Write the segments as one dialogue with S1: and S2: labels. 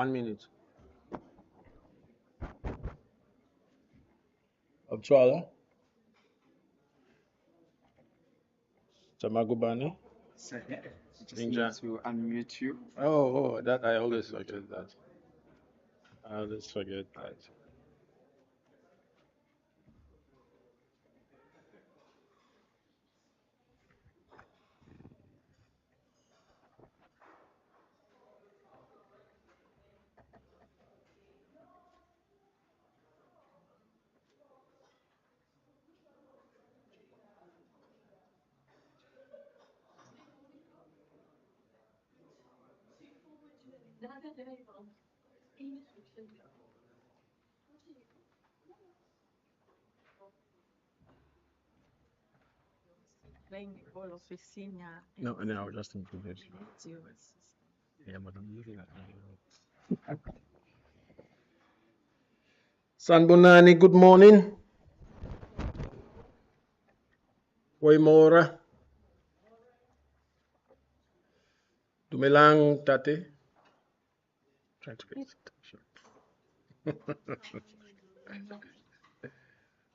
S1: 1 minute. Abtwala, Tamagubani.
S2: So yeah, just
S1: Ninja.
S2: need to unmute you.
S1: Oh, that I always forget that. I always forget that. No, no, I was just include it. Yeah, but I'm using that. Sanbonani, good morning. Waimora. Dumelang, Tate. Try to get it.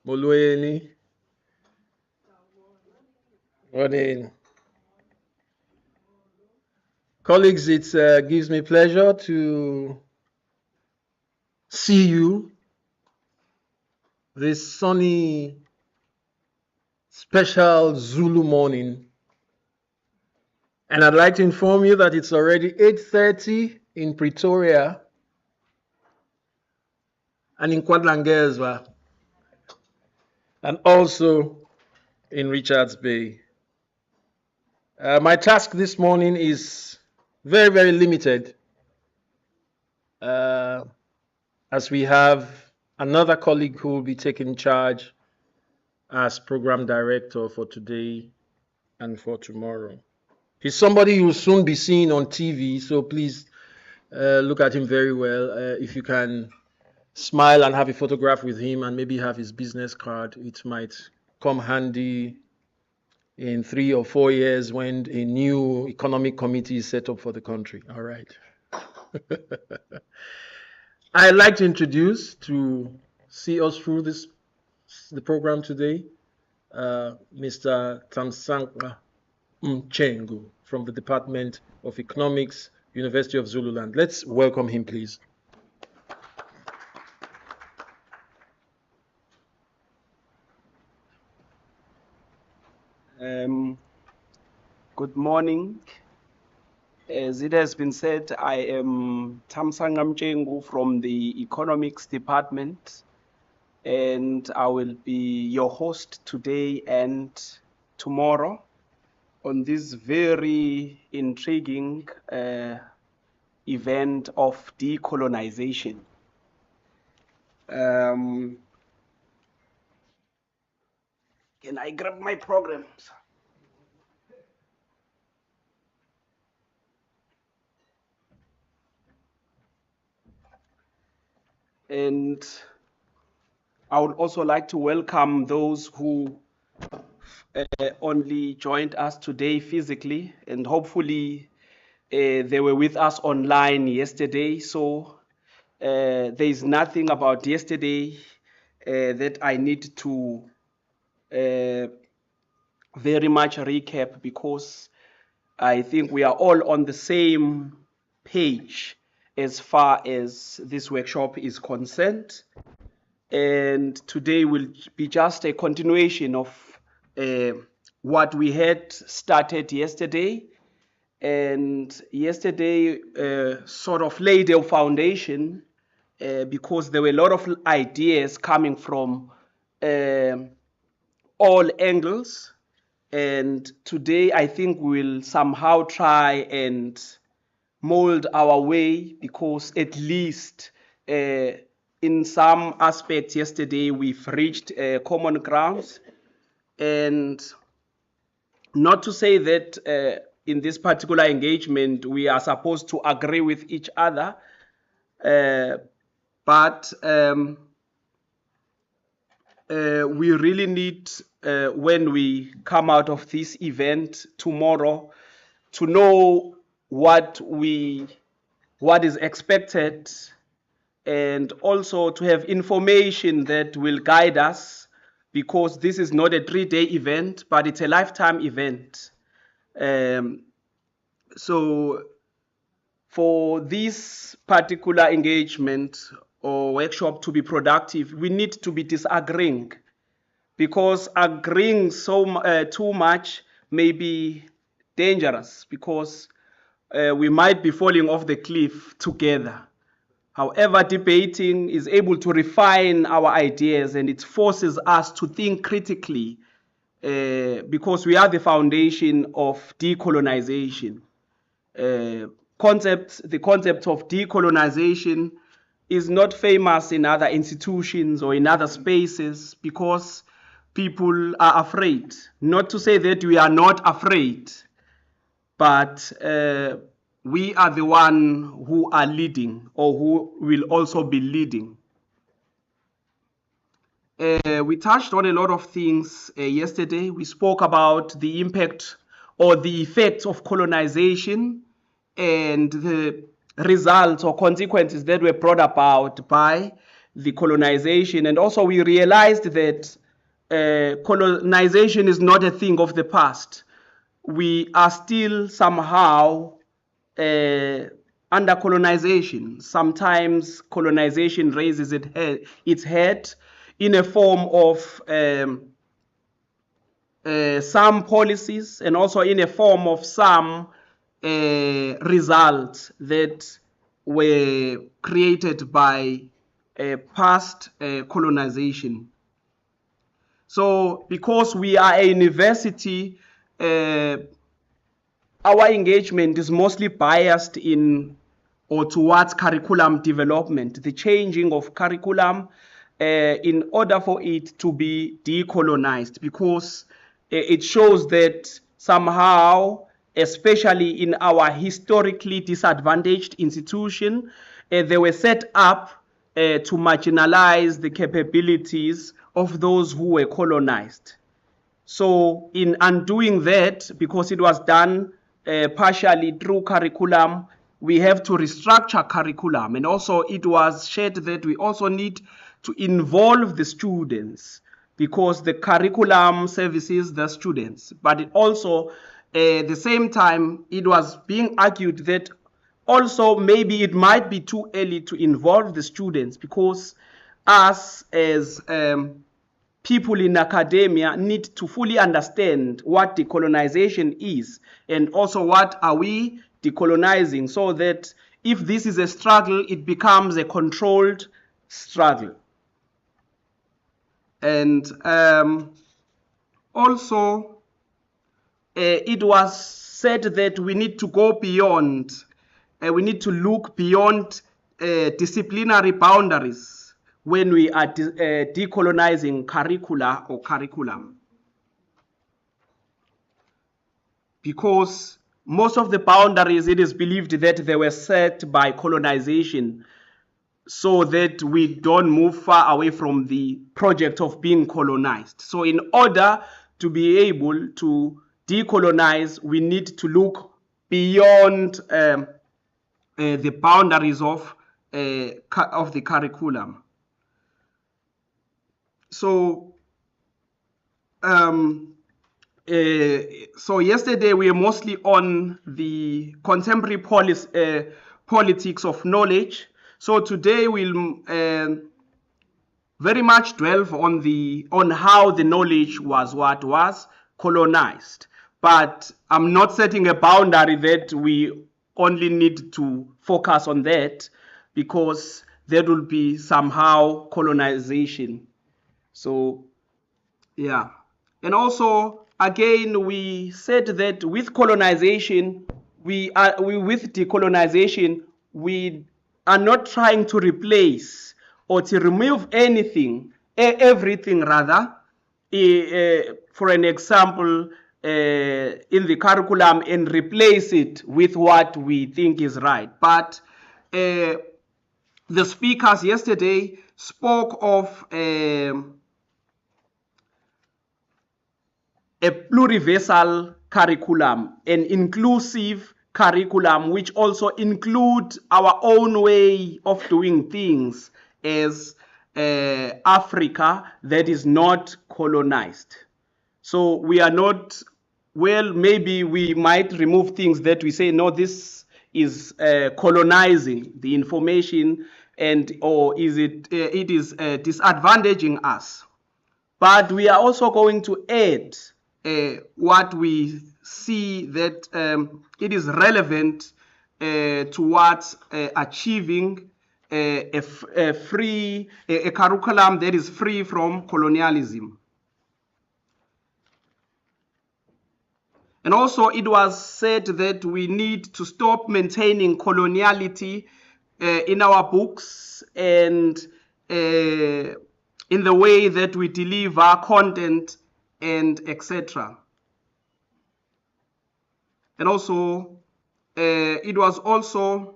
S1: Molweni. Morning. Colleagues, it gives me pleasure to see you this sunny, special Zulu morning. And I'd like to inform you that it's already 8:30 in Pretoria and in Kwadlangezwa, and also in Richards Bay. My task this morning is very, very limited, as we have another colleague who will be taking charge as program director for today and for tomorrow. He's somebody you'll soon be seeing on TV, so please look at him very well. If you can smile and have a photograph with him and maybe have his business card, it might come handy in 3 or 4 years when a new economic committee is set up for the country. All right. I'd like to introduce, to see us through the program today, Mr. Tamsanqa Mchengu from the Department of Economics, University of Zululand. Let's welcome him, please.
S2: Good morning. As it has been said, I am Tamsanga Mchengu from the Economics Department, and I will be your host today and tomorrow on this very intriguing event of decolonization. Can I grab my programs? And I would also like to welcome those who only joined us today physically, and hopefully they were with us online yesterday. So there is nothing about yesterday that I need to very much recap, because I think we are all on the same page as far as this workshop is concerned. And today will be just a continuation of what we had started yesterday. And yesterday sort of laid a foundation because there were a lot of ideas coming from all angles. And today I think we'll somehow try and mold our way, because at least in some aspects yesterday we've reached common grounds. And not to say that in this particular engagement we are supposed to agree with each other, but we really need, when we come out of this event tomorrow, to know what we what is expected, and also to have information that will guide us, because this is not a 3-day event, but it's a lifetime event. So for this particular engagement or workshop to be productive, we need to be disagreeing, because agreeing too much may be dangerous, because we might be falling off the cliff together. However, debating is able to refine our ideas, and it forces us to think critically, because we are the foundation of decolonization. The concept of decolonization is not famous in other institutions or in other spaces, because people are afraid. Not to say that we are not afraid, but we are the one who are leading, or who will also be leading. We touched on a lot of things yesterday. We spoke about the impact or the effects of colonization and the results or consequences that were brought about by the colonization. And also we realized that colonization is not a thing of the past. We are still somehow under colonization. Sometimes colonization raises its head in a form of some policies, and also in a form of some results that were created by past colonization. So because we are a university, our engagement is mostly biased in or towards curriculum development, the changing of curriculum in order for it to be decolonized, because it shows that somehow, especially in our historically disadvantaged institution, they were set up to marginalize the capabilities of those who were colonized. So in undoing that, because it was done partially through curriculum, we have to restructure curriculum. And also it was shared that we also need to involve the students, because the curriculum services the students. But it also, at the same time, it was being argued that also maybe it might be too early to involve the students, because us as people in academia need to fully understand what decolonization is, and also what are we decolonizing, so that if this is a struggle, it becomes a controlled struggle. And also it was said that we need to go beyond, we need to look beyond disciplinary boundaries when we are decolonizing curricula or curriculum, because most of the boundaries, it is believed that they were set by colonization, so that we don't move far away from the project of being colonized. So in order to be able to decolonize, we need to look beyond the boundaries of the curriculum. So so yesterday we were mostly on the contemporary politics of knowledge. So today we'll very much delve on how the knowledge was colonized. But I'm not setting a boundary that we only need to focus on that, because there will be somehow colonization. So yeah. And also, again, we said that with colonization, with decolonization, we are not trying to replace or to remove anything, everything rather. For an example, in the curriculum, and replace it with what we think is right. But the speakers yesterday spoke of a pluriversal curriculum, an inclusive curriculum, which also include our own way of doing things as Africa that is not colonized. So we are not, well, maybe we might remove things that we say, no, this is colonizing the information, and or is it is disadvantaging us. But we are also going to add what we see that it is relevant towards achieving a curriculum that is free from colonialism. And also it was said that we need to stop maintaining coloniality in our books and in the way that we deliver content and etc. And also it was also,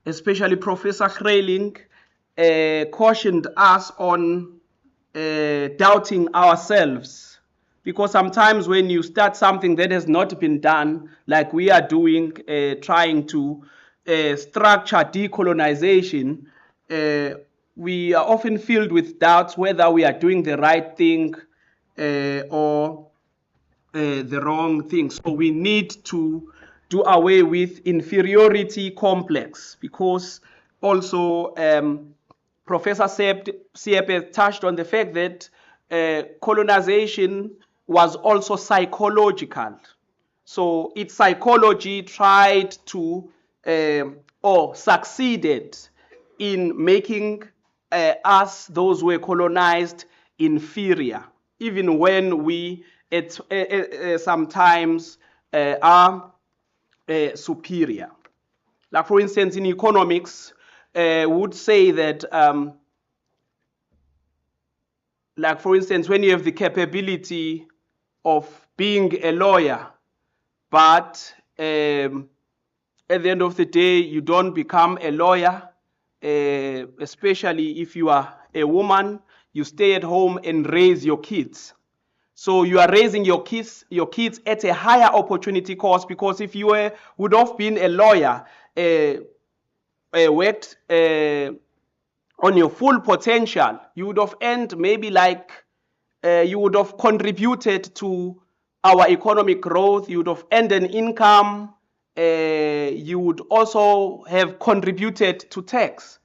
S2: especially Professor Grayling, cautioned us on doubting ourselves, because sometimes when you start something that has not been done, like we are doing, trying to structure decolonization, we are often filled with doubts whether we are doing the right thing or the wrong thing. So we need to do away with inferiority complex, because also Professor Siepe touched on the fact that colonization was also psychological. So its psychology tried to or succeeded in making us, those who were colonized, inferior, even when we sometimes are superior. Like for instance, in economics, would say that, like for instance, when you have the capability of being a lawyer, but at the end of the day, you don't become a lawyer, especially if you are a woman, you stay at home and raise your kids. So you are raising your kids at a higher opportunity cost, because if you would have been a lawyer, worked on your full potential, you would have earned maybe like, you would have contributed to our economic growth, you would have earned an income, you would also have contributed to tax.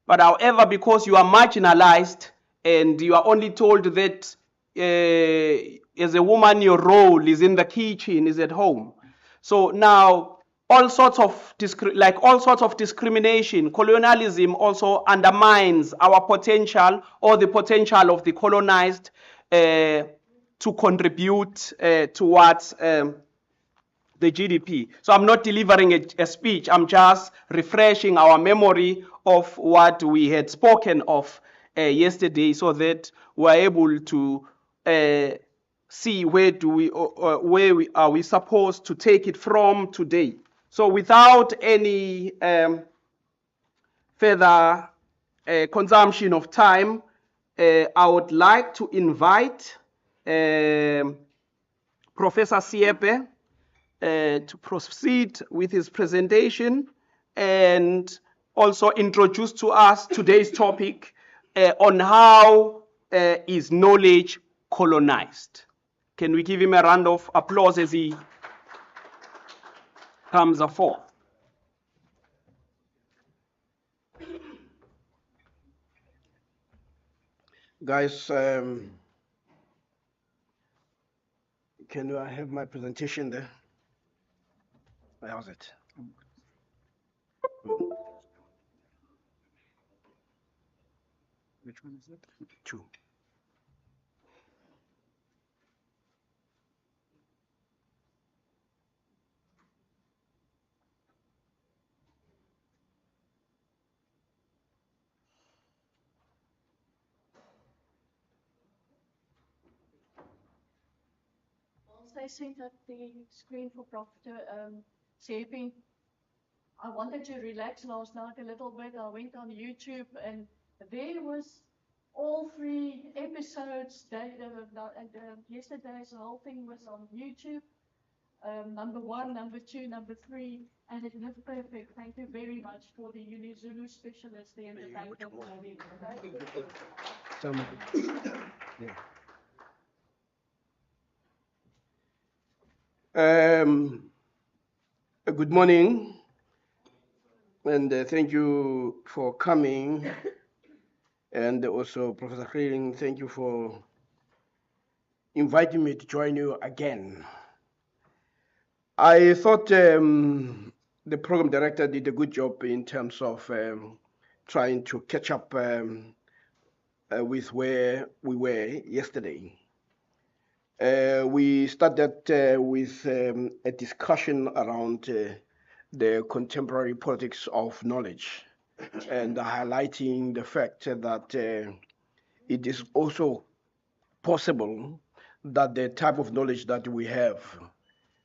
S2: But however, because you are marginalized and you are only told that as a woman your role is in the kitchen, is at home. So now all sorts of discrimination, colonialism also undermines our potential, or the potential of the colonized to contribute towards the GDP. So I'm not delivering a speech, I'm just refreshing our memory of what we had spoken of yesterday, so that we're able to see where are we supposed to take it from today. So without any further consumption of time, I would like to invite Professor Siepe to proceed with his presentation and also introduce to us today's topic on how is knowledge colonized. Can we give him a round of applause as he comes forth?
S3: Guys, can I have my presentation there? How's it?
S2: Which one is it?
S3: 2.
S4: Once I set up the screen for Professor Sepi, I wanted to relax last night a little bit. I went on YouTube and there was all 3 episodes. Yesterday's whole thing was on YouTube. number 1, number 2, number 3, and it looked perfect. Thank you very much for the Zulu specialist there in the back of
S3: Good morning, and thank you for coming. And also, Professor Kreling, thank you for inviting me to join you again. I thought the program director did a good job in terms of trying to catch up with where we were yesterday. We started with a discussion around the contemporary politics of knowledge and highlighting the fact that it is also possible that the type of knowledge that we have,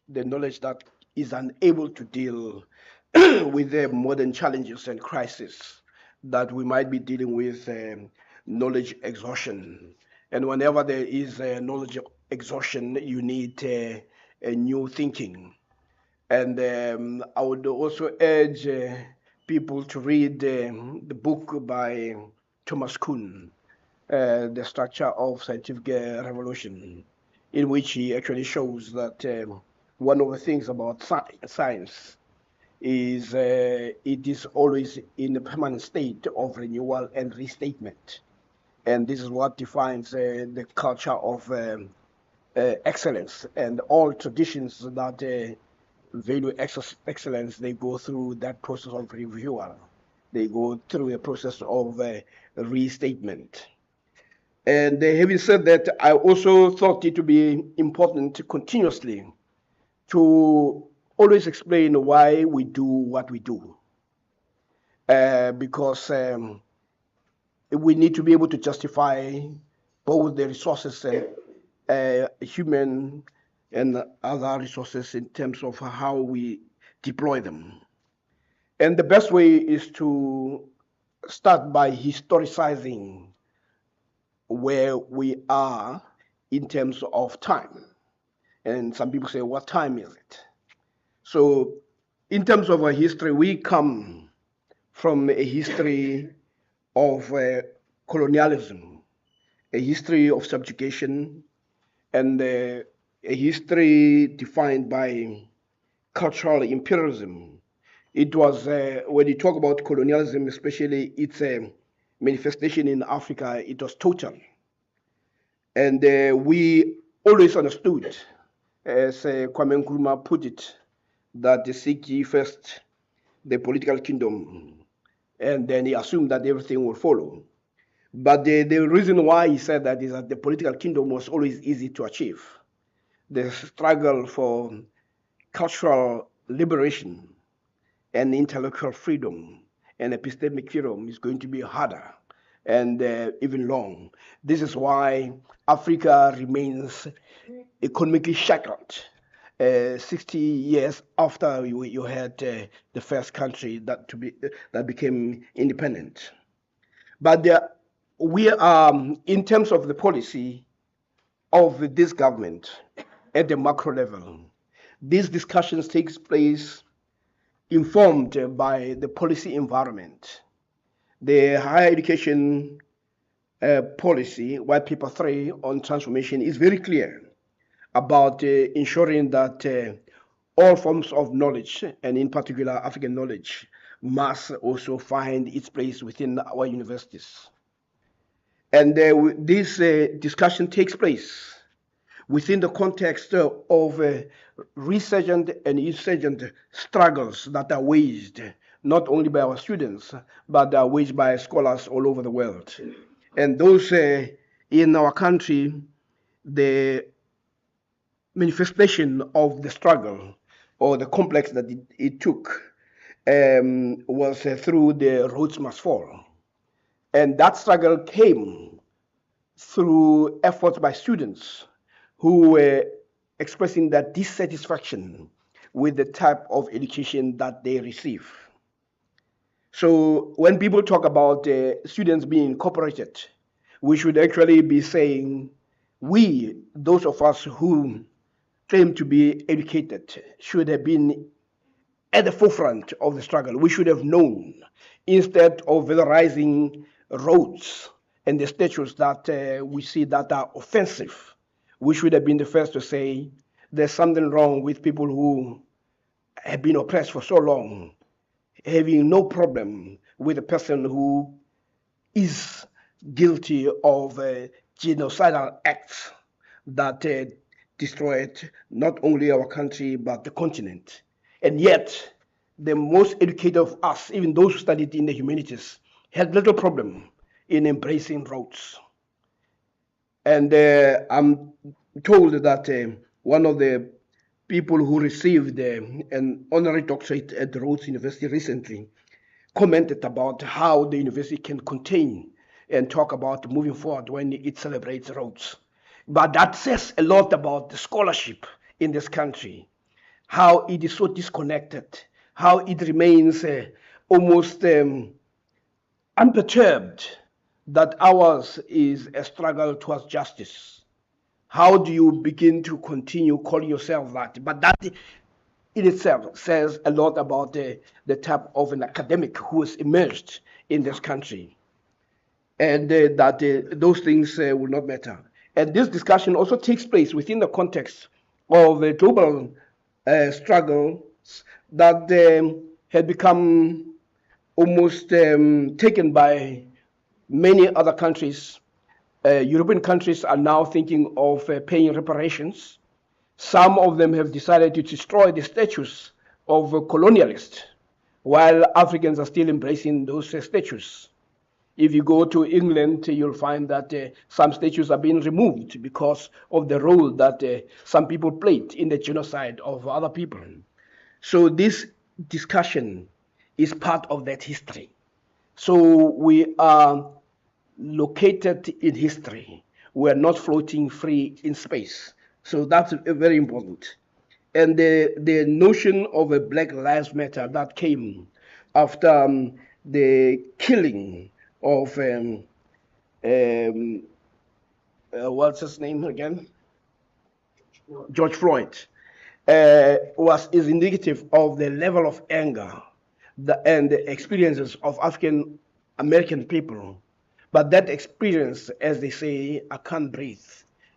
S3: the knowledge that is unable to deal with the modern challenges and crises, that we might be dealing with knowledge exhaustion. And whenever there is knowledge exhaustion, you need a new thinking. And I would also urge people to read the book by Thomas Kuhn, The Structure of Scientific Revolution, in which he actually shows that one of the things about science is it is always in a permanent state of renewal and restatement. And this is what defines the culture of excellence, and all traditions that value excellence, they go through that process of renewal. They go through a process of restatement. And having said that, I also thought it to be important to continuously to always explain why we do what we do. Because we need to be able to justify both the resources, human and other resources, in terms of how we deploy them. And the best way is to start by historicizing where we are in terms of time. And some people say, what time is it? So in terms of our history, we come from a history of colonialism, a history of subjugation, and a history defined by cultural imperialism. It was, when you talk about colonialism, especially its manifestation in Africa, it was total. And we always understood, as Kwame Nkrumah put it, that seek ye first the political kingdom, and then he assumed that everything will follow. But the reason why he said that is that the political kingdom was always easy to achieve. The struggle for cultural liberation and intellectual freedom and epistemic freedom is going to be harder and even long. This is why Africa remains economically shackled 60 years after you had the first country that became independent. But we are, in terms of the policy of this government at the macro level, these discussions takes place informed by the policy environment. The higher education policy, White Paper 3 on transformation, is very clear about ensuring that all forms of knowledge, and in particular African knowledge, must also find its place within our universities. And this discussion takes place within the context of resurgent and insurgent struggles that are waged not only by our students, but are waged by scholars all over the world. And those in our country, the manifestation of the struggle or the complex that it took was through the Rhodes Must Fall. And that struggle came through efforts by students who were expressing their dissatisfaction with the type of education that they receive. So when people talk about students being incorporated, we should actually be saying we, those of us who claim to be educated should have been at the forefront of the struggle. We should have known, instead of valorizing roads and the statues that we see that are offensive, we should have been the first to say there's something wrong with people who have been oppressed for so long, having no problem with a person who is guilty of genocidal acts that destroyed not only our country but the continent. And yet, the most educated of us, even those who studied in the humanities, had little problem in embracing roads. And I'm told that one of the people who received an honorary doctorate at the Rhodes University recently commented about how the university can contain and talk about moving forward when it celebrates roads. But that says a lot about the scholarship in this country, how it is so disconnected, how it remains almost unperturbed that ours is a struggle towards justice. How do you begin to continue calling yourself that? But that in itself says a lot about the type of an academic who is emerged in this country, and that those things will not matter. And this discussion also takes place within the context of the global struggles that had become almost taken by many other countries. European countries are now thinking of paying reparations. Some of them have decided to destroy the statues of colonialists, while Africans are still embracing those statues. If you go to England, you'll find that some statues are being removed because of the role that some people played in the genocide of other people. So this discussion is part of that history. So we are located in history. We're not floating free in space. So that's very important. And the notion of a Black Lives Matter that came after the killing of what's his name again? George Floyd, is indicative of the level of anger and the experiences of African American people. But that experience, as they say, I can't breathe,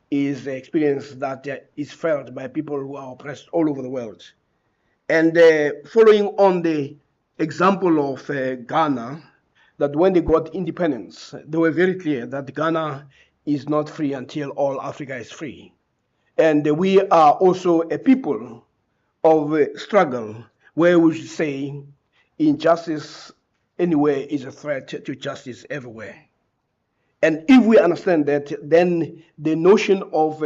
S3: is the experience that is felt by people who are oppressed all over the world. And following on the example of Ghana, that when they got independence, they were very clear that Ghana is not free until all Africa is free. And we are also a people of struggle, where we should say injustice anywhere is a threat to justice everywhere. And if we understand that, then the notion of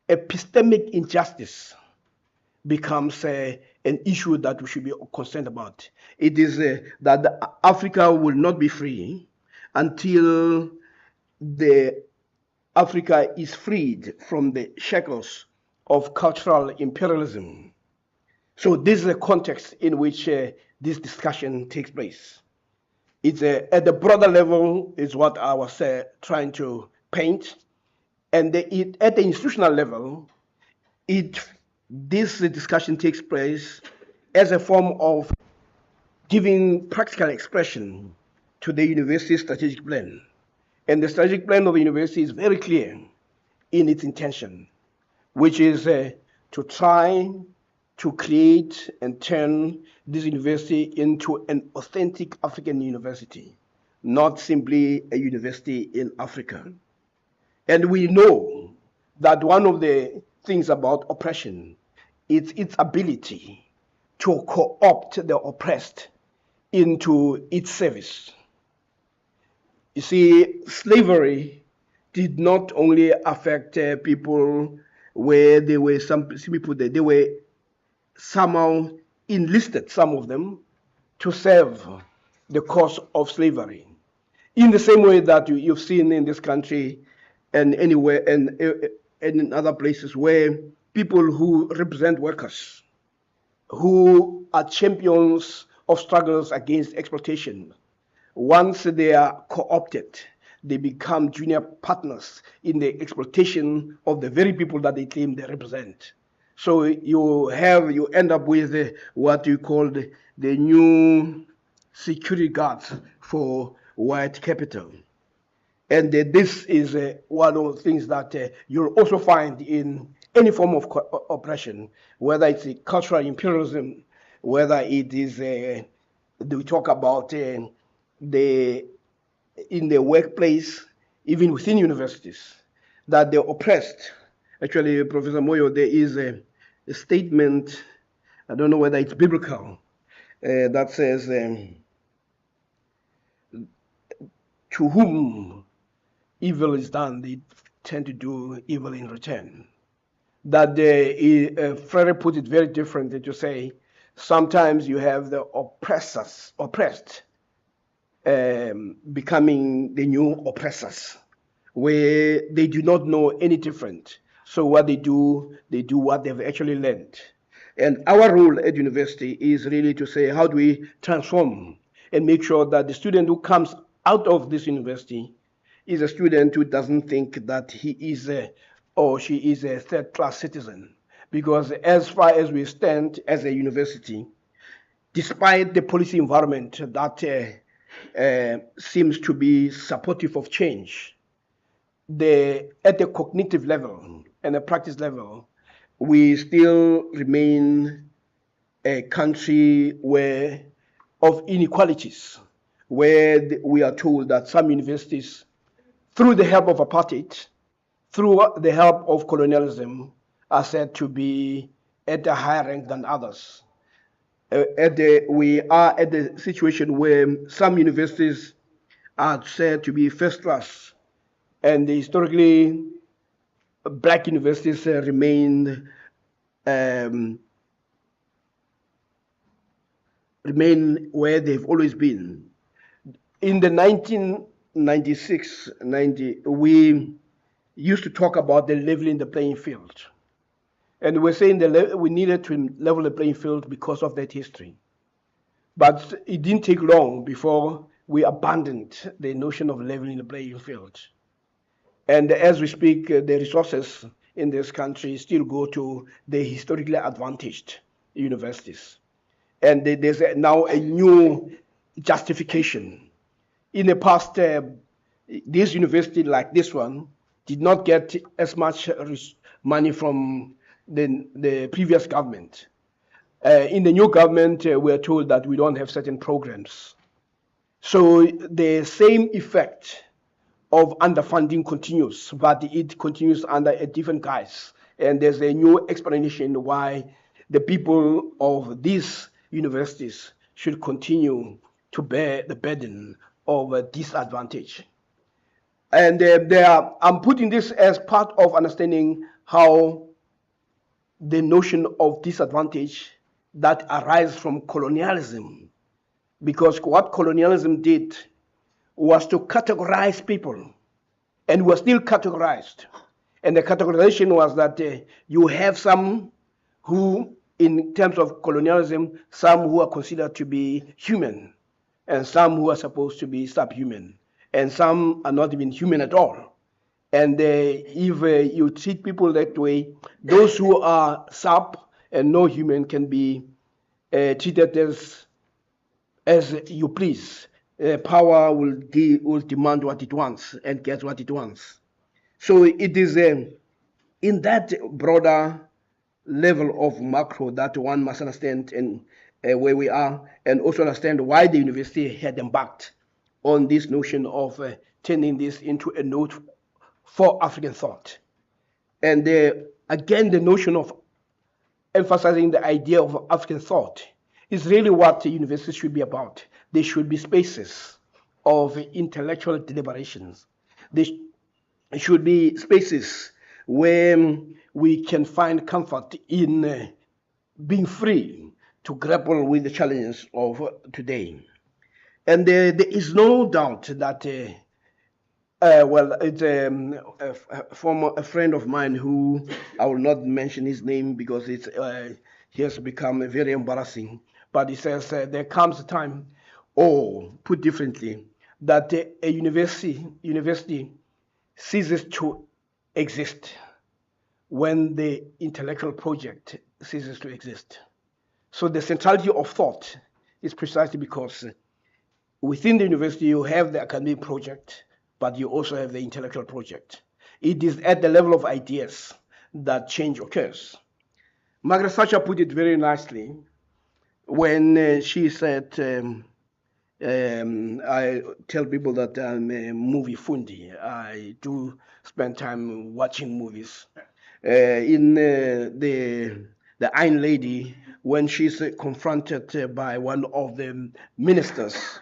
S3: epistemic injustice becomes an issue that we should be concerned about. It is that Africa will not be free until Africa is freed from the shackles of cultural imperialism. So this is the context in which this discussion takes place. It's at the broader level is what I was trying to paint, and at the institutional level, this discussion takes place as a form of giving practical expression to the university strategic plan. And the strategic plan of the university is very clear in its intention, which is to try to create and turn this university into an authentic African university, not simply a university in Africa. And we know that one of the things about oppression is its ability to co-opt the oppressed into its service. You see, slavery did not only affect people where there were some people that they were somehow enlisted, some of them, to serve the cause of slavery. In the same way that you've seen in this country and anywhere and in other places where people who represent workers, who are champions of struggles against exploitation, once they are co-opted, they become junior partners in the exploitation of the very people that they claim they represent. So you end up with what you call the new security guards for white capital. And this is one of the things that you'll also find in any form of oppression, whether it's cultural imperialism, whether it is, we talk about the in the workplace, even within universities, that the oppressed. Actually, Professor Moyo, there is a statement, I don't know whether it's biblical, that says, to whom evil is done, they tend to do evil in return. That Frederick put it very differently to say, sometimes you have the oppressed becoming the new oppressors, where they do not know any different. So what they do what they've actually learned. And our role at university is really to say, how do we transform and make sure that the student who comes out of this university is a student who doesn't think that he is or she is a third-class citizen. Because as far as we stand as a university, despite the policy environment that seems to be supportive of change, at the cognitive level and the practice level, we still remain a country of inequalities, where we are told that some universities, through the help of apartheid, through the help of colonialism, are said to be at a higher rank than others. We are at the situation where some universities are said to be first class, and historically, black universities remain where they've always been. In the 1996, we used to talk about the leveling the playing field. And we're saying that we needed to level the playing field because of that history. But it didn't take long before we abandoned the notion of leveling the playing field. And as we speak, the resources in this country still go to the historically advantaged universities. And there's now a new justification. In the past, this university like this one did not get as much money from the previous government. In the new government, we are told that we don't have certain programs. So the same effect of underfunding continues, but it continues under a different guise. And there's a new explanation why the people of these universities should continue to bear the burden of disadvantage. And I'm putting this as part of understanding how the notion of disadvantage that arises from colonialism, because what colonialism did was to categorize people, and we're still categorized. And the categorization was that you have some who, in terms of colonialism, some who are considered to be human, and some who are supposed to be subhuman, and some are not even human at all. And if you treat people that way, those who are sub and no human can be treated as you please. Power will demand what it wants and get what it wants. So it is in that broader level of macro that one must understand and where we are, and also understand why the university had embarked on this notion of turning this into a node for African thought. And again, the notion of emphasizing the idea of African thought is really what the university should be about. They should be spaces of intellectual deliberations. They should be spaces where we can find comfort in being free to grapple with the challenges of today. And there is no doubt that it's a friend of mine who I will not mention his name because he has become very embarrassing. But he says there comes a time, or put differently, that a university ceases to exist when the intellectual project ceases to exist. So the centrality of thought is precisely because within the university you have the academic project, but you also have the intellectual project. It is at the level of ideas that change occurs. Margaret Thatcher put it very nicely when she said, I tell people that I'm a movie fundi. I do spend time watching movies. In the Iron Lady, when she's confronted by one of the ministers,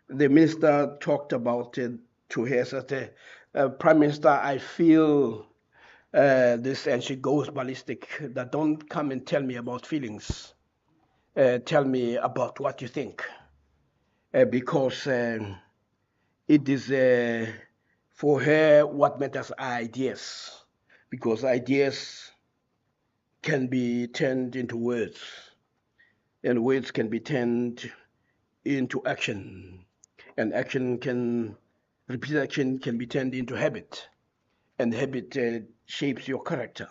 S3: the minister talked about to her, said, Prime Minister, I feel this, and she goes ballistic, that don't come and tell me about feelings. Tell me about what you think. Because it is for her what matters are ideas, because ideas can be turned into words, and words can be turned into action, and repeated action can be turned into habit, and habit shapes your character,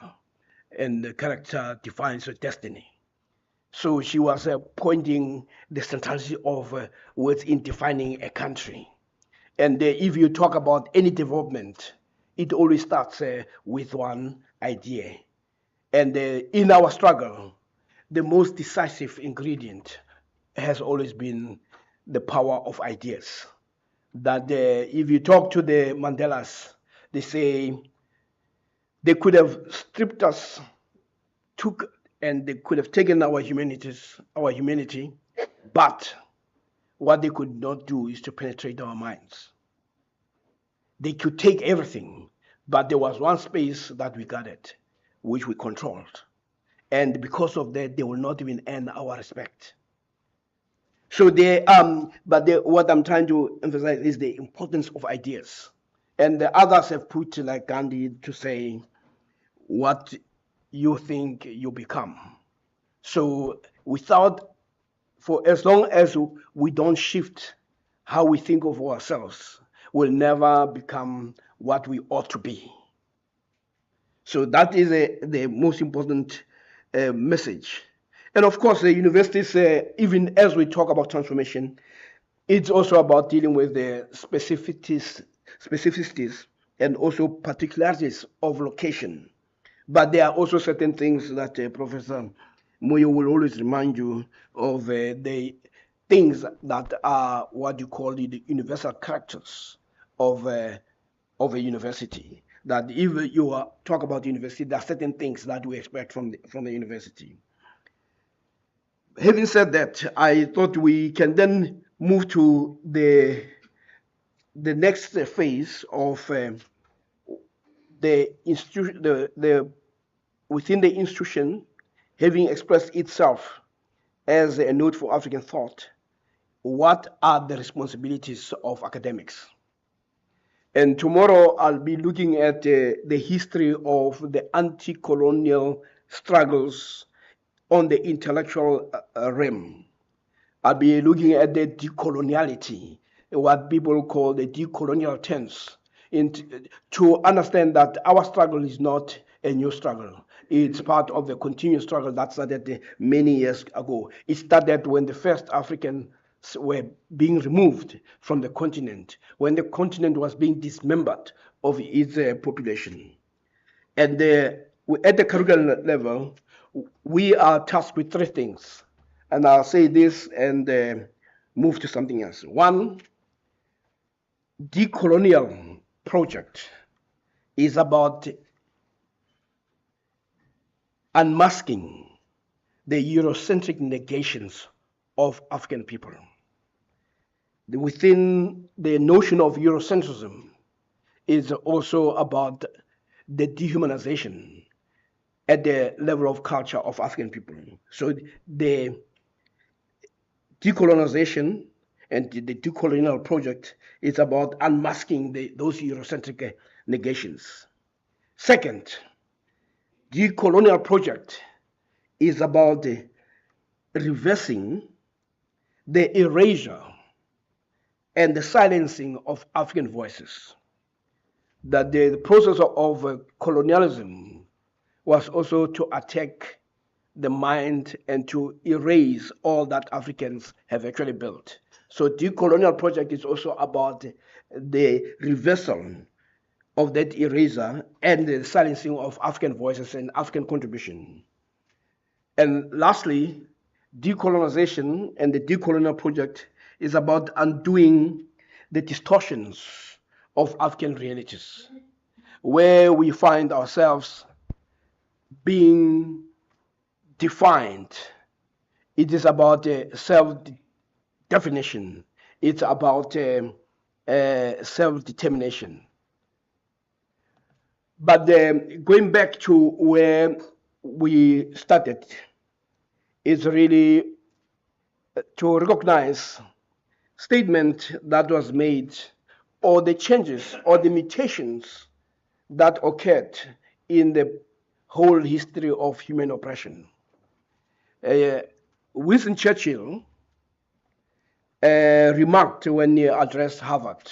S3: and the character defines your destiny. So she was pointing the centrality of words in defining a country. And if you talk about any development, it always starts with one idea. And in our struggle, the most decisive ingredient has always been the power of ideas. That if you talk to the Mandelas, they say they could have stripped us, and they could have taken our humanity, but what they could not do is to penetrate our minds. They could take everything, but there was one space that we guarded, which we controlled. And because of that, they will not even earn our respect. So what I'm trying to emphasize is the importance of ideas. And the others have put, like Gandhi, to say, what you think you become. So for as long as we don't shift how we think of ourselves, we'll never become what we ought to be. So that is the most important message. And of course, the universities, even as we talk about transformation, it's also about dealing with the specificities and also particularities of location. But there are also certain things that Professor Moyo will always remind you of, the things that are what you call the universal characters of a university. That if you talk about university, there are certain things that we expect from the university. Having said that, I thought we can then move to the next phase of the institution, within the institution, having expressed itself as a node for African thought. What are the responsibilities of academics? And tomorrow I'll be looking at the history of the anti-colonial struggles on the intellectual realm. I'll be looking at the decoloniality, what people call the decolonial tense, to understand that our struggle is not a new struggle. It's part of the continuous struggle that started many years ago. It started when the first Africans were being removed from the continent, when the continent was being dismembered of its population. And at the curriculum level, we are tasked with three things. And I'll say this and move to something else. One, decolonial project is about unmasking the Eurocentric negations of African people. Within the notion of Eurocentrism is also about the dehumanization at the level of culture of African people. So the decolonization and the decolonial project is about unmasking those Eurocentric negations. Second, decolonial project is about reversing the erasure and the silencing of African voices. That the process of colonialism was also to attack the mind and to erase all that Africans have actually built. So decolonial project is also about the reversal of that eraser and the silencing of African voices and African contribution. And lastly, decolonization and the decolonial project is about undoing the distortions of African realities, where we find ourselves being defined. It is about self-definition. It's about self-determination. But going back to where we started, is really to recognize statement that was made or the changes or the mutations that occurred in the whole history of human oppression. Winston Churchill remarked when he addressed Harvard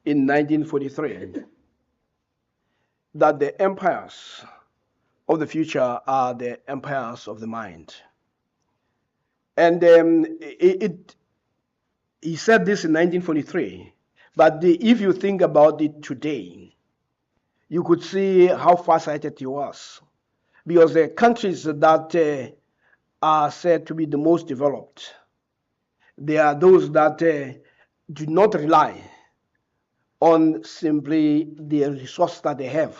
S3: in 1943 that the empires of the future are the empires of the mind. And he said this in 1943, but if you think about it today, you could see how far-sighted he was, because the countries that are said to be the most developed, they are those that do not rely on simply the resources that they have.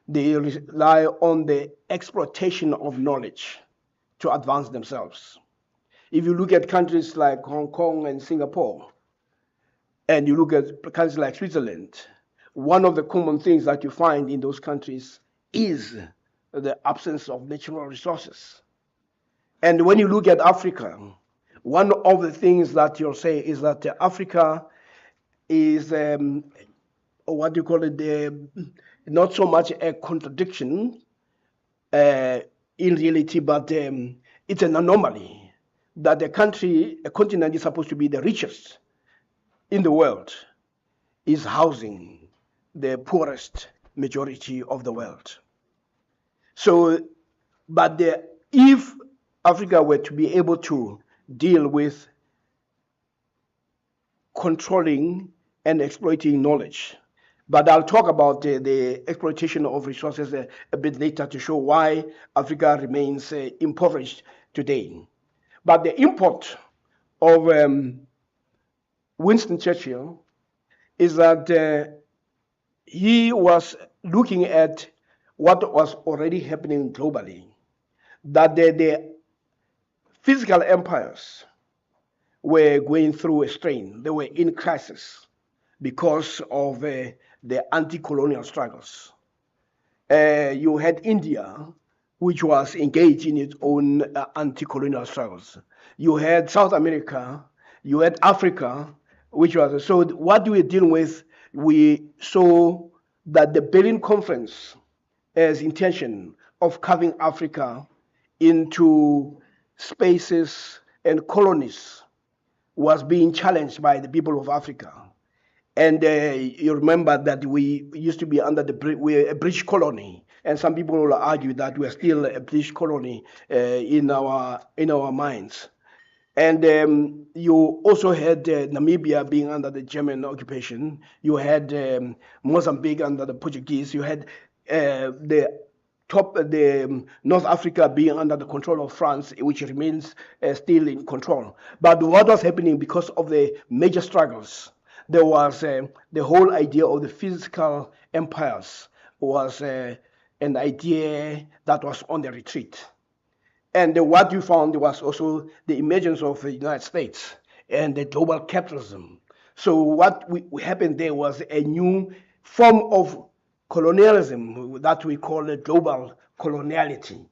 S3: They rely on the exploitation of knowledge to advance themselves. If you look at countries like Hong Kong and Singapore, and you look at countries like Switzerland, one of the common things that you find in those countries is the absence of natural resources. And when you look at Africa, one of the things that you'll say is that Africa is, what do you call it, not so much a contradiction in reality, but it's an anomaly that a continent is supposed to be the richest in the world, is housing the poorest majority of the world. So, but if Africa were to be able to deal with controlling and exploiting knowledge, but I'll talk about the exploitation of resources a bit later to show why Africa remains impoverished today. But the import of Winston Churchill is that he was looking at what was already happening globally, that the physical empires were going through a strain. They were in crisis because of the anti-colonial struggles. You had India, which was engaged in its own anti-colonial struggles. You had South America, you had Africa, which was, so what we're dealing with, we saw that the Berlin Conference has intention of carving Africa into spaces and colonies was being challenged by the people of Africa. And you remember that we used to be under we're a British colony, and some people will argue that we're still a British colony in our minds. And you also had Namibia being under the German occupation. You had Mozambique under the Portuguese. You had the North Africa being under the control of France, which remains still in control. But what was happening because of the major struggles? There was the whole idea of the physical empires was an idea that was on the retreat. And what you found was also the emergence of the United States and the global capitalism. So what happened there was a new form of colonialism that we call a global coloniality,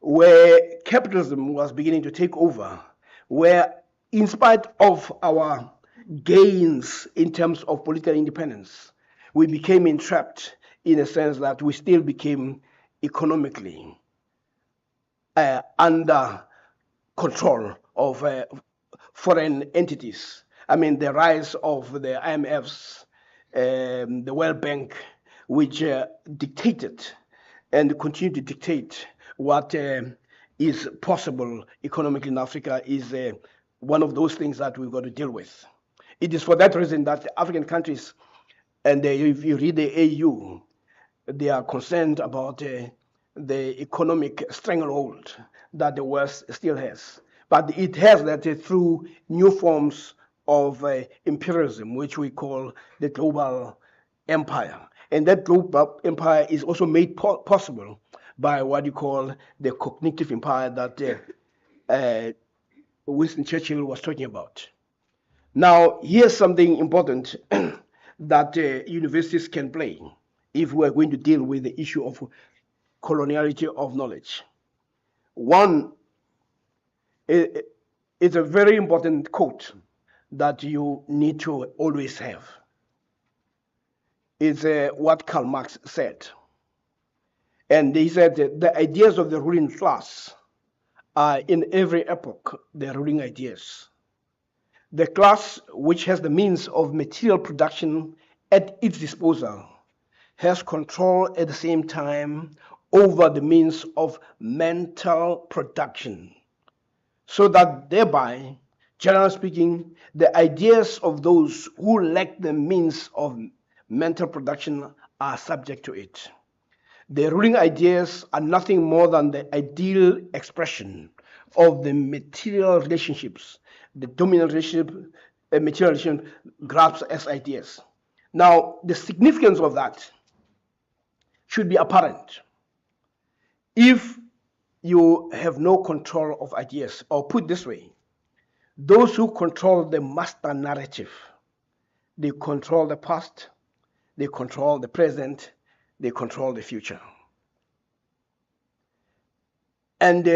S3: where capitalism was beginning to take over, where in spite of our gains in terms of political independence, we became entrapped in a sense that we still became economically under control of foreign entities. I mean, the rise of the IMFs, the World Bank, which dictated and continue to dictate what is possible economically in Africa is one of those things that we've got to deal with. It is for that reason that the African countries, and if you read the AU, they are concerned about the economic stranglehold that the West still has. But it has that through new forms of imperialism, which we call the global empire. And that global empire is also made possible by what you call the cognitive empire that Winston Churchill was talking about. Now, here's something important that universities can play if we're going to deal with the issue of coloniality of knowledge. One, it's a very important quote that you need to always have. It's what Karl Marx said. And he said that the ideas of the ruling class are in every epoch the ruling ideas. The class which has the means of material production at its disposal has control at the same time over the means of mental production, so that thereby, generally speaking, the ideas of those who lack the means of mental production are subject to it. The ruling ideas are nothing more than the ideal expression of the material relationships, the dominant relationship, material relationship grasped as ideas. Now, the significance of that should be apparent. If you have no control of ideas, or put this way, those who control the master narrative, they control the past, they control the present, they control the future. And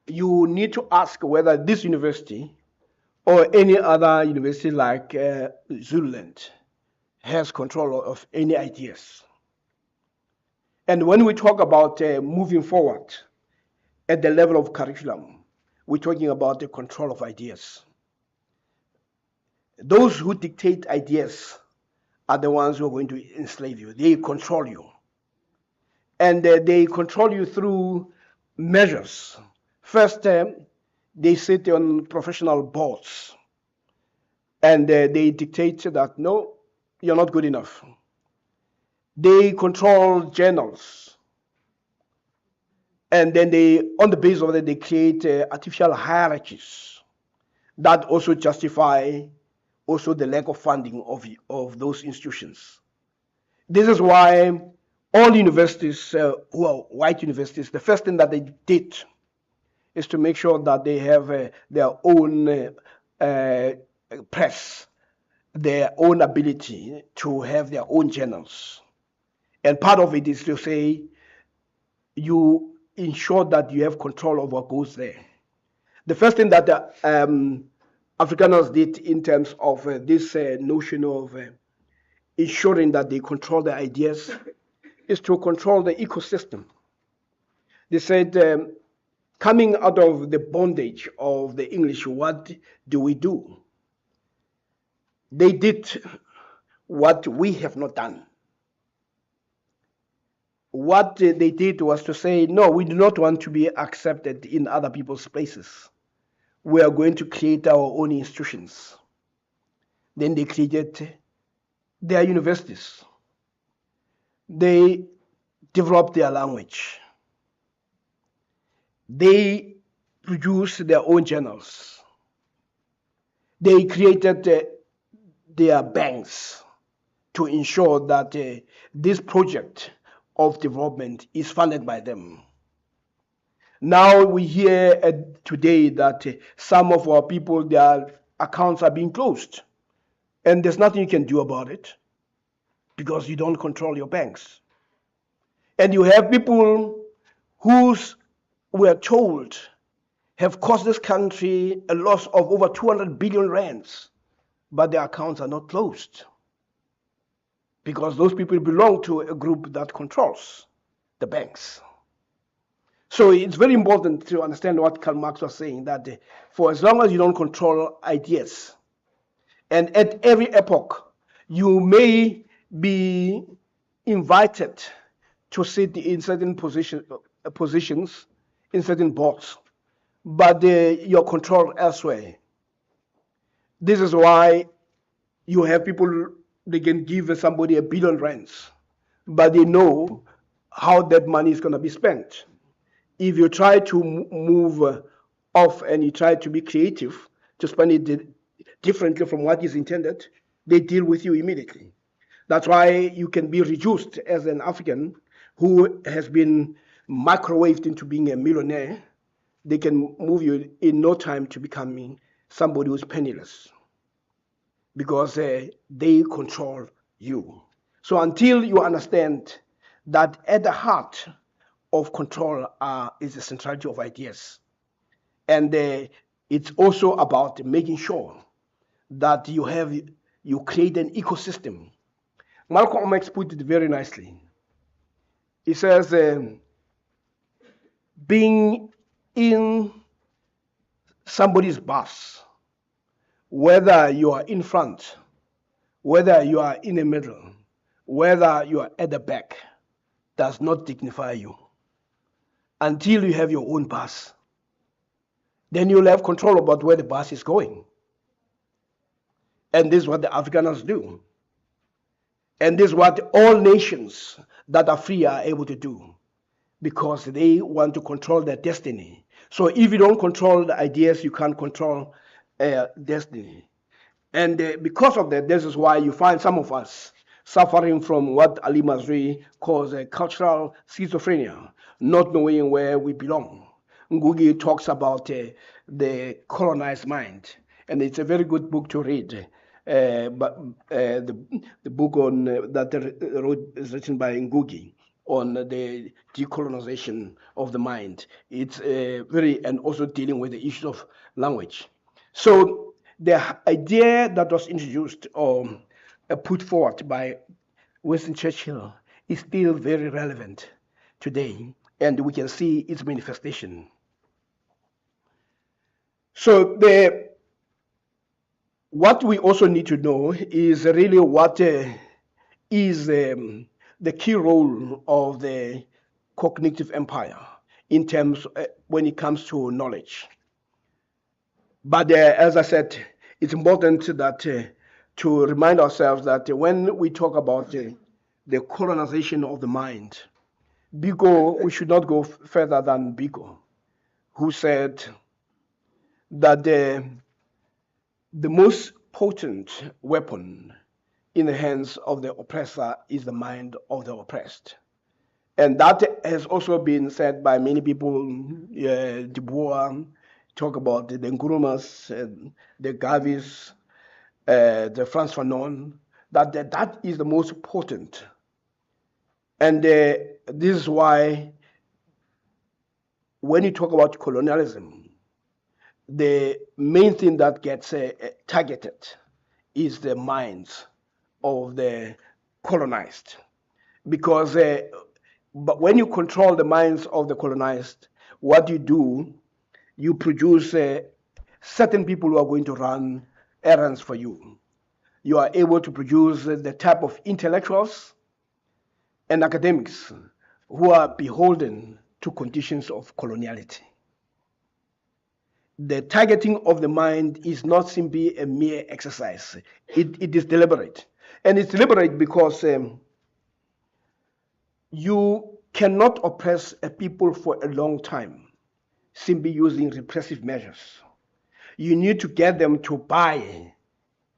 S3: you need to ask whether this university or any other university like Zululand has control of any ideas. And when we talk about moving forward at the level of curriculum, we're talking about the control of ideas. Those who dictate ideas are the ones who are going to enslave you. They control you. And they control you through measures. First, they sit on professional boards and they dictate that, no, you're not good enough. They control journals. And then on the basis of that, they create artificial hierarchies that also justify also the lack of funding of those institutions. This is why all universities, who are white universities, the first thing that they did is to make sure that they have their own press, their own ability to have their own journals. And part of it is to say you ensure that you have control of what goes there. The first thing that Afrikaners did in terms of this notion of ensuring that they control the ideas is to control the ecosystem. They said, coming out of the bondage of the English, what do we do? They did what we have not done. What they did was to say, no, we do not want to be accepted in other people's places. We are going to create our own institutions. Then they created their universities. They developed their language. They produced their own journals. They created their banks to ensure that this project of development is funded by them. Now we hear today that some of our people, their accounts are being closed. And there's nothing you can do about it because you don't control your banks. And you have people who we're told have cost this country a loss of over 200 billion rands, but their accounts are not closed because those people belong to a group that controls the banks. So it's very important to understand what Karl Marx was saying, that for as long as you don't control ideas, and at every epoch, you may be invited to sit in certain positions, in certain boards, but you're controlled elsewhere. This is why you have people, they can give somebody R1 billion, but they know how that money is going to be spent. If you try to move off and you try to be creative to spend it differently from what is intended, they deal with you immediately. That's why you can be reduced as an African who has been microwaved into being a millionaire. They can move you in no time to becoming somebody who's penniless because they control you. So until you understand that at the heart of control is the centrality of ideas, and it's also about making sure that you create an ecosystem. Malcolm X put it very nicely. He says, being in somebody's bus, whether you are in front, whether you are in the middle, whether you are at the back, does not dignify you. Until you have your own bus, then you'll have control about where the bus is going. And this is what the Afrikaners do. And this is what all nations that are free are able to do, because they want to control their destiny. So if you don't control the ideas, you can't control destiny. And because of that, this is why you find some of us suffering from what Ali Masri calls a cultural schizophrenia, not knowing where we belong. Ngugi talks about the colonized mind, and it's a very good book to read. But the book on that is written by Ngugi on the decolonization of the mind. It's very, and also dealing with the issue of language. So the idea that was introduced or put forward by Winston Churchill is still very relevant today, and we can see its manifestation. So what we also need to know is really what is the key role of the cognitive empire in terms when it comes to knowledge. But as I said, it's important that to remind ourselves that when we talk about the colonization of the mind, Biko, we should not go further than Biko, who said that the most potent weapon in the hands of the oppressor is the mind of the oppressed. And that has also been said by many people. Du Bois talk about the Nkurumas, the Gavis, the Frantz Fanon, that is the most potent. And this is why when you talk about colonialism, the main thing that gets targeted is the minds of the colonized. Because but when you control the minds of the colonized, what you do, you produce certain people who are going to run errands for you. You are able to produce the type of intellectuals and academics who are beholden to conditions of coloniality. The targeting of the mind is not simply a mere exercise. It is deliberate. And it's deliberate because you cannot oppress a people for a long time simply using repressive measures. You need to get them to buy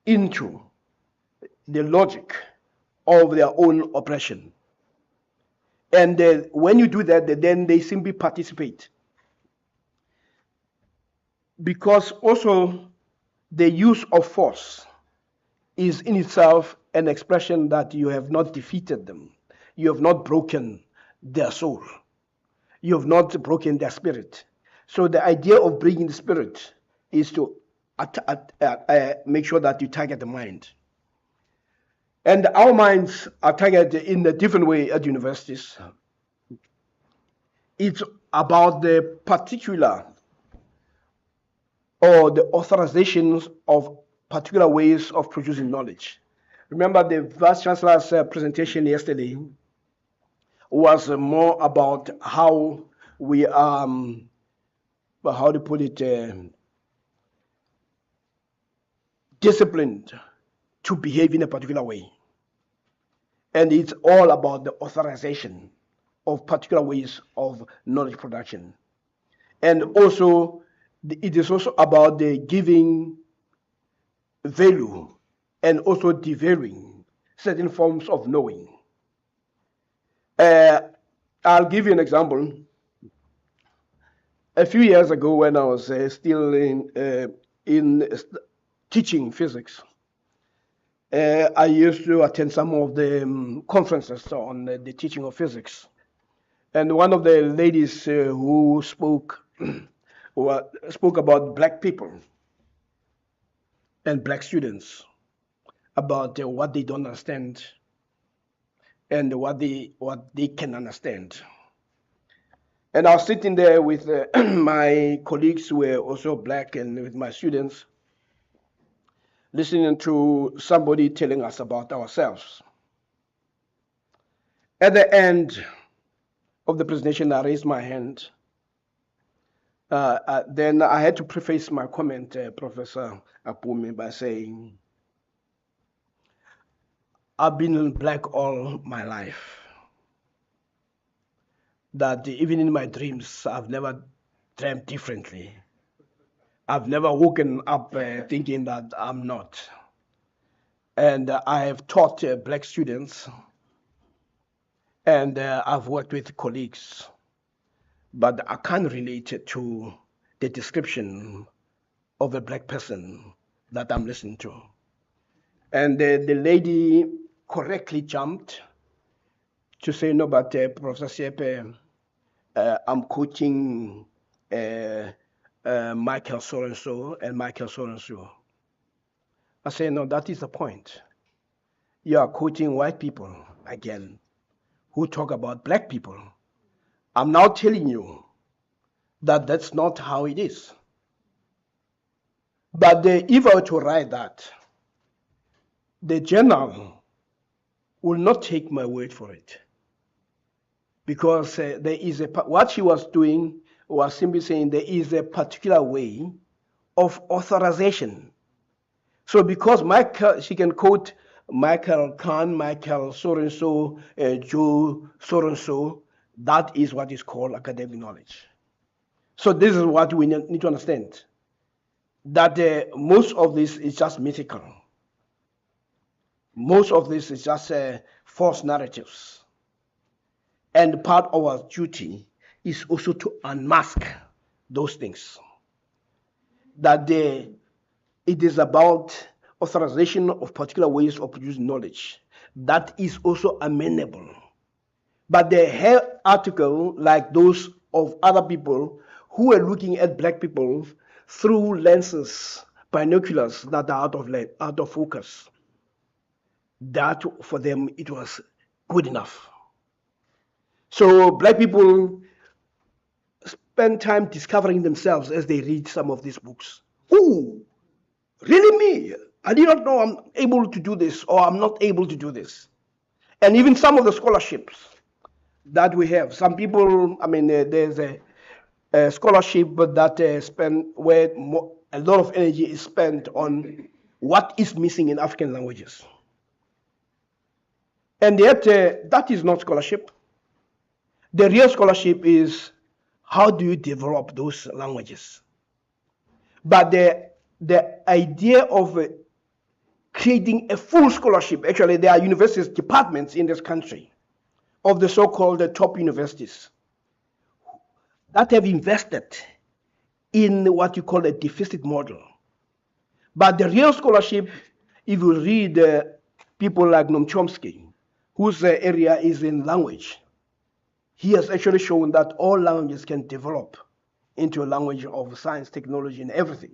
S3: into the logic of their own oppression. And when you do that, then they simply participate. Because also the use of force is in itself an expression that you have not defeated them. You have not broken their soul. You have not broken their spirit. So the idea of bringing the spirit is to make sure that you target the mind. And our minds are targeted in a different way at universities. It's about the particular or the authorizations of particular ways of producing knowledge. Remember the Vice Chancellor's presentation yesterday was more about how we how to put it, disciplined to behave in a particular way. And it's all about the authorization of particular ways of knowledge production. And also, it is also about the giving value and also devaluing certain forms of knowing. I'll give you an example. A few years ago, when I was still in teaching physics, I used to attend some of the conferences on the teaching of physics. And one of the ladies who spoke spoke about black people and black students, about what they don't understand and what they can understand. And I was sitting there with my colleagues who were also black, and with my students, listening to somebody telling us about ourselves. At the end of the presentation, I raised my hand. Then I had to preface my comment, Professor Apumi, by saying, I've been black all my life. That even in my dreams, I've never dreamt differently. I've never woken up thinking that I'm not. And I have taught black students, and I've worked with colleagues, but I can't relate to the description of a black person that I'm listening to. And the lady correctly jumped to say, no, but Professor Siepe, I'm coaching Michael so-and-so and Michael so-and-so. I say, no, that is the point. You are quoting white people again who talk about black people. I'm now telling you that that's not how it is. But if I were to write that, the journal will not take my word for it. Because there is what she was doing was simply saying there is a particular way of authorization. So because she can quote Michael Khan, Michael so-and-so, Joe so-and-so, that is what is called academic knowledge. So this is what we need to understand, that most of this is just mythical. Most of this is just false narratives. And part of our duty is also to unmask those things. That it is about authorization of particular ways of producing knowledge. That is also amenable. But the article, like those of other people who are looking at black people through lenses, binoculars that are out of focus, that for them it was good enough. So black people spend time discovering themselves as they read some of these books. Ooh, really me? I did not know I'm able to do this, or I'm not able to do this. And even some of the scholarships that we have, some people, I mean, there's a scholarship that where a lot of energy is spent on what is missing in African languages. And yet, that is not scholarship. The real scholarship is how do you develop those languages? But the idea of creating a full scholarship, actually there are universities, departments in this country of the so-called top universities that have invested in what you call a deficit model. But the real scholarship, if you read people like Noam Chomsky, whose area is in language, he has actually shown that all languages can develop into a language of science, technology, and everything.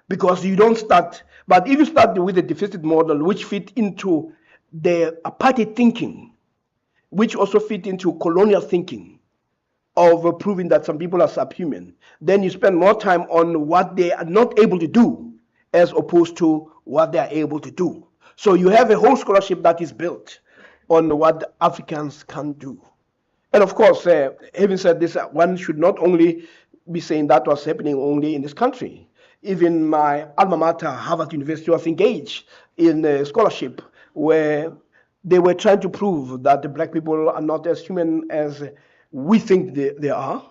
S3: Because you don't start, but if you start with a deficit model, which fit into the apartheid thinking, which also fit into colonial thinking of proving that some people are subhuman, then you spend more time on what they are not able to do as opposed to what they are able to do. So you have a whole scholarship that is built on what Africans can do. And of course, having said this, one should not only be saying that was happening only in this country. Even my alma mater, Harvard University, was engaged in a scholarship where they were trying to prove that the black people are not as human as we think they are.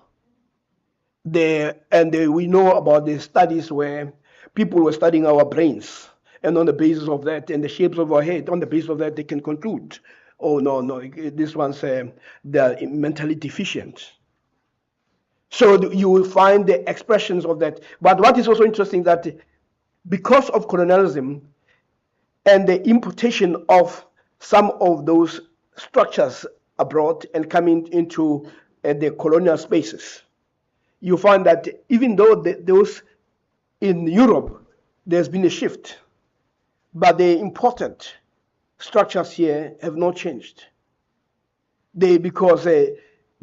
S3: We know about the studies where people were studying our brains, and on the basis of that and the shapes of our head, on the basis of that, they can conclude, oh no, this one's they're mentally deficient. So you will find the expressions of that. But what is also interesting that because of colonialism and the importation of some of those structures abroad and coming into the colonial spaces, you find that even though those in Europe, there's been a shift, but the important structures here have not changed. Because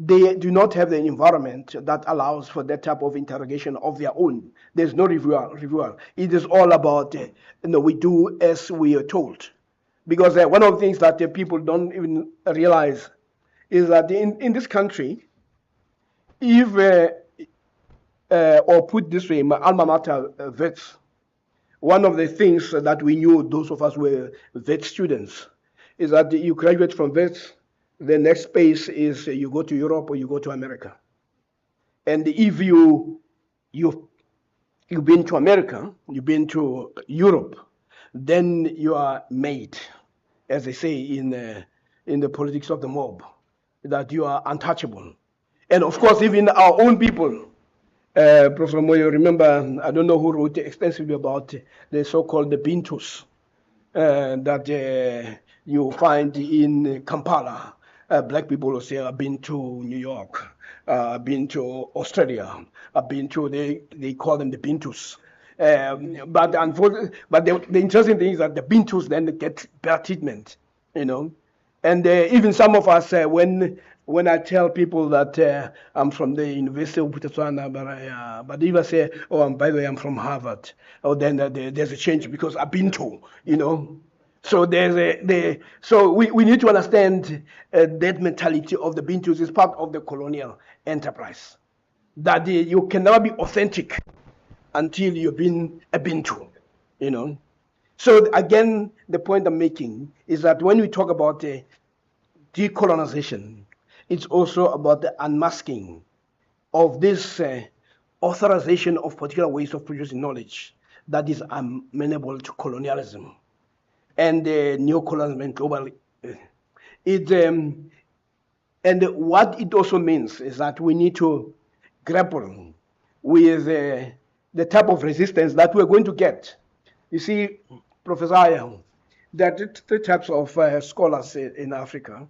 S3: they do not have the environment that allows for that type of interrogation of their own. There's no review. It is all about, we do as we are told. Because one of the things that people don't even realize is that in this country, if or put this way, my alma mater, vets, one of the things that we knew, those of us who were vet students, is that you graduate from vets, the next space is you go to Europe or you go to America. And if you've been to America, you've been to Europe, then you are made, as they say in the politics of the mob, that you are untouchable. And of course, even our own people, Professor Moyo, remember, I don't know who wrote extensively about the so-called the Bintus that you find in Kampala. Black people will say, I've been to New York, I've been to Australia, I've been to, they call them the Bintus. But the interesting thing is that the Bintus then get better treatment, And even some of us, when I tell people that I'm from the University of Botswana, but if I say, by the way, I'm from Harvard, then there's a change because I've been to, So so we need to understand that mentality of the Bintus is part of the colonial enterprise. That you can never be authentic until you've been a Bintu, So again, the point I'm making is that when we talk about decolonization, it's also about the unmasking of this authorization of particular ways of producing knowledge that is amenable to colonialism and neocolonialism and global. And what it also means is that we need to grapple with the type of resistance that we're going to get. You see, Professor Aya, there are three types of scholars in Africa.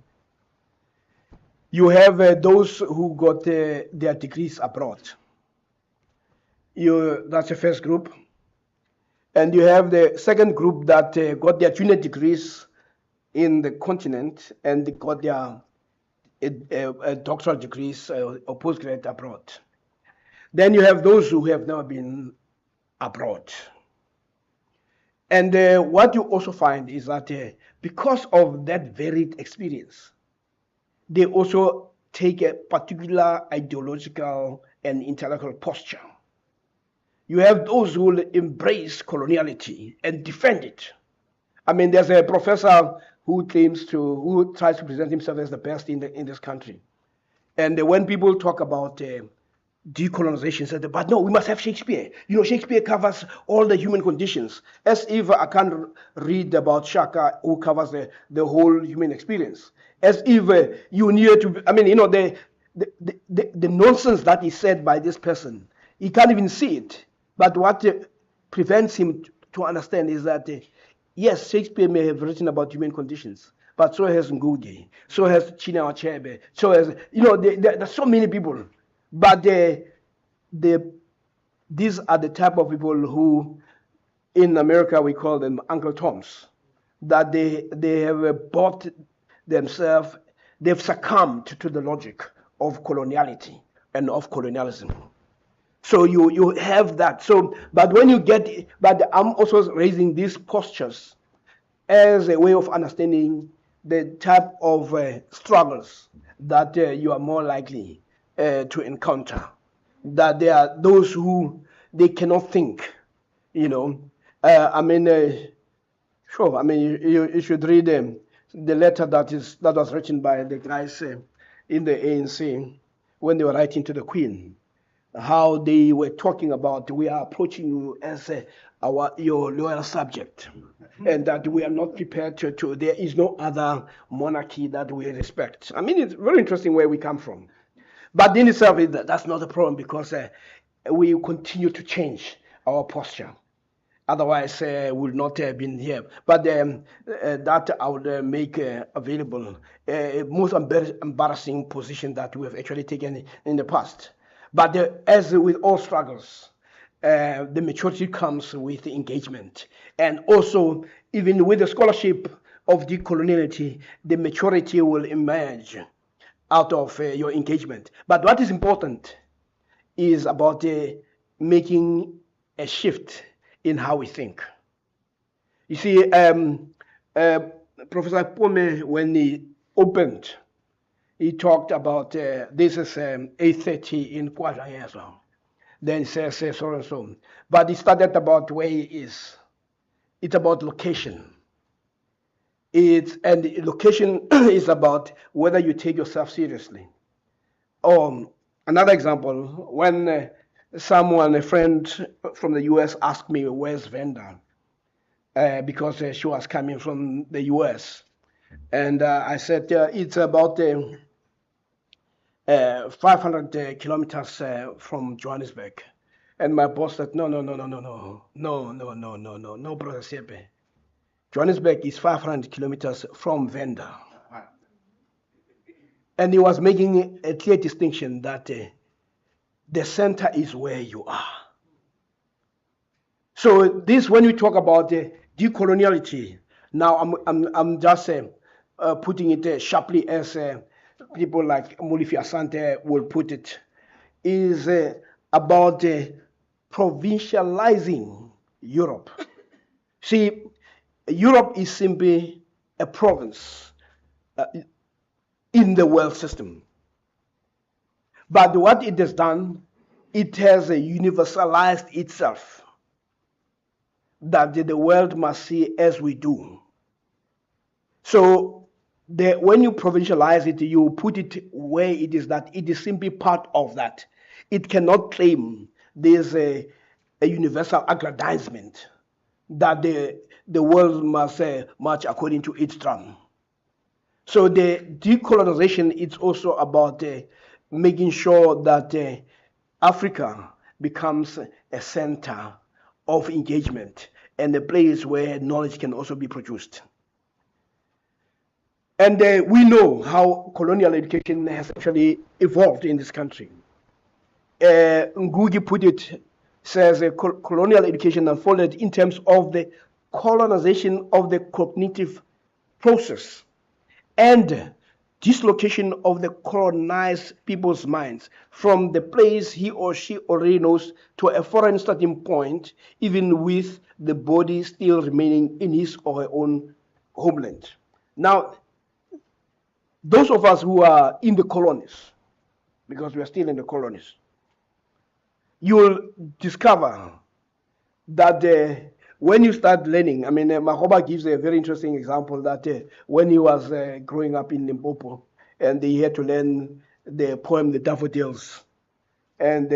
S3: You have those who got their degrees abroad. That's the first group. And you have the second group that got their junior degrees in the continent and they got their doctoral degrees or postgrad abroad. Then you have those who have never been abroad. And what you also find is that because of that varied experience, they also take a particular ideological and intellectual posture. You have those who will embrace coloniality and defend it. I mean, there's a professor who tries to present himself as the best in this country. And when people talk about decolonization, said, but no, we must have Shakespeare. Shakespeare covers all the human conditions. As if I can't read about Shaka, who covers the whole human experience. As if you need to, the nonsense that is said by this person, he can't even see it. But what prevents him to understand is that, yes, Shakespeare may have written about human conditions, but so has Ngugi, so has Chinua Achebe, so has, there are so many people. But these are the type of people who, in America, we call them Uncle Toms, that they have bought themselves, they've succumbed to the logic of coloniality and of colonialism. So you have that. But I'm also raising these postures as a way of understanding the type of struggles that you are more likely to encounter. That there are those who they cannot think, you know. I mean, sure. I mean, you should read the letter that was written by the guys in the ANC when they were writing to the Queen, how they were talking about we are approaching you as your loyal subject, and that we are not prepared to. There is no other monarchy that we respect. I mean, it's very interesting where we come from, but in itself, that's not a problem because we continue to change our posture. Otherwise, we would not have been here. But that I would make available most embarrassing position that we have actually taken in the past. But as with all struggles, the maturity comes with engagement. And also, even with the scholarship of decoloniality, the maturity will emerge out of your engagement. But what is important is about making a shift in how we think. You see, Professor Pome, when he opened, he talked about this is 8:30 in Kwajayeso. Then he says so and so. But he started about where he is. It's about location. And location is about whether you take yourself seriously. Another example, when a friend from the US asked me, where's Venda? Because she was coming from the US. And I said, it's about 500 kilometers from Johannesburg. And my boss said, no, Brother Sepe. Johannesburg is 500 kilometers from Venda. And he was making a clear distinction that the center is where you are. So this, when we talk about decoloniality, now I'm just putting it sharply as people like Mulifi Asante will put it, is about provincializing Europe. See, Europe is simply a province in the world system. But what it has done, it has universalized itself, that the world must see as we do. So when you provincialize it, you put it where it is, that it is simply part of that. It cannot claim there's a universal aggrandizement that the world must march according to its drum. So the decolonization is also about making sure that Africa becomes a center of engagement and a place where knowledge can also be produced. And we know how colonial education has actually evolved in this country. Ngugi put it, says colonial education unfolded in terms of the colonization of the cognitive process and dislocation of the colonized people's minds from the place he or she already knows to a foreign starting point, even with the body still remaining in his or her own homeland. Now, those of us who are in the colonies, because we are still in the colonies, you will discover that when you start learning, I mean, Mahoba gives a very interesting example that when he was growing up in Limpopo, and he had to learn the poem The Daffodils, and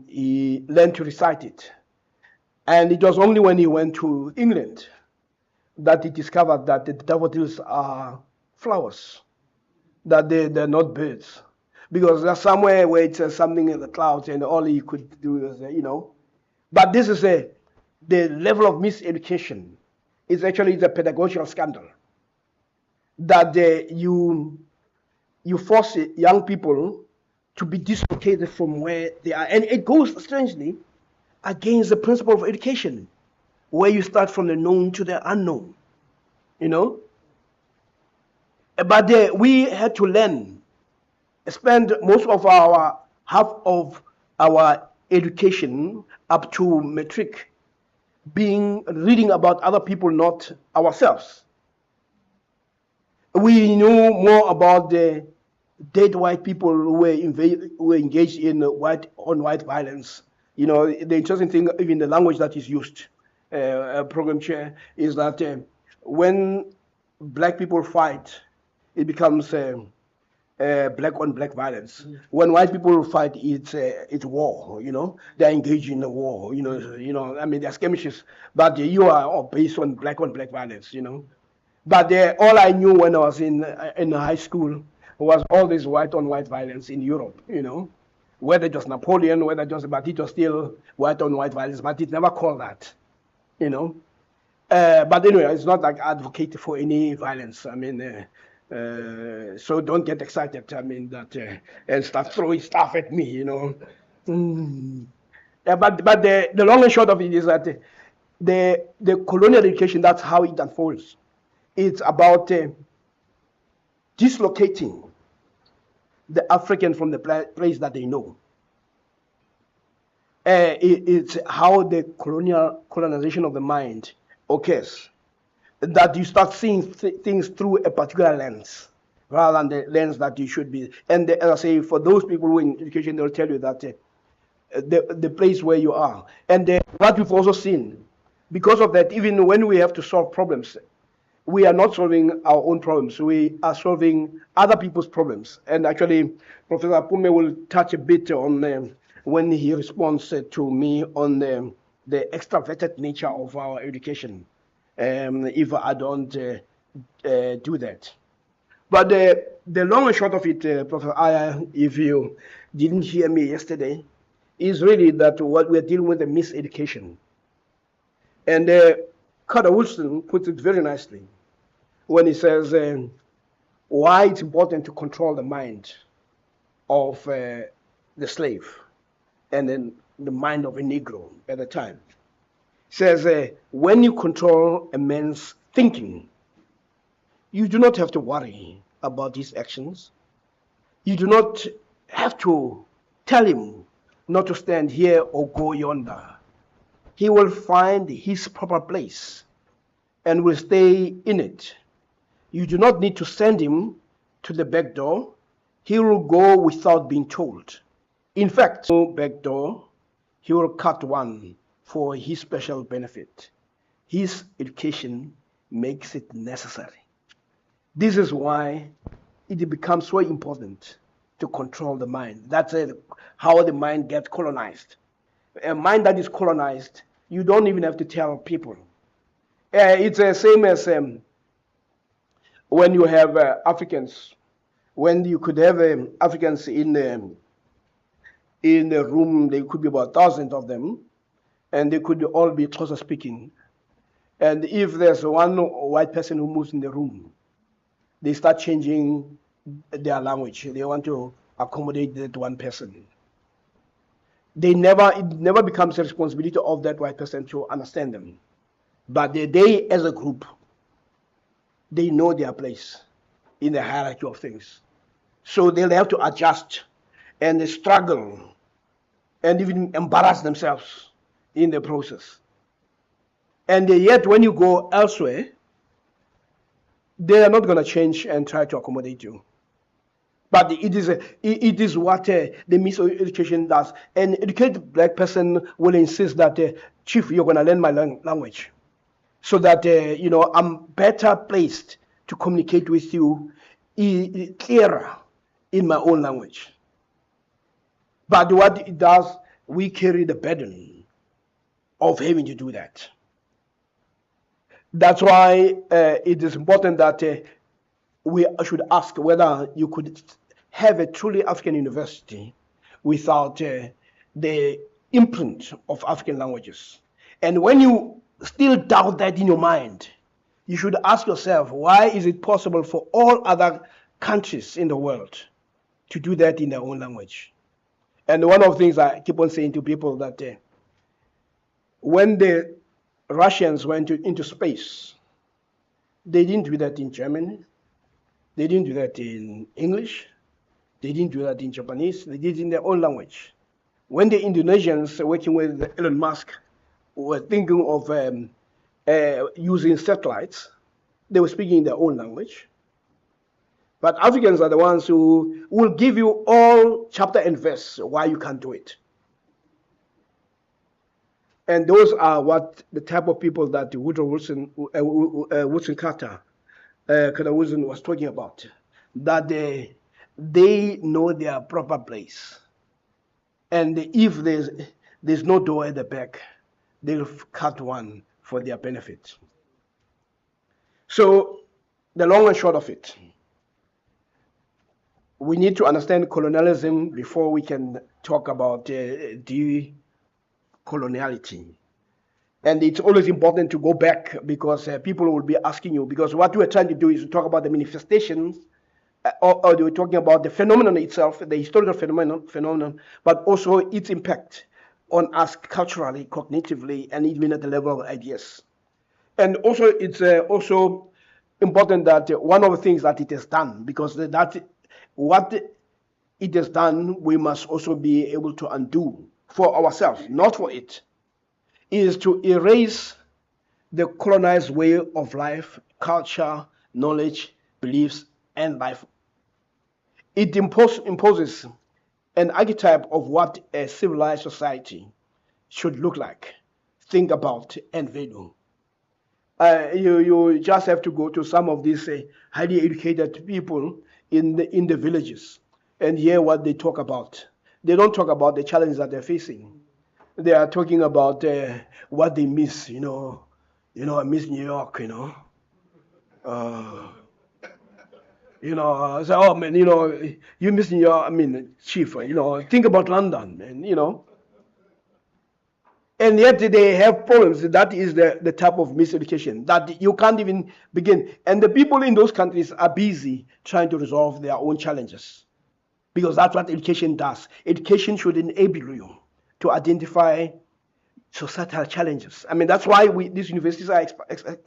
S3: he learned to recite it. And it was only when he went to England that he discovered that the daffodils are flowers, that they're not birds. Because there's somewhere where it says something in the clouds and all he could do is, But this is the level of miseducation. It's actually the pedagogical scandal. That you force young people to be dislocated from where they are. And it goes, strangely, against the principle of education, where you start from the known to the unknown, But we had to spend half of our education up to matric reading about other people, not ourselves. We knew more about the dead white people who were engaged in white-on-white violence. You know, the interesting thing, even the language that is used, program chair, is that when black people fight, it becomes black-on-black violence. When white people fight, it's war. You know, they're engaged in a war. I mean, they're skirmishes, but you are all based on black-on-black violence. You know, but all I knew when I was in high school was all this white-on-white violence in Europe. You know, whether it was Napoleon, but it was still white-on-white violence, but it never called that. You know. But anyway, it's not like I advocate for any violence. I mean, so don't get excited. I mean that and start throwing stuff at me. You know. Yeah, but the long and short of it is that the colonial education, that's how it unfolds. It's about dislocating the African from the place that they know. It's how the colonization of the mind occurs. That you start seeing things through a particular lens rather than the lens that you should be. And as I say, for those people who are in education, they'll tell you that the place where you are. And what we've also seen, because of that, even when we have to solve problems, we are not solving our own problems. We are solving other people's problems. And actually, Professor Pume will touch a bit on when he responds to me on the extroverted nature of our education, if I don't do that. But the long and short of it, Professor Aya, if you didn't hear me yesterday, is really that what we're dealing with is miseducation. And Carter Woodson puts it very nicely when he says why it's important to control the mind of the slave and then the mind of a Negro at the time. He says when you control a man's thinking, you do not have to worry about his actions. You do not have to tell him not to stand here or go yonder. He will find his proper place and will stay in it. You do not need to send him to the back door. He will go without being told. In fact, no back door, he will cut one for his special benefit. His education makes it necessary. This is why it becomes so important to control the mind. That's how the mind gets colonized. A mind that is colonized, you don't even have to tell people. It's the same as when you have Africans. When you could have Africans in a room, there could be about 1,000 of them, and they could all be Xhosa speaking. And if there's one white person who moves in the room, they start changing their language. They want to accommodate that one person. It never becomes a responsibility of that white person to understand them. But they as a group, they know their place in the hierarchy of things. So they'll have to adjust and struggle and even embarrass themselves in the process. And yet when you go elsewhere, they are not going to change and try to accommodate you. But it is what the miseducation does. An educated black person will insist that, Chief, you're going to learn my language, so that I'm better placed to communicate with you clearer in my own language. But what it does, we carry the burden of having to do that. That's why it is important that we should ask whether you could have a truly African university without the imprint of African languages. And when you still doubt that in your mind, you should ask yourself, why is it possible for all other countries in the world to do that in their own language? And one of the things I keep on saying to people that when the Russians went into space, they didn't do that in Germany, they didn't do that in English, they didn't do that in Japanese, they did it in their own language. When the Indonesians working with Elon Musk were thinking of using satellites, they were speaking in their own language. But Africans are the ones who will give you all chapter and verse why you can't do it. And those are what the type of people that Woodrow Wilson Carter, Carter Wilson was talking about. That they know their proper place. And if there's no door at the back, they'll cut one for their benefit. So the long and short of it, we need to understand colonialism before we can talk about decoloniality. And it's always important to go back because people will be asking you, because what we're trying to do is to talk about the manifestations, or we're talking about the phenomenon itself, the historical phenomenon, but also its impact on us culturally, cognitively, and even at the level of ideas. And also, it's also important that one of the things that it has done, because that what it has done, we must also be able to undo for ourselves, not for it, is to erase the colonized way of life, culture, knowledge, beliefs, and life. It imposes an archetype of what a civilized society should look like, think about, and value. You just have to go to some of these highly educated people in the villages and hear what they talk about. They don't talk about the challenges that they're facing. They are talking about what they miss. I miss New York. So, oh man, you miss New York. I mean, chief. Think about London, and and yet they have problems. That is the type of miseducation that you can't even begin. And the people in those countries are busy trying to resolve their own challenges, because that's what education does. Education should enable you to identify societal challenges. I mean, that's why these universities are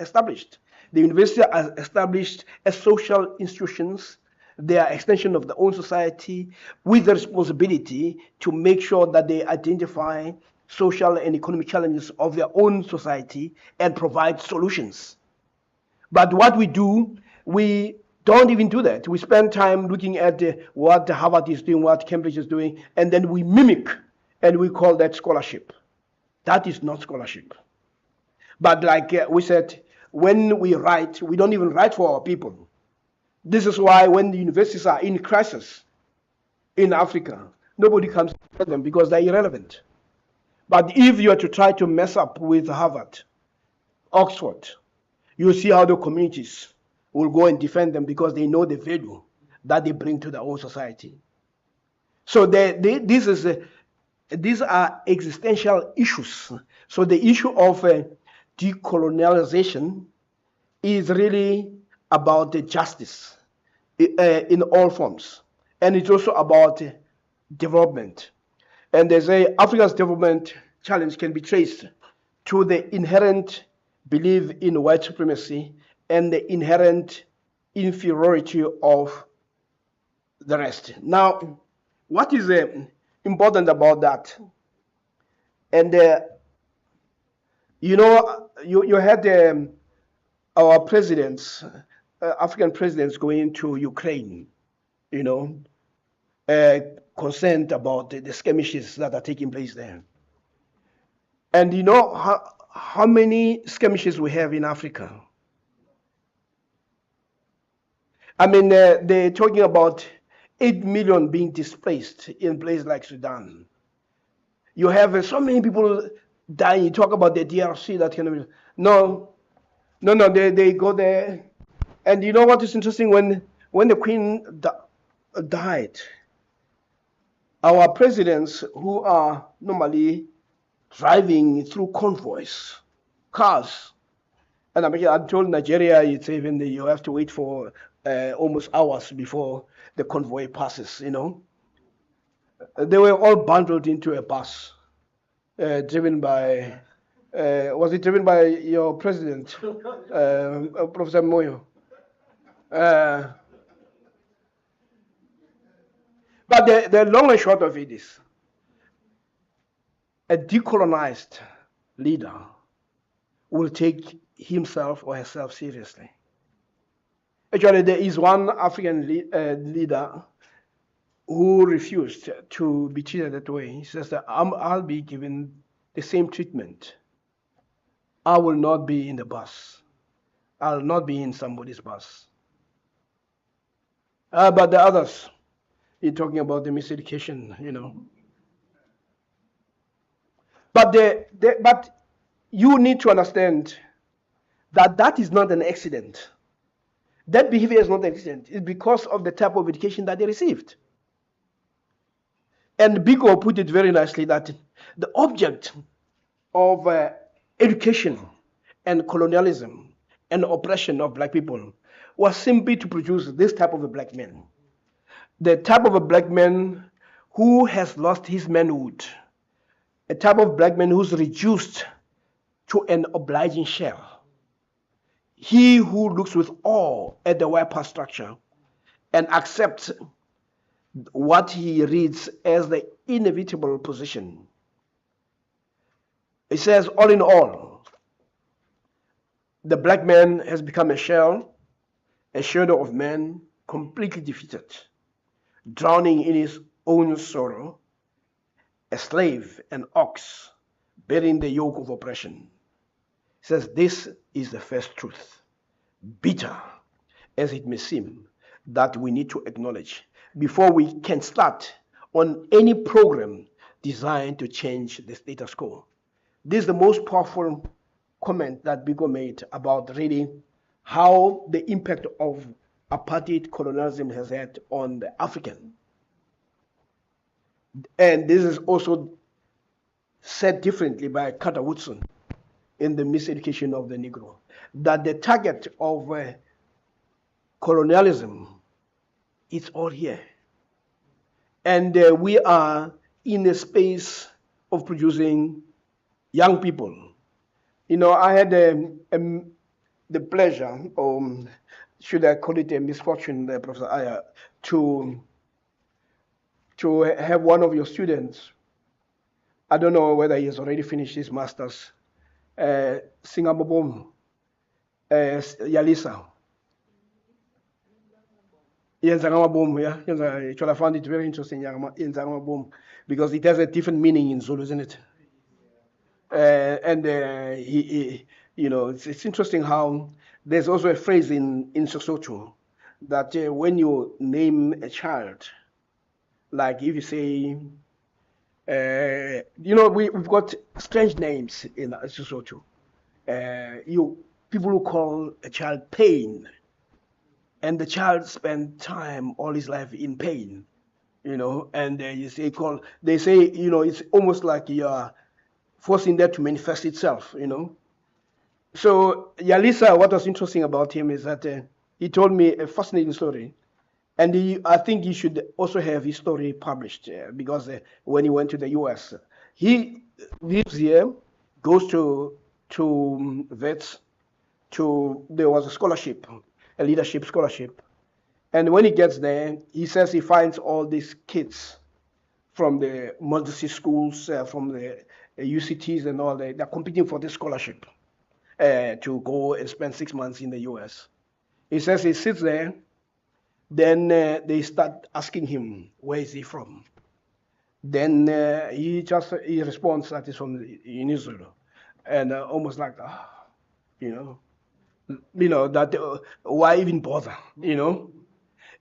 S3: established. The universities are established as social institutions. They are extension of their own society with the responsibility to make sure that they identify social and economic challenges of their own society and provide solutions. But what we do, we don't even do that. We spend time looking at what Harvard is doing, what Cambridge is doing, and then we mimic, and we call that scholarship. That is not scholarship. But like we said, when we write, we don't even write for our people. This is why when the universities are in crisis in Africa, nobody comes to them because they're irrelevant. But if you are to try to mess up with Harvard, Oxford, you see how the communities will go and defend them because they know the value that they bring to their own society. So these are existential issues. So the issue of decolonialization is really about the justice in all forms. And it's also about development. And they say Africa's development challenge can be traced to the inherent belief in white supremacy and the inherent inferiority of the rest. Now, what is important about that? And you had our presidents, African presidents going to Ukraine, concerned about the skirmishes that are taking place there. And you know how many skirmishes we have in Africa? I mean, they're talking about 8 million being displaced in places like Sudan. You have so many people dying. You talk about the DRC, that kind of. No, they go there. And you know what is interesting? When the Queen died, our presidents, who are normally driving through convoys, cars, and I told Nigeria, it's even you have to wait for almost hours before the convoy passes. They were all bundled into a bus, driven by. Was it driven by your president, Professor Moyo? But the long and short of it is, a decolonized leader will take himself or herself seriously. Actually, there is one African leader who refused to be treated that way. He says that I'll be given the same treatment. I will not be in the bus. I'll not be in somebody's bus. But the others, you're talking about the miseducation, you know. But you need to understand that that is not an accident. That behavior is not an accident. It's because of the type of education that they received. And Biko put it very nicely that the object of education and colonialism and oppression of black people was simply to produce this type of a black man. The type of a black man who has lost his manhood, a type of black man who's reduced to an obliging shell. He who looks with awe at the white power structure and accepts what he reads as the inevitable position. It says, all in all, the black man has become a shell, a shadow of man, completely defeated, drowning in his own sorrow, a slave, an ox, bearing the yoke of oppression. It says, this is the first truth, bitter as it may seem, that we need to acknowledge before we can start on any program designed to change the status quo. This is the most powerful comment that Biko made about really how the impact of apartheid colonialism has had on the African. And this is also said differently by Carter Woodson in the Miseducation of the Negro, that the target of colonialism is all here. And we are in a space of producing young people. You know, I had the pleasure, or should I call it a misfortune, Professor Aya, to have one of your students, I don't know whether he has already finished his master's, Singapore, Yalisa. I found it very interesting, because it has a different meaning in Zulu, isn't it? He, you know, it's interesting how there's also a phrase in Sesotho that when you name a child, like if you say, you know, we've got strange names in Sesotho. People who call a child pain, and the child spent time all his life in pain, you know, and they say, you know, it's almost like you're forcing that to manifest itself, you know. So Yalisa, what was interesting about him is that he told me a fascinating story, and I think he should also have his story published because when he went to the U.S., he lives here, goes to vets, there was a scholarship, a leadership scholarship, and when he gets there, he says he finds all these kids from the Montessori schools, from the UCTs and all that. They're competing for this scholarship to go and spend 6 months in the US. He says he sits there, then they start asking him, where is he from? Then he responds that he's from in Israel. And almost like, you know, that why even bother, you know?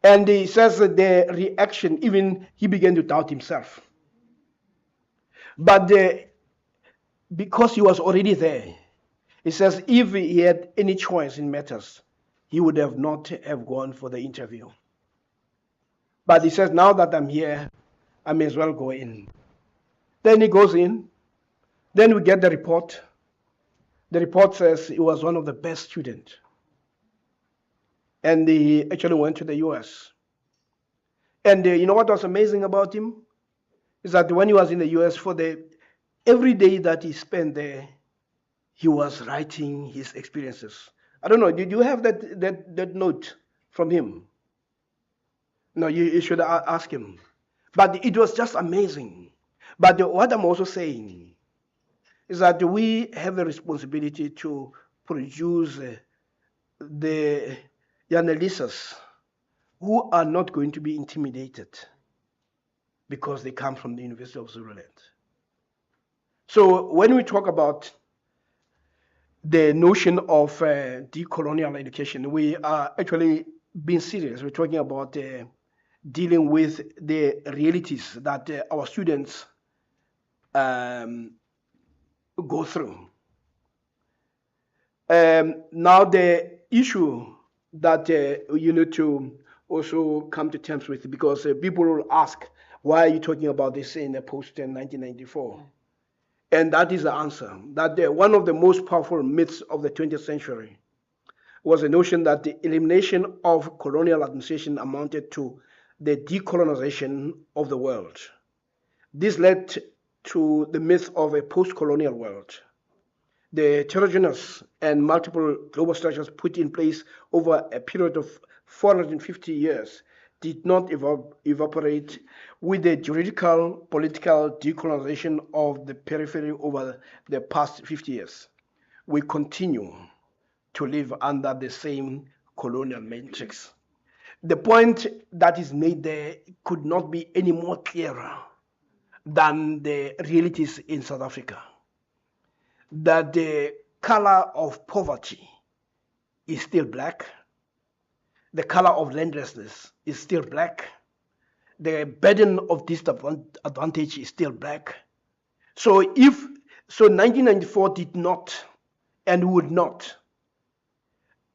S3: And he says that the reaction, even he began to doubt himself. But because he was already there, he says if he had any choice in matters, he would have not have gone for the interview. But he says, now that I'm here, I may as well go in. Then he goes in. Then we get the report. The report says he was one of the best students. And he actually went to the US. And you know what was amazing about him? Is that when he was in the US, every day that he spent there, he was writing his experiences. I don't know, did you have that note from him? No, you should ask him. But it was just amazing. But what I'm also saying is that we have a responsibility to produce the Yanelises who are not going to be intimidated because they come from the University of Zululand. So when we talk about the notion of decolonial education, we are actually being serious. We're talking about dealing with the realities that our students go through. Now, the issue that you need to also come to terms with, because people will ask, why are you talking about this in the post 1994? And that is the answer, that one of the most powerful myths of the 20th century was the notion that the elimination of colonial administration amounted to the decolonization of the world. This led to the myth of a post-colonial world. The heterogeneous and multiple global structures put in place over a period of 450 years did not evaporate with the juridical, political decolonization of the periphery over the past 50 years. We continue to live under the same colonial matrix. The point that is made there could not be any more clearer than the realities in South Africa. That the color of poverty is still black, the color of landlessness is still black, the burden of disadvantage is still black. So 1994 did not and would not,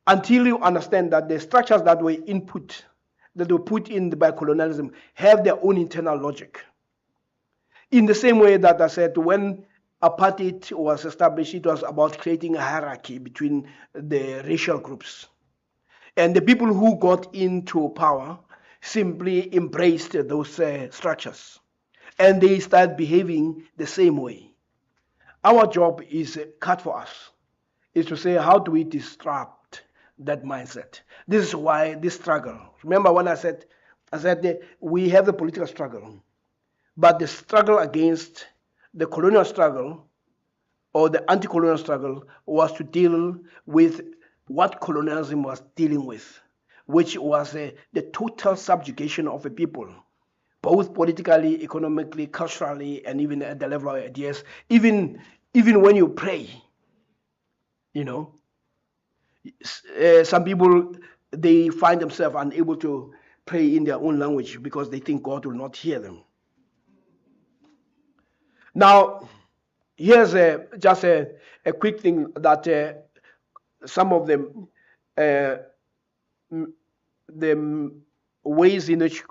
S3: until you understand that the structures that were put in by colonialism have their own internal logic. In the same way that I said, when apartheid was established, it was about creating a hierarchy between the racial groups. And the people who got into power simply embraced those structures. And they started behaving the same way. Our job is cut for us, is to say, how do we disrupt that mindset? This is why this struggle. Remember when I said we have the political struggle, but the struggle against the colonial struggle or the anti-colonial struggle was to deal with what colonialism was dealing with, which was the total subjugation of a people, both politically, economically, culturally, and even at the level of ideas. Even when you pray, some people, they find themselves unable to pray in their own language because they think God will not hear them. Now, here's just a quick thing that some of the ways in which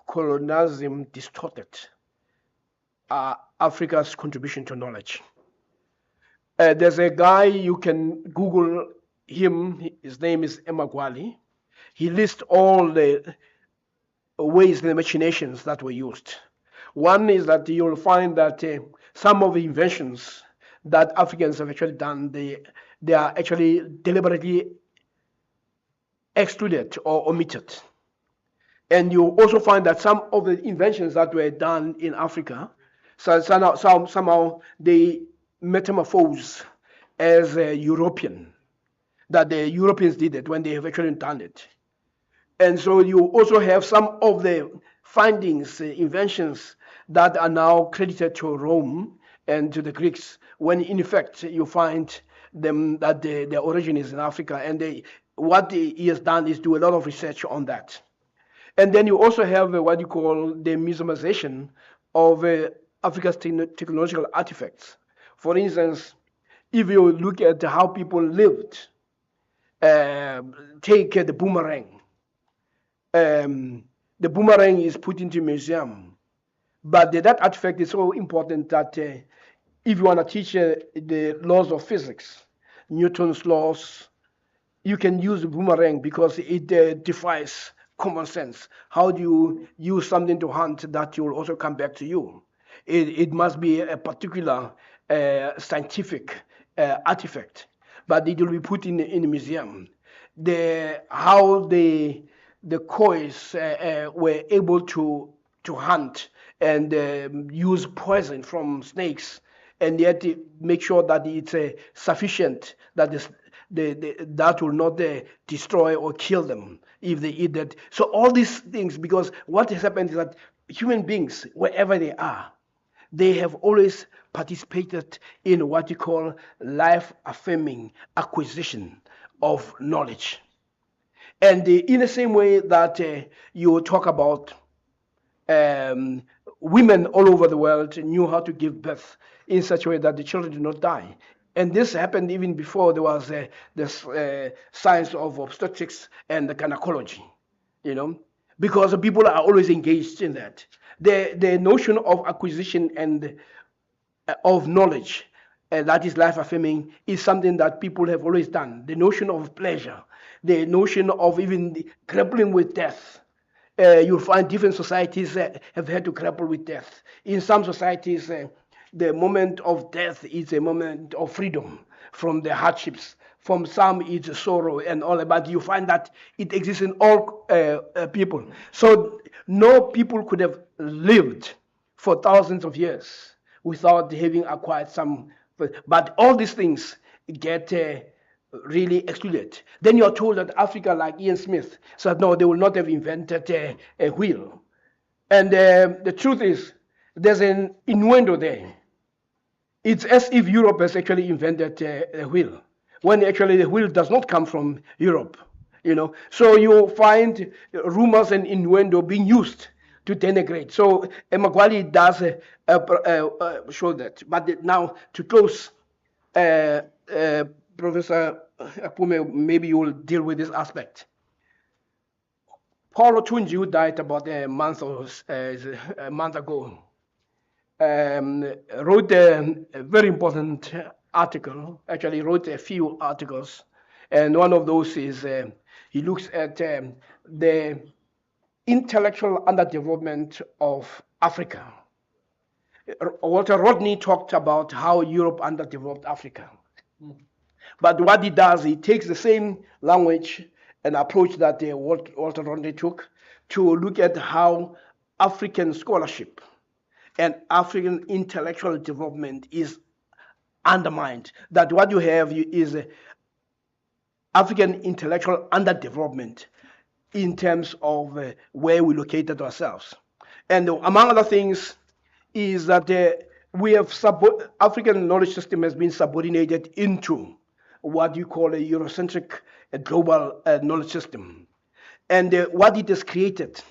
S3: colonialism distorted Africa's contribution to knowledge. There's a guy, you can Google him, his name is Emagwali. He lists all the ways, the machinations that were used. One is that you'll find that some of the inventions that Africans have actually done, they are actually deliberately excluded or omitted. And you also find that some of the inventions that were done in Africa, somehow they metamorphose as European, that the Europeans did it when they have actually done it. And so you also have some of the findings, inventions that are now credited to Rome and to the Greeks, when in effect you find them that their origin is in Africa. And what he has done is do a lot of research on that. And then you also have what you call the museumization of Africa's technological artifacts. For instance, if you look at how people lived, take the boomerang. The boomerang is put into a museum. But that artifact is so important that if you want to teach the laws of physics, Newton's laws, you can use the boomerang because it defies common sense. How do you use something to hunt that will also come back to you? It must be a particular scientific artifact, but it will be put in a museum. How the Khois were able to hunt and use poison from snakes, and yet make sure that it's sufficient, that that will not destroy or kill them if they eat that. So all these things, because what has happened is that human beings, wherever they are, they have always participated in what you call life-affirming acquisition of knowledge. And in the same way that you talk about um, women all over the world knew how to give birth in such a way that the children did not die. And this happened even before there was this science of obstetrics and gynecology, you know, because people are always engaged in that. The notion of acquisition and of knowledge that is life affirming is something that people have always done. The notion of pleasure, the notion of even grappling with death. You'll find different societies have had to grapple with death. In some societies, the moment of death is a moment of freedom from the hardships. From some, it's sorrow and all that, but you find that it exists in all people. So no people could have lived for thousands of years without having acquired some. But all these things get really excluded. Then you're told that Africa, like Ian Smith, said no, they will not have invented a wheel. And the truth is, there's an innuendo there. It's as if Europe has actually invented a wheel, when actually the wheel does not come from Europe. You know, so you find rumors and innuendo being used to denigrate. So Magwali does show that. But now to close, Professor Akume, maybe you will deal with this aspect. Paul Otunji, who died about a month ago, wrote a very important article. Actually, wrote a few articles, and one of those is he looks at the intellectual underdevelopment of Africa. Walter Rodney talked about how Europe underdeveloped Africa. But what he does, he takes the same language and approach that Walter Rodney took to look at how African scholarship and African intellectual development is undermined. That what you have is African intellectual underdevelopment in terms of where we located ourselves. And among other things is that we have African knowledge system has been subordinated into what you call a Eurocentric global knowledge system. And what it has created,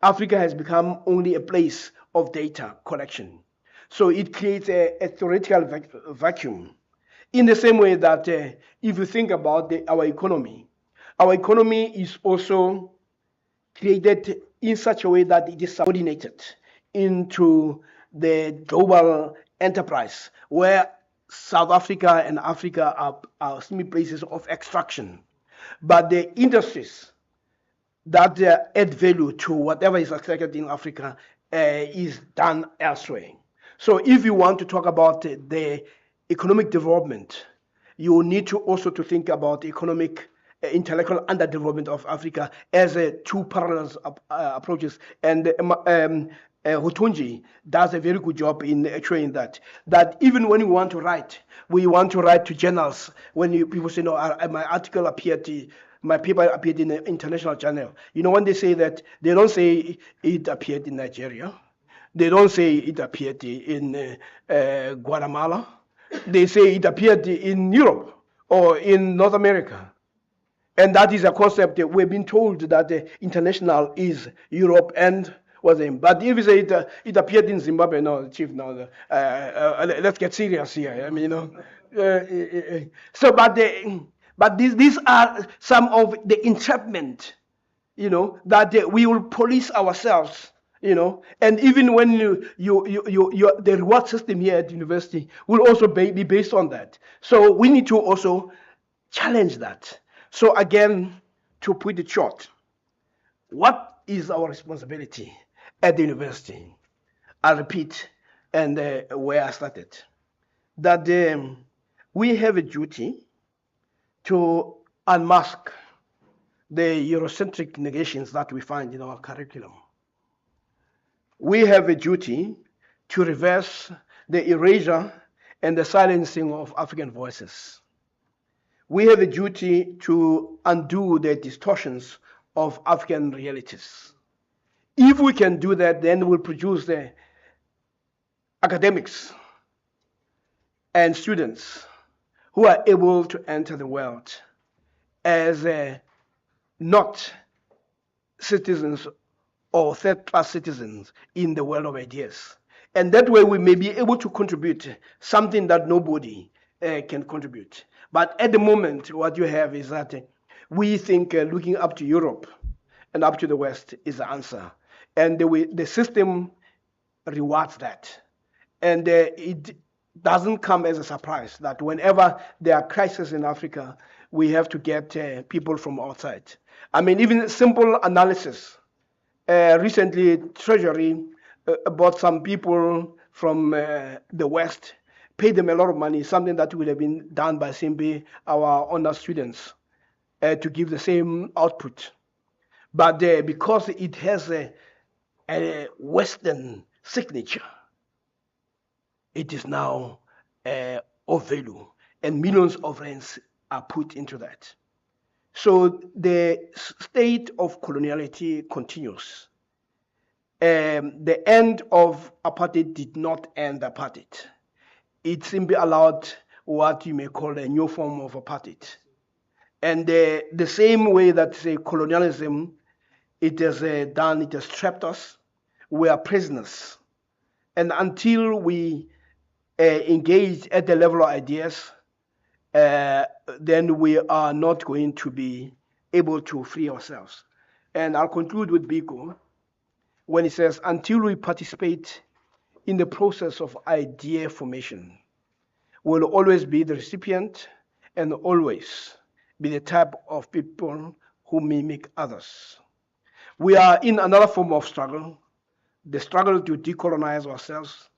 S3: Africa has become only a place of data collection. So it creates a theoretical vacuum. In the same way that if you think about our economy is also created in such a way that it is subordinated into the global enterprise, where South Africa and Africa are simply places of extraction. But the industries that add value to whatever is extracted in Africa is done elsewhere. So if you want to talk about the economic development, you need to also to think about economic intellectual underdevelopment of Africa as two parallel approaches. And Hutunji does a very good job in showing that even when we want to write to journals. When people say, no, my article appeared, my paper appeared in an international journal. You know, when they say that, they don't say it appeared in Nigeria. They don't say it appeared in Guatemala. They say it appeared in Europe or in North America. And that is a concept that we've been told that the international is Europe and was in. But if you say it appeared in Zimbabwe, no, Chief, no, let's get serious here. I mean, you know. But these are some of the entrapment, you know, that we will police ourselves, you know. And even when the reward system here at the university will also be based on that. So we need to also challenge that. So again, to put it short, what is our responsibility at the university? I'll repeat and where I started, that we have a duty to unmask the Eurocentric negations that we find in our curriculum. We have a duty to reverse the erasure and the silencing of African voices. we have a duty to undo the distortions of African realities. If we can do that, then we'll produce the academics and students who are able to enter the world as not citizens or third-class citizens in the world of ideas. And that way we may be able to contribute something that nobody can contribute. But at the moment, what you have is that we think looking up to Europe and up to the West is the answer. And the system rewards that. And it doesn't come as a surprise that whenever there are crises in Africa, we have to get people from outside. I mean, even simple analysis. Recently, Treasury bought some people from the West, paid them a lot of money, something that would have been done by simply our honor students to give the same output. But because it has a Western signature, it is now of value, and millions of rands are put into that. So the state of coloniality continues. The end of apartheid did not end apartheid. It simply allowed what you may call a new form of apartheid. And the same way that colonialism, it has done, it has trapped us, we are prisoners. And until we engage at the level of ideas, then we are not going to be able to free ourselves. And I'll conclude with Biko when he says, until we participate in the process of idea formation, we'll always be the recipient and always be the type of people who mimic others. We are in another form of struggle, the struggle to decolonize ourselves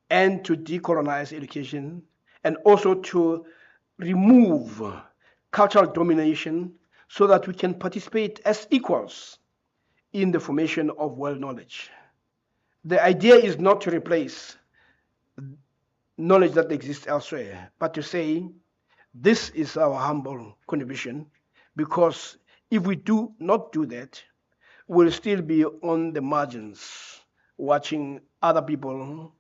S3: and to decolonize education, and also to remove cultural domination so that we can participate as equals in the formation of world knowledge. The idea is not to replace knowledge that exists elsewhere, but to say, this is our humble contribution, because if we do not do that, we'll still be on the margins watching other people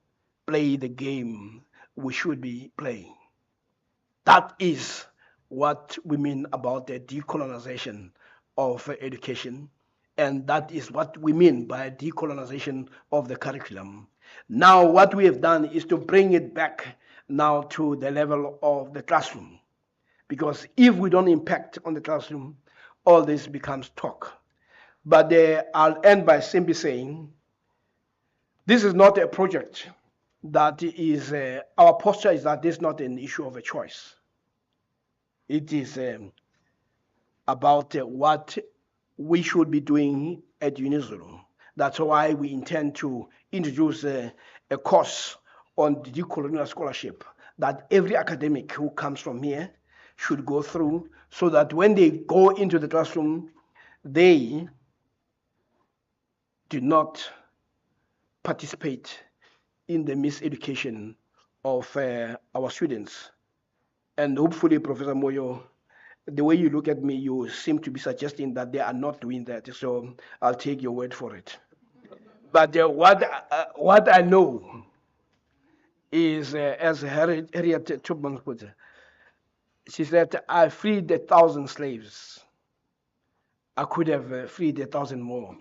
S3: play the game we should be playing. That is what we mean about the decolonization of education, and that is what we mean by decolonization of the curriculum. Now, what we have done is to bring it back now to the level of the classroom, because if we don't impact on the classroom, all this becomes talk. But I'll end by simply saying, this is not a project that is, our posture is that this is not an issue of a choice. It is about what we should be doing at UniZulu. That's why we intend to introduce a course on decolonial scholarship that every academic who comes from here should go through, so that when they go into the classroom, they do not participate in the miseducation of our students. And hopefully, Professor Moyo, the way you look at me, you seem to be suggesting that they are not doing that. So I'll take your word for it. But what I know is, as Harriet Tubman put it, she said, I freed 1,000 slaves. I could have freed 1,000 more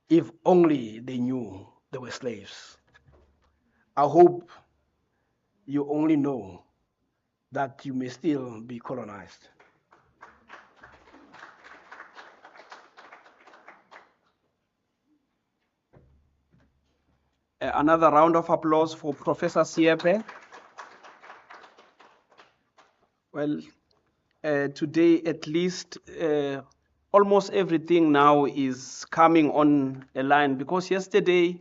S3: if only they knew they were slaves. I hope you only know that you may still be colonized.
S2: Another round of applause for Professor Siepe. Well, today at least almost everything now is coming on a line, because yesterday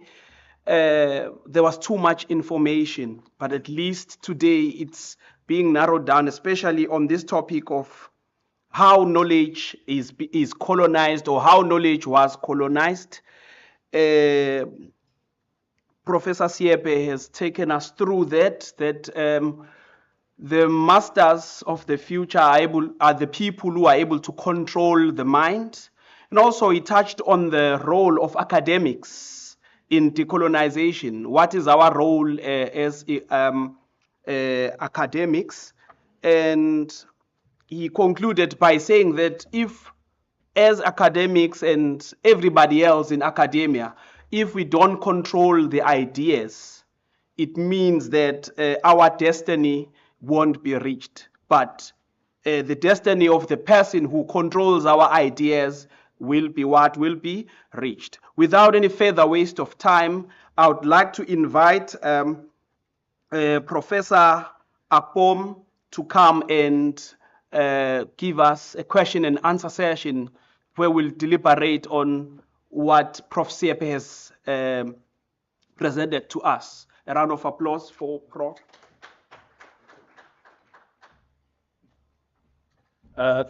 S2: there was too much information, but at least today it's being narrowed down, especially on this topic of how knowledge is colonized, or how knowledge was colonized. Professor Siepe has taken us through that The masters of the future are the people who are able to control the mind. And also he touched on the role of academics in decolonization. What is our role as academics? And he concluded by saying that if, as academics and everybody else in academia, if we don't control the ideas, it means that our destiny won't be reached. But the destiny of the person who controls our ideas will be what will be reached. Without any further waste of time, I would like to invite Professor Apom to come and give us a question and answer session where we'll deliberate on what Prof. Siepe has presented to us. A round of applause for Prof.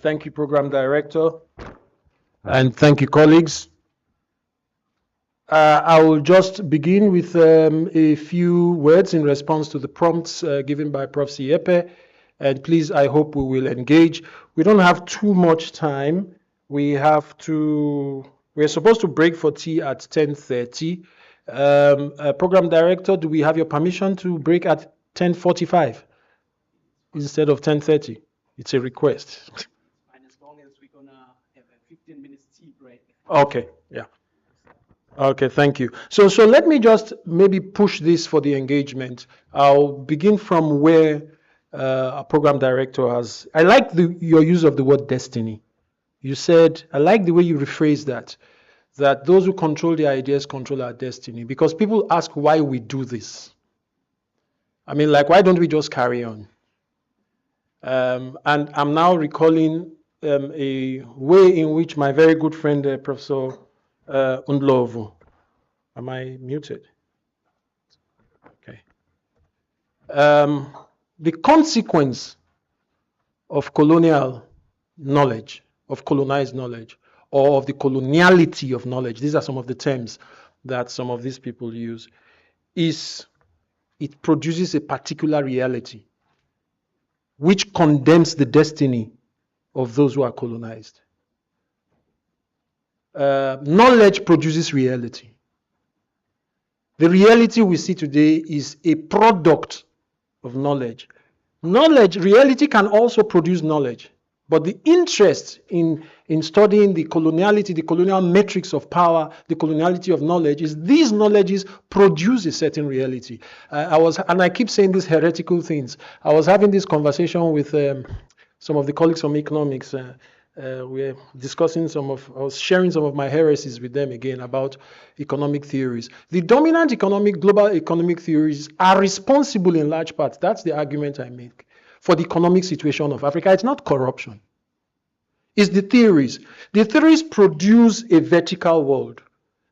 S1: Thank you, Program Director, and thank you, colleagues. I will just begin with a few words in response to the prompts given by Prof. Siepe, and please, I hope we will engage. We don't have too much time. We're supposed to break for tea at 10:30. Program Director, do we have your permission to break at 10:45 instead of 10:30? It's a request.
S2: And as long as we're gonna have a 15 minutes tea break.
S1: Okay, yeah. Okay, thank you. So let me just maybe push this for the engagement. I'll begin from where our program director has. I like your use of the word destiny. You said, I like the way you rephrase that those who control the ideas control our destiny. Because people ask why we do this. I mean, like, why don't we just carry on? And I'm now recalling a way in which my very good friend, Professor Undlovu. Am I muted? Okay. The consequence of colonial knowledge, of colonized knowledge, or of the coloniality of knowledge, these are some of the terms that some of these people use, is it produces a particular reality which condemns the destiny of those who are colonized. Knowledge produces reality. The reality we see today is a product of knowledge. Reality can also produce knowledge, but the interest in studying the coloniality, the colonial metrics of power, the coloniality of knowledge is these knowledges produce a certain reality. I keep saying these heretical things. I was having this conversation with some of the colleagues from economics. We're discussing I was sharing some of my heresies with them again about economic theories. The dominant global economic theories are responsible in large part, that's the argument I make, for the economic situation of Africa. It's not corruption. It's the theories. The theories produce a vertical world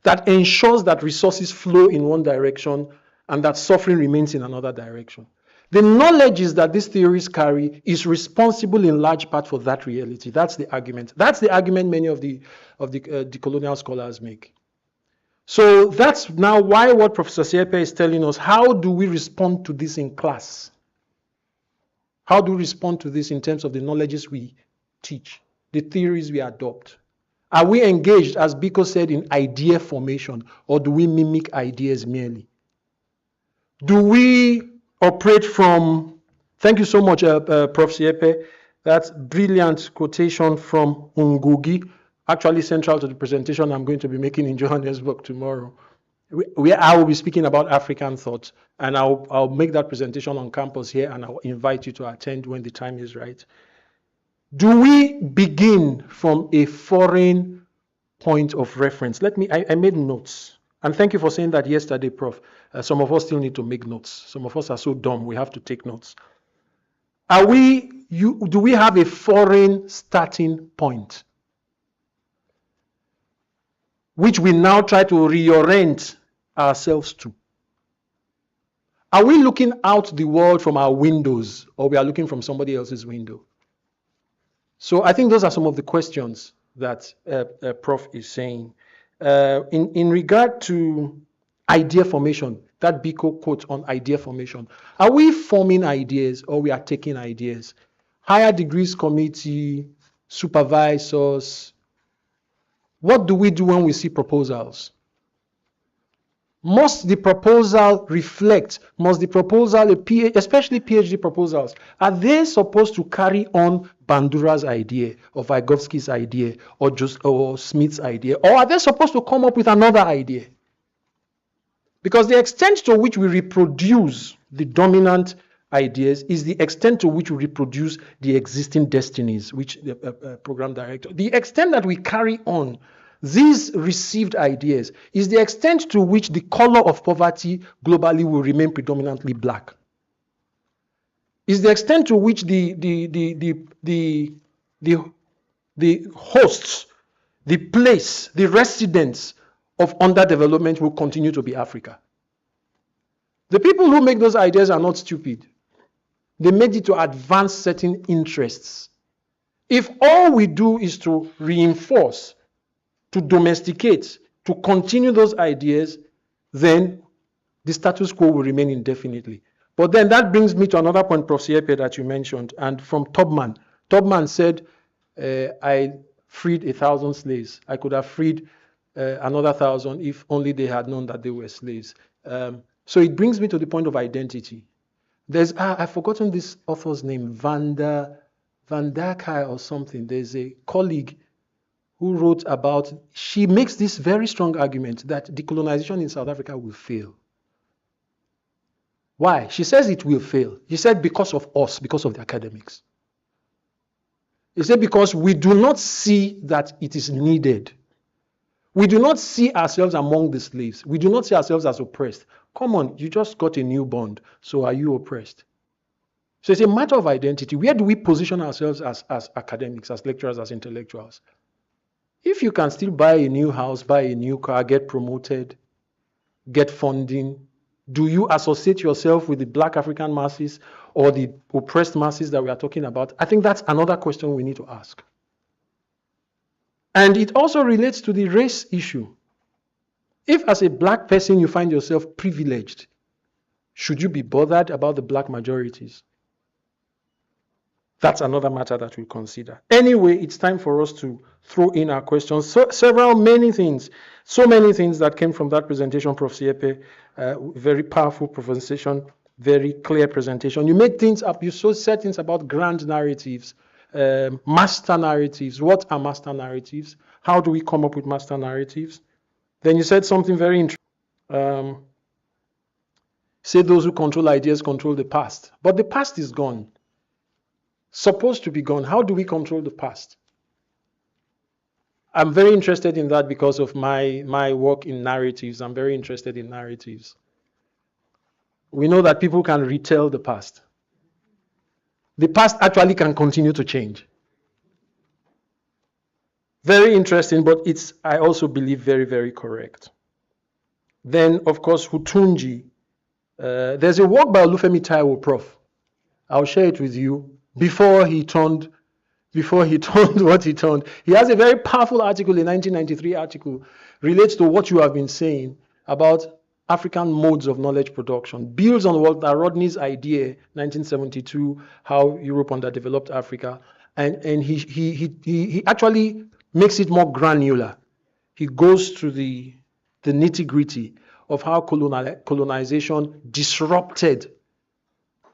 S1: that ensures that resources flow in one direction and that suffering remains in another direction. The knowledges that these theories carry is responsible in large part for that reality. That's the argument. That's the argument many of the colonial scholars make. So that's now why what Professor Siepe is telling us, how do we respond to this in class? How do we respond to this in terms of the knowledges we teach, the theories we adopt? Are we engaged, as Biko said, in idea formation, or do we mimic ideas merely? Do we operate from, thank you so much, Prof. Siepe. That's brilliant quotation from Ngugi, actually central to the presentation I'm going to be making in Johannesburg tomorrow. Where I will be speaking about African thought, and I'll make that presentation on campus here, and I'll invite you to attend when the time is right. Do we begin from a foreign point of reference? I made notes, and thank you for saying that yesterday, Prof. Some of us still need to make notes. Some of us are so dumb, we have to take notes. Do we have a foreign starting point, which we now try to reorient ourselves to? Are we looking out the world from our windows, or we are looking from somebody else's window? So I think those are some of the questions that Prof is saying. In regard to idea formation, that Biko quote on idea formation. Are we forming ideas or we are taking ideas? Higher degrees committee, supervisors, what do we do when we see proposals? Must the proposal reflect, must the proposal, especially PhD proposals, are they supposed to carry on Bandura's idea or Vygotsky's idea or Smith's idea, or are they supposed to come up with another idea? Because the extent to which we reproduce the dominant ideas is the extent to which we reproduce the existing destinies, which the program director, the extent that we carry on these received ideas is the extent to which the color of poverty globally will remain predominantly black. Is the extent to which the hosts, the place, the residents of underdevelopment will continue to be Africa. The people who make those ideas are not stupid. They made it to advance certain interests. If all we do is to reinforce, to domesticate, to continue those ideas, then the status quo will remain indefinitely. But then that brings me to another point, Prof. Siepe, that you mentioned, and from Tubman. Tubman said, I freed 1,000 slaves. I could have freed another 1,000 if only they had known that they were slaves. So it brings me to the point of identity. There's, I've forgotten this author's name, Van der Kuyt or something. There's a colleague who wrote about, she makes this very strong argument that decolonization in South Africa will fail. Why? She says it will fail. She said because of us, because of the academics. She said because we do not see that it is needed. We do not see ourselves among the slaves. We do not see ourselves as oppressed. Come on, you just got a new bond, so are you oppressed? So it's a matter of identity. Where do we position ourselves as academics, as lecturers, as intellectuals? If you can still buy a new house, buy a new car, get promoted, get funding, do you associate yourself with the Black African masses or the oppressed masses that we are talking about? I think that's another question we need to ask. And it also relates to the race issue. If as a black person you find yourself privileged, should you be bothered about the black majorities? That's another matter that we'll consider. Anyway, it's time for us to throw in our questions. So many things that came from that presentation, Prof. Siepe. Very powerful presentation, very clear presentation. You made things up, you said things about grand narratives, master narratives. What are master narratives? How do we come up with master narratives? Then you said something very interesting. Say those who control ideas control the past. But the past is gone. Supposed to be gone. How do we control the past? I'm very interested in that because of my work in narratives. I'm very interested in narratives. We know that people can retell the past. The past actually can continue to change. Very interesting, but it's, I also believe, very, very correct. Then, of course, Hutunji. There's a work by Olufemi Taiwo, Prof. I'll share it with you. Before he turned what he turned. He has a very powerful article, a 1993 article, relates to what you have been saying about African modes of knowledge production. Builds on Walter Rodney's idea, 1972, how Europe underdeveloped Africa, and he actually makes it more granular. He goes to the nitty-gritty of how colonization disrupted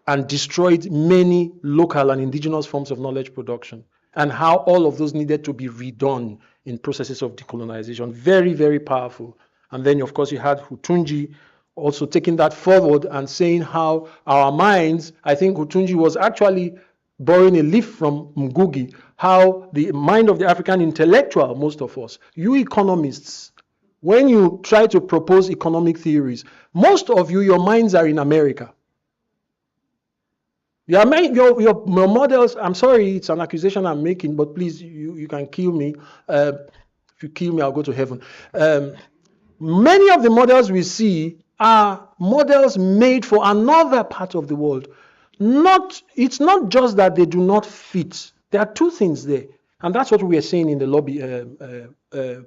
S1: and destroyed many local and indigenous forms of knowledge production, and how all of those needed to be redone in processes of decolonization. Very, very powerful. And then, of course, you had Hutunji also taking that forward and saying how our minds, I think Hutunji was actually borrowing a leaf from Ngugi, how the mind of the African intellectual, most of us, you economists, when you try to propose economic theories, most of you, your minds are in America. Your models, I'm sorry, it's an accusation I'm making, but please, you can kill me. If you kill me, I'll go to heaven. Many of the models we see are models made for another part of the world. It's not just that they do not fit. There are two things there. And that's what we are saying in the lobby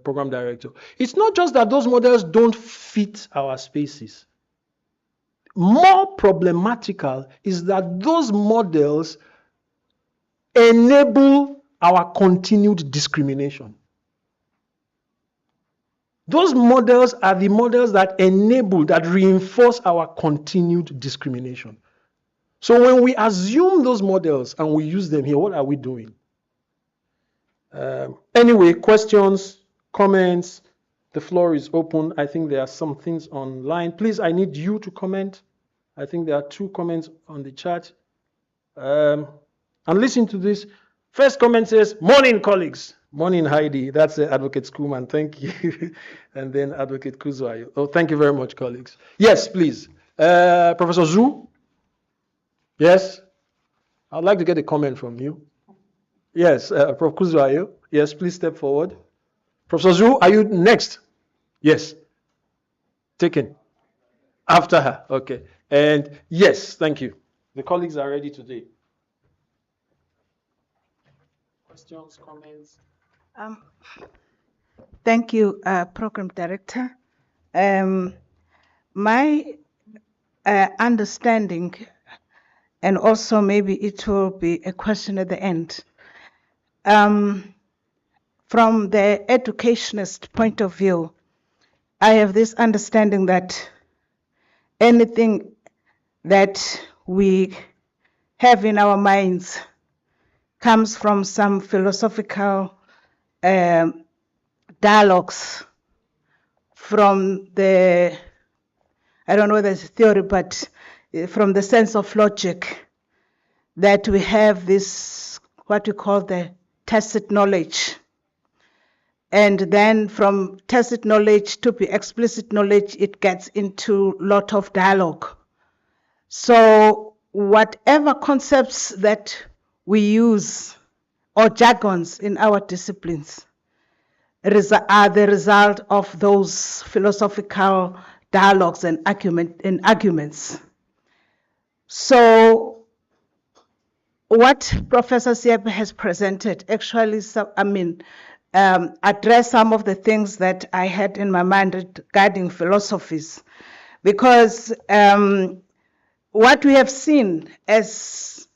S1: program director. It's not just that those models don't fit our spaces. more problematical is that those models enable our continued discrimination. Those models are the models that enable, that reinforce our continued discrimination. So when we assume those models and we use them here, what are we doing? Anyway, questions, comments, the floor is open. I think there are some things online. Please, I need you to comment. I think there are 2 comments on the chat. And listen to this. First comment says, morning, colleagues. Morning, Heidi. That's Advocate Schoolman. Thank you. And then Advocate Kuzwayo. Oh, thank you very much, colleagues. Yes, please. Professor Zhu? Yes? I'd like to get a comment from you. Yes, Prof. Kuzwayo. Yes, please step forward. Professor Zhu, are you next? Yes. Taken. After her. Okay. And yes, thank you. The colleagues are ready today. Questions, comments?
S5: Thank you, Program Director. My understanding, and also maybe it will be a question at the end, from the educationist point of view, I have this understanding that anything that we have in our minds comes from some philosophical dialogues from the, I don't know whether it's theory, but from the sense of logic, that we have this, what we call the tacit knowledge. And then from tacit knowledge to be explicit knowledge, it gets into a lot of dialogue. So whatever concepts that we use or jargons in our disciplines are the result of those philosophical dialogues and arguments. So what Professor Siepe has presented actually, address some of the things that I had in my mind regarding philosophies, because what we have seen as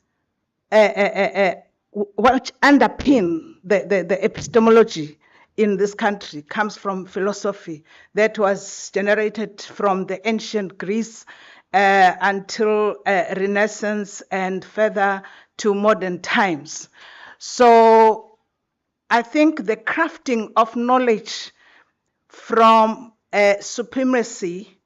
S5: what underpin the epistemology in this country comes from philosophy that was generated from the ancient Greece until Renaissance and further to modern times. So I think the crafting of knowledge from supremacy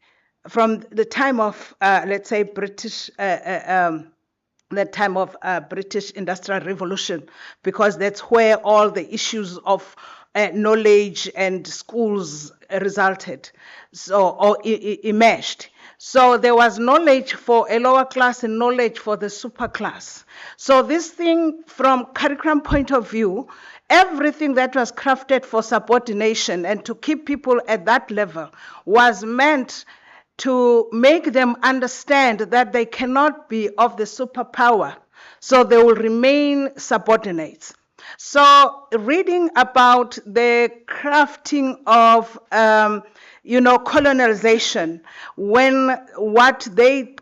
S5: from the time of, let's say, British, the time of British Industrial Revolution, because that's where all the issues of knowledge and schools resulted, so or emerged. So there was knowledge for a lower class and knowledge for the super class. So this thing, from curriculum point of view, everything that was crafted for subordination and to keep people at that level was meant to make them understand that they cannot be of the superpower, so they will remain subordinates. So reading about the crafting of colonization, when what they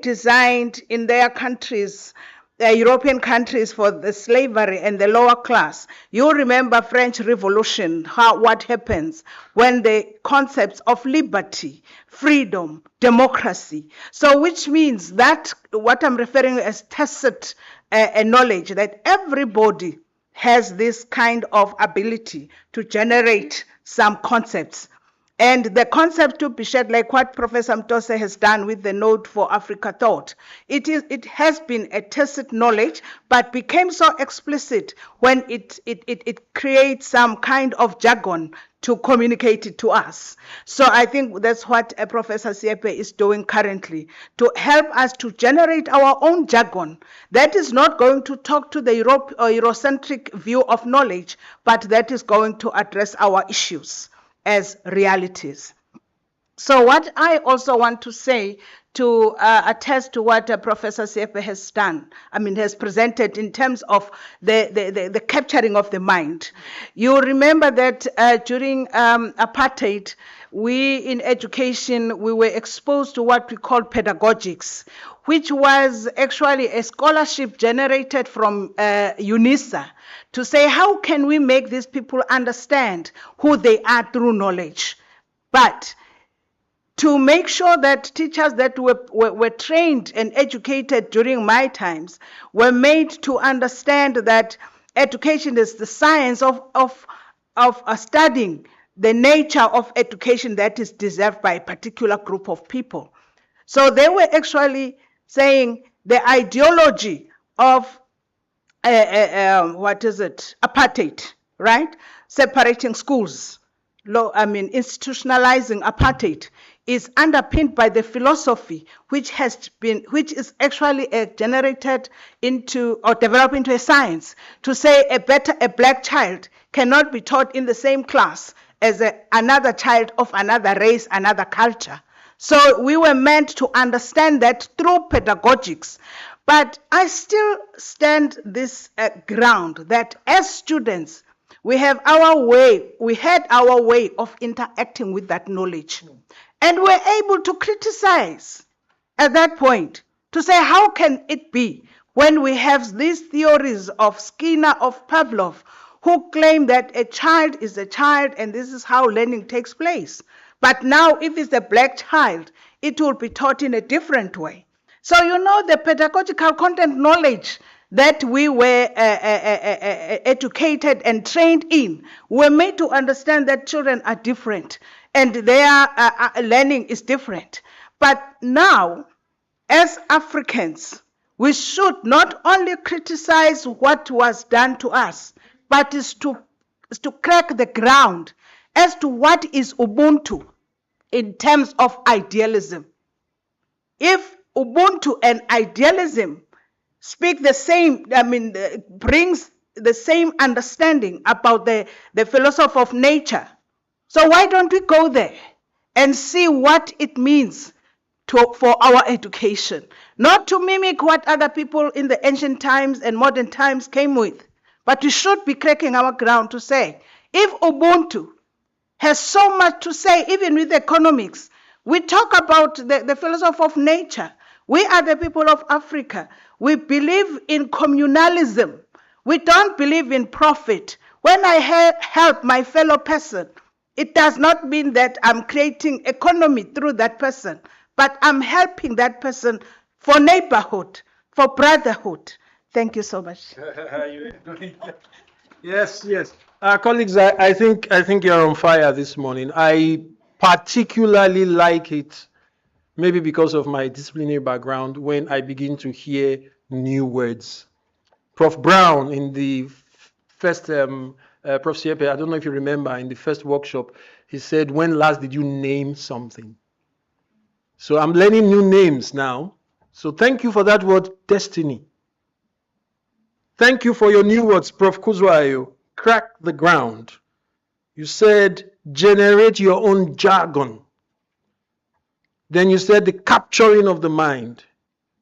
S5: designed in their countries, European countries, for the slavery and the lower class. You remember French Revolution, what happens when the concepts of liberty, freedom, democracy. So which means that what I'm referring to as tacit knowledge, that everybody has this kind of ability to generate some concepts. And the concept to be shared, like what Professor Mtose has done with the Node for Africa Thought, it has been a tacit knowledge, but became so explicit when it creates some kind of jargon to communicate it to us. So I think that's what Professor Siepe is doing currently, to help us to generate our own jargon that is not going to talk to the Eurocentric view of knowledge, but that is going to address our issues as realities. So what I also want to say, to attest to what Professor Siepe has done, has presented in terms of the capturing of the mind. You remember that during apartheid, we in education, we were exposed to what we call pedagogics, which was actually a scholarship generated from UNISA to say, how can we make these people understand who they are through knowledge? But to make sure that teachers that were trained and educated during my times were made to understand that education is the science of studying the nature of education that is deserved by a particular group of people. So they were actually saying the ideology of apartheid, right? Separating schools, institutionalizing apartheid is underpinned by the philosophy which is actually generated into or developed into a science to say a black child cannot be taught in the same class as another child of another race, another culture. So we were meant to understand that through pedagogics. But I still stand this ground that as students, we had our way of interacting with that knowledge. And we're able to criticize at that point to say, how can it be when we have these theories of Skinner, of Pavlov, who claim that a child is a child and this is how learning takes place. But now if it's a black child, it will be taught in a different way. So the pedagogical content knowledge that we were educated and trained in were made to understand that children are different and their learning is different. But now, as Africans, we should not only criticize what was done to us, but is to crack the ground as to what is Ubuntu in terms of idealism. If Ubuntu and idealism speak the same, brings the same understanding about the philosophy of nature, so why don't we go there and see what it means for our education? Not to mimic what other people in the ancient times and modern times came with, but we should be cracking our ground to say, if Ubuntu has so much to say, even with economics, we talk about the philosophy of nature. We are the people of Africa. We believe in communalism. We don't believe in profit. When I help my fellow person, it does not mean that I'm creating economy through that person, but I'm helping that person for neighborhood, for brotherhood. Thank you so much.
S1: Yes. Colleagues, I think you're on fire this morning. I particularly like it, maybe because of my disciplinary background, when I begin to hear new words. Prof. Brown in the first, Prof. Siepe, I don't know if you remember, in the first workshop, he said, when last did you name something? So I'm learning new names now. So thank you for that word, destiny. Thank you for your new words, Prof. Kuzwayo. Crack the ground. You said, generate your own jargon. Then you said the capturing of the mind.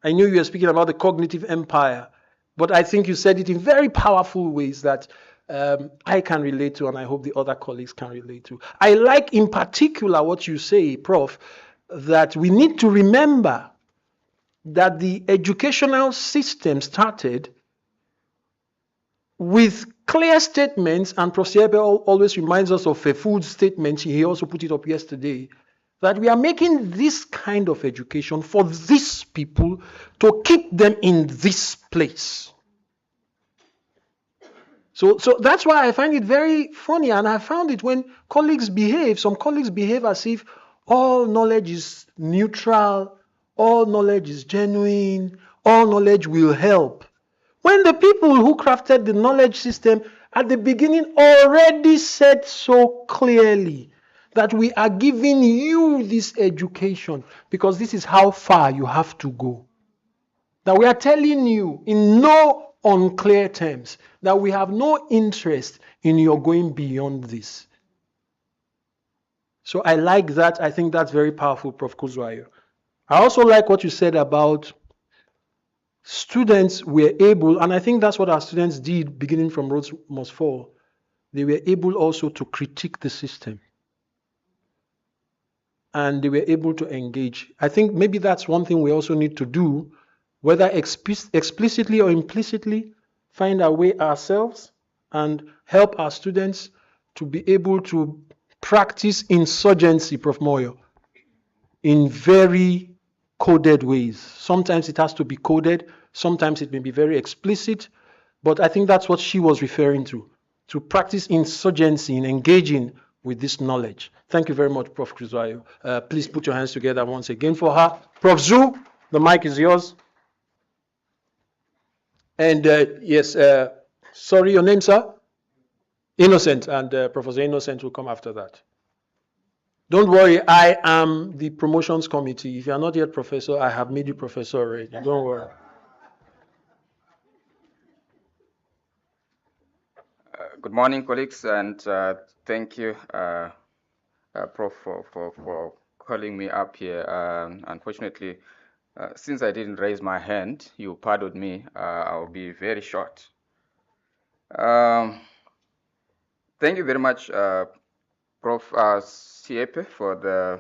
S1: I knew you were speaking about the cognitive empire, but I think you said it in very powerful ways that I can relate to, and I hope the other colleagues can relate to. I like in particular what you say, Prof, that we need to remember that the educational system started with clear statements, and Prof. Siepe always reminds us of a food statement. He also put it up yesterday, that we are making this kind of education for these people to keep them in this place. So that's why I find it very funny, and I found it when some colleagues behave as if all knowledge is neutral, all knowledge is genuine, all knowledge will help. When the people who crafted the knowledge system at the beginning already said so clearly that we are giving you this education because this is how far you have to go. That we are telling you in no unclear terms that we have no interest in your going beyond this. So I like that. I think that's very powerful, Prof. Kuzwayo. I also like what you said about students were able, and I think that's what our students did beginning from Rhodes Must Fall. They were able also to critique the system. and they were able to engage. I think maybe that's one thing we also need to do, whether explicitly or implicitly, find our way ourselves and help our students to be able to practice insurgency, Prof. Moyo, in very coded ways. Sometimes it has to be coded, sometimes it may be very explicit, but I think that's what she was referring to practice insurgency in engaging with this knowledge. Thank you very much, Prof. Krizuayo. Please put your hands together once again for her. Prof. Zhu, the mic is yours. And yes, sorry, your name, sir? Innocent, and Professor Innocent will come after that. Don't worry, I am the promotions committee. If you are not yet professor, I have made you professor already. Don't worry.
S6: Good morning, colleagues, and thank you, Prof, for calling me up here. Unfortunately, since I didn't raise my hand, you pardoned me. I'll be very short. Thank you very much, Prof. Siepe, for the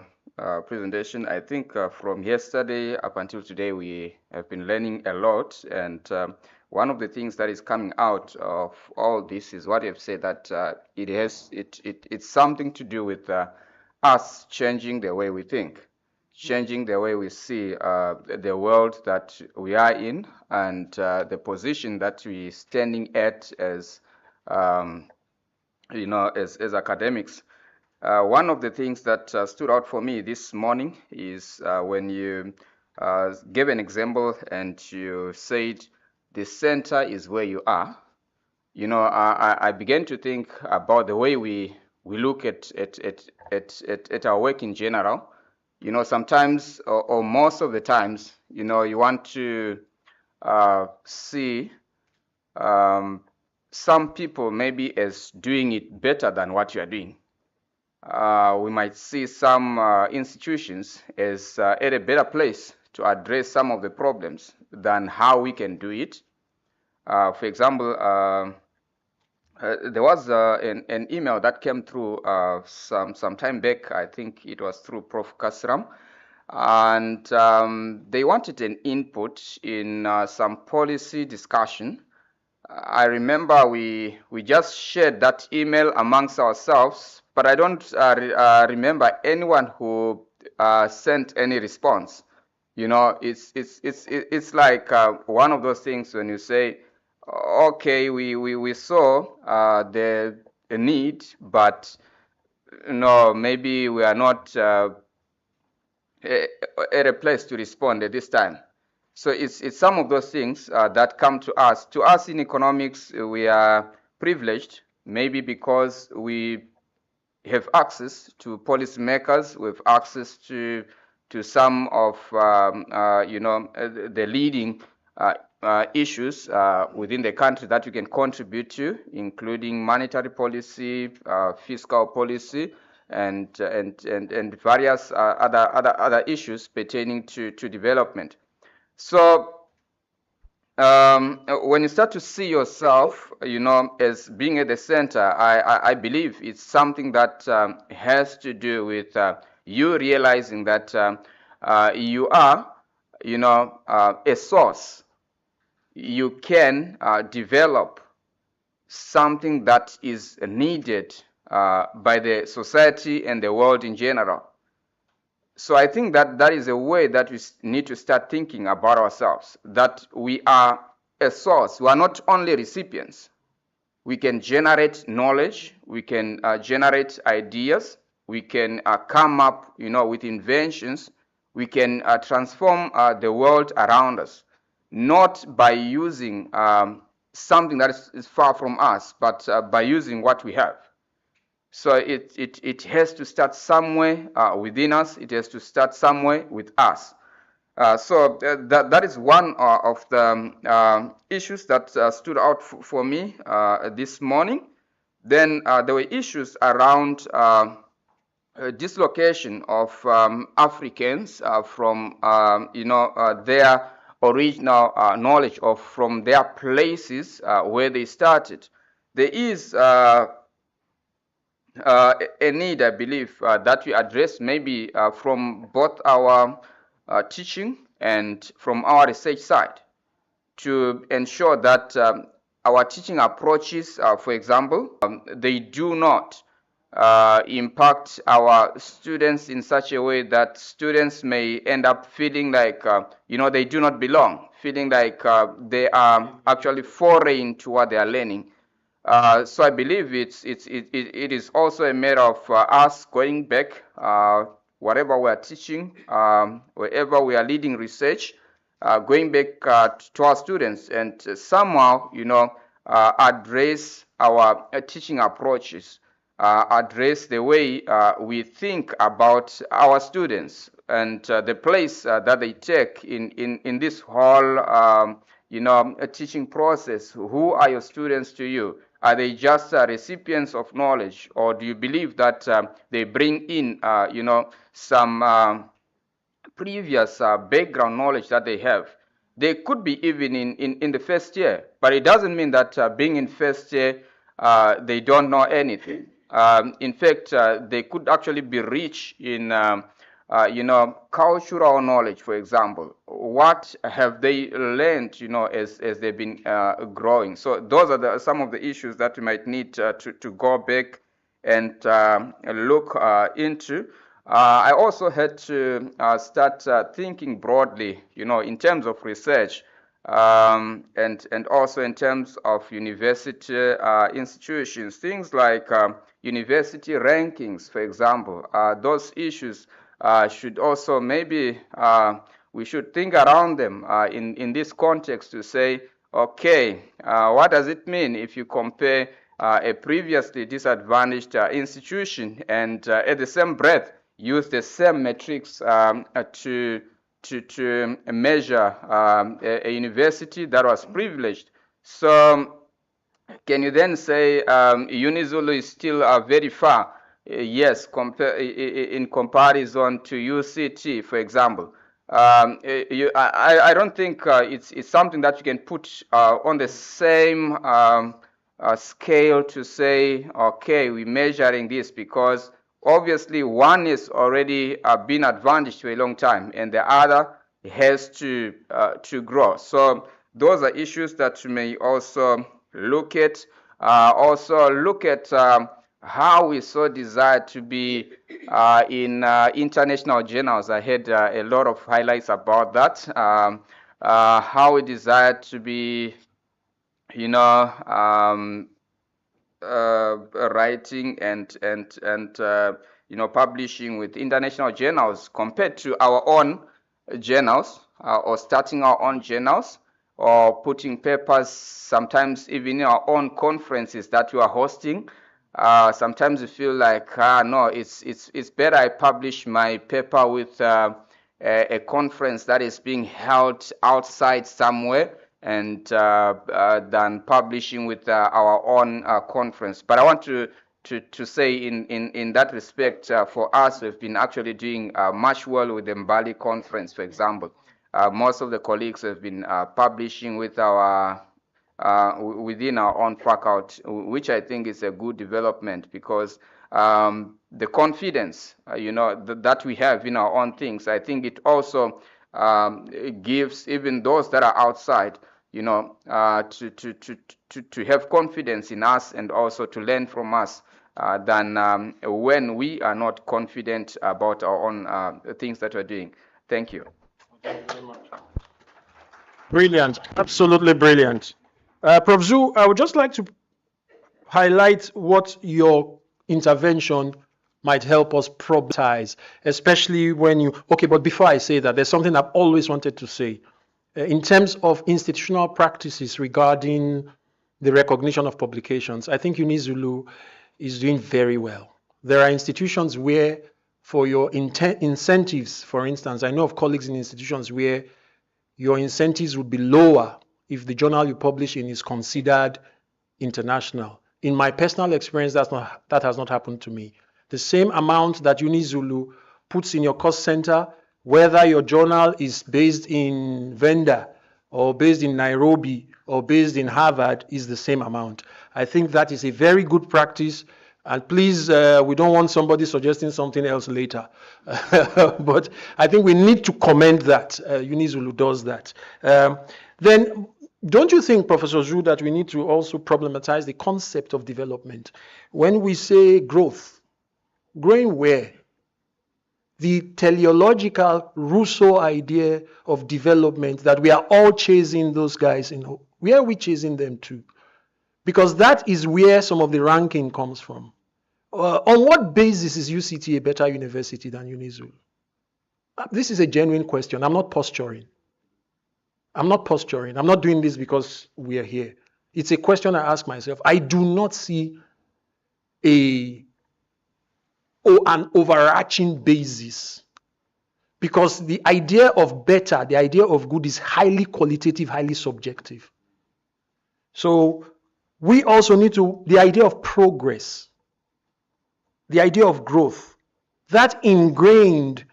S6: presentation. I think from yesterday up until today, we have been learning a lot, and one of the things that is coming out of all this is what you have said, that it's something to do with us changing the way we think, changing the way we see the world that we are in, and the position that we're standing at as as academics. One of the things that stood out for me this morning is when you gave an example and you said the center is where you are. I began to think about the way we look at our work in general. Sometimes or most of the times, you want to see some people maybe as doing it better than what you are doing. We might see some institutions as at a better place to address some of the problems than how we can do it. For example, there was an email that came through some time back. I think it was through Prof. Kasram, and they wanted an input in some policy discussion. I remember we just shared that email amongst ourselves, but I don't remember anyone who sent any response. It's like one of those things when you say, okay, we saw the need, but maybe we are not at a place to respond at this time. So it's some of those things that come to us. To us in economics, we are privileged, maybe because we have access to policymakers, we have access to some of the leading issues within the country that we can contribute to, including monetary policy, fiscal policy, and various other issues pertaining to development. So when you start to see yourself, as being at the center, I believe it's something that has to do with you realizing that you are, a source. You can develop something that is needed by the society and the world in general. So I think that is a way that we need to start thinking about ourselves, that we are a source. We are not only recipients. We can generate knowledge. We can generate ideas. We can come up, with inventions. We can transform the world around us, not by using something that is far from us, but by using what we have. So it has to start somewhere within us. It has to start somewhere with us. So that is one of the issues that stood out for me this morning. Then there were issues around dislocation of Africans from their original knowledge, or from their places where they started. There is a need, I believe, that we address maybe from both our teaching and from our research side, to ensure that our teaching approaches, for example, they do not impact our students in such a way that students may end up feeling like, they do not belong, feeling like they are actually foreign to what they are learning. So I believe it is also a matter of us going back, whatever we are teaching, wherever we are leading research, going back to our students and somehow, address our teaching approaches, address the way we think about our students and the place that they take in this whole, teaching process. Who are your students to you? Are they just recipients of knowledge, or do you believe that they bring in, some previous background knowledge that they have? They could be even in the first year, but it doesn't mean that being in first year, they don't know anything. In fact, they could actually be rich in, cultural knowledge, for example. What have they learned, as they've been growing? So those are some of the issues that we might need to go back and look into. I also had to start thinking broadly, in terms of research, and also in terms of university institutions, things like university rankings, for example. Those issues should also maybe we should think around them in this context to say, okay, what does it mean if you compare a previously disadvantaged institution and at the same breath use the same metrics to measure a university that was privileged? So can you then say UniZulu is still very far? Yes, in comparison to UCT, for example. I don't think it's something that you can put on the same scale to say, okay, we're measuring this, because obviously one is already been advantaged for a long time and the other has to grow. So those are issues that you may also look at. Also look at how we so desire to be in international journals. I had a lot of highlights about that. How we desire to be, writing and publishing with international journals compared to our own journals, or starting our own journals, or putting papers, sometimes even in our own conferences that we are hosting. Sometimes we feel like, no, it's better I publish my paper with a conference that is being held outside somewhere, and than publishing with our own conference. But I want to say in that respect, for us, we've been actually doing much well with the Mbali conference, for example. Most of the colleagues have been publishing with our within our own faculty, which I think is a good development, because the confidence, that we have in our own things, I think it also gives even those that are outside, to have confidence in us and also to learn from us, than when we are not confident about our own things that we're doing. Thank you.
S1: Brilliant, absolutely brilliant. Prof. Zhu, I would just like to highlight what your intervention might help us problematize, especially when you, okay, but before I say that, there's something I've always wanted to say. In terms of institutional practices regarding the recognition of publications, I think UniZulu is doing very well. There are institutions where, for your incentives, for instance, I know of colleagues in institutions where your incentives would be lower if the journal you publish in is considered international. In my personal experience, that has not happened to me. The same amount that UniZulu puts in your cost center, whether your journal is based in Venda or based in Nairobi or based in Harvard, is the same amount. I think that is a very good practice, And please, we don't want somebody suggesting something else later. But I think we need to commend that. UniZulu does that. Then, don't you think, Professor Zhu, that we need to also problematize the concept of development? When we say growth, growing where? The teleological Rousseau idea of development, that we are all chasing those guys, where are we chasing them to? Because that is where some of the ranking comes from. On what basis is UCT a better university than UniZulu? This is a genuine question. I'm not posturing. I'm not doing this because we are here. It's a question I ask myself. I do not see an overarching basis, because the idea of better, the idea of good is highly qualitative, highly subjective. So we also need to, the idea of progress, the idea of growth, that ingrained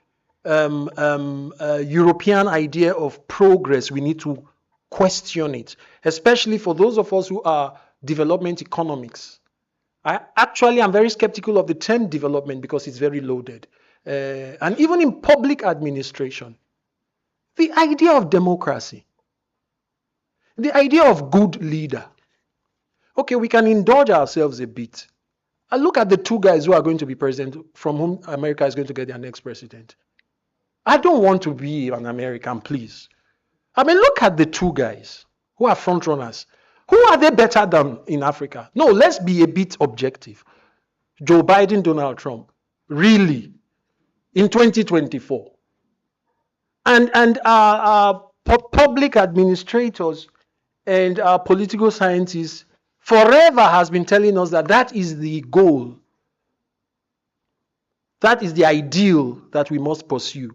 S1: European idea of progress, we need to question it, especially for those of us who are development economics. I'm very skeptical of the term development because it's very loaded. And even in public administration, the idea of democracy, the idea of good leader. Okay, we can indulge ourselves a bit. I look at the two guys who are going to be president, from whom America is going to get their next president. I don't want to be an American, please. I mean, look at the two guys who are front runners. Who are they better than in Africa? No, let's be a bit objective. Joe Biden, Donald Trump. Really? In 2024. And our public administrators and our political scientists forever has been telling us that that is the goal. That is the ideal that we must pursue.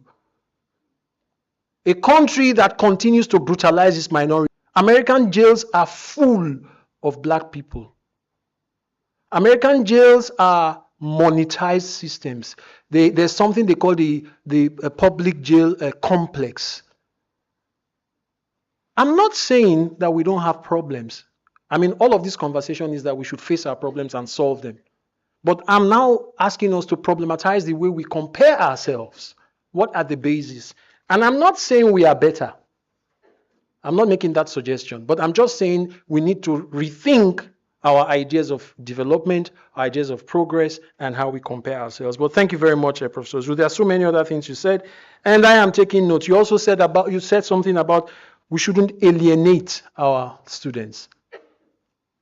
S1: A country that continues to brutalize its minority. American jails are full of black people. American jails are monetized systems. There's something they call the public jail complex. I'm not saying that we don't have problems. I mean, all of this conversation is that we should face our problems and solve them. But I'm now asking us to problematize the way we compare ourselves. What are the bases? And I'm not saying we are better. I'm not making that suggestion, but I'm just saying we need to rethink our ideas of development, ideas of progress, and how we compare ourselves. But thank you very much, Professor Zhu. There are so many other things you said, and I am taking note. You also said something about we shouldn't alienate our students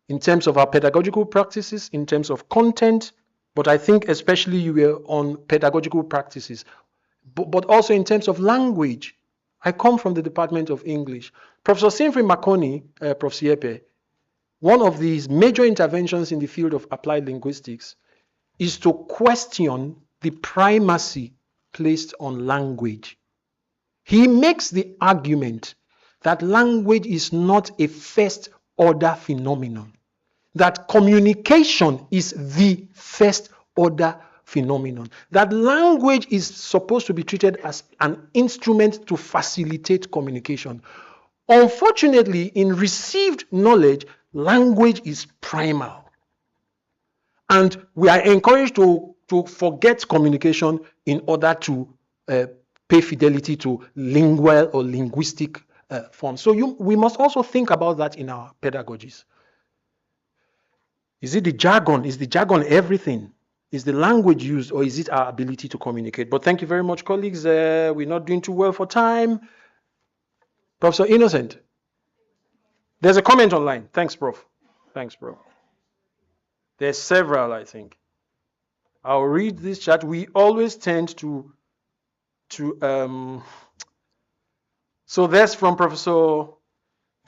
S1: in terms of our pedagogical practices, in terms of content, but I think especially you were on pedagogical practices, but also in terms of language. I come from the Department of English. Professor Sinfri Makoni, Prof. Siepe, one of these major interventions in the field of applied linguistics is to question the primacy placed on language. He makes the argument that language is not a first order phenomenon, that communication is the first order phenomenon, that language is supposed to be treated as an instrument to facilitate communication. Unfortunately, in received knowledge, language is primal. And we are encouraged to forget communication in order to pay fidelity to lingual or linguistic forms. So we must also think about that in our pedagogies. Is it the jargon? Is the jargon everything? Is the language used, or is it our ability to communicate? But thank you very much, colleagues. We're not doing too well for time. Professor Innocent. There's a comment online. Thanks, Prof. Thanks, bro. There's several, I think. I'll read this chat. We always tend to so that's from Professor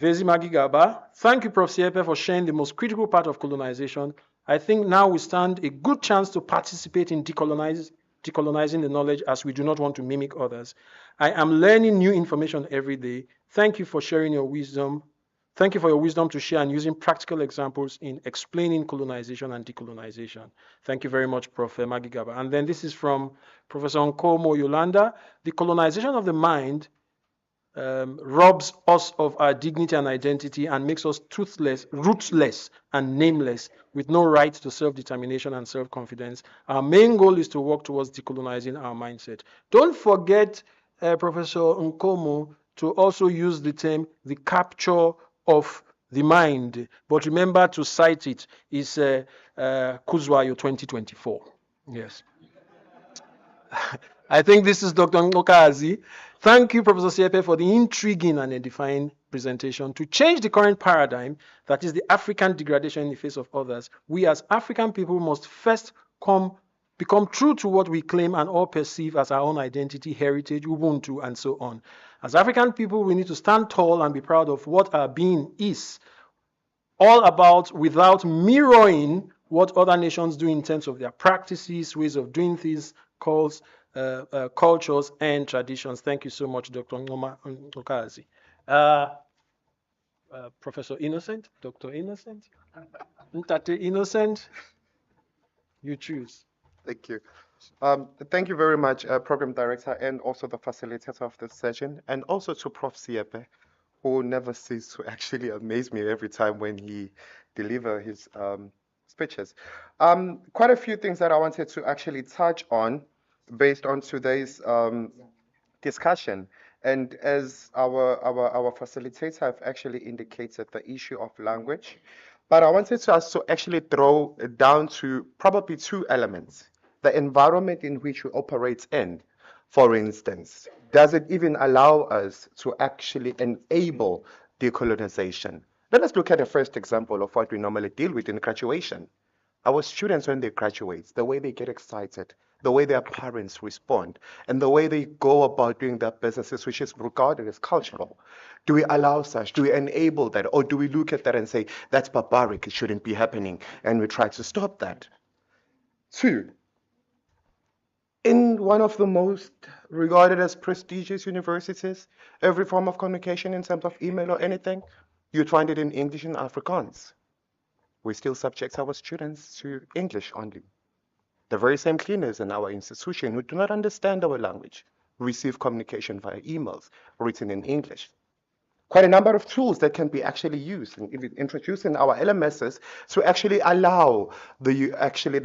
S1: Vezi Magigaba. Thank you, Prof. Siepe, for sharing the most critical part of colonization. I think now we stand a good chance to participate in decolonizing the knowledge, as we do not want to mimic others. I am learning new information every day. Thank you for sharing your wisdom. Thank you for your wisdom to share and using practical examples in explaining colonization and decolonization. Thank you very much, Prof. Magigaba. And then this is from Professor Nkomo Yolanda. The colonization of the mind robs us of our dignity and identity and makes us toothless, rootless, and nameless, with no right to self-determination and self-confidence. Our main goal is to work towards decolonizing our mindset. Don't forget, Professor Nkomo, to also use the term the capture of the mind. But remember to cite it. It's Kuzwayo 2024. Yes. I think this is Dr. Ngokazi. Thank you, Professor Siepe, for the intriguing and edifying presentation. To change the current paradigm, that is the African degradation in the face of others, we as African people must first become true to what we claim and all perceive as our own identity, heritage, Ubuntu, and so on. As African people, we need to stand tall and be proud of what our being is, all about, without mirroring what other nations do in terms of their practices, ways of doing things, cultures, and traditions. Thank you so much, Dr. Ngokazi. Professor Innocent, Dr. Innocent, Ntate Innocent, you choose.
S7: Thank you. Thank you very much, Program Director, and also the facilitator of this session, and also to Prof. Siepe, who never ceases to actually amaze me every time when he delivers his speeches. Quite a few things that I wanted to actually touch on based on today's discussion. And as our facilitator have actually indicated, the issue of language. But I wanted us to actually throw it down to probably two elements. The environment in which we operate in, for instance, does it even allow us to actually enable decolonization? Let us look at the first example of what we normally deal with in graduation. Our students, when they graduate, the way they get excited, the way their parents respond, and the way they go about doing their businesses, which is regarded as cultural. Do we allow such? Do we enable that? Or do we look at that and say, that's barbaric, it shouldn't be happening, and we try to stop that? Two, in one of the most regarded as prestigious universities, every form of communication in terms of email or anything, you'd find it in English and Afrikaans. We still subject our students to English only. The very same cleaners in our institution who do not understand our language receive communication via emails written in English. Quite a number of tools that can be actually used and introduced in our LMSs to actually allow the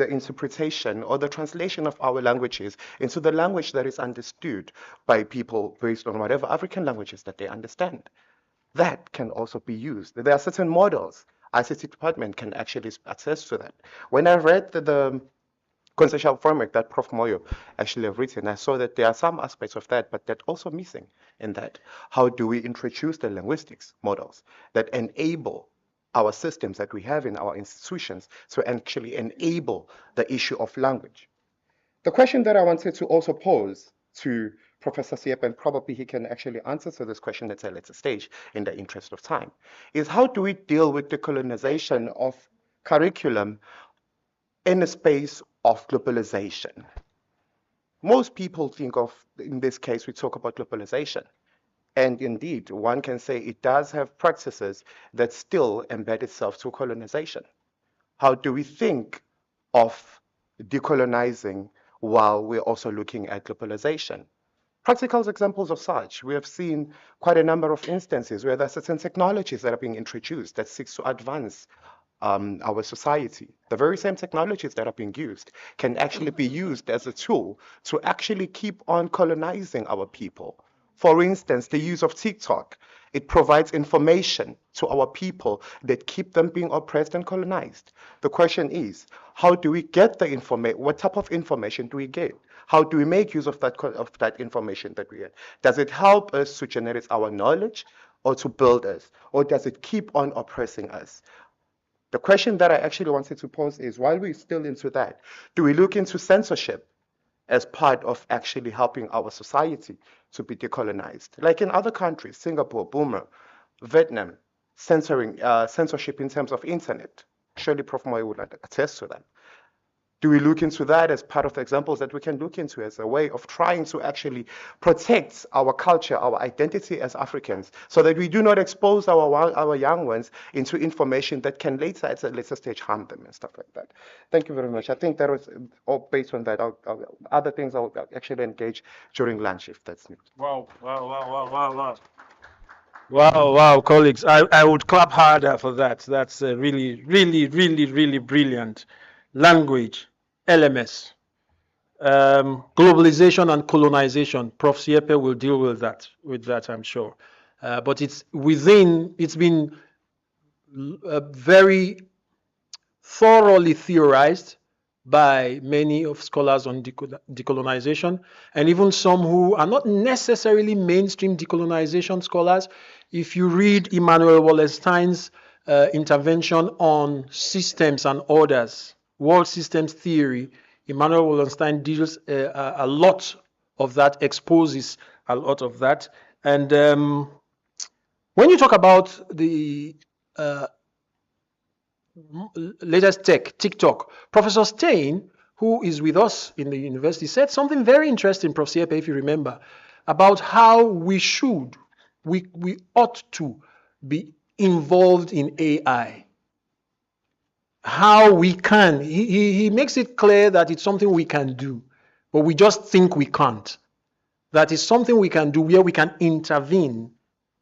S7: interpretation or the translation of our languages into the language that is understood by people based on whatever African languages that they understand. That can also be used. There are certain models. ICT department can actually attest to that. When I read the conceptual framework that Prof. Moyo actually have written, I saw that there are some aspects of that, but that also missing in that. How do we introduce the linguistics models that enable our systems that we have in our institutions to actually enable the issue of language? The question that I wanted to also pose to Professor Siepe, and probably he can actually answer to this question at a later stage in the interest of time, is how do we deal with the colonization of curriculum in the space of globalization? Most people think of, in this case, we talk about globalization. And indeed, one can say it does have practices that still embed itself to colonization. How do we think of decolonizing while we're also looking at globalization? Practical examples of such, we have seen quite a number of instances where there are certain technologies that are being introduced that seeks to advance our society. The very same technologies that are being used can actually be used as a tool to actually keep on colonizing our people. For instance, the use of TikTok, it provides information to our people that keep them being oppressed and colonized. The question is, how do we get the information? What type of information do we get? How do we make use of that information that we get? Does it help us to generate our knowledge or to build us? Or does it keep on oppressing us? The question that I actually wanted to pose is, while we're still into that, do we look into censorship as part of actually helping our society to be decolonized? Like in other countries, Singapore, Burma, Vietnam, censorship in terms of internet. Surely Prof. Moy would attest to that. Do we look into that as part of the examples that we can look into as a way of trying to actually protect our culture, our identity as Africans, so that we do not expose our young ones into information that can later, at a later stage, harm them and stuff like that? Thank you very much. I think that was all based on that. Other things I'll actually engage during lunch if that's needed.
S1: Wow, wow, wow, wow, wow, wow. Wow, wow, colleagues. I would clap harder for that. That's really, really, really, really brilliant. Language, LMS, globalization and colonization. Prof. Siepe will deal with that, I'm sure. But it's been very thoroughly theorized by many of scholars on decolonization, and even some who are not necessarily mainstream decolonization scholars. If you read Immanuel Wallerstein's intervention on systems and orders, world systems theory, Immanuel Wallerstein deals a lot of that, exposes a lot of that. And when you talk about the latest tech, TikTok, Professor Stein, who is with us in the university, said something very interesting, Prof. Siepe, if you remember, about how we ought to be involved in AI. How we can. He makes it clear that it's something we can do, but we just think we can't. That is something we can do where we can intervene.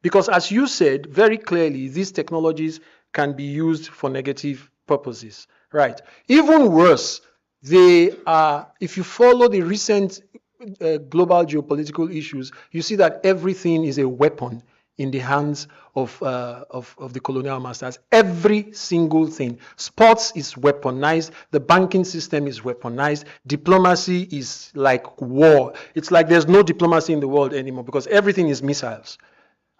S1: Because as you said very clearly, these technologies can be used for negative purposes, right? Even worse, they are, if you follow the recent global geopolitical issues, you see that everything is a weapon in the hands of the colonial masters. Every single thing. Sports is weaponized. The banking system is weaponized. Diplomacy is like war. It's like there's no diplomacy in the world anymore because everything is missiles.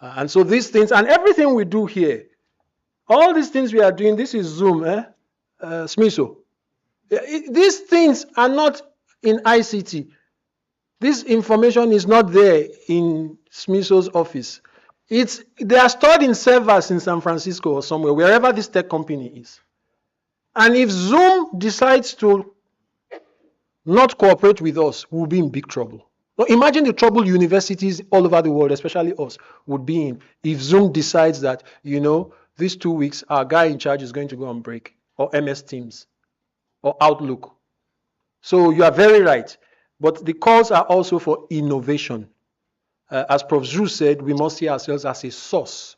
S1: And so these things, and everything we do here, all these things we are doing, this is Zoom, SMISO. These things are not in ICT. This information is not there in SMISO's office. They are stored in servers in San Francisco or somewhere, wherever this tech company is. And if Zoom decides to not cooperate with us, we'll be in big trouble. Now imagine the trouble universities all over the world, especially us, would be in if Zoom decides that, these 2 weeks, our guy in charge is going to go on break, or MS Teams, or Outlook. So you are very right. But the calls are also for innovation. As Prof. Zhu said, we must see ourselves as a source.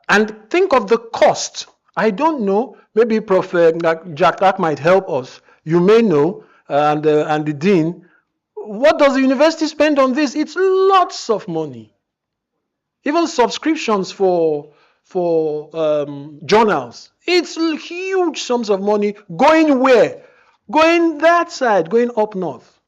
S1: And think of the cost. I don't know. Maybe Prof. Jack might help us. You may know, and the dean. What does the university spend on this? It's lots of money. Even subscriptions for journals. It's huge sums of money. Going where? Going that side, going up north.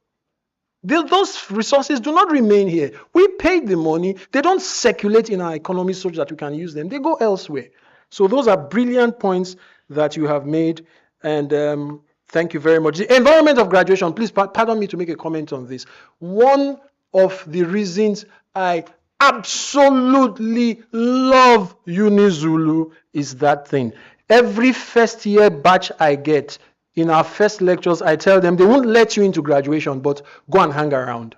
S1: Those resources do not remain here. We paid the money. They don't circulate in our economy so that we can use them. They go elsewhere. So those are brilliant points that you have made. And thank you very much. The environment of graduation, please pardon me to make a comment on this. One of the reasons I absolutely love UniZulu is that thing. Every first year batch I get, in our first lectures, I tell them they won't let you into graduation, but go and hang around.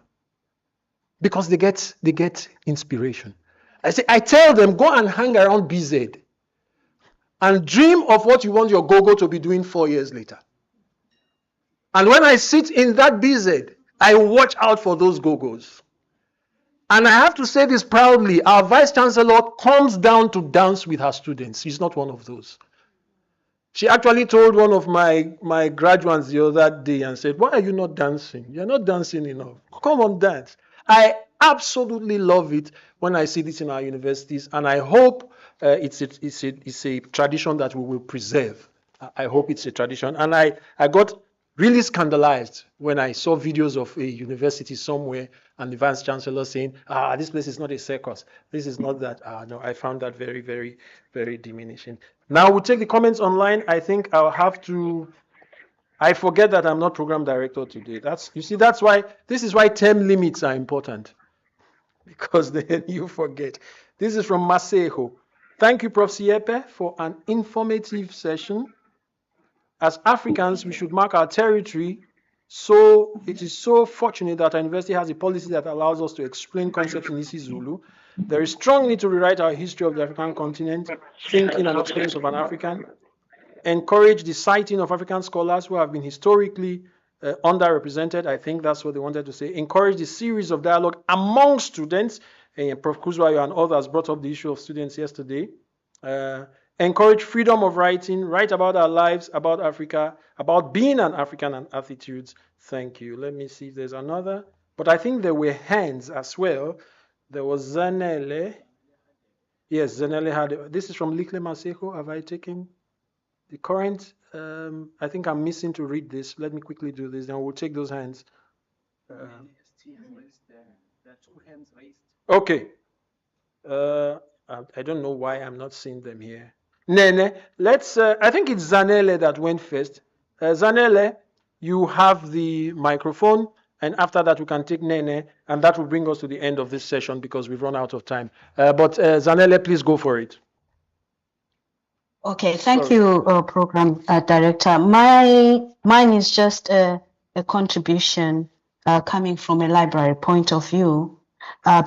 S1: Because they get inspiration. I tell them, go and hang around BZ and dream of what you want your go-go to be doing 4 years later. And when I sit in that BZ, I watch out for those go-go's. And I have to say this proudly, our Vice Chancellor comes down to dance with her students. She's not one of those. She actually told one of my graduates the other day and said, why are you not dancing? You're not dancing enough. Come on, dance. I absolutely love it when I see this in our universities, and I hope it's a tradition that we will preserve. I hope it's a tradition. And I got really scandalized when I saw videos of a university somewhere and the Vice Chancellor saying, this place is not a circus. This is not that. No, I found that very, very, very diminishing. Now we'll take the comments online. I think I'll have to, I forget that I'm not program director today. This is why term limits are important. Because then you forget. This is from Masejo. Thank you, Prof. Siepe, for an informative session. as Africans, we should mark our territory. So it is so fortunate that our university has a policy that allows us to explain concepts in isiZulu. There is strong need to rewrite our history of the African continent, thinking and experience of an African, encourage the citing of African scholars who have been historically underrepresented. I think that's what they wanted to say. Encourage the series of dialogue among students. Prof. Kuzwayo and others brought up the issue of students yesterday. Encourage freedom of writing, write about our lives, about Africa, about being an African and attitudes. Thank you. Let me see if there's another. But I think there were hands as well. There was Zanele. Yes, Zanele had. This is from Likle Maseko. Have I taken the current? I think I'm missing to read this. Let me quickly do this. Then we'll take those hands. Okay. I don't know why I'm not seeing them here. Nene, let's. I think it's Zanele that went first. Zanele, you have the microphone, and after that we can take Nene, and that will bring us to the end of this session because we've run out of time. But Zanele, please go for it.
S8: Okay, thank you, Program Director. Mine is just a contribution coming from a library point of view,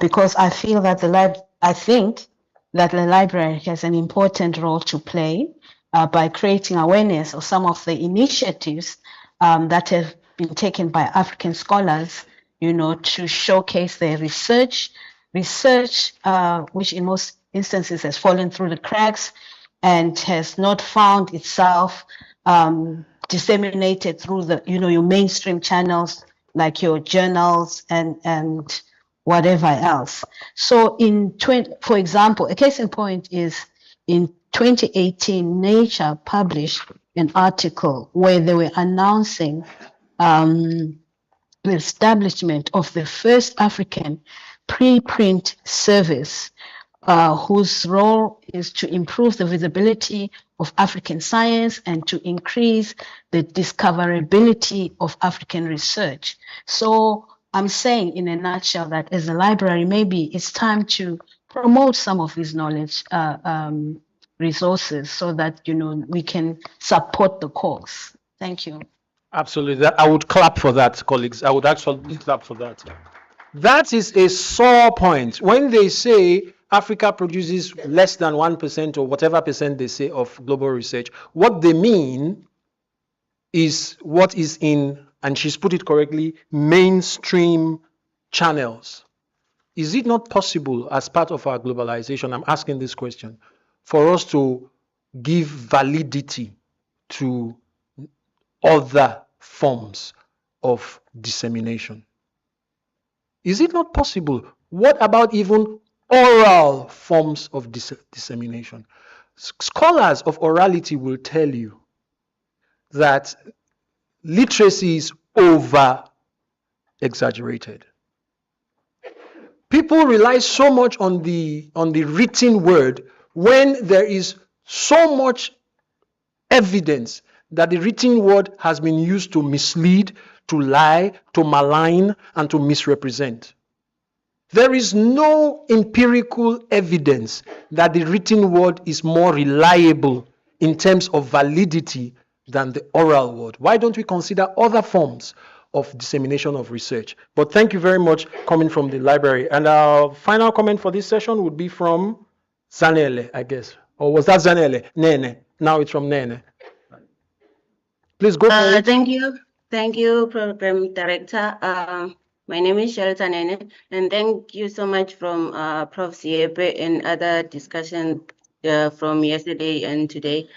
S8: because I feel that I think that the library has an important role to play by creating awareness of some of the initiatives that have been taken by African scholars, to showcase their research, which in most instances has fallen through the cracks and has not found itself disseminated through your mainstream channels like your journals and whatever else. So for example, a case in point is in 2018, Nature published an article where they were announcing the establishment of the first African preprint service, whose role is to improve the visibility of African science and to increase the discoverability of African research. So I'm saying in a nutshell that as a library, maybe it's time to promote some of these knowledge resources so that, we can support the cause. Thank you.
S1: Absolutely. I would clap for that, colleagues. I would actually clap for that. That is a sore point. When they say Africa produces less than 1% or whatever percent they say of global research, what they mean is what is in, and she's put it correctly, mainstream channels. Is it not possible as part of our globalization, I'm asking this question, for us to give validity to other forms of dissemination? Is it not possible? What about even oral forms of dissemination? Scholars of orality will tell you that literacy is over exaggerated. People rely so much on the written word when there is so much evidence that the written word has been used to mislead, to lie, to malign, and to misrepresent. There is no empirical evidence that the written word is more reliable in terms of validity than the oral word. Why don't we consider other forms of dissemination of research? But thank you very much coming from the library. And our final comment for this session would be from Zanele, I guess. Or was that Zanele? Nene. Now it's from Nene. Please go for it.
S9: Thank you, Program Director. My name is Shelton Nene, and thank you so much from Prof. Siepe and other discussion from yesterday and today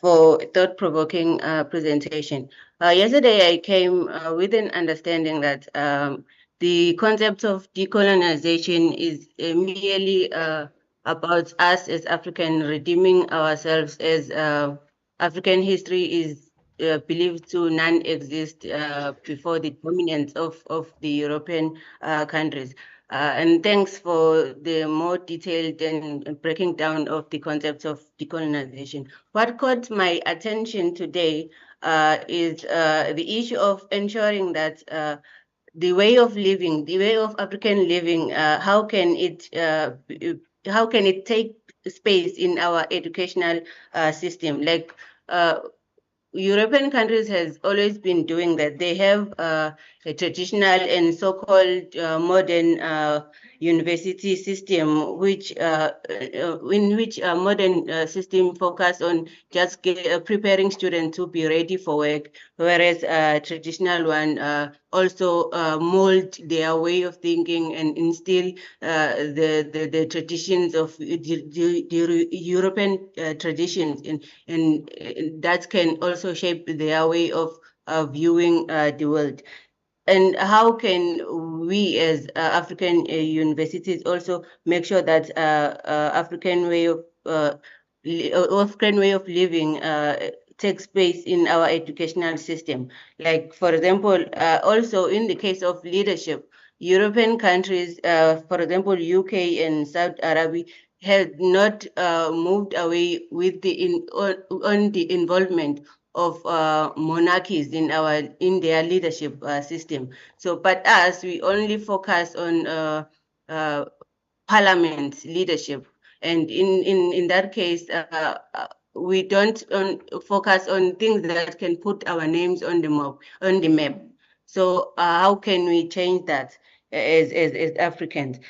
S9: for thought-provoking presentation. Yesterday, I came with an understanding that the concept of decolonization is merely about us as African redeeming ourselves, as African history is believed to non-exist before the dominance of the European countries. And thanks for the more detailed and breaking down of the concept of decolonization. What caught my attention today is the issue of ensuring that the way of living, the way of African living, how can it take space in our educational system? Like European countries has always been doing that. They have a traditional and so-called modern university system, which in which modern system focus on just preparing students to be ready for work, whereas traditional one also mold their way of thinking and instill the traditions of the European traditions and that can also shape their way of viewing the world. And how can we as African universities also make sure that African way of living takes place in our educational system? Like, for example, also in the case of leadership, European countries, for example, UK and Saudi Arabia, have not moved away with on the involvement of monarchies in their leadership system. So, but us, we only focus on uh, parliament leadership, and in that case, we don't focus on things that can put our names on the map. So, how can we change that as Africans?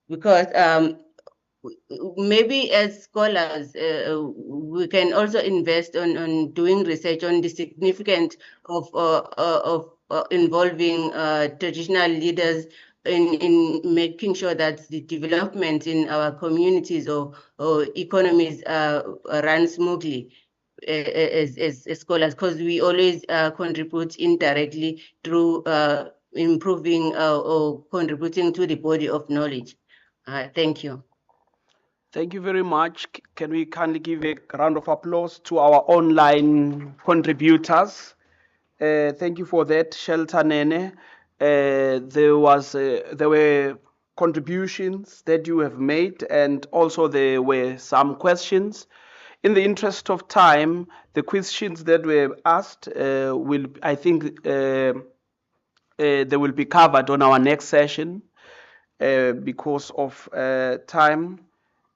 S9: Because maybe as scholars, we can also invest on doing research on the significance of involving traditional leaders in making sure that the development in our communities or economies run smoothly as scholars, because we always contribute indirectly through improving or contributing to the body of knowledge. Thank you.
S2: Thank you very much. Can we kindly give a round of applause to our online contributors? Thank you for that, Shelter Nene. There were contributions that you have made, and also there were some questions. In the interest of time, the questions that were asked I think, they will be covered on our next session because of time.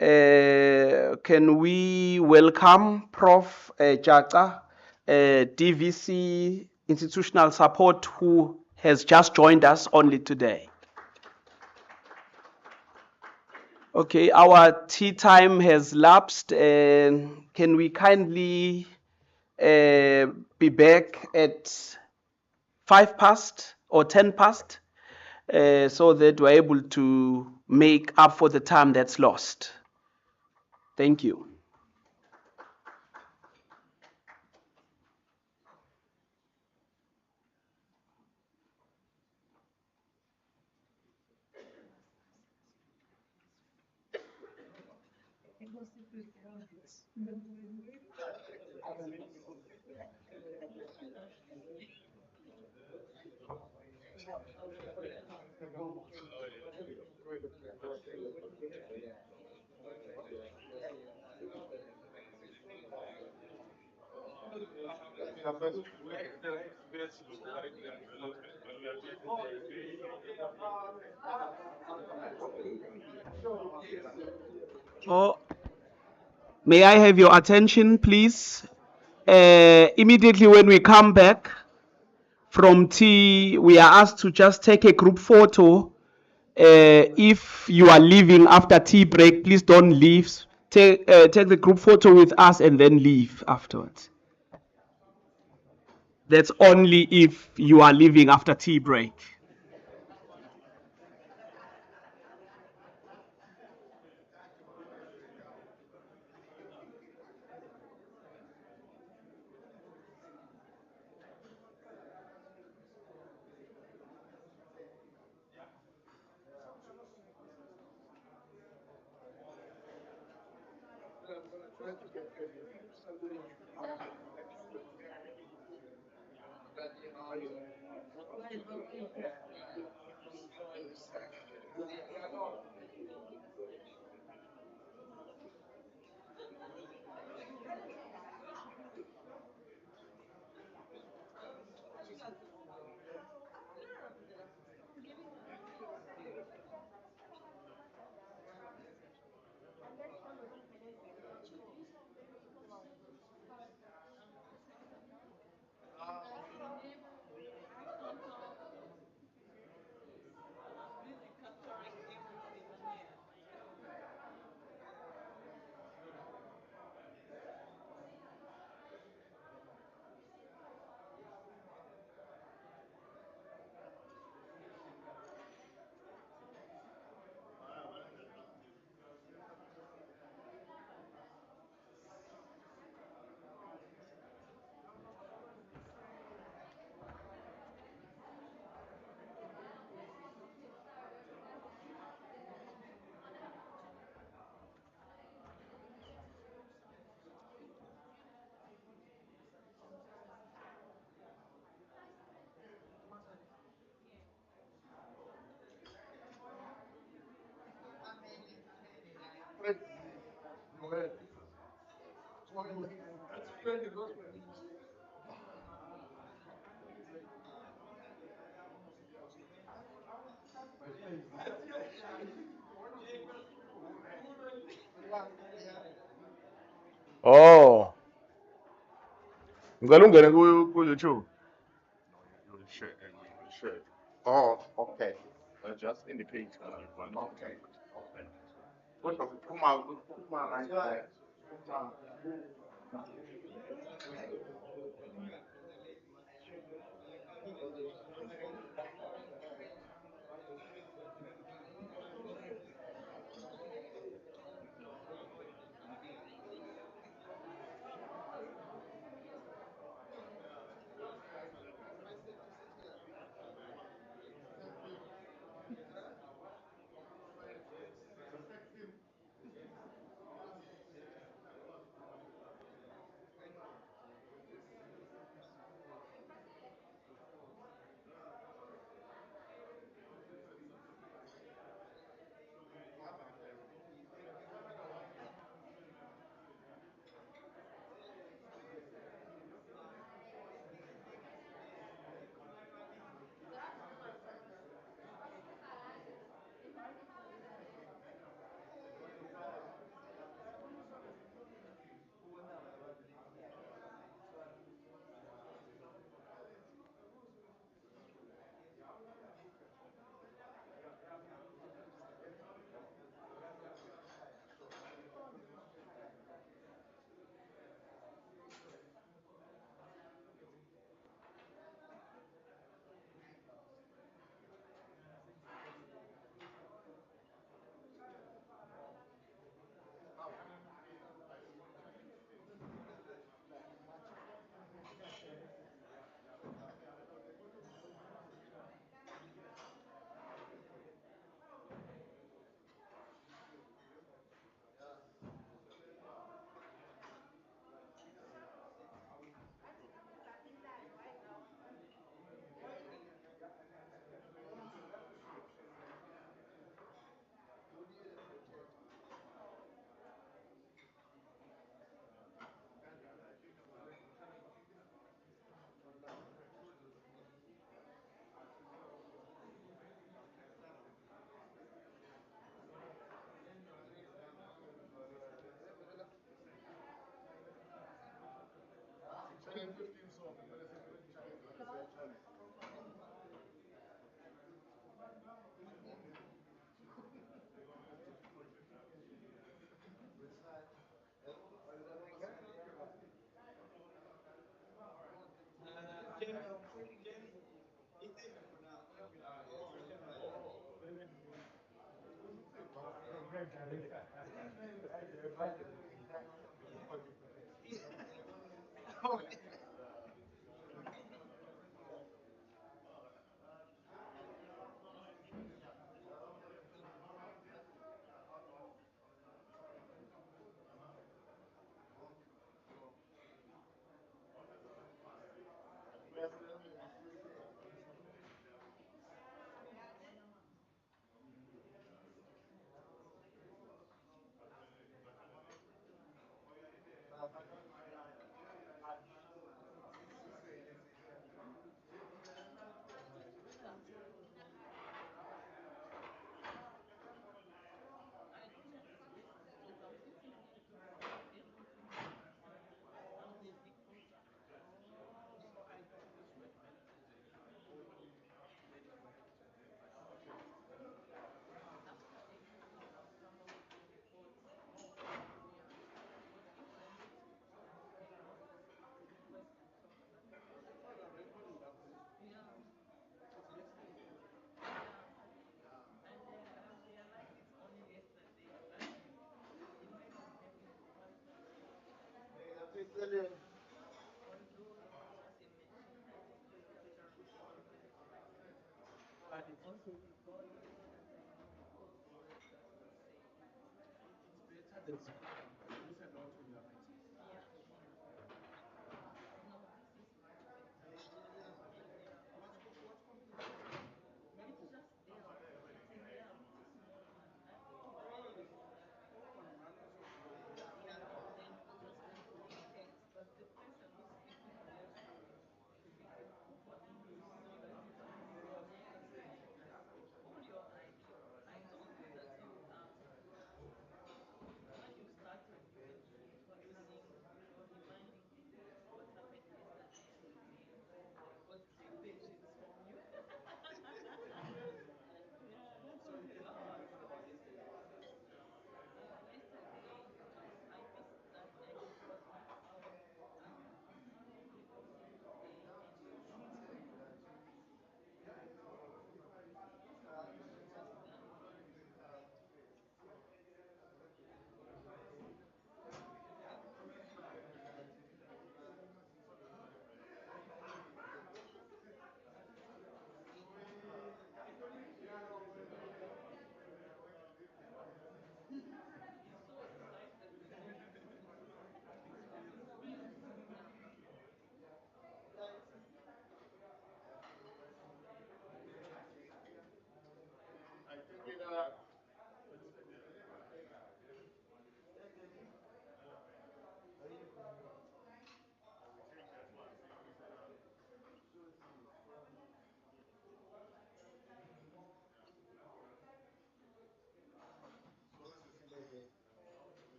S2: Can we welcome Prof. Jaka, DVC Institutional Support, who has just joined us only today? Okay, our tea time has lapsed. Can we kindly be back at 5 past or 10 past so that we're able to make up for the time that's lost? Thank you. Oh, may I have your attention, please? Immediately when we come back from tea, we are asked to just take a group photo. If you are leaving after tea break, please don't leave. Take the group photo with us and then leave afterwards. That's only if you are leaving after tea break.
S10: Oh, ngicela ungene ku-YouTube.
S7: Oh, okay. Just indicate. Okay. Kodwa kuphuma right there.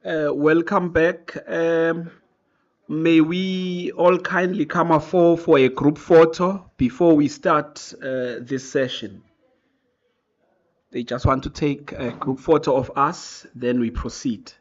S2: Welcome back. May we all kindly come forward for a group photo before we start this session. They just want to take a group photo of us, then we proceed.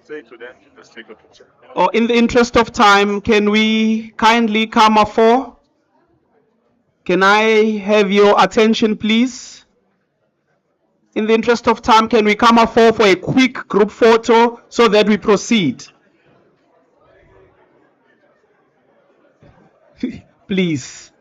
S10: Say to them, let's take a picture.
S2: Or in the interest of time, can we kindly come up for? Can I have your attention, please? In the interest of time, can we come up for a quick group photo so that we proceed? Please.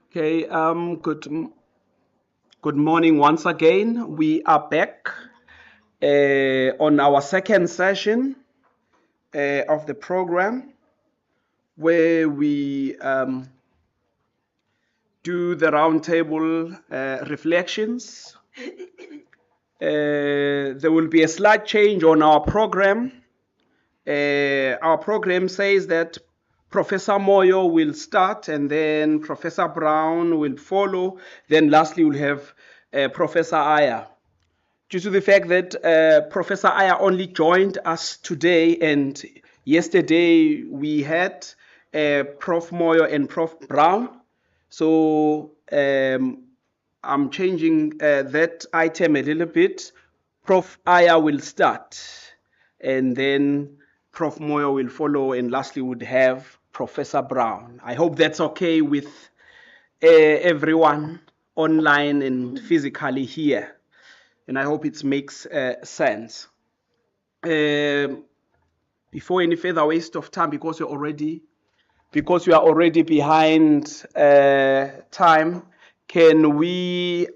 S2: Okay, good morning once again. We are back on our second session of the program where we do the roundtable reflections. There will be a slight change on our program. Our program says that Professor Moyo will start and then Professor Brown will follow. Then lastly, we'll have Professor Aya. Due to the fact that Professor Aya only joined us today and yesterday we had Prof. Moyo and Prof. Brown. So I'm changing that item a little bit. Prof. Aya will start and then Prof. Moyo will follow, and lastly would have Professor Brown. I hope that's okay with everyone online and physically here, and I hope it makes sense. Before any further waste of time, because you are already behind time, can we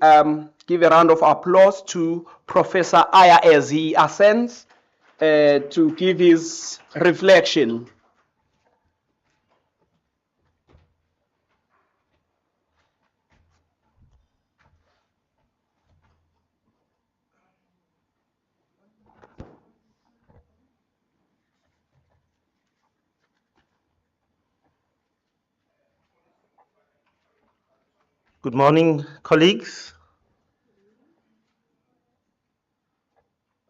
S2: give a round of applause to Professor Aya as he ascends to give his reflection.
S11: Good morning, colleagues.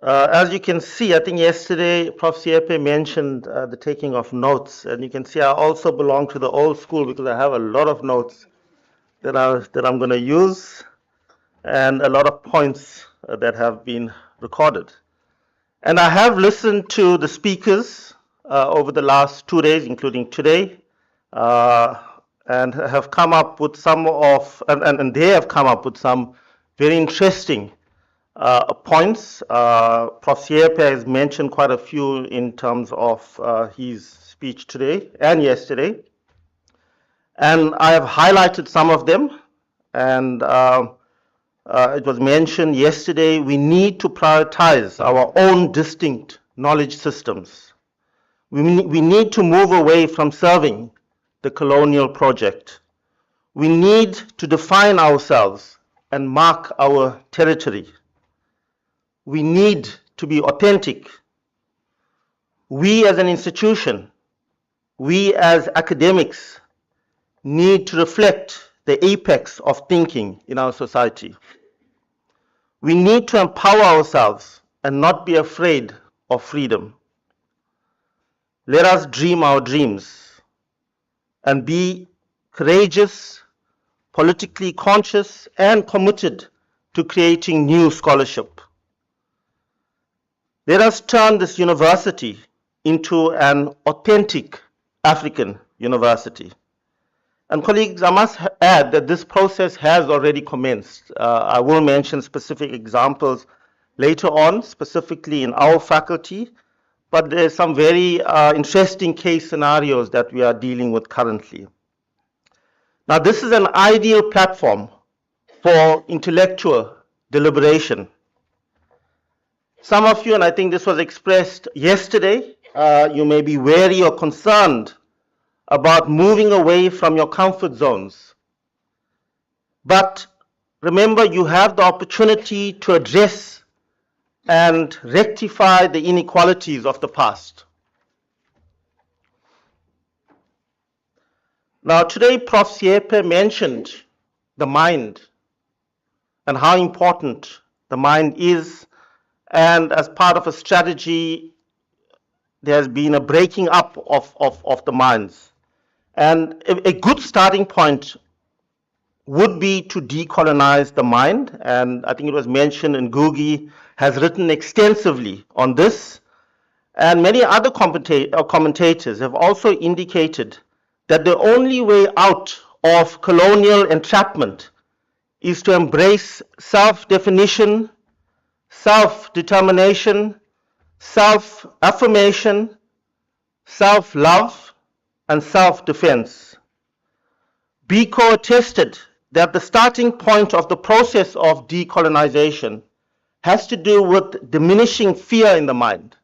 S11: As you can see, I think yesterday Prof. Siepe mentioned the taking of notes, and you can see I also belong to the old school because I have a lot of notes that I'm going to use and a lot of points that have been recorded. And I have listened to the speakers over the last 2 days, including today, and have come up with and they have come up with some very interesting points. Prof. Siepe has mentioned quite a few in terms of his speech today and yesterday. And I have highlighted some of them. And it was mentioned yesterday, we need to prioritize our own distinct knowledge systems. We need to move away from serving the colonial project. We need to define ourselves and mark our territory. We need to be authentic. We as an institution, we as academics need to reflect the apex of thinking in our society. We need to empower ourselves and not be afraid of freedom. Let us dream our dreams and be courageous, politically conscious, and committed to creating new scholarship. Let us turn this university into an authentic African university. And colleagues, I must add that this process has already commenced. I will mention specific examples later on, specifically in our faculty, but there's some very interesting case scenarios that we are dealing with currently. Now, this is an ideal platform for intellectual deliberation. Some of you, and I think this was expressed yesterday, you may be wary or concerned about moving away from your comfort zones. But remember, you have the opportunity to address and rectify the inequalities of the past. Now, today, Prof. Siepe mentioned the mind and how important the mind is. And as part of a strategy, there has been a breaking up of the minds. And a good starting point would be to decolonize the mind. And I think it was mentioned, and Ngugi has written extensively on this. And many other commentators have also indicated that the only way out of colonial entrapment is to embrace self-definition, self-determination, self-affirmation, self-love, and self-defense. Biko attested that the starting point of the process of decolonization has to do with diminishing fear in the mind.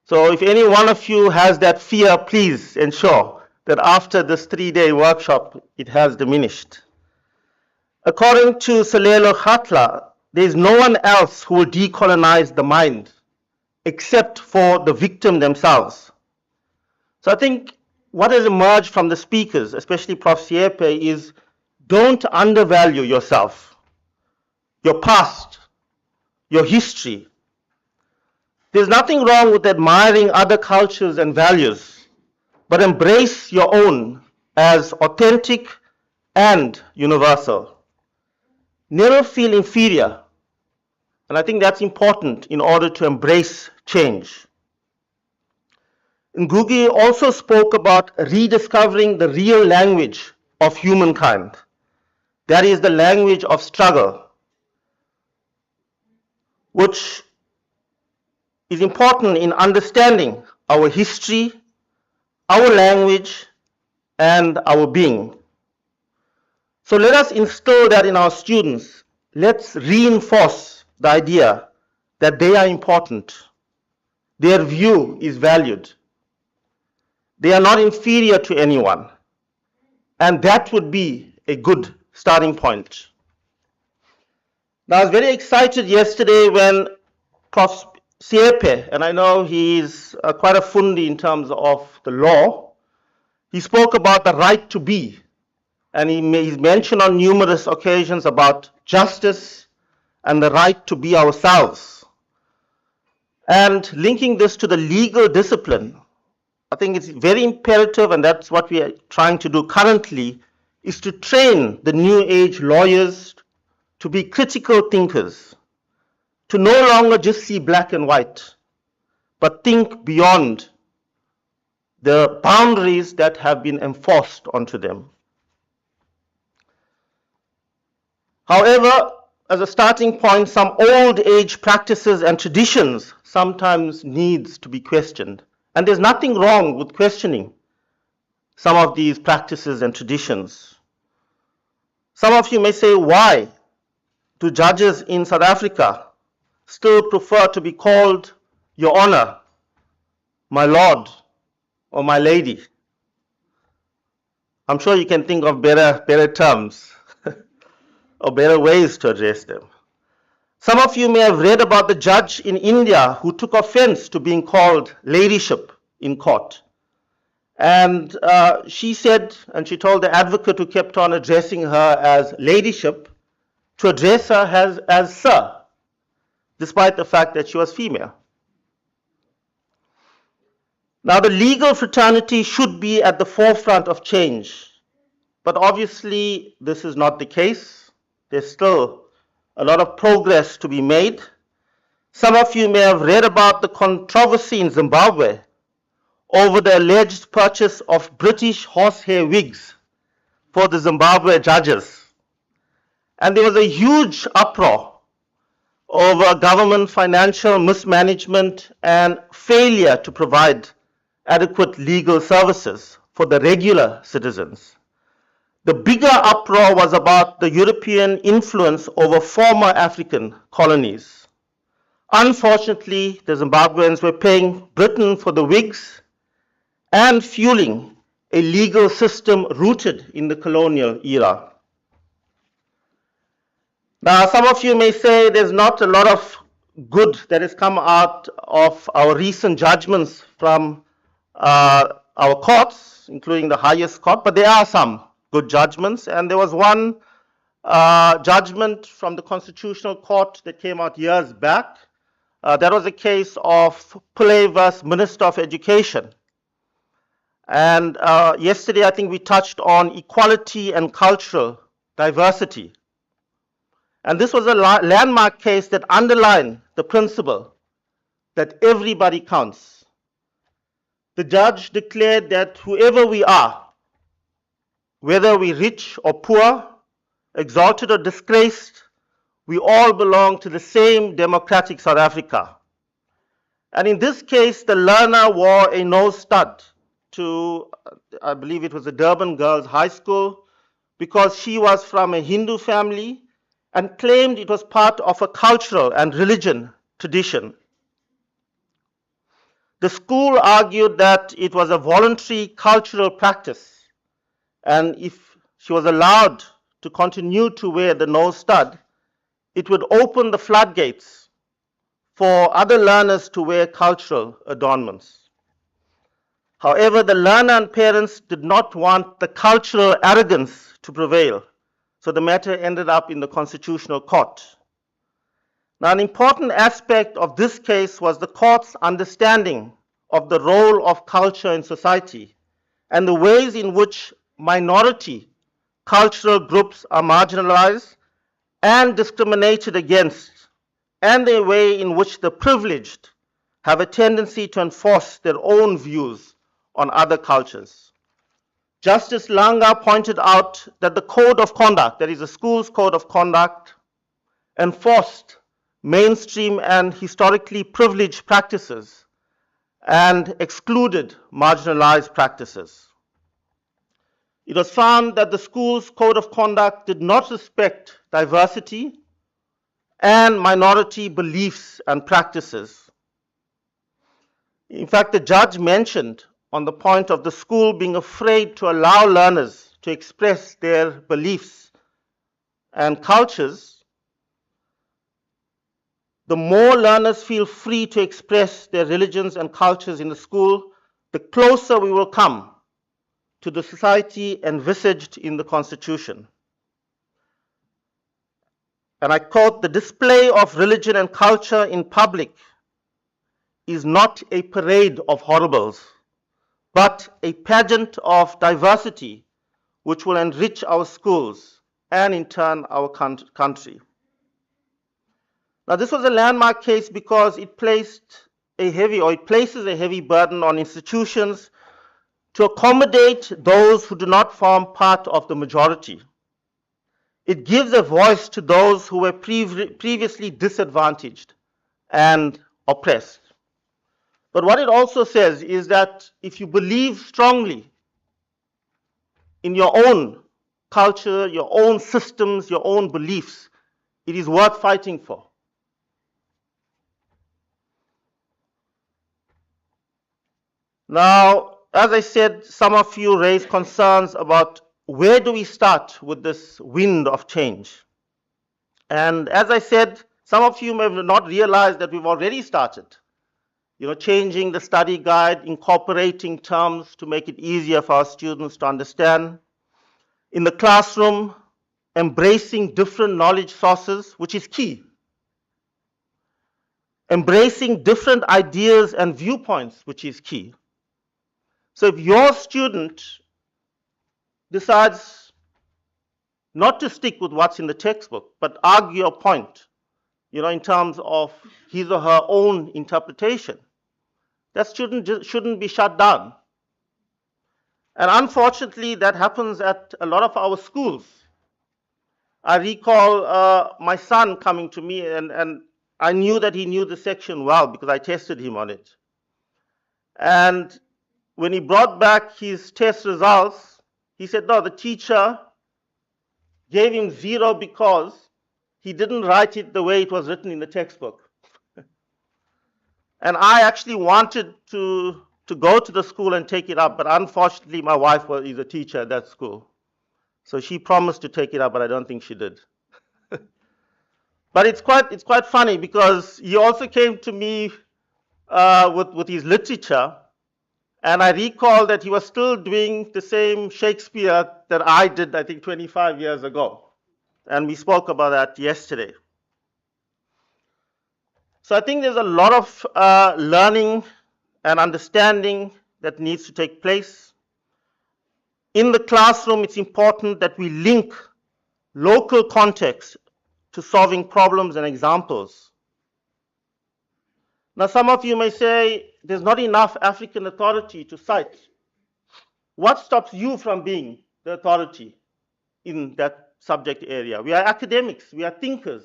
S11: So if any one of you has that fear, please ensure that after this 3-day workshop, it has diminished. According to Salelo Khatla, there is no one else who will decolonize the mind except for the victim themselves. So I think what has emerged from the speakers, especially Prof. Siepe, is don't undervalue yourself, your past, your history. There's nothing wrong with admiring other cultures and values, but embrace your own as authentic and universal. Never feel inferior. And I think that's important in order to embrace change. Ngugi also spoke about rediscovering the real language of humankind. That is the language of struggle, which is important in understanding our history, our language, and our being. So let us instill that in our students. Let's reinforce the idea that they are important. Their view is valued. They are not inferior to anyone. And that would be a good starting point. Now, I was very excited yesterday when Prof. Siepe, and I know he's quite a fundi in terms of the law, he spoke about the right to be. And he's mentioned on numerous occasions about justice and the right to be ourselves. And linking this to the legal discipline, I think it's very imperative, and that's what we are trying to do currently, is to train the new age lawyers to be critical thinkers, to no longer just see black and white, but think beyond the boundaries that have been enforced onto them. However, as a starting point, some old age practices and traditions sometimes needs to be questioned. And there's nothing wrong with questioning some of these practices and traditions. Some of you may say, why do judges in South Africa still prefer to be called Your Honor, My Lord, or My Lady? I'm sure you can think of better terms or better ways to address them. Some of you may have read about the judge in India who took offense to being called ladyship in court. And she said, and she told the advocate who kept on addressing her as ladyship, to address her as sir, despite the fact that she was female. Now, the legal fraternity should be at the forefront of change, but obviously this is not the case. There's still a lot of progress to be made. Some of you may have read about the controversy in Zimbabwe over the alleged purchase of British horsehair wigs for the Zimbabwe judges. And there was a huge uproar over government financial mismanagement and failure to provide adequate legal services for the regular citizens. The bigger uproar was about the European influence over former African colonies. Unfortunately, the Zimbabweans were paying Britain for the wigs and fueling a legal system rooted in the colonial era. Now, some of you may say there's not a lot of good that has come out of our recent judgments from our courts, including the highest court, but there are some good judgments. And there was one judgment from the Constitutional Court that came out years back. That was a case of Pillay versus Minister of Education. And yesterday, I think we touched on equality and cultural diversity. And this was a landmark case that underlined the principle that everybody counts. The judge declared that whoever we are, whether we're rich or poor, exalted or disgraced, we all belong to the same democratic South Africa. And in this case, the learner wore a nose stud to, I believe it was a Durban Girls High School, because she was from a Hindu family and claimed it was part of a cultural and religion tradition. The school argued that it was a voluntary cultural practice, and if she was allowed to continue to wear the nose stud, it would open the floodgates for other learners to wear cultural adornments. However, the learner and parents did not want the cultural arrogance to prevail, so the matter ended up in the Constitutional Court. Now, an important aspect of this case was the court's understanding of the role of culture in society and the ways in which minority cultural groups are marginalized and discriminated against, and the way in which the privileged have a tendency to enforce their own views on other cultures. Justice Langa pointed out that the code of conduct, that is the school's code of conduct, enforced mainstream and historically privileged practices and excluded marginalized practices. It was found that the school's code of conduct did not respect diversity and minority beliefs and practices. In fact, the judge mentioned on the point of the school being afraid to allow learners to express their beliefs and cultures. The more learners feel free to express their religions and cultures in the school, the closer we will come to the society envisaged in the Constitution. And I quote, "The display of religion and culture in public is not a parade of horribles, but a pageant of diversity which will enrich our schools and in turn our country." Now, this was a landmark case because it places a heavy burden on institutions to accommodate those who do not form part of the majority. It gives a voice to those who were previously disadvantaged and oppressed. But what it also says is that if you believe strongly in your own culture, your own systems, your own beliefs, it is worth fighting for. Now, as I said, some of you raised concerns about where do we start with this wind of change. And as I said, some of you may have not realized that we've already started. changing the study guide, incorporating terms to make it easier for our students to understand. In the classroom, embracing different knowledge sources, which is key. Embracing different ideas and viewpoints, which is key. So if your student decides not to stick with what's in the textbook, but argue a point, in terms of his or her own interpretation, that student shouldn't be shut down. And unfortunately, that happens at a lot of our schools. I recall my son coming to me, and I knew that he knew the section well because I tested him on it. And when he brought back his test results, he said, no, the teacher gave him 0 because he didn't write it the way it was written in the textbook. And I actually wanted to go to the school and take it up, but unfortunately my wife is a teacher at that school. So she promised to take it up, but I don't think she did. But it's quite funny because he also came to me with his literature, and I recall that he was still doing the same Shakespeare that I did, I think, 25 years ago. And we spoke about that yesterday. So I think there's a lot of learning and understanding that needs to take place. In the classroom, it's important that we link local context to solving problems and examples. Now, some of you may say there's not enough African authority to cite. What stops you from being the authority in that subject area? We are academics, we are thinkers.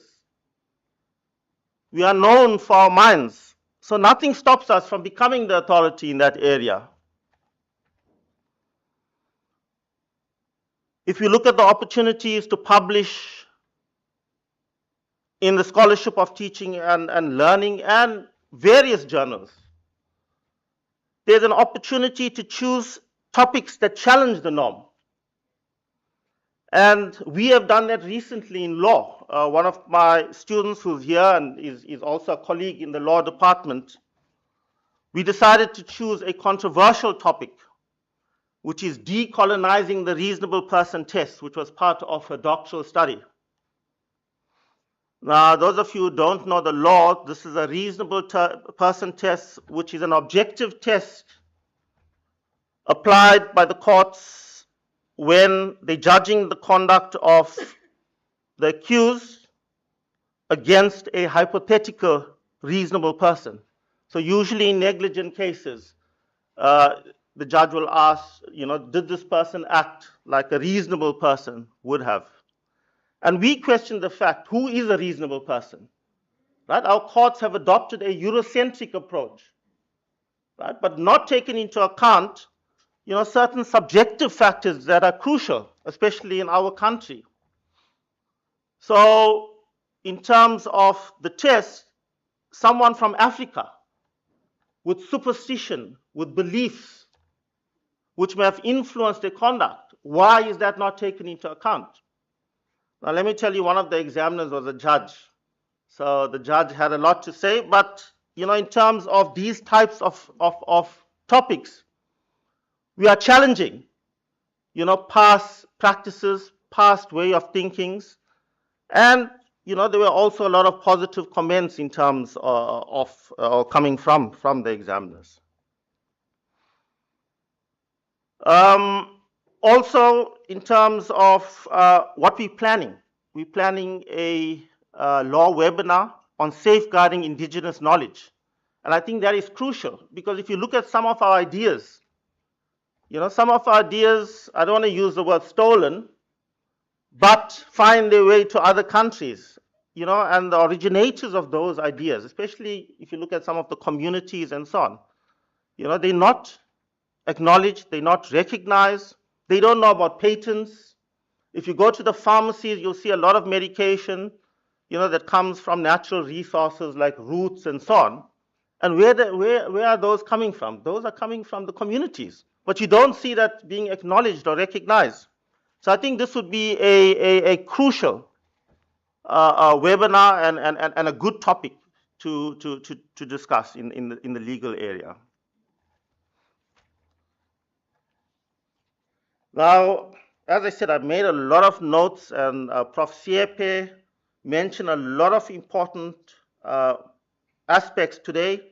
S11: We are known for our minds. So nothing stops us from becoming the authority in that area. If you look at the opportunities to publish in the Scholarship of Teaching and Learning and various journals, there's an opportunity to choose topics that challenge the norm. And we have done that recently in law. One of my students who's here and is also a colleague in the law department, we decided to choose a controversial topic, which is decolonizing the reasonable person test, which was part of her doctoral study. Now, those of you who don't know the law, this is a reasonable person test, which is an objective test applied by the courts when they're judging the conduct of the accused against a hypothetical reasonable person. So usually in negligent cases, the judge will ask, did this person act like a reasonable person would have? And we question the fact, who is a reasonable person? Right? Our courts have adopted a Eurocentric approach, right? But not taken into account certain subjective factors that are crucial, especially in our country. So in terms of the test, someone from Africa with superstition, with beliefs, which may have influenced their conduct, why is that not taken into account? Now let me tell you, one of the examiners was a judge. So the judge had a lot to say, but in terms of these types of topics, we are challenging, past practices, past way of thinkings. And, there were also a lot of positive comments in terms of coming from the examiners. Also, in terms of what we're planning a law webinar on safeguarding indigenous knowledge. And I think that is crucial because if you look at some of our ideas, some of our ideas, I don't want to use the word stolen, but find their way to other countries, and the originators of those ideas, especially if you look at some of the communities and so on, they're not acknowledged, they're not recognized, they don't know about patents. If you go to the pharmacies, you'll see a lot of medication, that comes from natural resources like roots and so on. And where are those coming from? Those are coming from the communities. But you don't see that being acknowledged or recognized. So I think this would be a crucial webinar and a good topic to discuss in the legal area. Now, as I said, I've made a lot of notes, and Prof. Siepe mentioned a lot of important aspects today.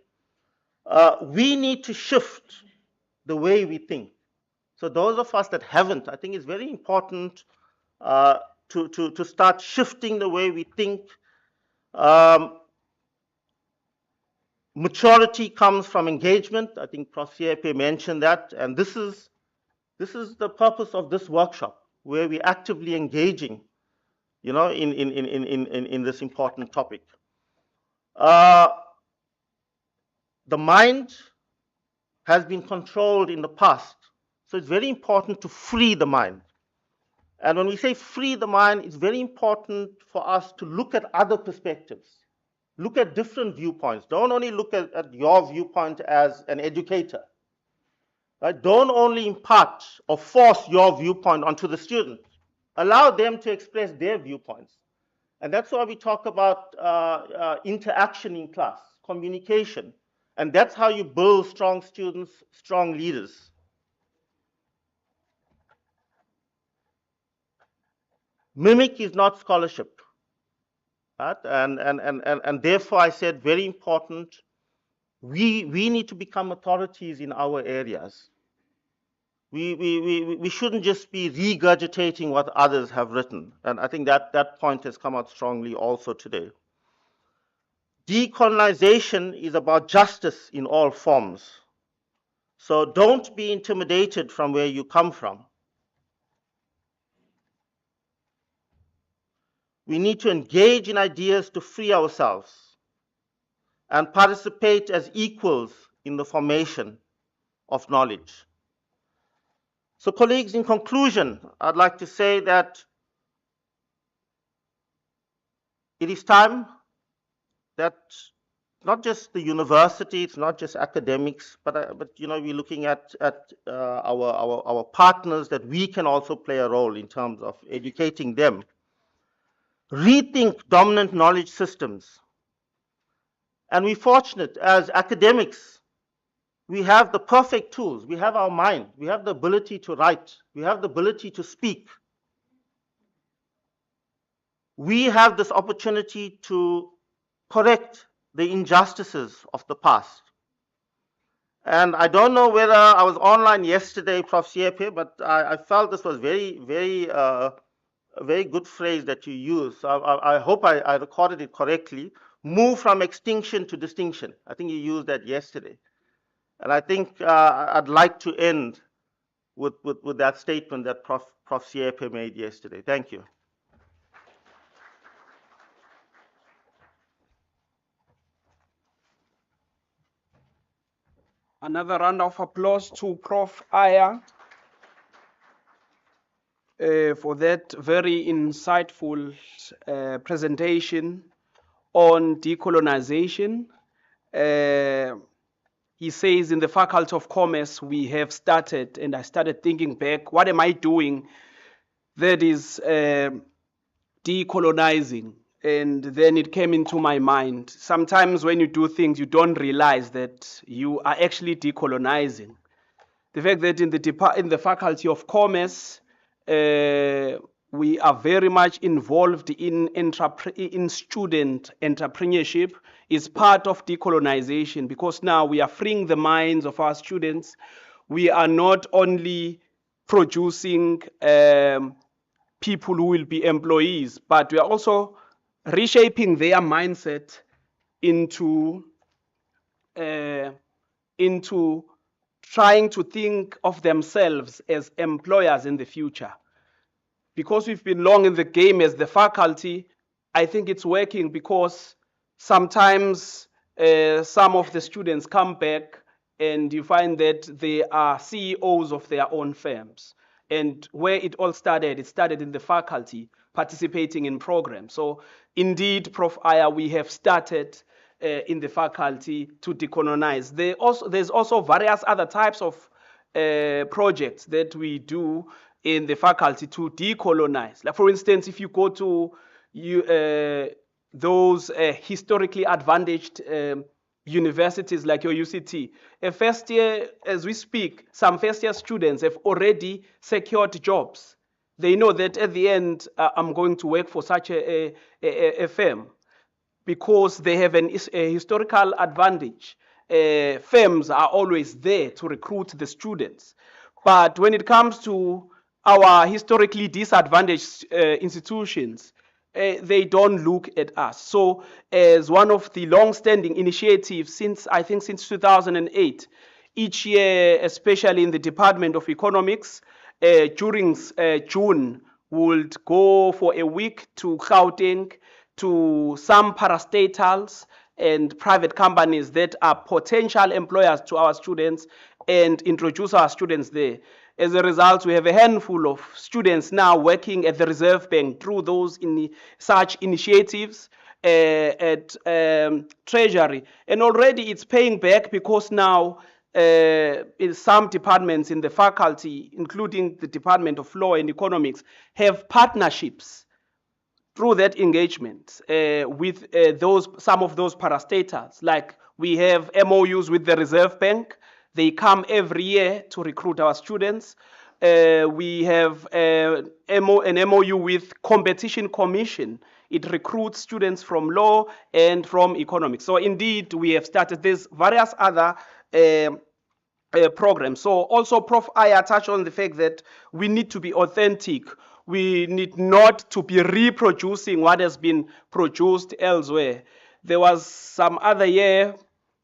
S11: We need to shift the way we think. So those of us that haven't, I think it's very important to start shifting the way we think. Maturity comes from engagement. I think Prof. Siepe mentioned that, and this is the purpose of this workshop, where we're actively engaging, you know, in this important topic. The mind has been controlled in the past, so it's very important to free the mind. And when we say free the mind, it's very important for us to look at other perspectives, look at different viewpoints. Don't only look at your viewpoint as an educator. Right? Don't only impart or force your viewpoint onto the student. Allow them to express their viewpoints. And that's why we talk about interaction in class, communication. And that's how you build strong students, strong leaders. Mimic is not scholarship. Right? And therefore I said very important, we need to become authorities in our areas. We shouldn't just be regurgitating what others have written. And I think that point has come out strongly also today. Decolonization is about justice in all forms. So don't be intimidated from where you come from. We need to engage in ideas to free ourselves and participate as equals in the formation of knowledge. So colleagues, in conclusion, I'd like to say that it is time that not just the university, it's not just academics, but you know, we're looking at our partners, that we can also play a role in terms of educating them. Rethink dominant knowledge systems. And we're fortunate as academics, we have the perfect tools. We have our mind. We have the ability to write. We have the ability to speak. We have this opportunity to correct the injustices of the past. And I don't know whether I was online yesterday, Prof. Siepe, but I felt this was a very good phrase that you used. So I hope I recorded it correctly. Move from extinction to distinction. I think you used that yesterday. And I think I'd like to end with that statement that Prof. Siepe made yesterday. Thank you.
S2: Another round of applause to Prof. Aya for that very insightful presentation on decolonization. He says in the Faculty of Commerce, we have started, and I started thinking back, what am I doing that is decolonizing? And then it came into my mind. Sometimes when you do things, you don't realize that you are actually decolonizing. The fact that in the Faculty of Commerce, we are very much involved in student entrepreneurship is part of decolonization, because now we are freeing the minds of our students. We are not only producing people who will be employees, but we are also reshaping their mindset into trying to think of themselves as employers in the future. Because we've been long in the game as the faculty, I think it's working, because sometimes some of the students come back and you find that they are CEOs of their own firms. And where it all started, it started in the faculty participating in programs. So indeed, Prof. Aya, we have started in the faculty to decolonize. There's also various other types of projects that we do in the faculty to decolonize. Like, for instance, if you go to the those historically advantaged universities like your UCT. A first year, as we speak, some first year students have already secured jobs. They know that at the end, I'm going to work for such a firm because they have a historical advantage. Firms are always there to recruit the students. But when it comes to our historically disadvantaged institutions, they don't look at us. So as one of the long-standing initiatives since 2008, each year, especially in the Department of Economics, during June, would go for a week to Gauteng, to some parastatals and private companies that are potential employers to our students and introduce our students there. As a result, we have a handful of students now working at the Reserve Bank through those such initiatives at Treasury. And already it's paying back because now in some departments in the faculty, including the Department of Law and Economics, have partnerships through that engagement with some of those parastatals. Like we have MOUs with the Reserve Bank. They come every year to recruit our students. We have an MOU with Competition Commission. It recruits students from law and from economics. So indeed, we have started this various other programs. So also Prof. Aya touched on the fact that we need to be authentic. We need not to be reproducing what has been produced elsewhere. There was some other year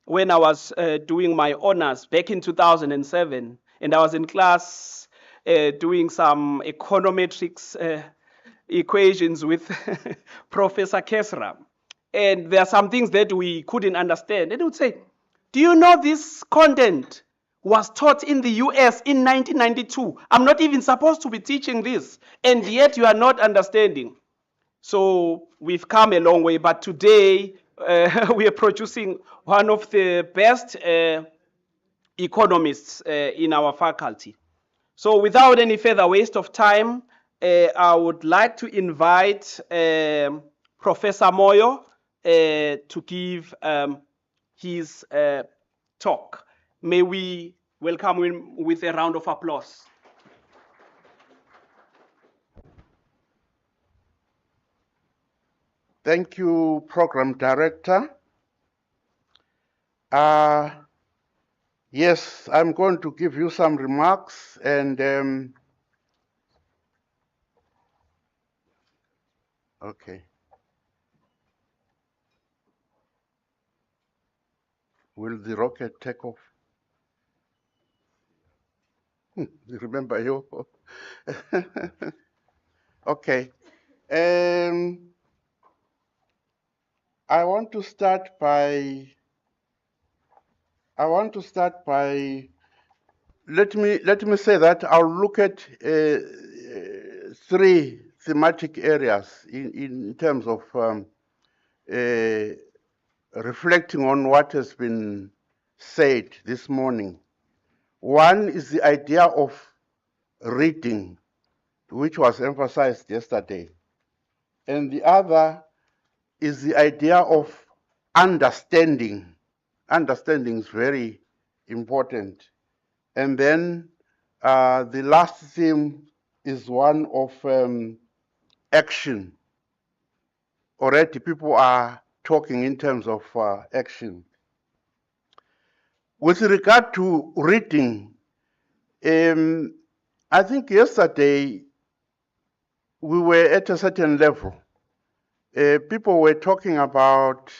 S2: when I was doing my honors back in 2007, and I was in class doing some econometrics equations with Professor Kesra. And there are some things that we couldn't understand. And he would say, do you know this content was taught in the US in 1992? I'm not even supposed to be teaching this, and yet you are not understanding. So we've come a long way, but today we are producing one of the best economists in our faculty. So without any further waste of time, I would like to invite Professor Moyo to give his talk. May we welcome him with a round of applause.
S12: Thank you, Program Director. Yes, I'm going to give you some remarks, and okay. Will the rocket take off? Remember you? Okay. I want to start by let me say that I'll look at three thematic areas in terms of reflecting on what has been said this morning. One is the idea of reading, which was emphasized yesterday. And the other is the idea of understanding. Understanding is very important. And then the last theme is one of action. Already people are talking in terms of action. With regard to reading, I think yesterday we were at a certain level. People were talking about,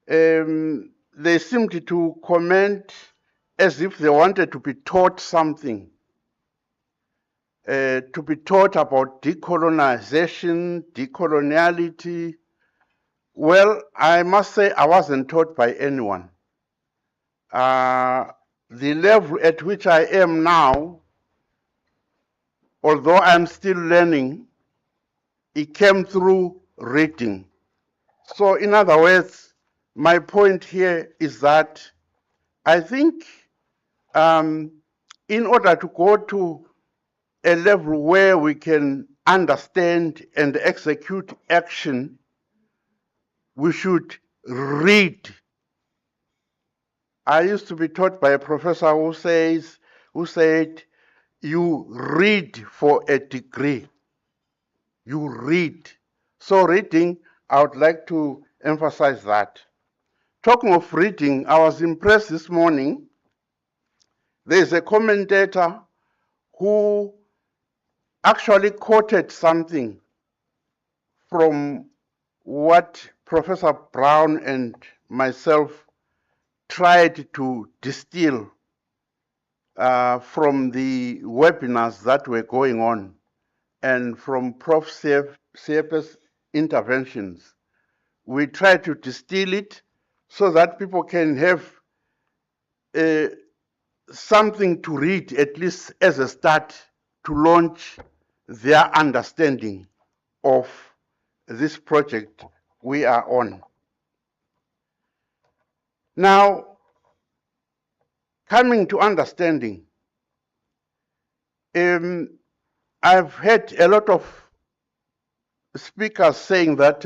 S12: they seemed to comment as if they wanted to be taught something, to be taught about decolonization, decoloniality. Well, I must say I wasn't taught by anyone. The level at which I am now, although I'm still learning, it came through reading. So in other words, my point here is that I think in order to go to a level where we can understand and execute action, we should read. I used to be taught by a professor who said, you read for a degree. You read. So reading, I would like to emphasize that. Talking of reading, I was impressed this morning. There's a commentator who actually quoted something from what Professor Brown and myself tried to distill from the webinars that were going on and from Prof. Siepe's interventions. We tried to distill it so that people can have something to read, at least as a start, to launch their understanding of this project we are on. Now, coming to understanding, I've heard a lot of speakers saying that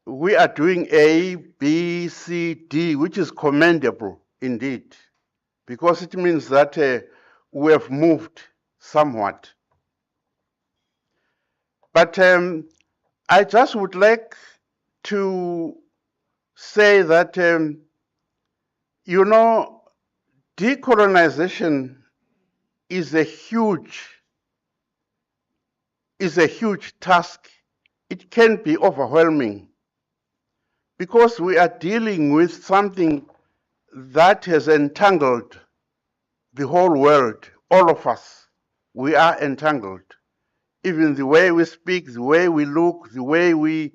S12: we are doing A, B, C, D, which is commendable indeed, because it means that we have moved somewhat. But I just would like to say that, you know, decolonization is a huge task. It can be overwhelming because we are dealing with something that has entangled the whole world. All of us, we are entangled. Even the way we speak, the way we look, the way we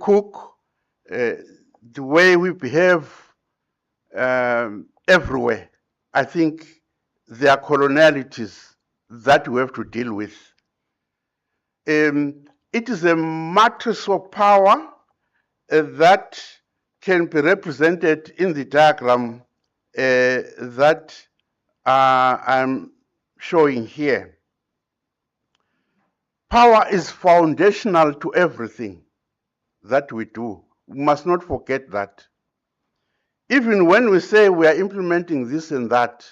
S12: cook, the way we behave, everywhere. I think there are colonialities that we have to deal with. It is a matrix of power that can be represented in the diagram that I'm showing here. Power is foundational to everything that we do. We must not forget that. Even when we say we are implementing this and that,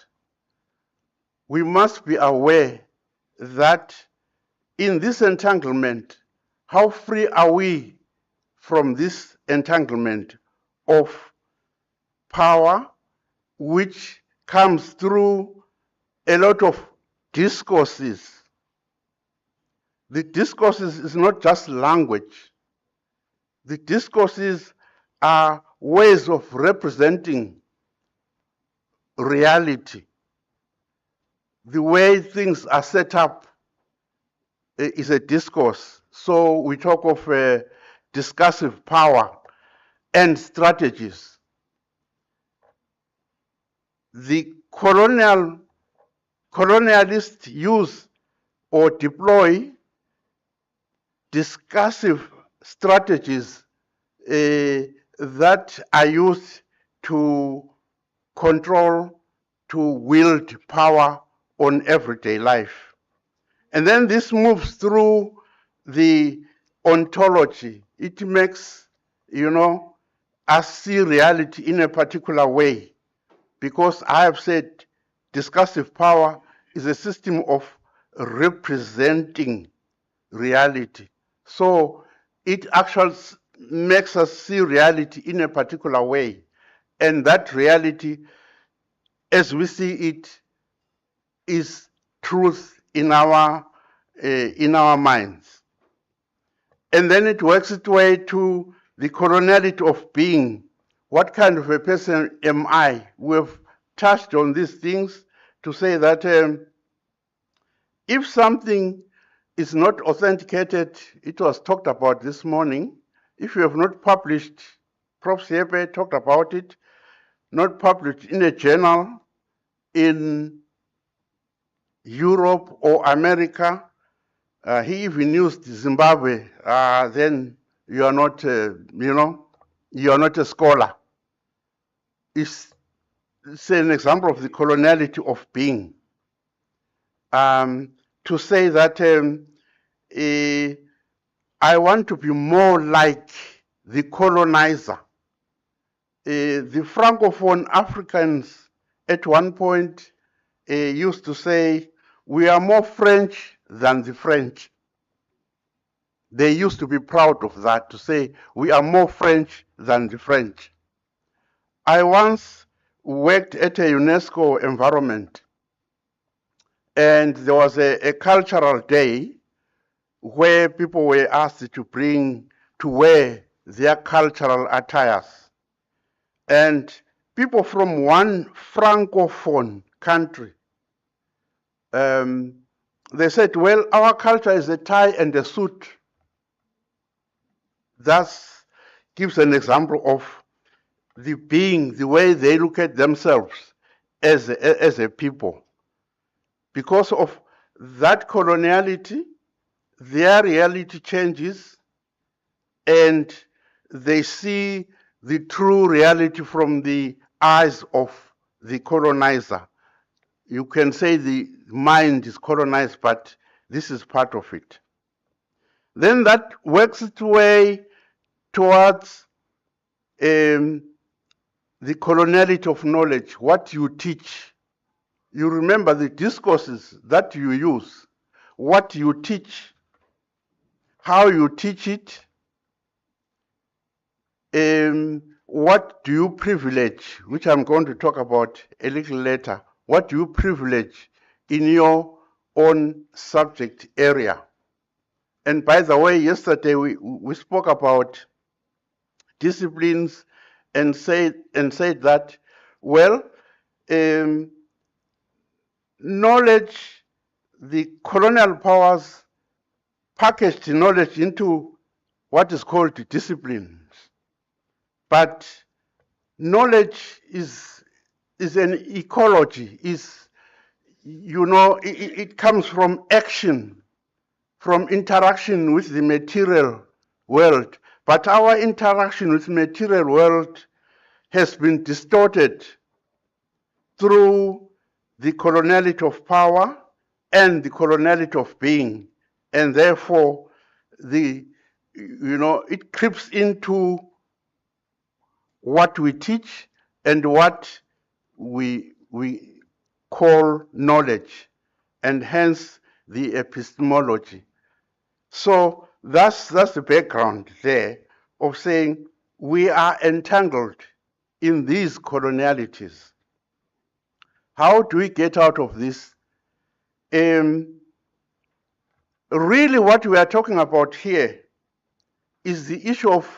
S12: we must be aware that in this entanglement, how free are we from this entanglement of power, which comes through a lot of discourses. The discourses is not just language. The discourses are ways of representing reality. The way things are set up is a discourse. So we talk of discursive power and strategies. The colonialists use or deploy discursive strategies that are used to control, to wield power on everyday life. And then this moves through the ontology. It makes, you know, us see reality in a particular way. Because I have said discursive power is a system of representing reality. So it actually makes us see reality in a particular way. And that reality, as we see it, is truth in our minds. And then it works its way to the coloniality of being. What kind of a person am I? We've touched on these things to say that if something is not authenticated, it was talked about this morning. If you have not published, Prof. Siepe talked about it, not published in a journal in Europe or America, he even used Zimbabwe, then you are not, you are not a scholar. It's an example of the coloniality of being. To say that I want to be more like the colonizer. The Francophone Africans at one point used to say, we are more French than the French. They used to be proud of that, to say, we are more French than the French. I once worked at a UNESCO environment, and there was a cultural day where people were asked to wear their cultural attires. And people from one Francophone country, they said, well, our culture is a tie and a suit. That gives an example of the way they look at themselves as a people. Because of that coloniality, their reality changes, and they see the true reality from the eyes of the colonizer. You can say the mind is colonized, but this is part of it. Then that works its way towards the coloniality of knowledge, what you teach. You remember the discourses that you use, what you teach, how you teach it, what do you privilege, which I'm going to talk about a little later. What do you privilege in your own subject area? And by the way, yesterday we spoke about disciplines and said that, well, knowledge, the colonial powers packaged knowledge into what is called disciplines. But knowledge is an ecology, it comes from action, from interaction with the material world. But our interaction with the material world has been distorted through the coloniality of power and the coloniality of being. And therefore, it creeps into what we teach and what we call knowledge, and hence the epistemology. So that's the background there of saying we are entangled in these colonialities. How do we get out of this? Really what we are talking about here is the issue of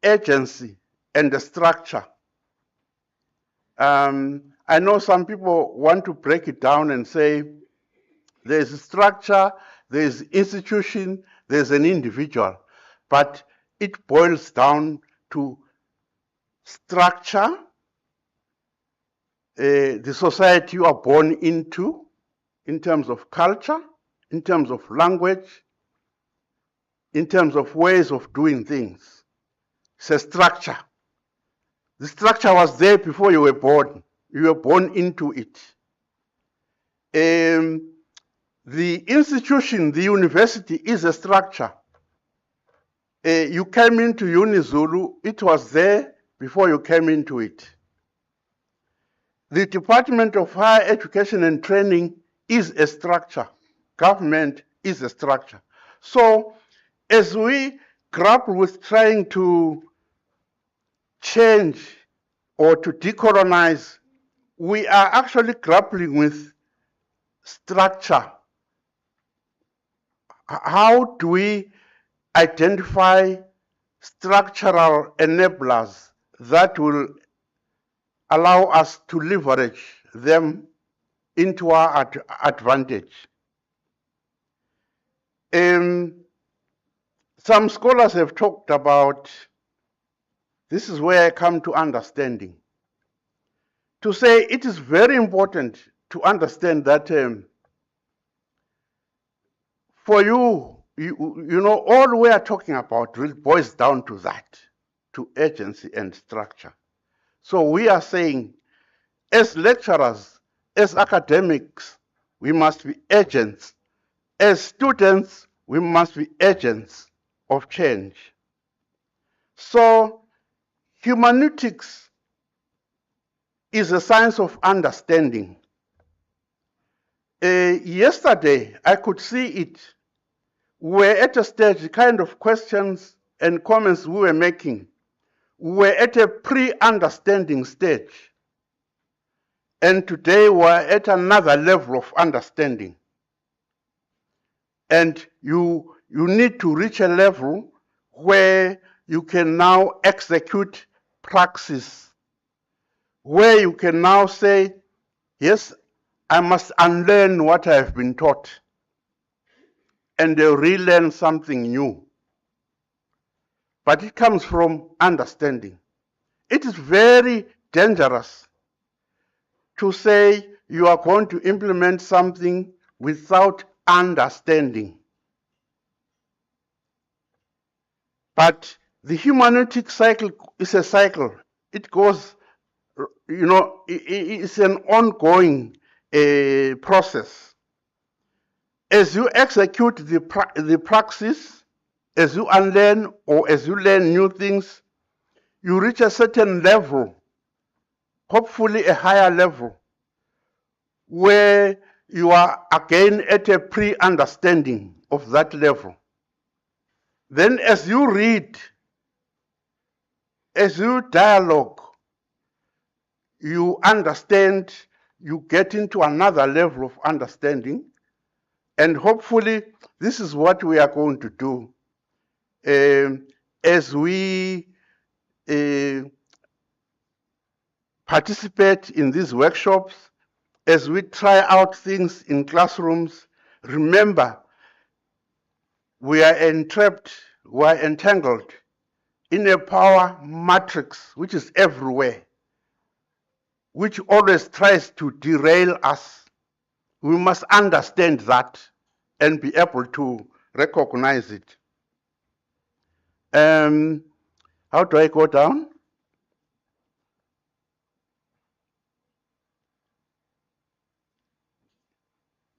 S12: agency and the structure. I know some people want to break it down and say there's a structure, there's institution, there's an individual, but it boils down to structure, the society you are born into, in terms of culture, in terms of language, in terms of ways of doing things. It's a structure. The structure was there before you were born. You were born into it. The institution, the university, is a structure. You came into UniZulu, it was there before you came into it. The Department of Higher Education and Training is a structure. Government is a structure. So as we grapple with trying to change or to decolonize, we are actually grappling with structure. How do we identify structural enablers that will allow us to leverage them into our advantage? Some scholars have talked about, this is where I come to understanding, to say it is very important to understand that for you know, all we are talking about really boils down to that, to agency and structure. So we are saying, as lecturers, as academics, we must be agents. As students, We must be agents of change. So, hermeneutics is a science of understanding. Yesterday, I could see it. We were at a stage, the kind of questions and comments we were making, we were at a pre-understanding stage. And today we're at another level of understanding. And you need to reach a level where you can now execute praxis, where you can now say, yes, I must unlearn what I have been taught and relearn something new. But it comes from understanding. It is very dangerous to say you are going to implement something without understanding. But the hermeneutic cycle is a cycle. It goes, it's an ongoing process. As you execute the praxis, as you unlearn or as you learn new things, you reach a certain level, hopefully a higher level, where you are again at a pre-understanding of that level. Then as you read, as you dialogue, you understand, you get into another level of understanding, and hopefully this is what we are going to do as we participate in these workshops, as we try out things in classrooms. Remember, we are entrapped, we are entangled in a power matrix which is everywhere, which always tries to derail us. We must understand that and be able to recognize it. How do I go down?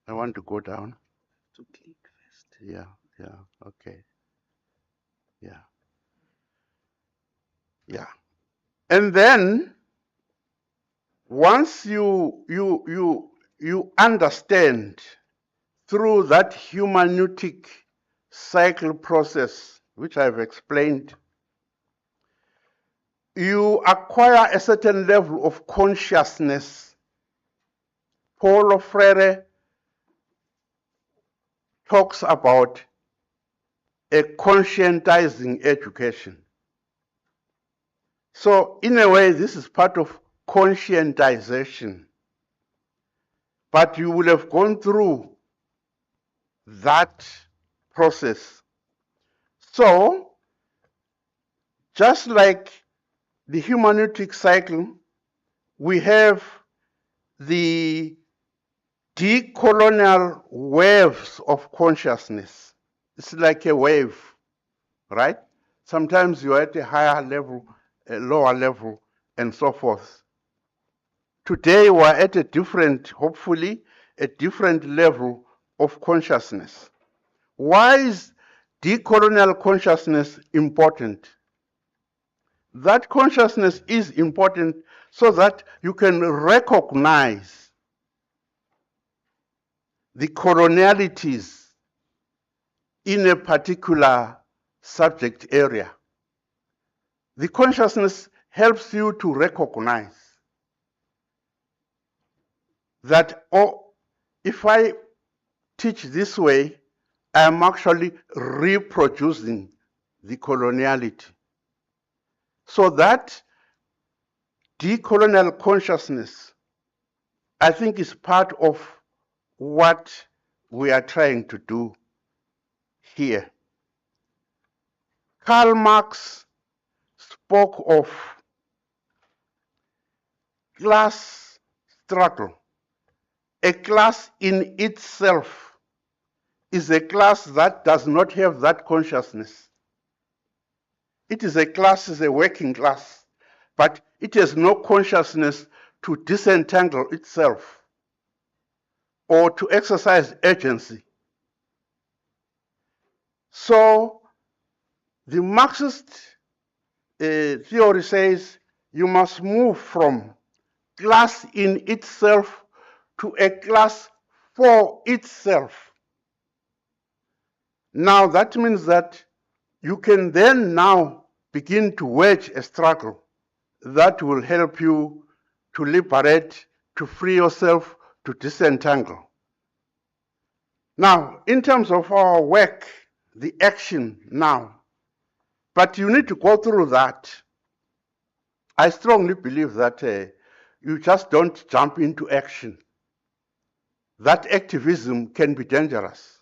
S12: I want to go down.
S2: To click first.
S12: Yeah, okay. Yeah. And then once you understand through that hermeneutic cycle process, which I've explained, you acquire a certain level of consciousness. Paulo Freire talks about a conscientizing education. So in a way, this is part of conscientization. But you will have gone through that process. So, just like the hermeneutic cycle, we have the decolonial waves of consciousness. It's like a wave, right? Sometimes you're at a higher level, a lower level, and so forth. Today we're at a different, hopefully, a different level of consciousness. Why is decolonial consciousness important? That consciousness is important so that you can recognize the colonialities in a particular subject area. The consciousness helps you to recognize that, oh, if I teach this way, I am actually reproducing the coloniality. So that decolonial consciousness, I think, is part of what we are trying to do here. Karl Marx spoke of class struggle. A class in itself is a class that does not have that consciousness. It is a class, is a working class, but it has no consciousness to disentangle itself or to exercise agency. So the Marxist theory says you must move from class in itself to a class for itself. Now that means that you can then now begin to wage a struggle that will help you to liberate, to free yourself, to disentangle. Now, in terms of our work, the action now, but you need to go through that. I strongly believe that you just don't jump into action. That activism can be dangerous.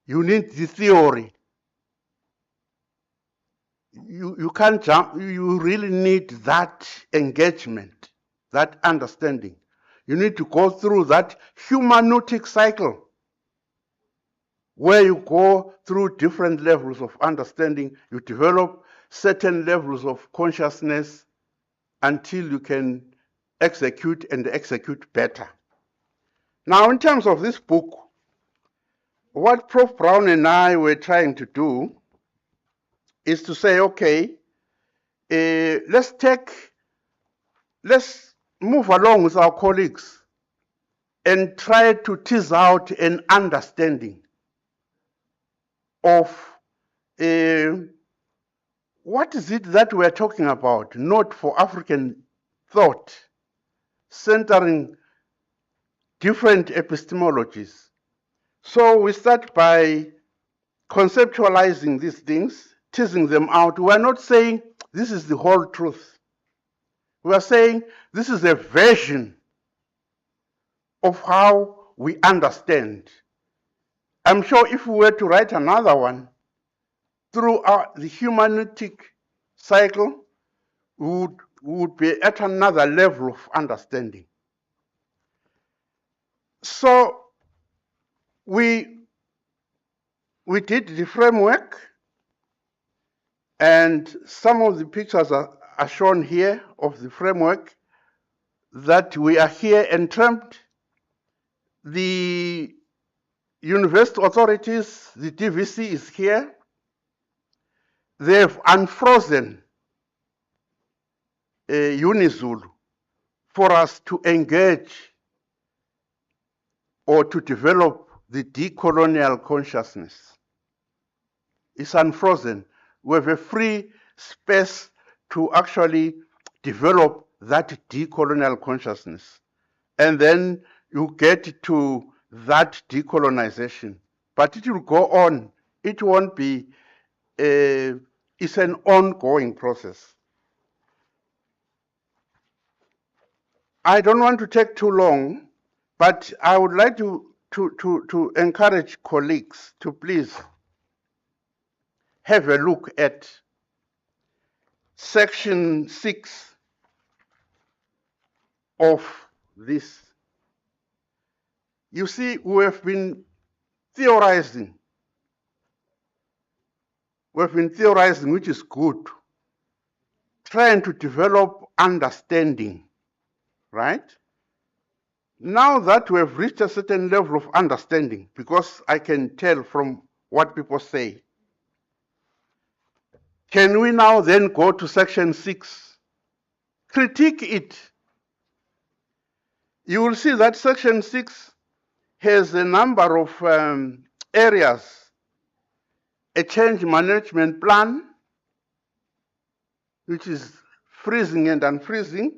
S12: You need the theory. You can't jump, you really need that engagement, that understanding. You need to go through that hermeneutic cycle where you go through different levels of understanding, you develop certain levels of consciousness until you can execute and execute better. Now, in terms of this book, what Prof. Brown and I were trying to do is to say, okay, let's move along with our colleagues and try to tease out an understanding of what is it that we're talking about, not for African thought, centering different epistemologies. So we start by conceptualizing these things, teasing them out. We're not saying this is the whole truth. We are saying this is a version of how we understand. I'm sure if we were to write another one through the hermeneutic cycle, we would be at another level of understanding. So we did the framework, and some of the pictures are shown here of the framework that we are here entramped. The university authorities, the DVC is here. They've unfrozen UniZulu for us to engage or to develop the decolonial consciousness. It's unfrozen. We have a free space to actually develop that decolonial consciousness. And then you get to that decolonization. But it will go on. It won't be, it's an ongoing process. I don't want to take too long, but I would like to encourage colleagues to please have a look at section 6 of this. You see, we have been theorizing. We've been theorizing, which is good, trying to develop understanding, right? Now that we have reached a certain level of understanding, because I can tell from what people say, can we now then go to section 6? Critique it. You will see that section 6 has a number of areas. A change management plan, which is freezing and unfreezing.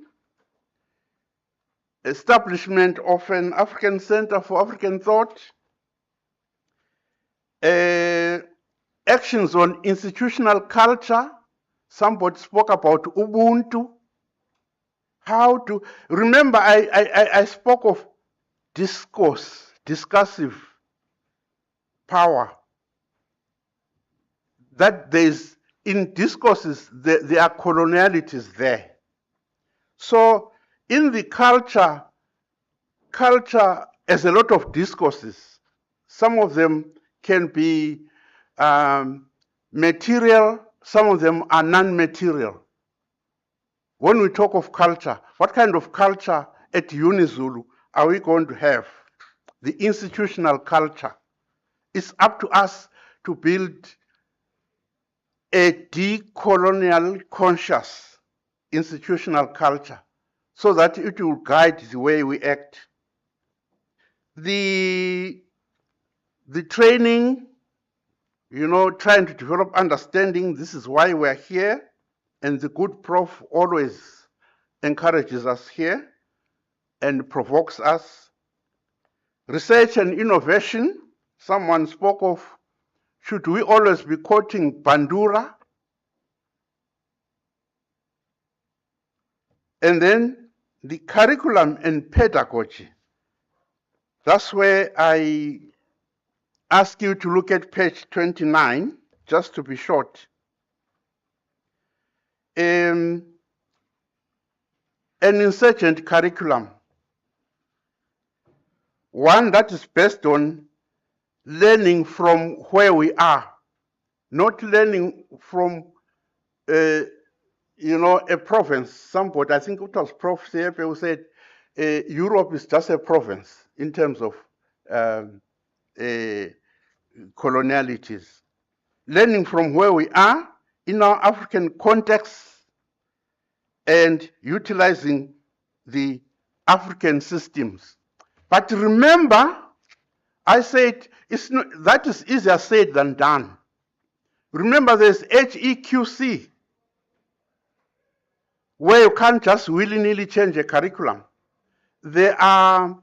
S12: Establishment of an African Center for African Thought. Actions on institutional culture. Somebody spoke about Ubuntu. How to, remember I spoke of discourse, discursive power. That there's, in discourses, there are colonialities there. So in the culture has a lot of discourses. Some of them can be material, some of them are non-material. When we talk of culture, what kind of culture at UniZulu are we going to have? The institutional culture. It's up to us to build a decolonial conscious institutional culture so that it will guide the way we act. The training, trying to develop understanding, this is why we're here, and the good prof always encourages us here and provokes us. Research and innovation, someone spoke of, should we always be quoting Bandura? And then the curriculum and pedagogy. That's where I ask you to look at page 29, just to be short. An insurgent curriculum, one that is based on learning from where we are, not learning from a province. Somebody, I think it was Prof. Siepe, who said Europe is just a province in terms of colonialities. Learning from where we are in our African context and utilizing the African systems. But remember, I said that is easier said than done. Remember, there's HEQC, where you can't just willy-nilly change a curriculum. There are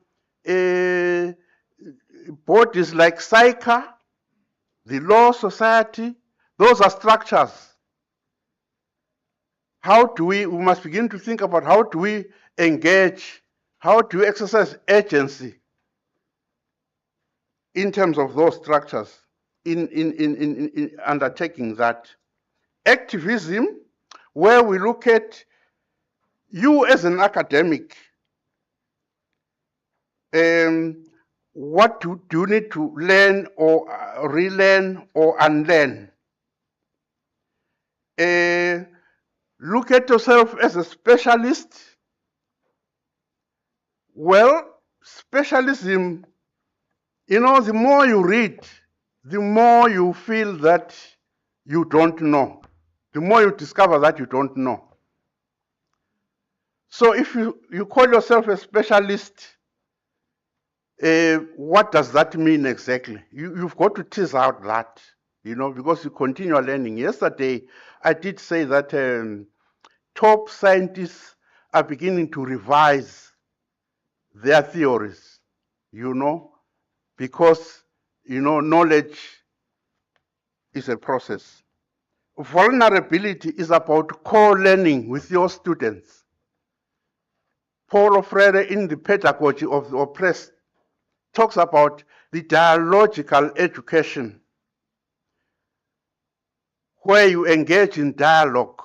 S12: bodies like SAICA, the Law Society. Those are structures. We must begin to think about how do we engage, how do we exercise agency in terms of those structures in undertaking that. Activism, where we look at you as an academic, what do you need to learn or relearn or unlearn? Look at yourself as a specialist. Well, specialism, the more you read, the more you feel that you don't know. The more you discover that you don't know. So if you call yourself a specialist, what does that mean exactly? You've got to tease out that, because you continue learning. Yesterday, I did say that top scientists are beginning to revise their theories, because, knowledge is a process. Vulnerability is about co-learning with your students. Paulo Freire, in the Pedagogy of the Oppressed, talks about the dialogical education, where you engage in dialogue.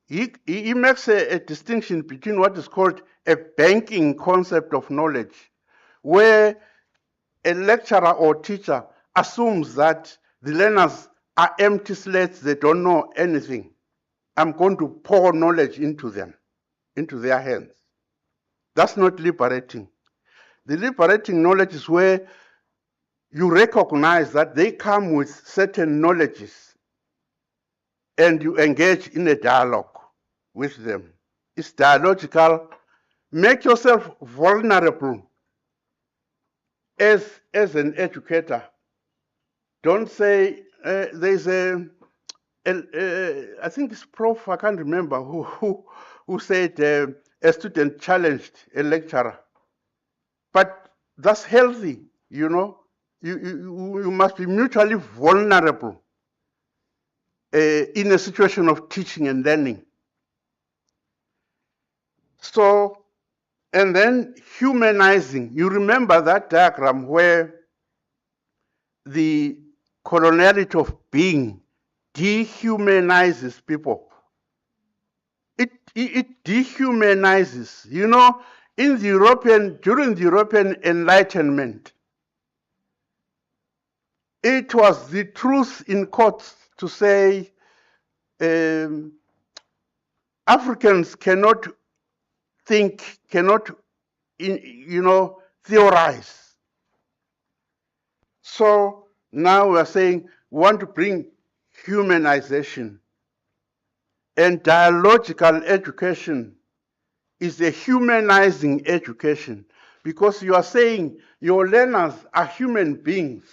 S12: He makes a distinction between what is called a banking concept of knowledge, where a lecturer or teacher assumes that the learners are empty slates, they don't know anything. I'm going to pour knowledge into them, into their hands. That's not liberating. The liberating knowledge is where you recognize that they come with certain knowledges and you engage in a dialogue with them. It's dialogical. Make yourself vulnerable as an educator. Don't say, there's I think it's Prof, I can't remember, who said a student challenged a lecturer. But that's healthy, You must be mutually vulnerable in a situation of teaching and learning. So, and then humanizing. You remember that diagram where the coloniality of being dehumanizes people. It dehumanizes. During the European Enlightenment, it was the truth in quotes to say Africans cannot think, cannot, theorize. So now we are saying We want to bring humanization. And dialogical education is a humanizing education because you are saying your learners are human beings.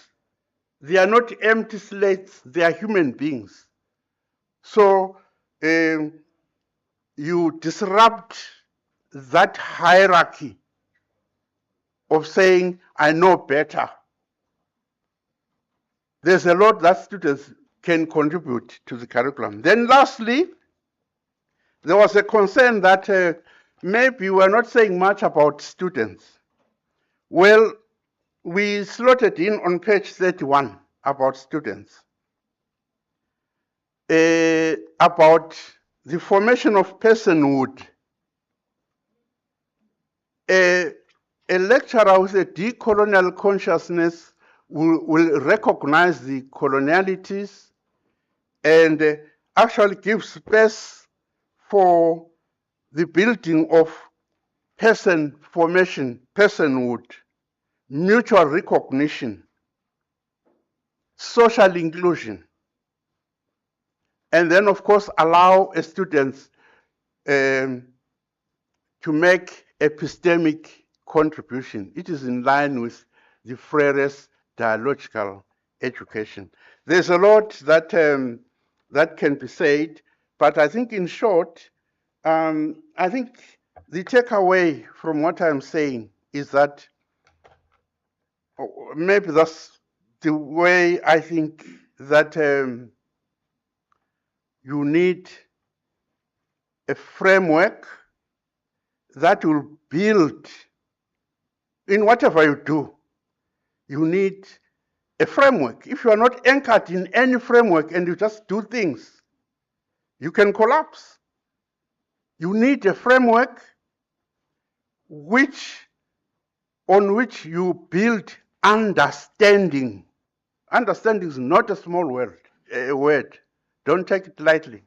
S12: They are not empty slates, they are human beings. So you disrupt that hierarchy of saying, I know better. There's a lot that students can contribute to the curriculum. Then lastly, there was a concern that maybe we're not saying much about students. Well, we slotted in on page 31 about students, about the formation of personhood. A lecturer with a decolonial consciousness will recognize the colonialities and actually give space for the building of person formation, personhood, mutual recognition, social inclusion, and then of course allow students to make epistemic contribution. It is in line with the Freire's dialogical education. There's a lot that that can be said, but I think in short, I think the takeaway from what I'm saying is that maybe that's the way I think that you need a framework that will build in whatever you do. You need a framework. If you are not anchored in any framework and you just do things, you can collapse. You need a framework on which you build understanding. Understanding is not a small word. Don't take it lightly.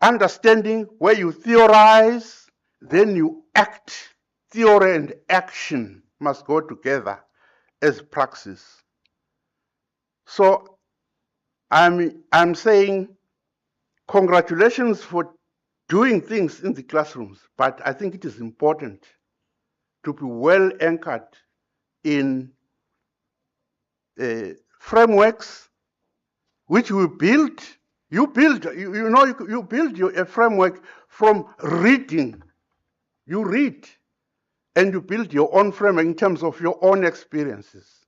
S12: Understanding where you theorize, then you act. Theory and action must go together as praxis. So I'm saying congratulations for doing things in the classrooms, but I think it is important to be well anchored in frameworks which we build. You build a framework from reading. You read and you build your own framework in terms of your own experiences.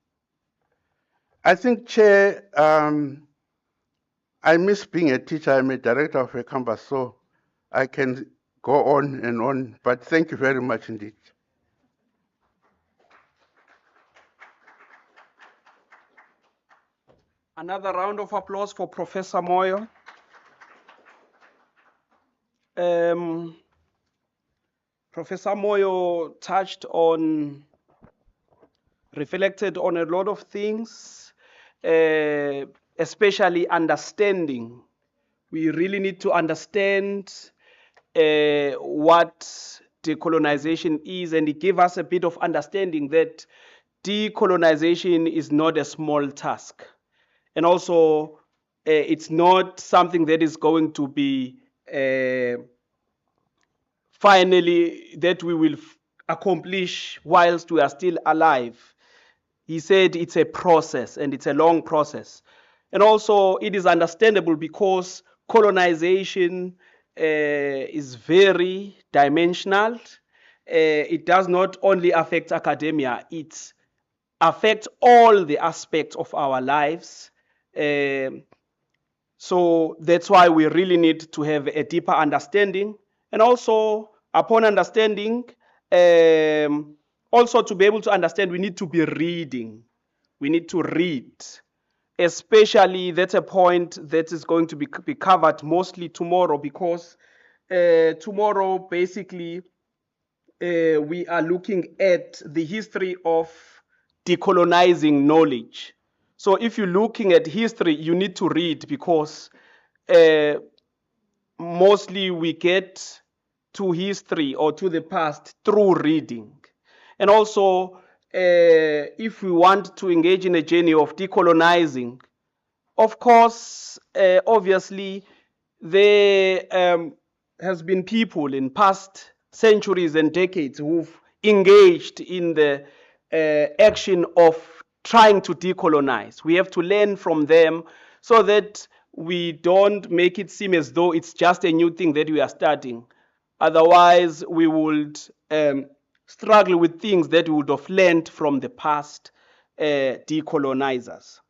S12: I think, Chair, I miss being a teacher. I'm a director of a campus, so I can go on and on, but thank you very much indeed.
S2: Another round of applause for Professor Moyo. Professor Moyo reflected on a lot of things, especially understanding. We really need to understand what decolonization is, and it gave us a bit of understanding that decolonization is not a small task. And also, it's not something that is going to be finally that we will accomplish whilst we are still alive. He said it's a process and it's a long process. And also it is understandable because colonization is very dimensional. It does not only affect academia, it affects all the aspects of our lives. So that's why we really need to have a deeper understanding. And also, upon understanding, also to be able to understand, we need to be reading. We need to read. Especially, that's a point that is going to be covered mostly tomorrow, because tomorrow, basically, we are looking at the history of decolonizing knowledge. So if you're looking at history, you need to read, because mostly we get to history or to the past through reading. And also, if we want to engage in a journey of decolonizing, Of course, obviously, there has been people in past centuries and decades who've engaged in the action of trying to decolonize. We have to learn from them so that we don't make it seem as though it's just a new thing that we are starting. Otherwise, we would struggle with things that we would have learned from the past decolonizers.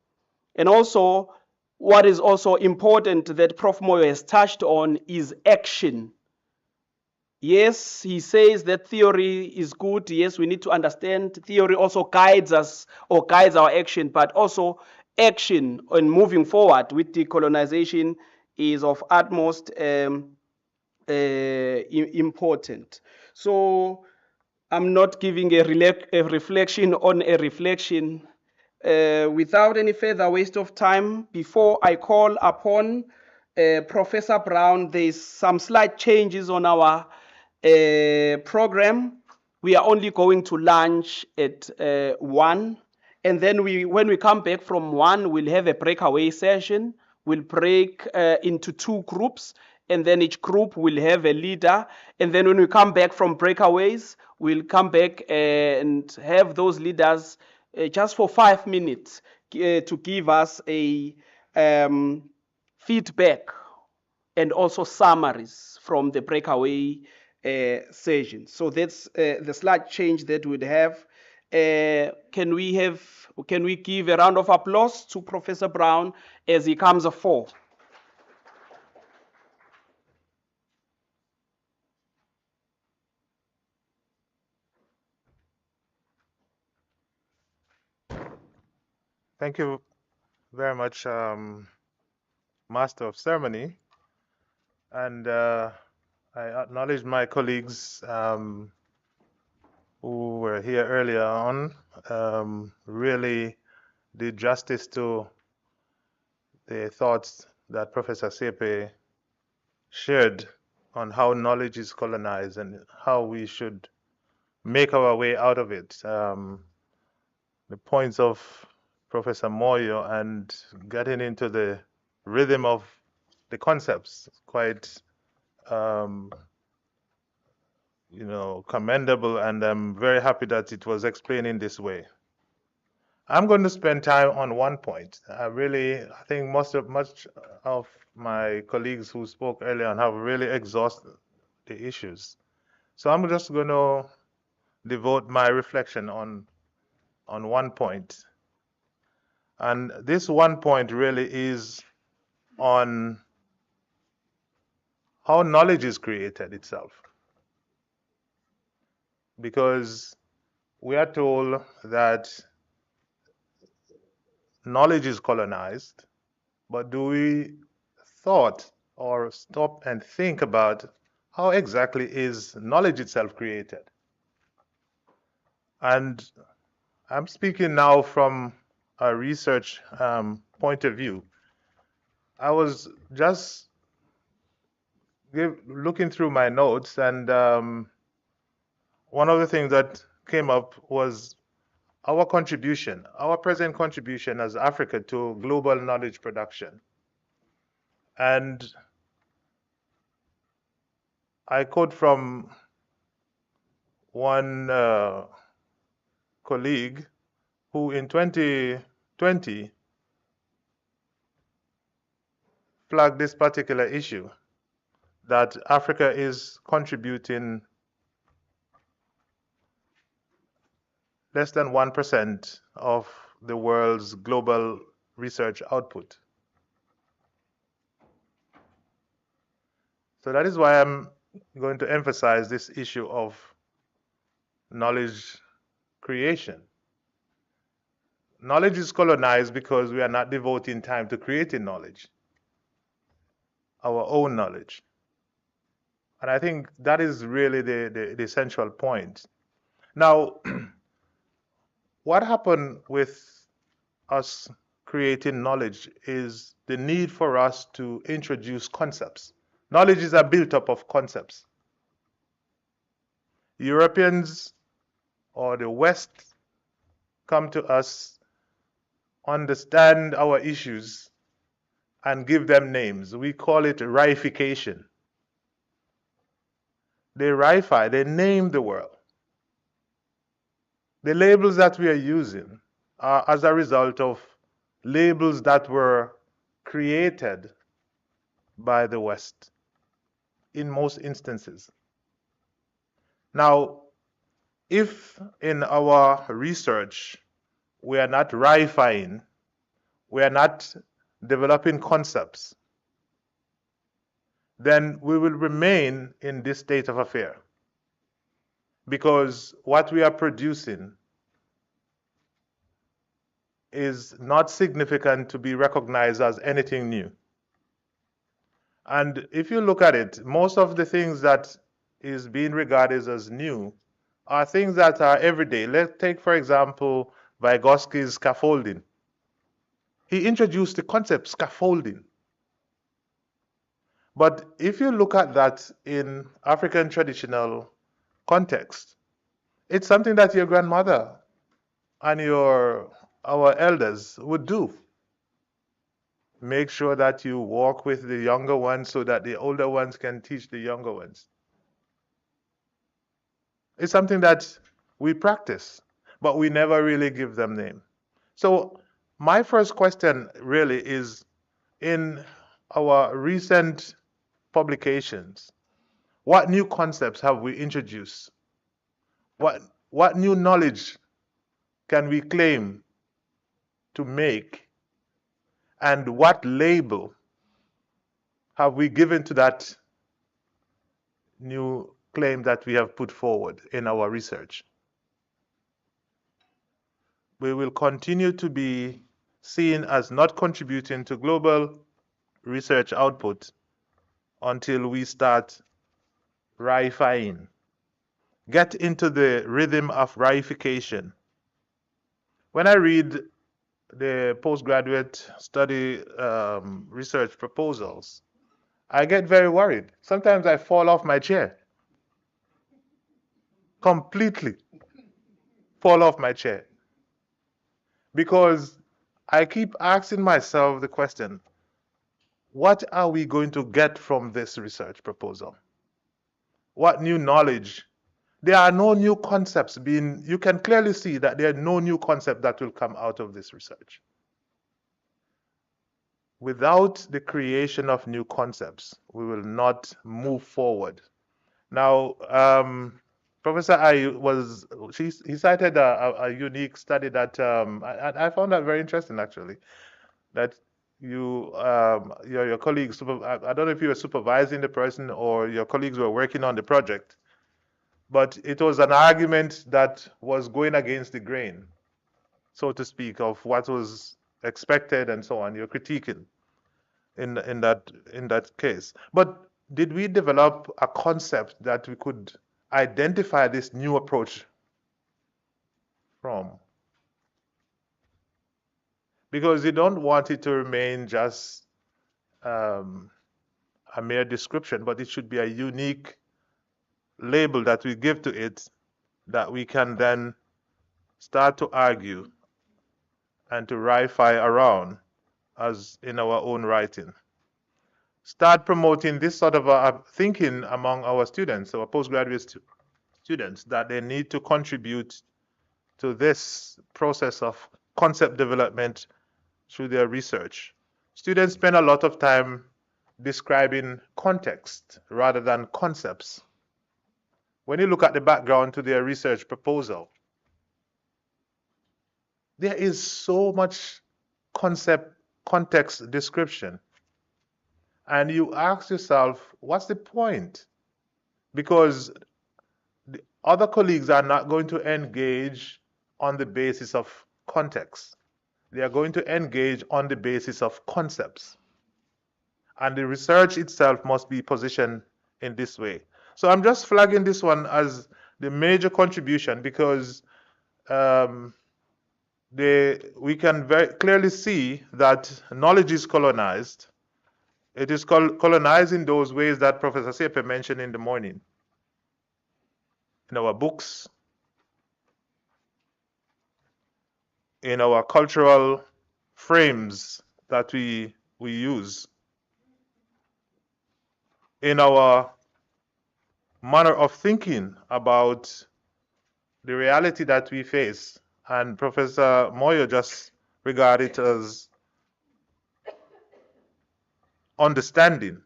S2: And also, what is also important that Prof. Moyo has touched on is action. Yes, he says that theory is good. Yes, we need to understand theory also guides us or guides our action, but also action on moving forward with decolonization is of utmost important. So I'm not giving a reflection on a reflection. Without any further waste of time, before I call upon Professor Brown, there's some slight changes on our program. We are only going to lunch at 1. And then when we come back from 1, we'll have a breakaway session. We'll break into 2 groups, and then each group will have a leader. And then when we come back from breakaways, we'll come back and have those leaders just for 5 minutes to give us a feedback and also summaries from the breakaway session. So that's the slight change that we'd have. Can we give a round of applause to Professor Brown as he comes forth?
S10: Thank you very much, Master of Ceremony. And I acknowledge my colleagues who were here earlier on, really did justice to the thoughts that Professor Sepe shared on how knowledge is colonized and how we should make our way out of it. The points of Professor Moyo and getting into the rhythm of the concepts, quite commendable, and I'm very happy that it was explained in this way. I'm going to spend time on one point. I think much of my colleagues who spoke earlier on have really exhausted the issues. So I'm just going to devote my reflection on one point. And this one point really is on how knowledge is created itself. Because we are told that knowledge is colonized, but do we thought or stop and think about how exactly is knowledge itself created? And I'm speaking now from a research point of view. I was just looking through my notes, and one of the things that came up was our contribution, our present contribution as Africa to global knowledge production. And I quote from one colleague who in 2020 flagged this particular issue, that Africa is contributing less than 1% of the world's global research output. So that is why I'm going to emphasize this issue of knowledge creation. Knowledge is colonized because we are not devoting time to creating knowledge, our own knowledge. And I think that is really the essential point. Now, what happened with us creating knowledge is the need for us to introduce concepts. Knowledge is built up of concepts. Europeans or the West come to us, understand our issues, and give them names. We call it reification. They reify, they name the world. The labels that we are using are as a result of labels that were created by the West in most instances. Now, if in our research we are not reifying, we are not developing concepts, then we will remain in this state of affair. Because what we are producing is not significant to be recognized as anything new. And if you look at it, most of the things that is being regarded as new are things that are everyday. Let's take, for example, Vygotsky's scaffolding. He introduced the concept scaffolding. But if you look at that in African traditional context, it's something that your grandmother and our elders would do. Make sure that you walk with the younger ones so that the older ones can teach the younger ones. It's something that we practice, but we never really give them name. So my first question really is, in our recent publications, what new concepts have we introduced? What new knowledge can we claim to make? And what label have we given to that new claim that we have put forward in our research? We will continue to be seen as not contributing to global research output until we start reifying. Get into the rhythm of reification. When I read the postgraduate study research proposals, I get very worried. Sometimes I fall off my chair. Completely fall off my chair. Because I keep asking myself the question, what are we going to get from this research proposal? What new knowledge? There are no new concepts being, you can clearly see that there are no new concepts that will come out of this research. Without the creation of new concepts, we will not move forward. Now, Professor he cited a unique study that I found that very interesting, actually, that your colleagues, I don't know if you were supervising the person or your colleagues were working on the project, but it was an argument that was going against the grain, so to speak, of what was expected and so on. You're critiquing in that case. But did we develop a concept that we could identify this new approach from? Because you don't want it to remain just a mere description, but it should be a unique label that we give to it that we can then start to argue and to reify around as in our own writing. Start promoting this sort of thinking among our students, our postgraduate students, that they need to contribute to this process of concept development through their research. Students spend a lot of time describing context rather than concepts. When you look at the background to their research proposal, there is so much context description. And you ask yourself, what's the point? Because the other colleagues are not going to engage on the basis of context. They are going to engage on the basis of concepts. And the research itself must be positioned in this way. So I'm just flagging this one as the major contribution because we can very clearly see that knowledge is colonized. It is colonized in those ways that Professor Sepe mentioned in the morning. In our books, in our cultural frames that we we use in our manner of thinking about the reality that we face. And Professor Moyo just regarded it as understanding.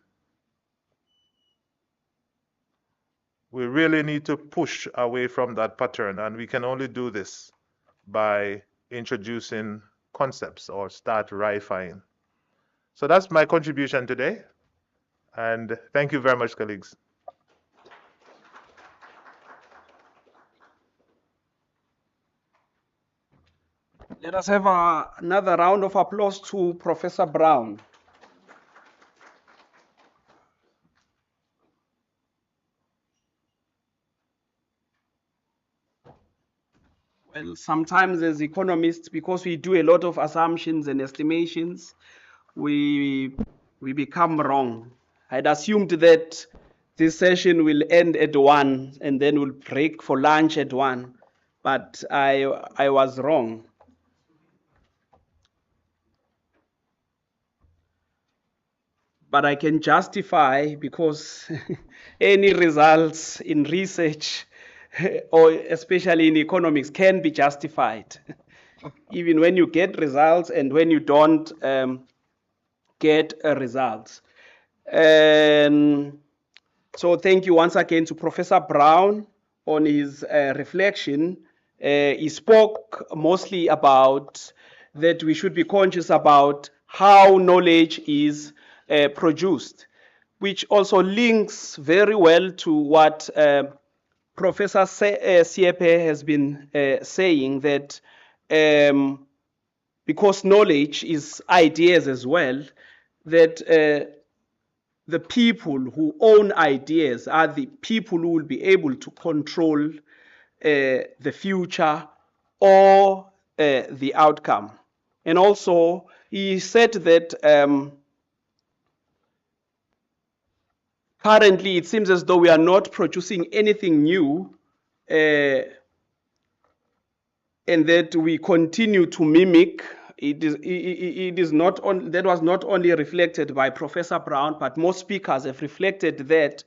S10: We really need to push away from that pattern, and we can only do this by introducing concepts or start RIFIing. So that's my contribution today, and thank you very much, colleagues.
S2: Let us have another round of applause to Professor Brown. Well, sometimes as economists, because we do a lot of assumptions and estimations, we become wrong. I'd assumed that this session will end at 1 and then we'll break for lunch at 1, but I was wrong. But I can justify because any results in research or especially in economics can be justified. Even when you get results and when you don't get results. So thank you once again to Professor Brown on his reflection. He spoke mostly about that we should be conscious about how knowledge is produced, which also links very well to what Professor Siepe has been saying, that because knowledge is ideas as well, that the people who own ideas are the people who will be able to control the future or the outcome. And also, he said that currently it seems as though we are not producing anything new, and that we continue to mimic. It is not on, that was not only reflected by Professor Brown, but most speakers have reflected that,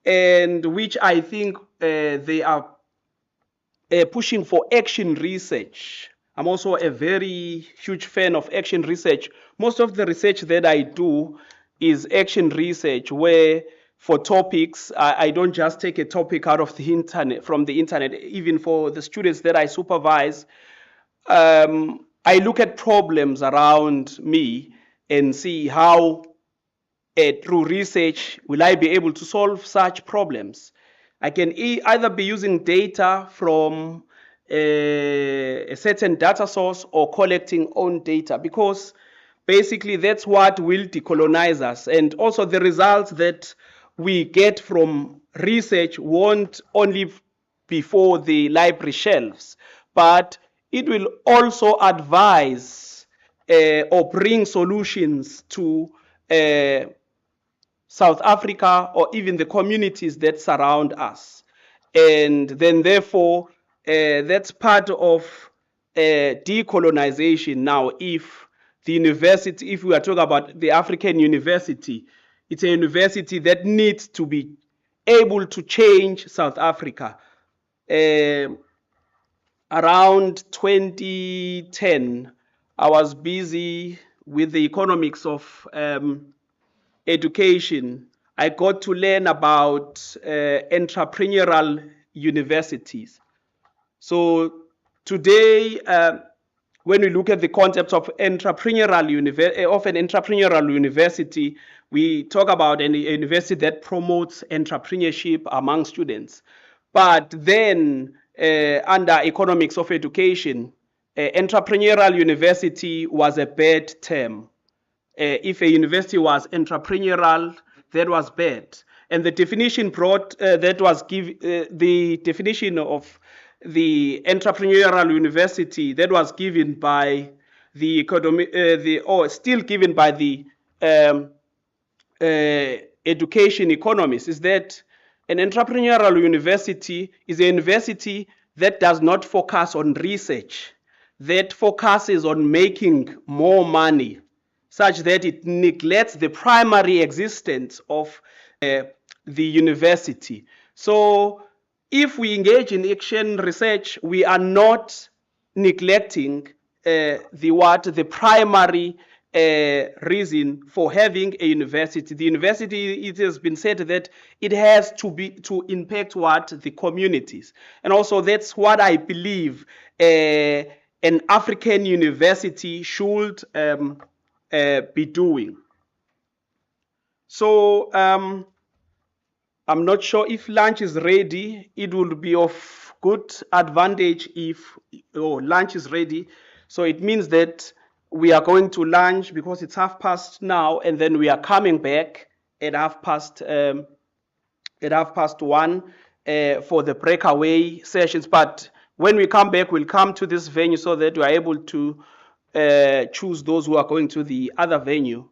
S2: and which I think they are pushing for action research. I'm also a very huge fan of action research. Most of the research that I do is action research, where for topics, I don't just take a topic out of the internet, from the internet. Even for the students that I supervise, I look at problems around me and see how, through research, will I be able to solve such problems. I can either be using data from a certain data source or collecting own data, because basically that's what will decolonize us. And also the results that we get from research won't only be for the library shelves, but it will also advise or bring solutions to South Africa or even the communities that surround us. And then therefore, that's part of decolonization now. If the university, if we are talking about the African university, it's a university that needs to be able to change South Africa. Around 2010, I was busy with the economics of education. I got to learn about entrepreneurial universities. So today, when we look at the concept of an entrepreneurial university, we talk about a university that promotes entrepreneurship among students. But then, under economics of education, entrepreneurial university was a bad term. If a university was entrepreneurial, that was bad. And the definition brought that was the definition of the entrepreneurial university that was given by the still given by the education economists, is that an entrepreneurial university is a university that does not focus on research, that focuses on making more money. such that it neglects the primary existence of the university. So if we engage in action research, we are not neglecting the primary reason for having a university. The university, it has been said that it has to impact what the communities, and also that's what I believe an African university should be doing. So I'm not sure if lunch is ready. It would be of good advantage if lunch is ready. So it means that we are going to lunch because it's 1:30 now, and then we are coming back at 1:30 for the breakaway sessions. But when we come back, we'll come to this venue so that we are able to choose those who are going to the other venue.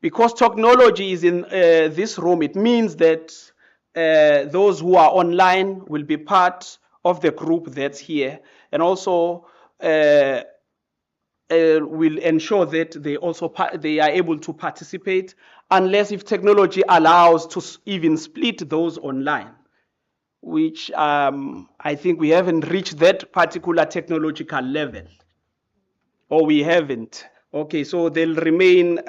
S2: Because technology is in this room, it means that those who are online will be part of the group that's here, and also will ensure that they are able to participate, unless if technology allows to even split those online, which I think we haven't reached that particular technological level, or we haven't. Okay, so they'll remain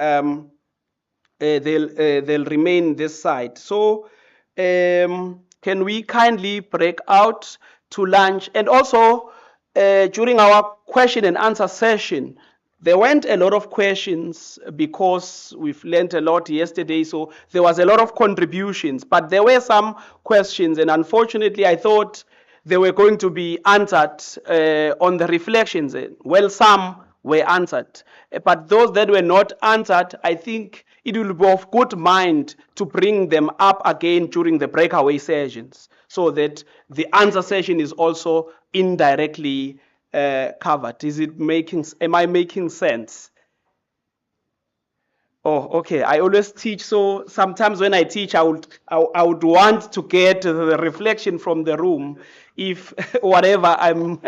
S2: they'll remain this side. So can we kindly break out to lunch? And also during our question and answer session, there weren't a lot of questions because we've learned a lot yesterday. So there was a lot of contributions, but there were some questions, and unfortunately I thought they were going to be answered on the reflections. Well, some were answered, but those that were not answered, I think it will be of good mind to bring them up again during the breakaway sessions, so that the answer session is also indirectly covered. Am I making sense? Oh, okay. I always teach, so sometimes when I teach, I would want to get the reflection from the room, if whatever I'm.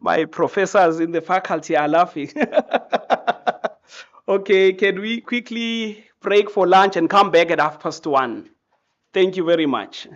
S2: My professors in the faculty are laughing. Okay, can we quickly break for lunch and come back at 1:30? Thank you very much.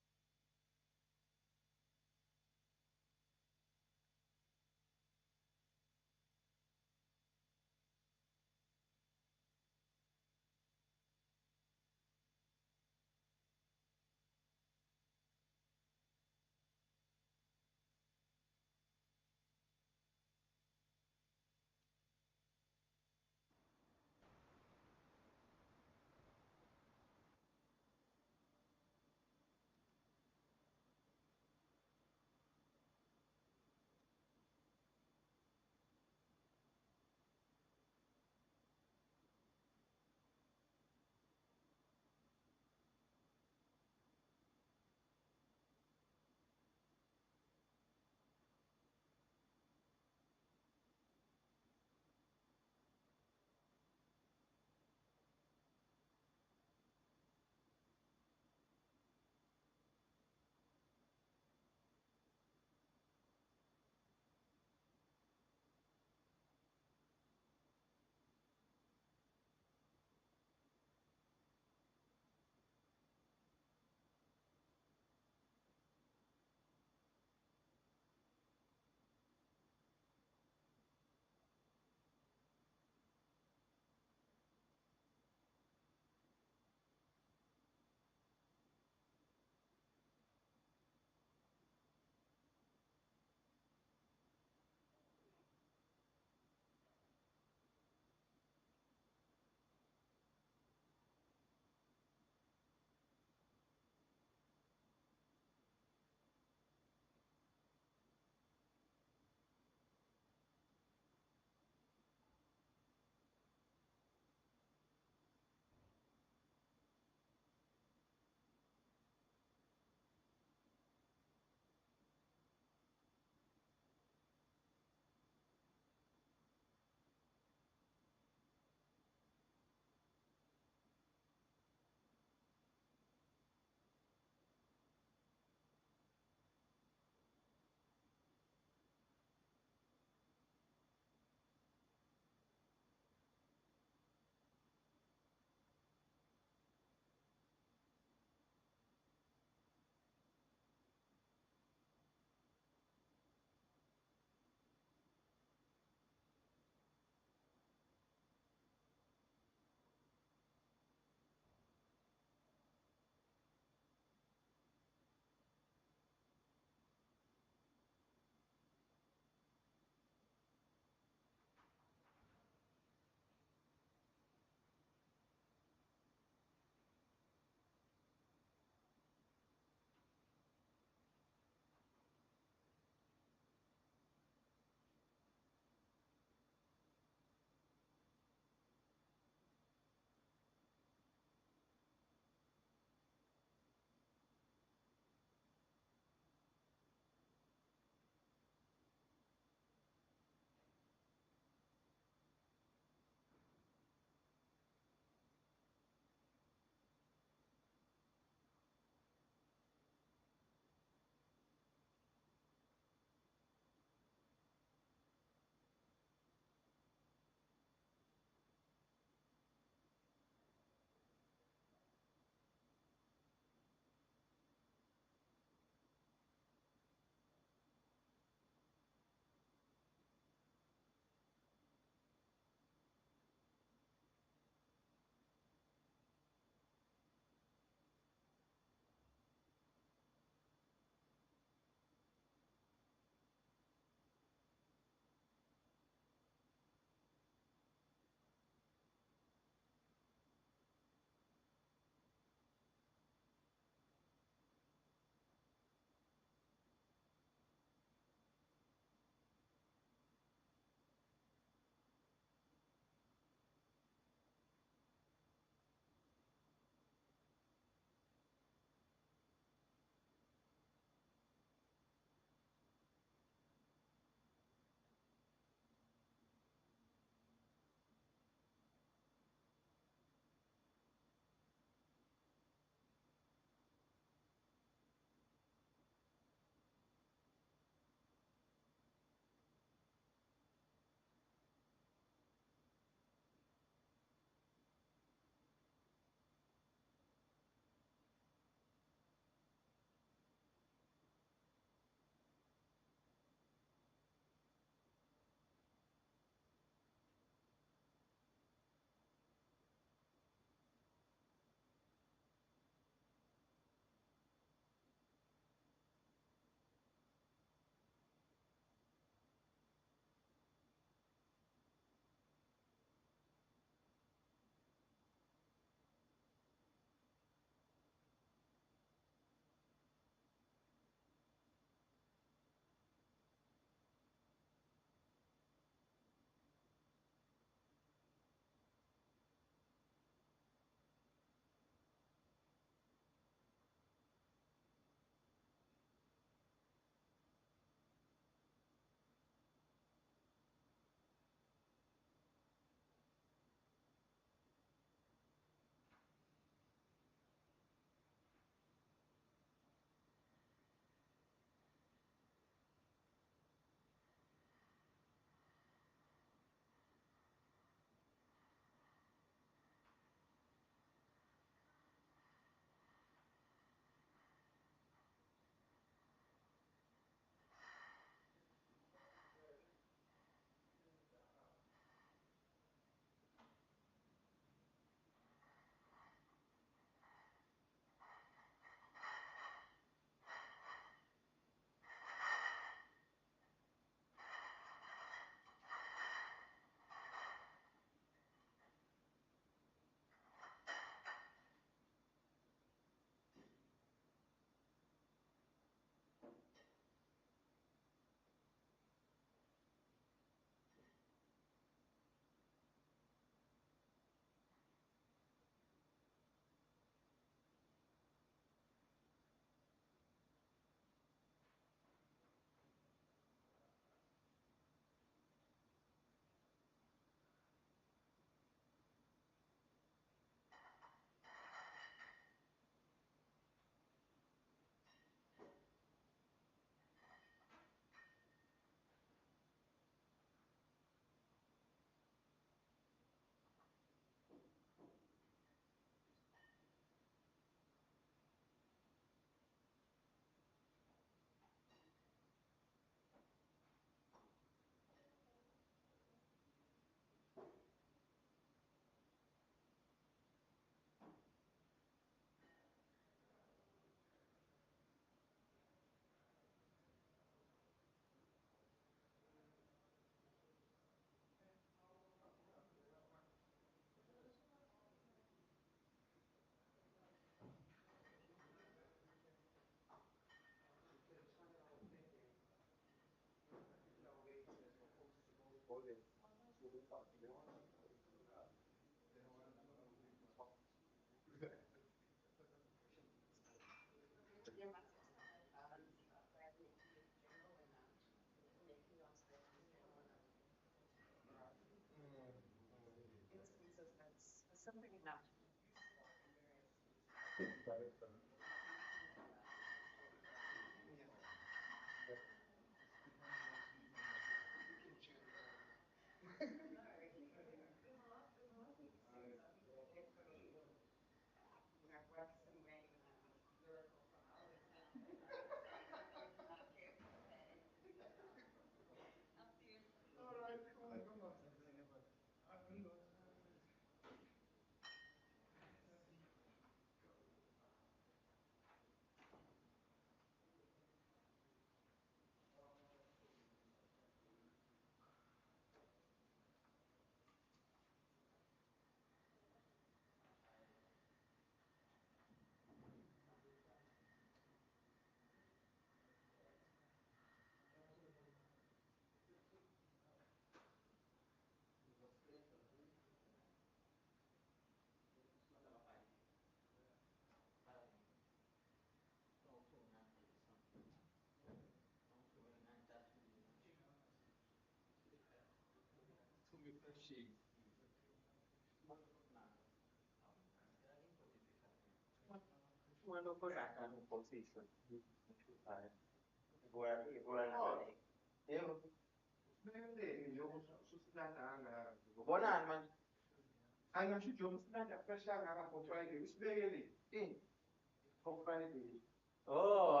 S13: Oh,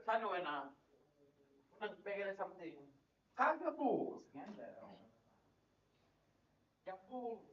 S13: sana wena. Unangibekele something. Cha buzi ngendlela. Yaphuma.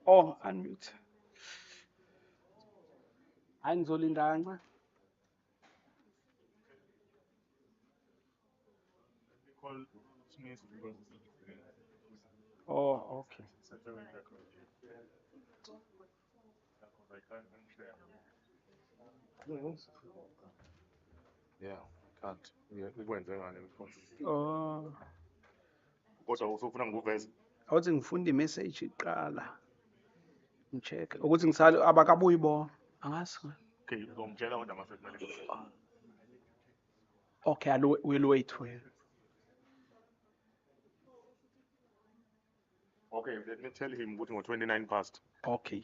S2: Oh, unmute. Angizolindanga. Oh, okay.
S14: Yeah, can't. Ukwenze ngani mfowethu?
S2: Oh,
S14: Kodwa usufuna ngikuveze?
S2: awuthi ngifunda imessage iqala. Ngicheck ukuthi ngisale abakabuyi bo. Angazi.
S14: Okay, uzomtshela kodwa mase kumele.
S2: Okay, we'll wait for you.
S14: Okay, let me tell him ukuthi ngo-29 past.
S2: Okay.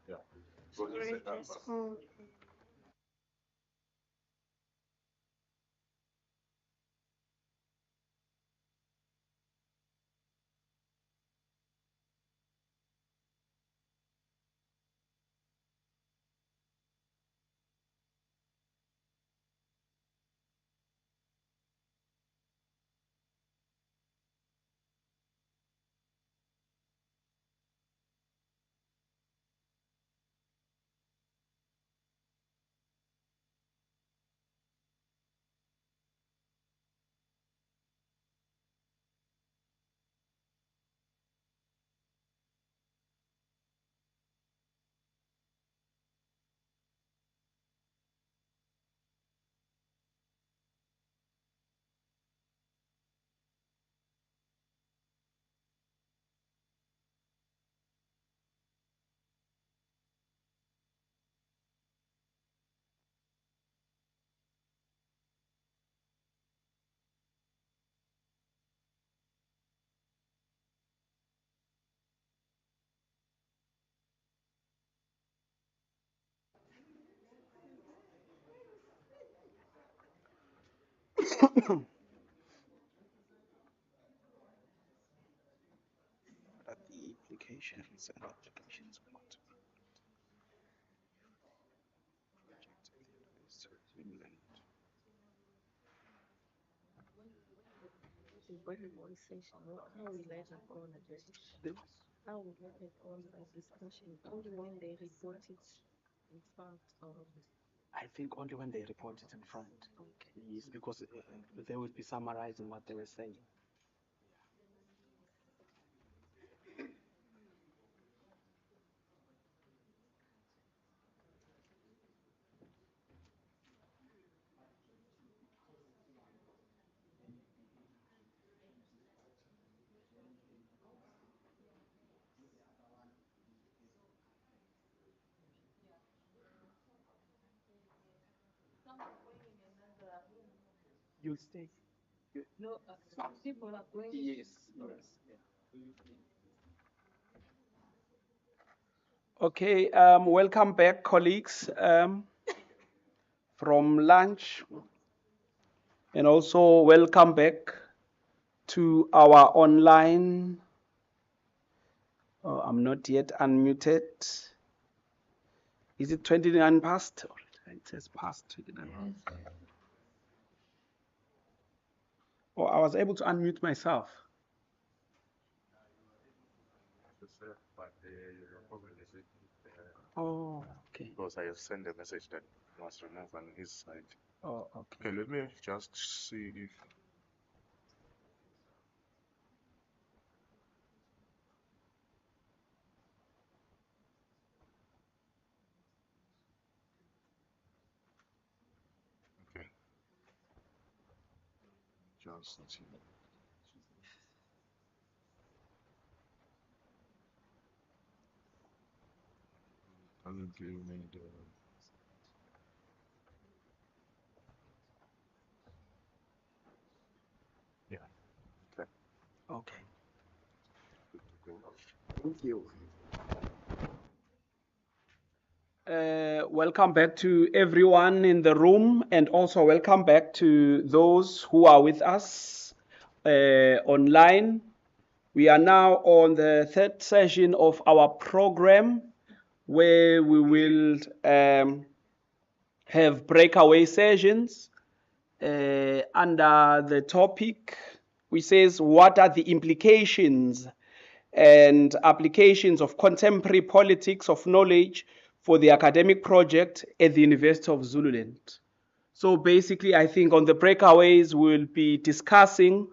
S14: Yeah. So he said that past.
S2: At the implications and applications of what? Zululand. I think only when they report it in front. Yes, because they will be summarizing what they were saying. You stay. No, people are going. Yes, yes. Okay, welcome back, colleagues, from lunch. And also welcome back to our online. Oh, I'm not yet unmuted. Is it 29 past? It says past 29. Oh, I was able to unmute myself. Oh, okay.
S14: Because I have sent a message that was removed on his side.
S2: Oh, okay.
S14: Okay, let me just see if. Okay. Just. Doesn't give me the. Yeah. Okay.
S2: Okay.
S14: Good to go.
S2: Thank you. Welcome back to everyone in the room, and also welcome back to those who are with us online. We are now on the third session of our program, where we will have breakaway sessions under the topic which says, what are the implications and applications of contemporary politics of knowledge for the academic project at the University of Zululand. So basically, I think on the breakaways, we'll be discussing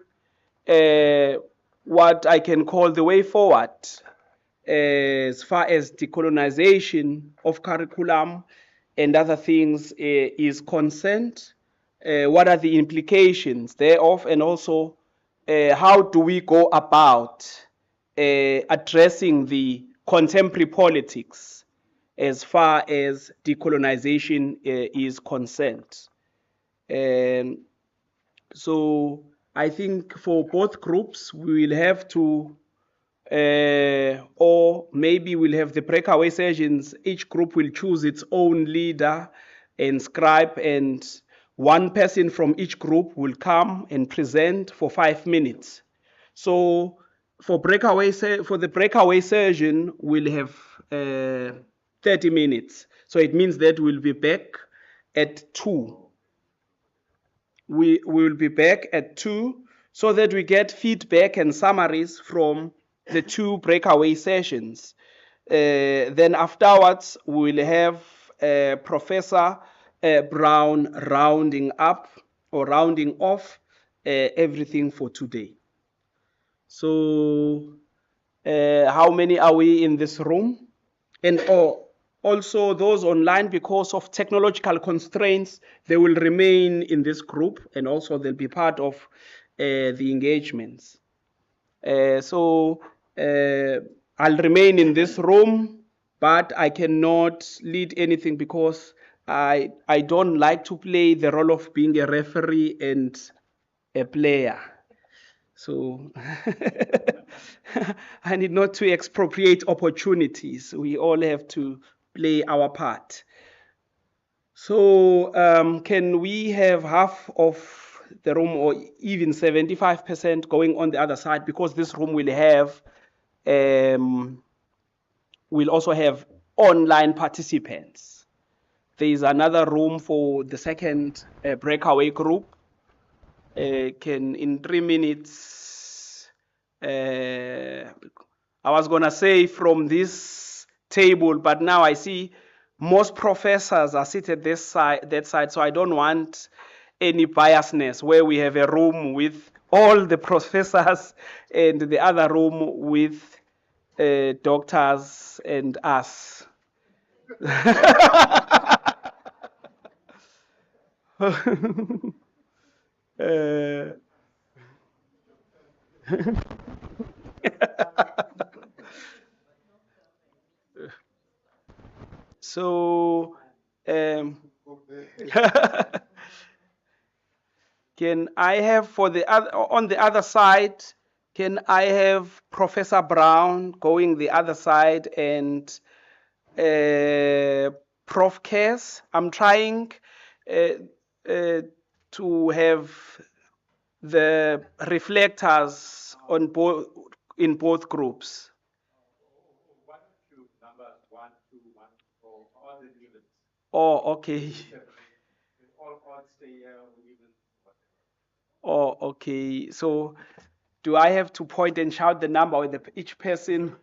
S2: what I can call the way forward as far as decolonization of curriculum and other things is concerned. What are the implications thereof, and also how do we go about addressing the contemporary politics as far as decolonization is concerned. So I think for both groups, we will have to, or maybe we'll have the breakaway sessions. Each group will choose its own leader and scribe, and one person from each group will come and present for 5 minutes. So for the breakaway session, we'll have 30 minutes. So it means that we'll be back at 2. We will be back at 2 so that we get feedback and summaries from the 2 breakaway sessions. Then afterwards, we'll have Professor Brown rounding up or rounding off everything for today. So how many are we in this room? And also those online, because of technological constraints, they will remain in this group, and also they'll be part of the engagements. So I'll remain in this room, but I cannot lead anything because I don't like to play the role of being a referee and a player. So I need not to expropriate opportunities. We all have to play our part. So can we have half of the room, or even 75% going on the other side, because this room will have, will also have online participants. There is another room for the second breakaway group. Can in 3 minutes, I was gonna say from this table, but now I see most professors are seated that side, so I don't want any biasness where we have a room with all the professors and the other room with doctors and us. So can I have for the other, on the other side, can I have Professor Brown going the other side, and Prof. Kes? I'm trying to have the reflectors on both, in both groups. Oh, okay. Oh, okay. So do I have to point and shout the number with each person?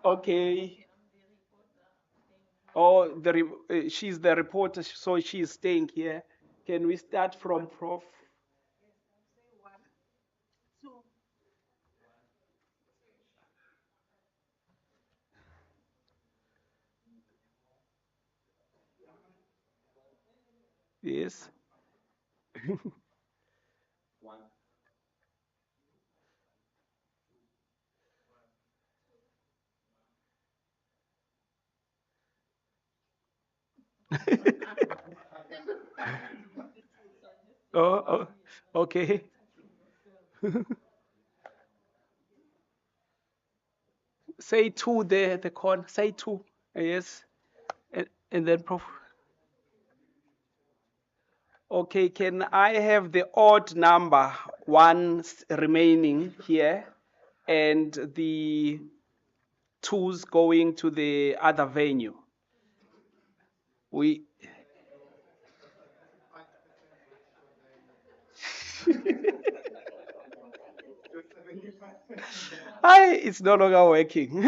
S2: Okay. Oh, she's the reporter, so she's staying here. Can we start from Prof? Yes. Oh, okay. Say 2 there, the corner. Say 2. Yes. And then Prof. Okay, can I have the odd number, 1 remaining here, and the 2s going to the other venue? We It's no longer working.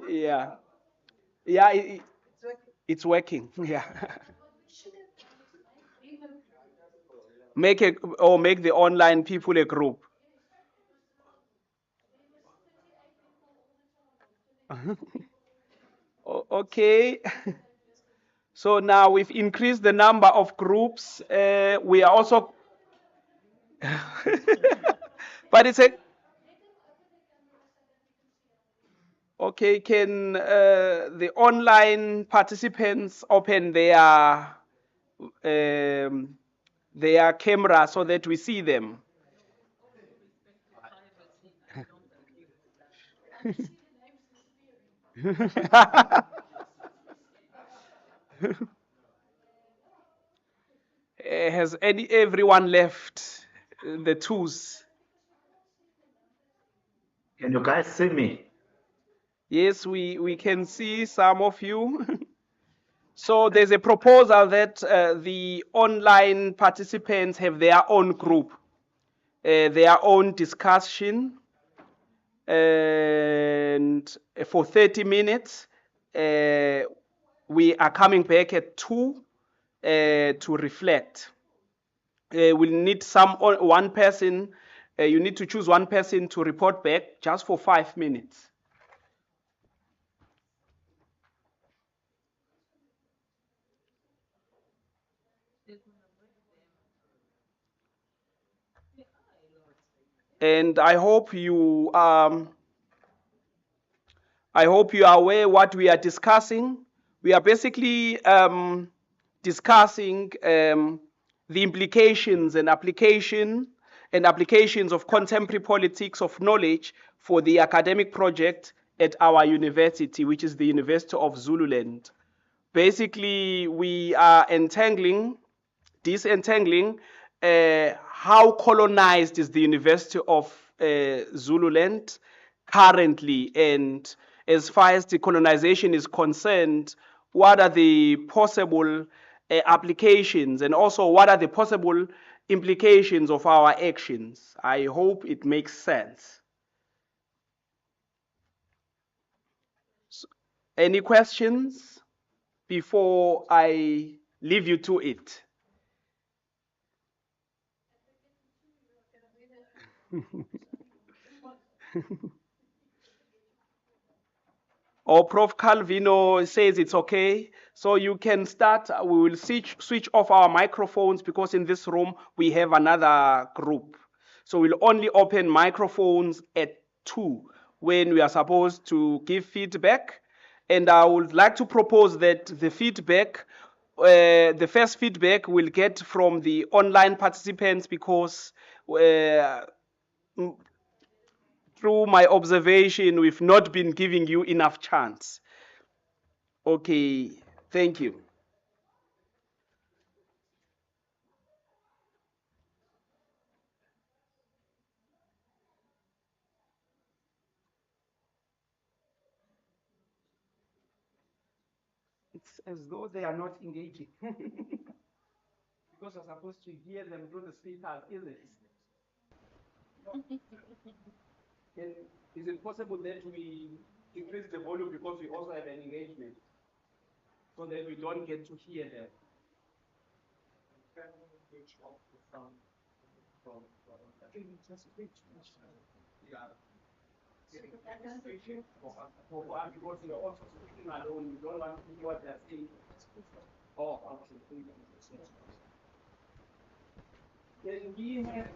S2: Yeah. Yeah, it's working. Yeah. Make the online people a group. Okay. So now we've increased the number of groups. We are also, but it's a, okay, can the online participants open their camera so that we see them? Has everyone left the twos?
S11: Can you guys see me?
S2: Yes, we can see some of you. So there's a proposal that the online participants have their own group, their own discussion, and for 30 minutes. We are coming back at 2 to reflect. We'll need one person, you need to choose one person to report back just for 5 minutes. And I hope you are aware what we are discussing. We are basically discussing the implications and applications of contemporary politics of knowledge for the academic project at our university, which is the University of Zululand. Basically, we are disentangling how colonized is the University of Zululand currently, and as far as the colonization is concerned, what are the possible applications, and also what are the possible implications of our actions. I hope it makes sense. Any questions before I leave you to it? Or Prof. Calvino says it's okay. So you can start. We will switch off our microphones because in this room we have another group. So we'll only open microphones at 2 when we are supposed to give feedback. And I would like to propose that the feedback, the first feedback we'll get from the online participants because through my observation, we've not been giving you enough chance. Okay, thank you. It's as though they are not engaging. Because we're supposed to hear them through the speakers, isn't it? Is it possible that we increase the volume because we also have an engagement so that we don't get to hear them? Because you're also speaking alone, you don't want to hear what they're saying. Oh, okay. Can we have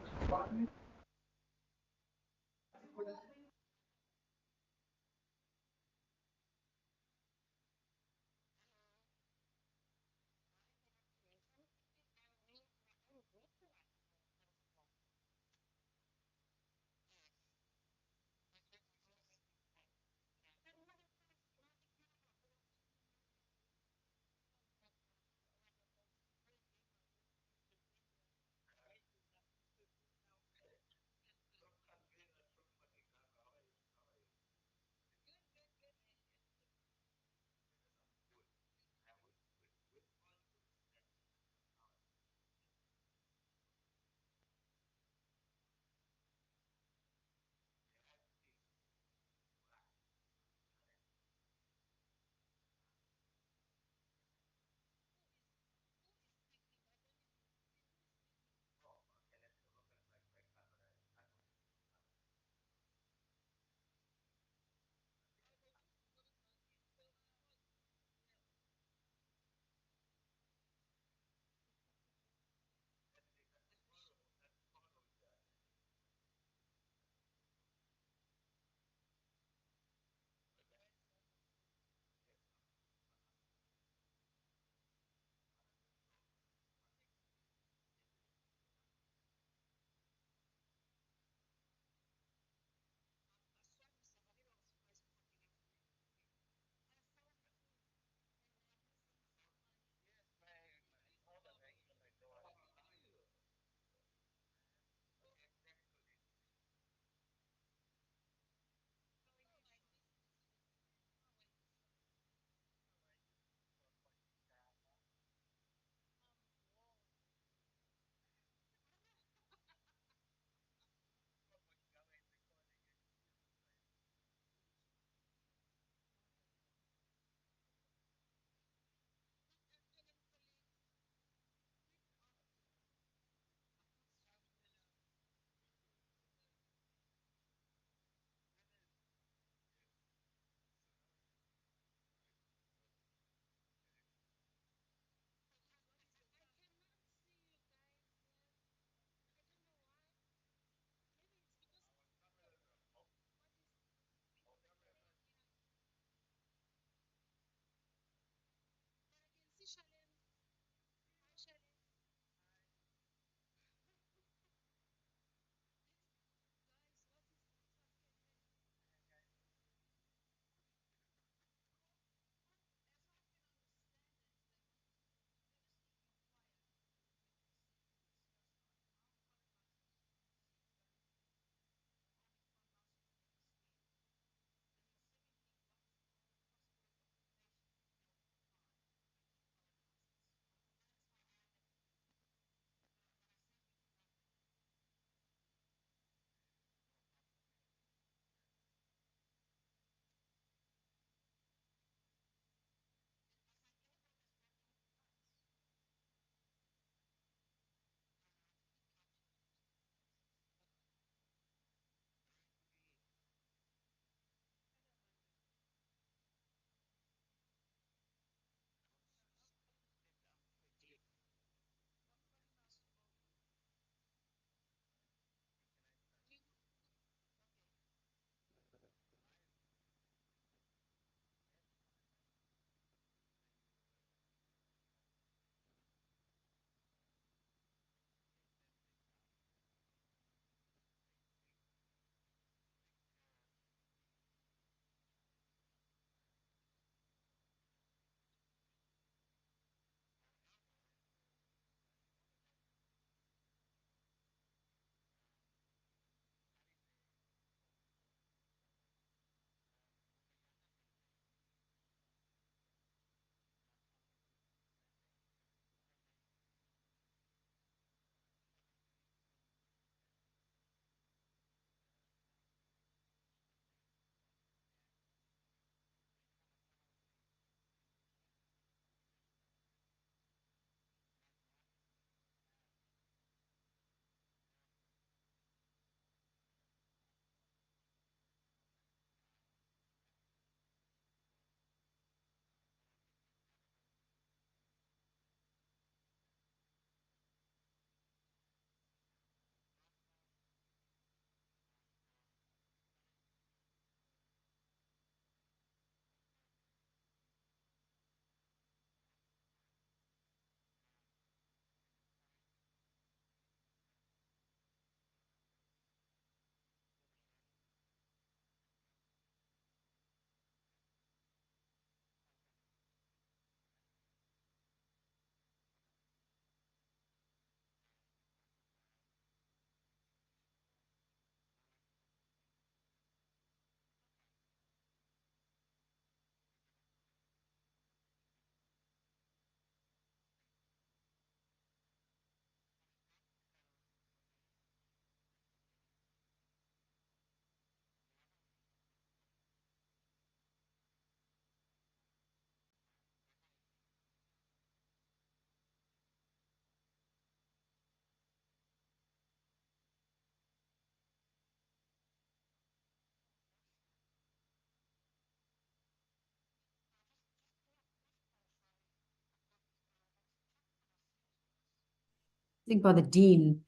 S15: think by the Dean,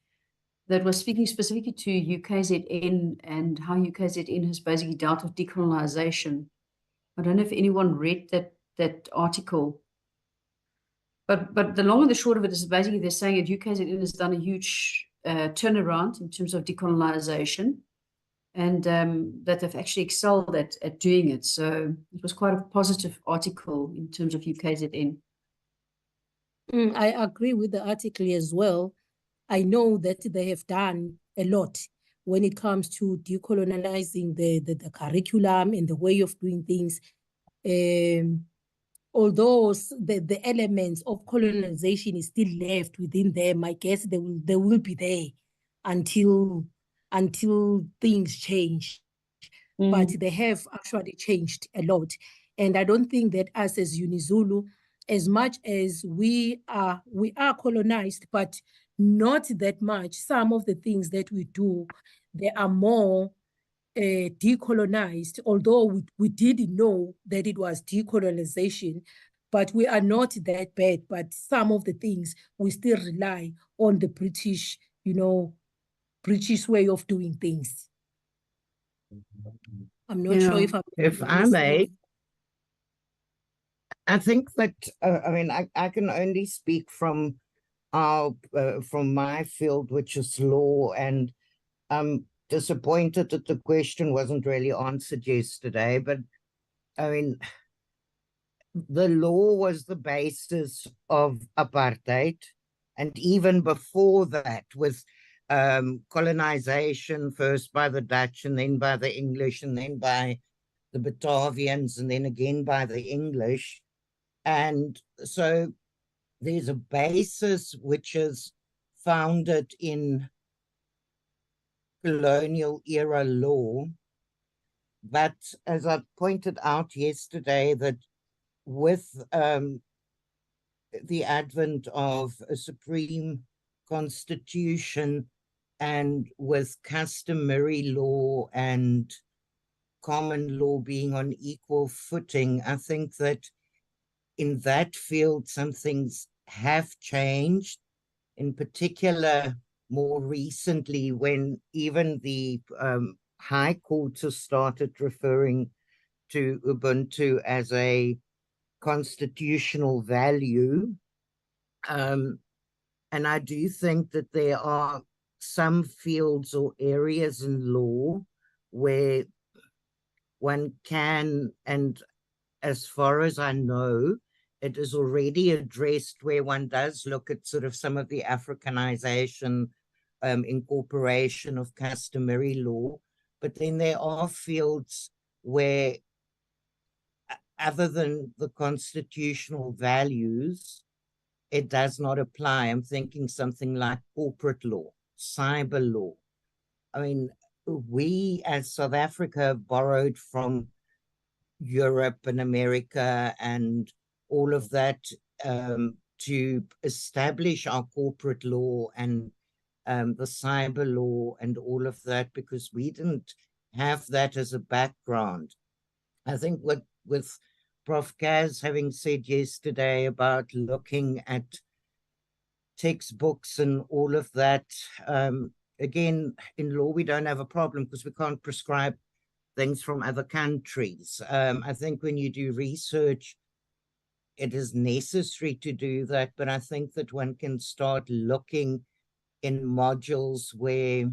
S15: that was speaking specifically to UKZN and how UKZN has basically dealt with decolonization. I don't know if anyone read that article. But the long and the short of it is basically they're saying that UKZN has done a huge turnaround in terms of decolonization, and that they've actually excelled at doing it. So it was quite a positive article in terms of UKZN.
S16: I agree with the article as well. I know that they have done a lot when it comes to decolonizing the curriculum and the way of doing things. Although the elements of colonization is still left within them, I guess they will be there until things change. But they have actually changed a lot. And I don't think that us as UniZulu, as much as we are colonized, but not that much. Some of the things that we do, they are more decolonized, although we did know that it was decolonization, but we are not that bad. But some of the things we still rely on the British, British way of doing things. I'm not sure if I'm.
S17: If I may, I think that I can only speak from my field, which is law, and I'm disappointed that the question wasn't really answered yesterday. But I mean, the law was the basis of apartheid, and even before that, with colonization, first by the Dutch, and then by the English, and then by the Batavians, and then again by the English. And so there's a basis which is founded in colonial era law. But as I pointed out yesterday, that with the advent of a supreme constitution and with customary law and common law being on equal footing, I think that in that field, some things have changed, in particular, more recently, when even the High Court has started referring to Ubuntu as a constitutional value. And I do think that there are some fields or areas in law where one can, and as far as I know, it is already addressed, where one does look at sort of some of the Africanization, incorporation of customary law. But then there are fields where, other than the constitutional values, it does not apply. I'm thinking something like corporate law, cyber law. I mean, we as South Africa borrowed from Europe and America and all of that to establish our corporate law and the cyber law and all of that, because we didn't have that as a background. I think with Prof. Kaz having said yesterday about looking at textbooks and all of that, again, in law, we don't have a problem because we can't prescribe things from other countries. I think when you do research, it is necessary to do that, but I think that one can start looking in modules where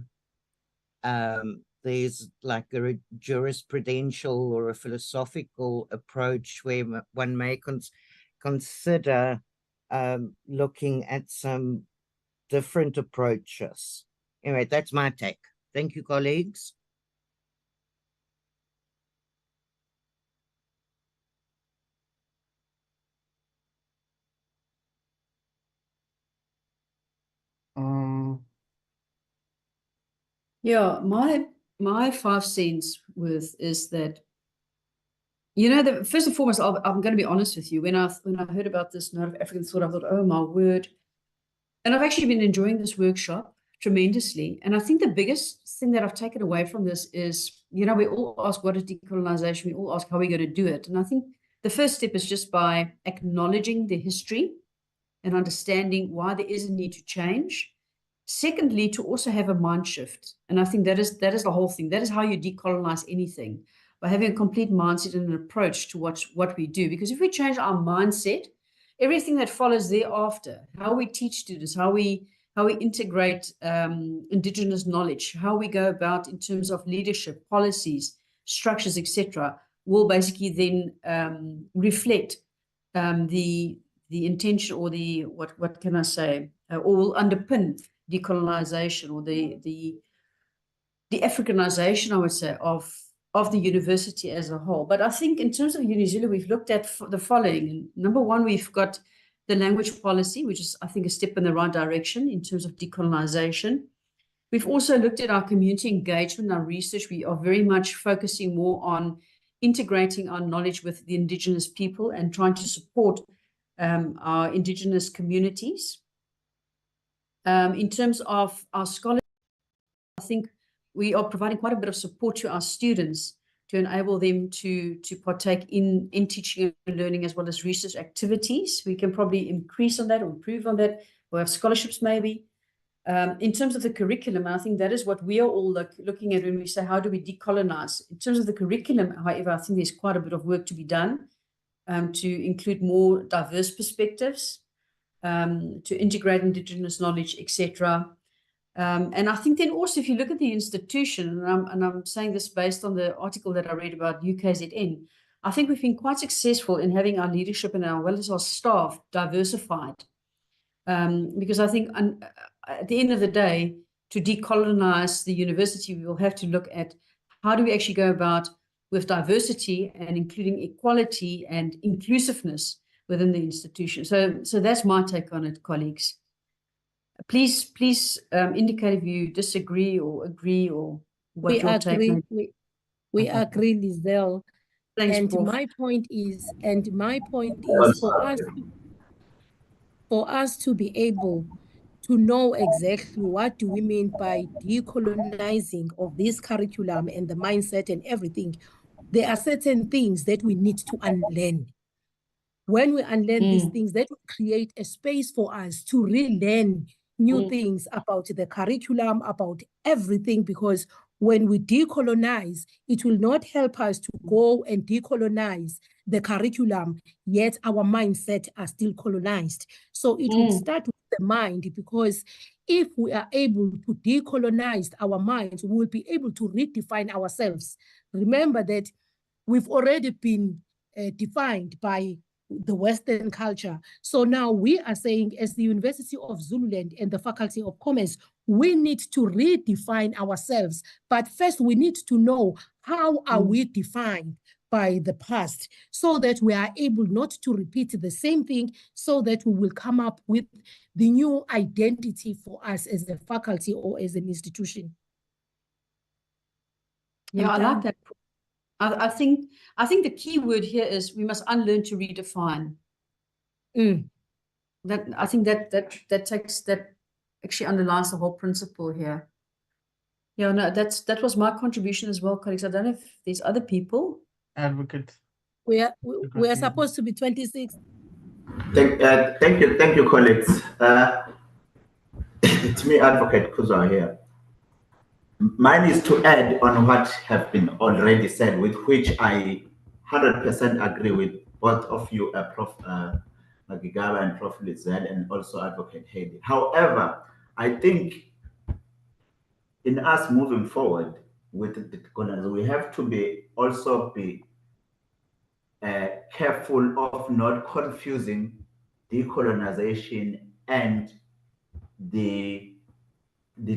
S17: there's like a jurisprudential or a philosophical approach where one may consider looking at some different approaches. Anyway, that's my take. Thank you, colleagues.
S15: Yeah, my 5 cents worth is that, first and foremost, I'm going to be honest with you. When I heard about this North African thought, I thought, oh my word. And I've actually been enjoying this workshop tremendously. And I think the biggest thing that I've taken away from this is, we all ask, what is decolonization? We all ask, how are we going to do it? And I think the first step is just by acknowledging the history and understanding why there is a need to change. Secondly, to also have a mind shift. And I think that is the whole thing. That is how you decolonize anything, by having a complete mindset and an approach to what we do. Because if we change our mindset, everything that follows thereafter, how we teach students, how we integrate indigenous knowledge, how we go about in terms of leadership, policies, structures, etc., will basically then reflect the intention, or the what can I say, or will underpin decolonization, or the Africanization, I would say, of the university as a whole. But I think in terms of UniZulu, we've looked at the following. Number one, we've got the language policy, which is, I think, a step in the right direction in terms of decolonization. We've also looked at our community engagement, our research. We are very much focusing more on integrating our knowledge with the indigenous people and trying to support our indigenous communities. In terms of our scholars, I think we are providing quite a bit of support to our students to enable them to partake in teaching and learning, as well as research activities. We can probably increase on that or improve on that, or have scholarships maybe. In terms of the curriculum, I think that is what we are all looking at when we say, how do we decolonize? In terms of the curriculum, however, I think there's quite a bit of work to be done to include more diverse perspectives, to integrate indigenous knowledge, etc. And I think then also, if you look at the institution, and I'm saying this based on the article that I read about UKZN, I think we've been quite successful in having our leadership and as well as our staff diversified. Because I think at the end of the day, to decolonize the university, we will have to look at how do we actually go about with diversity and including equality and inclusiveness within the institution. So that's my take on it, colleagues. Please indicate if you disagree or agree, or what
S16: We
S15: your take
S16: agree.
S15: is.
S16: We agree, Lizelle.
S15: Thanks,
S16: And
S15: Prof.
S16: my point is for us to be able to know exactly what do we mean by decolonizing of this curriculum and the mindset and everything, there are certain things that we need to unlearn. When we unlearn these things, that will create a space for us to relearn new things about the curriculum, about everything, because when we decolonize, it will not help us to go and decolonize the curriculum, yet our mindset are still colonized. So it will start with the mind, because if we are able to decolonize our minds, we will be able to redefine ourselves. Remember that we've already been defined by the Western culture. So now we are saying, as the University of Zululand and the Faculty of Commerce, we need to redefine ourselves. But first, we need to know how are we defined by the past, so that we are able not to repeat the same thing, so that we will come up with the new identity for us as a faculty or as an institution.
S15: Yeah, I like that. I think the key word here is we must unlearn to redefine. That I think that actually underlines the whole principle here. Yeah, no, that was my contribution as well, colleagues. I don't know if there's other people.
S11: Advocate.
S16: We are supposed to be 26.
S18: Thank you, colleagues. It's me, Advocate Kuzwa here. Mine is to add on what have been already said, with which I 100% agree with both of you, Prof. Magigaba and Prof. Lizelle, and also Advocate Haley. However, I think in us moving forward with the decolonization, we have to be careful of not confusing decolonization and the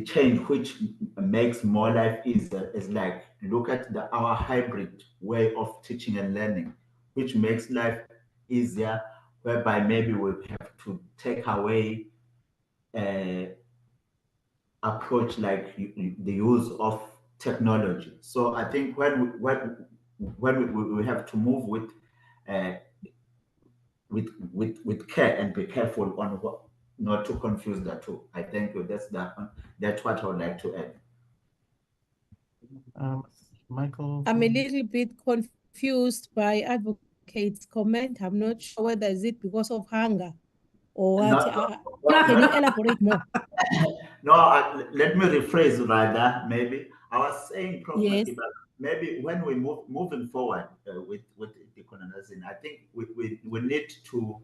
S18: change which makes more life easier. Is like, look at our hybrid way of teaching and learning, which makes life easier, whereby maybe we have to take away approach like the use of technology. So I think when we have to move with care and be careful on what, not to confuse the two. I thank you. That's what I would like to add.
S11: Michael?
S16: I'm a little bit confused by Advocate's comment. I'm not sure whether is it because of hunger. or what?
S18: Not-
S16: Can you elaborate more?
S18: No, let me rephrase rather. Maybe I was saying, Prof.
S16: Yes.
S18: Matiba, maybe when we moving forward with decolonizing, I think we need to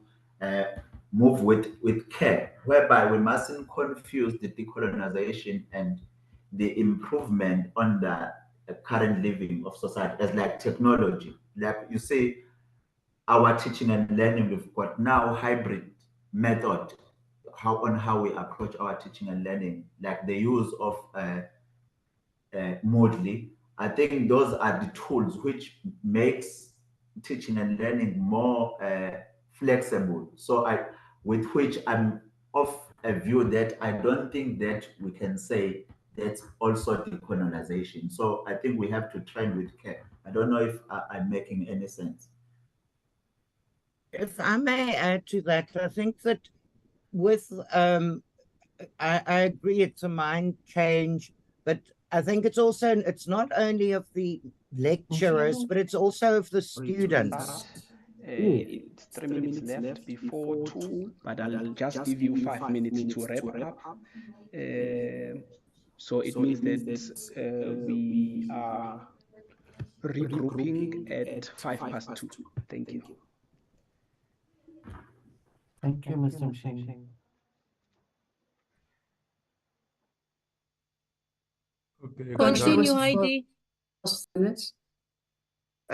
S18: move with care, whereby we mustn't confuse the decolonization and the improvement on the current living of society as like technology. Like you say, our teaching and learning, we've got now hybrid method how we approach our teaching and learning, like the use of Moodle. I think those are the tools which makes teaching and learning more flexible. So with which I'm of a view that I don't think that we can say that's also decolonization. So I think we have to train with care. I don't know if I'm making any sense.
S17: If I may add to that, I think that with I agree it's a mind change, but I think it's not only of the lecturers, but it's also of the students.
S2: It's 3 minutes left before 2, but I'll just give you 5 minutes to wrap up. So it means that we are regrouping at 2:05. Thank you.
S11: Thank you, Mr. Mshing.
S10: Okay,
S16: Continue, Heidi.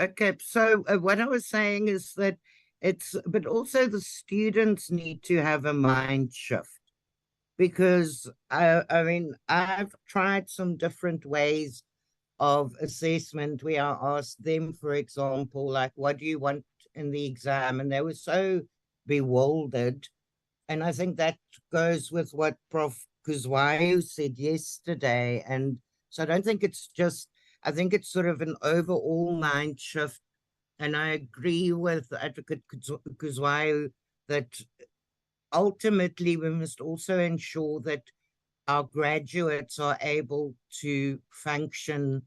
S17: Okay, so what I was saying is that but also the students need to have a mind shift, because I mean, I've tried some different ways of assessment where I asked them, for example, like, what do you want in the exam? And they were so bewildered. And I think that goes with what Prof. Kuzwayo said yesterday. And so I don't think it's just, I think it's sort of an overall mind shift. And I agree with Advocate Kuzwayo that ultimately we must also ensure that our graduates are able to function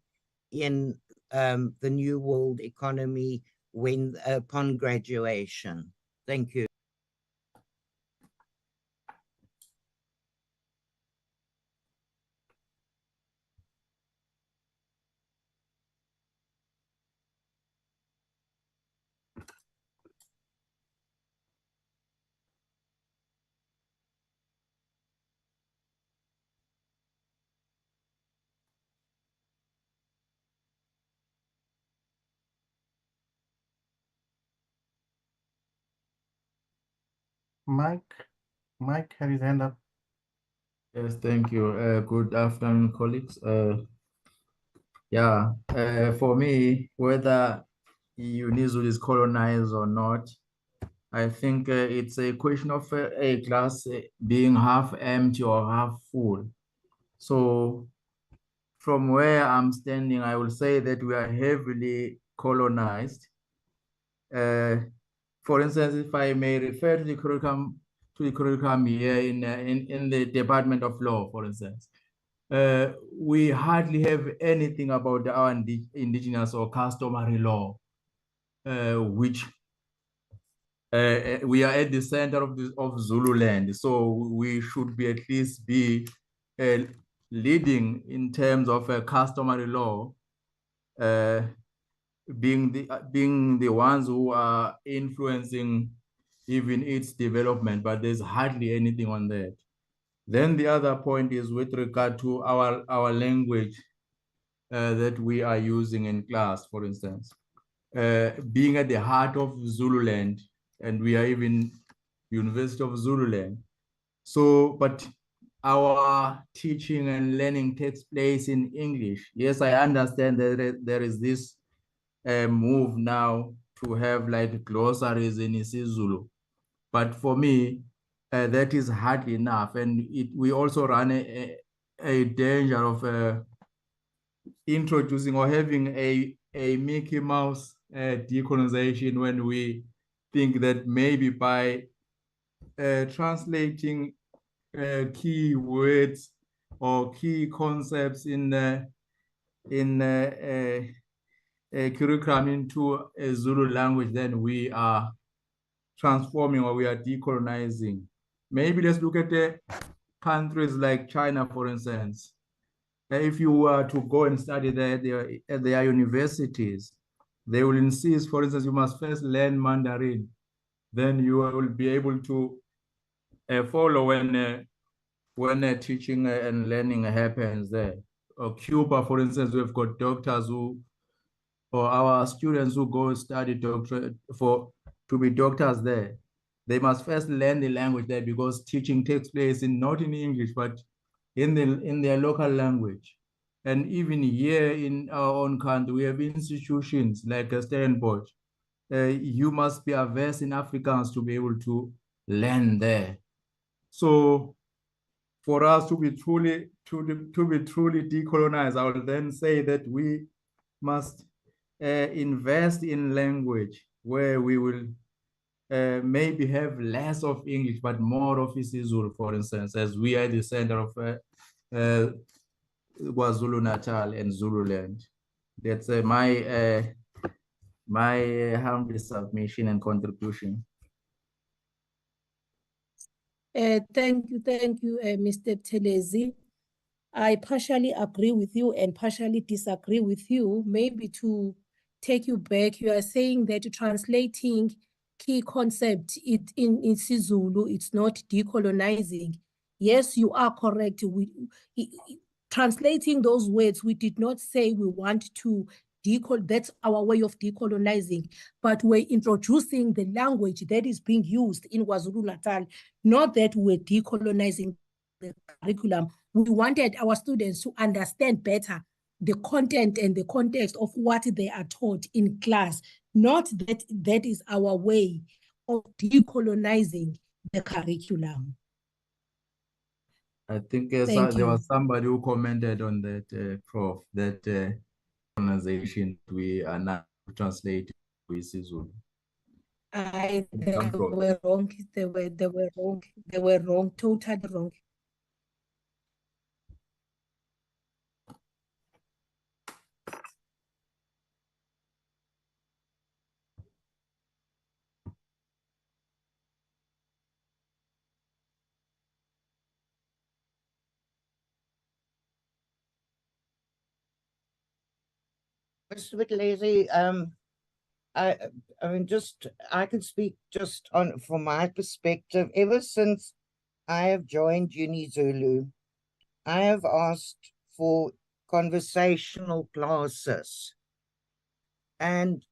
S17: in the new world economy upon graduation. Thank you.
S11: Mike had his hand up.
S19: Yes, thank you. Good afternoon, colleagues. For me, whether UNIZU is colonized or not, I think it's a question of a glass being half empty or half full. So from where I'm standing, I will say that we are heavily colonized. For instance, if I may refer to the curriculum here in the Department of Law, for instance, we hardly have anything about our indigenous or customary law, which we are at the center of Zululand, so we should be at least be leading in terms of customary law, being the ones who are influencing even its development, but there's hardly anything on that. Then the other point is with regard to our language that we are using in class, for instance. Being at the heart of Zululand, and we are even University of Zululand. So, but our teaching and learning takes place in English. Yes, I understand that there is this move now to have like glossaries in isiZulu, but for me, that is hardly enough. And we also run a danger of introducing or having a Mickey Mouse decolonization when we think that maybe by translating key words or key concepts in a curriculum into a Zulu language, then we are transforming or we are decolonizing. Maybe let's look at the countries like China, for instance. If you were to go and study there, at their universities, they will insist, for instance, you must first learn Mandarin. Then you will be able to follow when teaching and learning happens there. Or Cuba, for instance, we've got doctors who, or our students who go study doctorate to be doctors there. They must first learn the language there because teaching takes place not in English, but in their local language. And even here in our own country, we have institutions like Stellenbosch. You must be averse in Afrikaans to be able to learn there. So for us to be truly decolonized, I will then say that we must invest in language where we will maybe have less of English, but more of isiZulu, for instance, as we are the center of KwaZulu-Natal and Zululand. That's my humble submission and contribution.
S16: Thank you, Mr. Telezi. I partially agree with you and partially disagree with you. Maybe to take you back, you are saying that translating key concept in isiZulu, it's not decolonizing. Yes, you are correct. Translating those words, we did not say we want to that's our way of decolonizing, but we're introducing the language that is being used in KwaZulu-Natal, not that we're decolonizing the curriculum. We wanted our students to understand better the content and the context of what they are taught in class, not that that is our way of decolonizing the curriculum.
S19: I think there was somebody who commented on that, Prof, that organization we are now translating to isiZulu.
S16: They were wrong. They were wrong. They were wrong. Totally wrong.
S17: Mr. Buthelezi, I mean, I can speak just on from my perspective. Ever since I have joined UniZulu, I have asked for conversational classes, and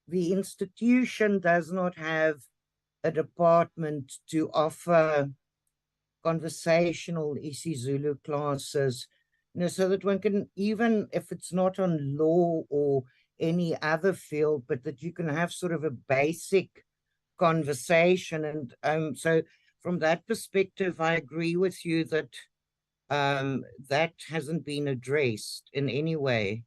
S17: the institution does not have a department to offer conversational isiZulu classes, so that one can, even if it's not on law or any other field, but that you can have sort of a basic conversation. And so from that perspective, I agree with you that that hasn't been addressed in any way.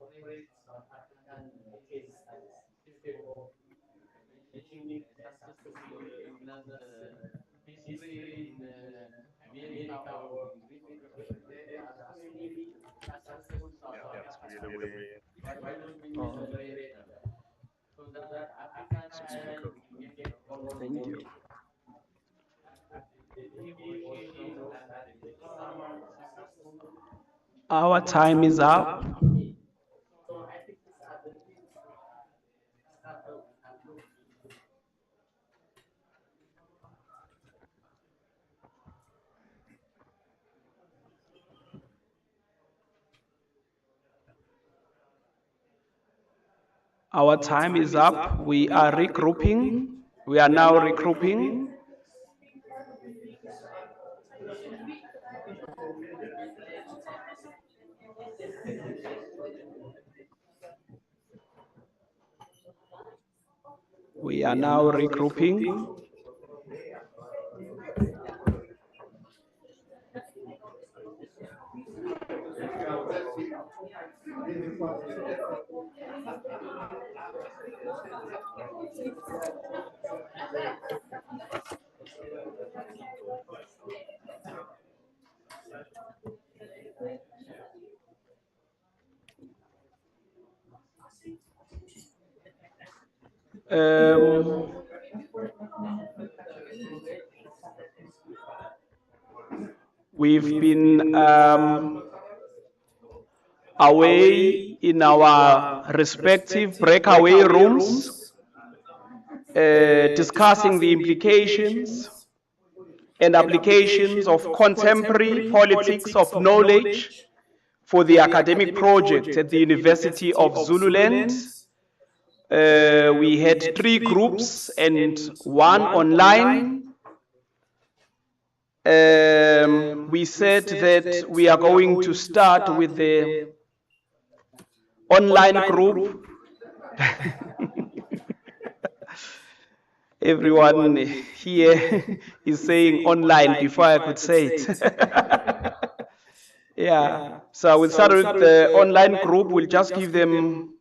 S14: That's really weird. Speaker.
S2: Thank you. Our time is up. Our time is up. We are regrouping. We are now regrouping. We are now regrouping. We've been away in our respective breakaway rooms, discussing the implications and applications of contemporary politics of knowledge for the academic project at the University of Zululand. We had 3 groups and 1 online. We said that we are going to start with the online group. Everyone here is saying online before I could say it. Yeah, so we'll start with the online group. We'll just give them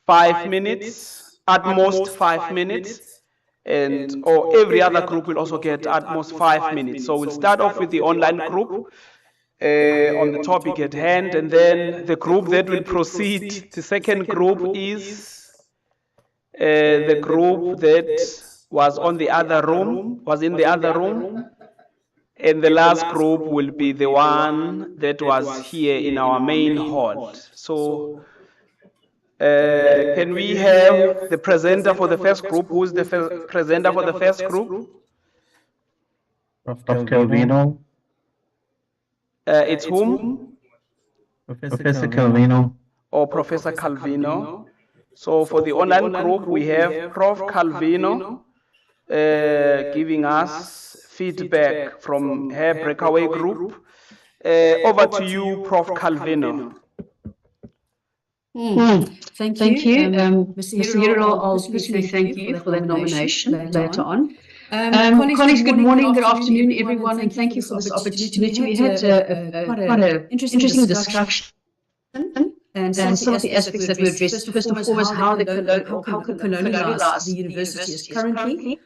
S2: 5 minutes, at most 5 minutes, and or every other group will also get at most 5 minutes. So we'll start off with the online group on the topic at hand, and then the group that will proceed, the second group is the group that was on the other room, was in the other room, and the last group will be the one that was here in our main hall. So can we have the presenter for the first group? Who's the presenter for the first group?
S20: Prof. Calvino.
S2: It's whom?
S20: Professor Calvino.
S2: Or Professor Calvino. So for the online group, we have Prof. Calvino giving us feedback from her breakaway group. Over to you, Prof. Calvino.
S15: Thank you. Mr. Hirolo, I'll personally thank you for that nomination later on. Colleagues, good morning, good afternoon, everyone, and thank you for this opportunity. We had quite an interesting discussion. And some of the aspects that we addressed, first and foremost, how colonialized the university is currently.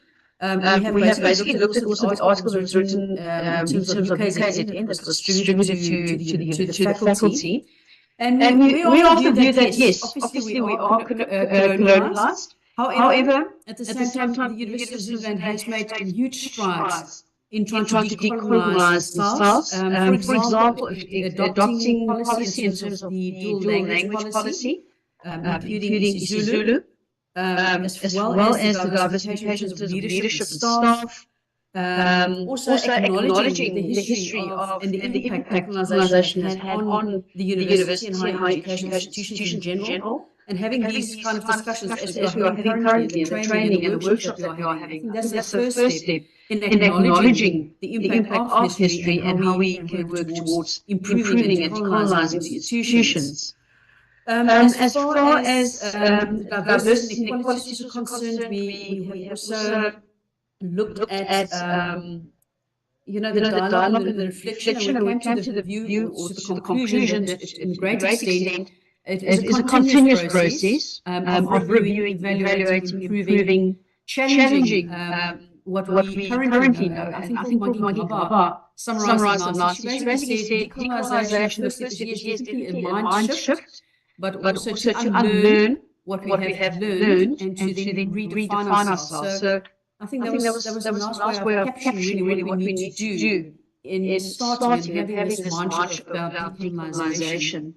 S15: We have basically looked at also the article that was written in terms of UKZN that was distributed to the faculty. And we are of the view that, yes, obviously we are colonialized. However, at the same time, the University of Zululand has made huge strides in trying to decolonize themselves. For example, adopting policy in terms of the dual language policy, including Zulu, as well as the diversification of leadership and staff. Also acknowledging the history of and the impact colonization has had on the university and higher education institutions in general, and having these kind of discussions as we are having currently in the training and the workshops that we are having. I think that's the first step in acknowledging the impact of history and how we can work towards improving and decolonizing the institutions. As far as diversity and equality is concerned, we have also looked at the dialogue and the reflection, and we came to the view or to the conclusion that in a great extent, it is a continuous process of reviewing, evaluating, improving, challenging what we currently know. And I think Maggie Gaba summarized it nicely. She basically said decolonization, the first step is yes, definitely a mind shift, but also to unlearn what we have learned and to then redefine ourselves. So I think that was a nice way of capturing really what we need to do in starting and having this mind shift about decolonization.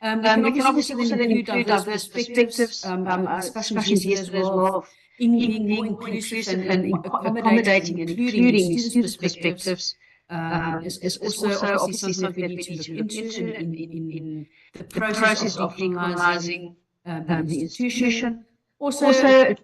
S15: We can obviously also then include diverse perspectives, discussions yesterday as well of being more inclusive and accommodating and including students' perspectives is also obviously something that we need to look into in the process of decolonizing the institution. Also,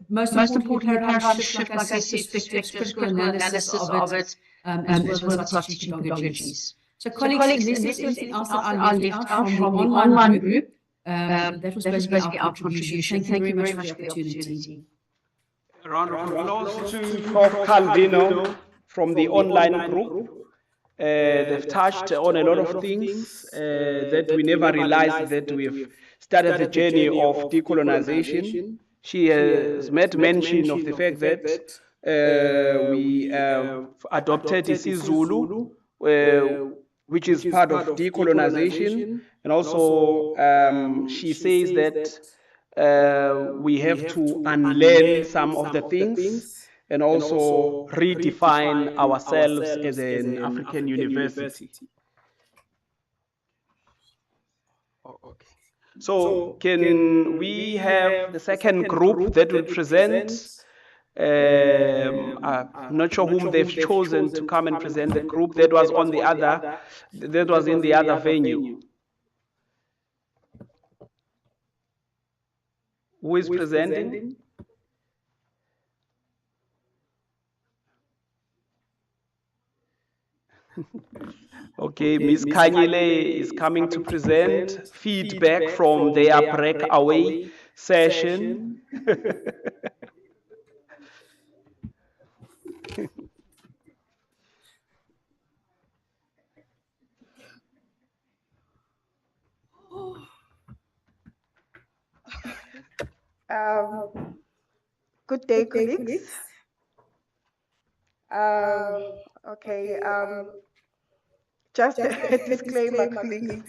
S15: most importantly, paradigm shift, like I said, perspectives, critical analysis of it, as well as our teaching pedagogies. So colleagues, unless there's anything else that I left out from the online group, that was basically our contribution. Thank you very much for the opportunity.
S2: A round of applause to Prof. Calvino from the online group. They've touched on a lot of things that we never realized that we've started the journey of decolonization. She has made mention of the fact that we adopted isiZulu, which is part of decolonization, and also she says that we have to unlearn some of the things and also redefine ourselves as an African university. Okay. So can we have the second group that will present? I'm not sure whom they've chosen to come and present the group that was on the other, that was in the other venue. Who is presenting? Okay, Ms. Kanyile is coming to present feedback from their breakaway session.
S5: Good day, colleagues. Okay, just a disclaimer, colleagues.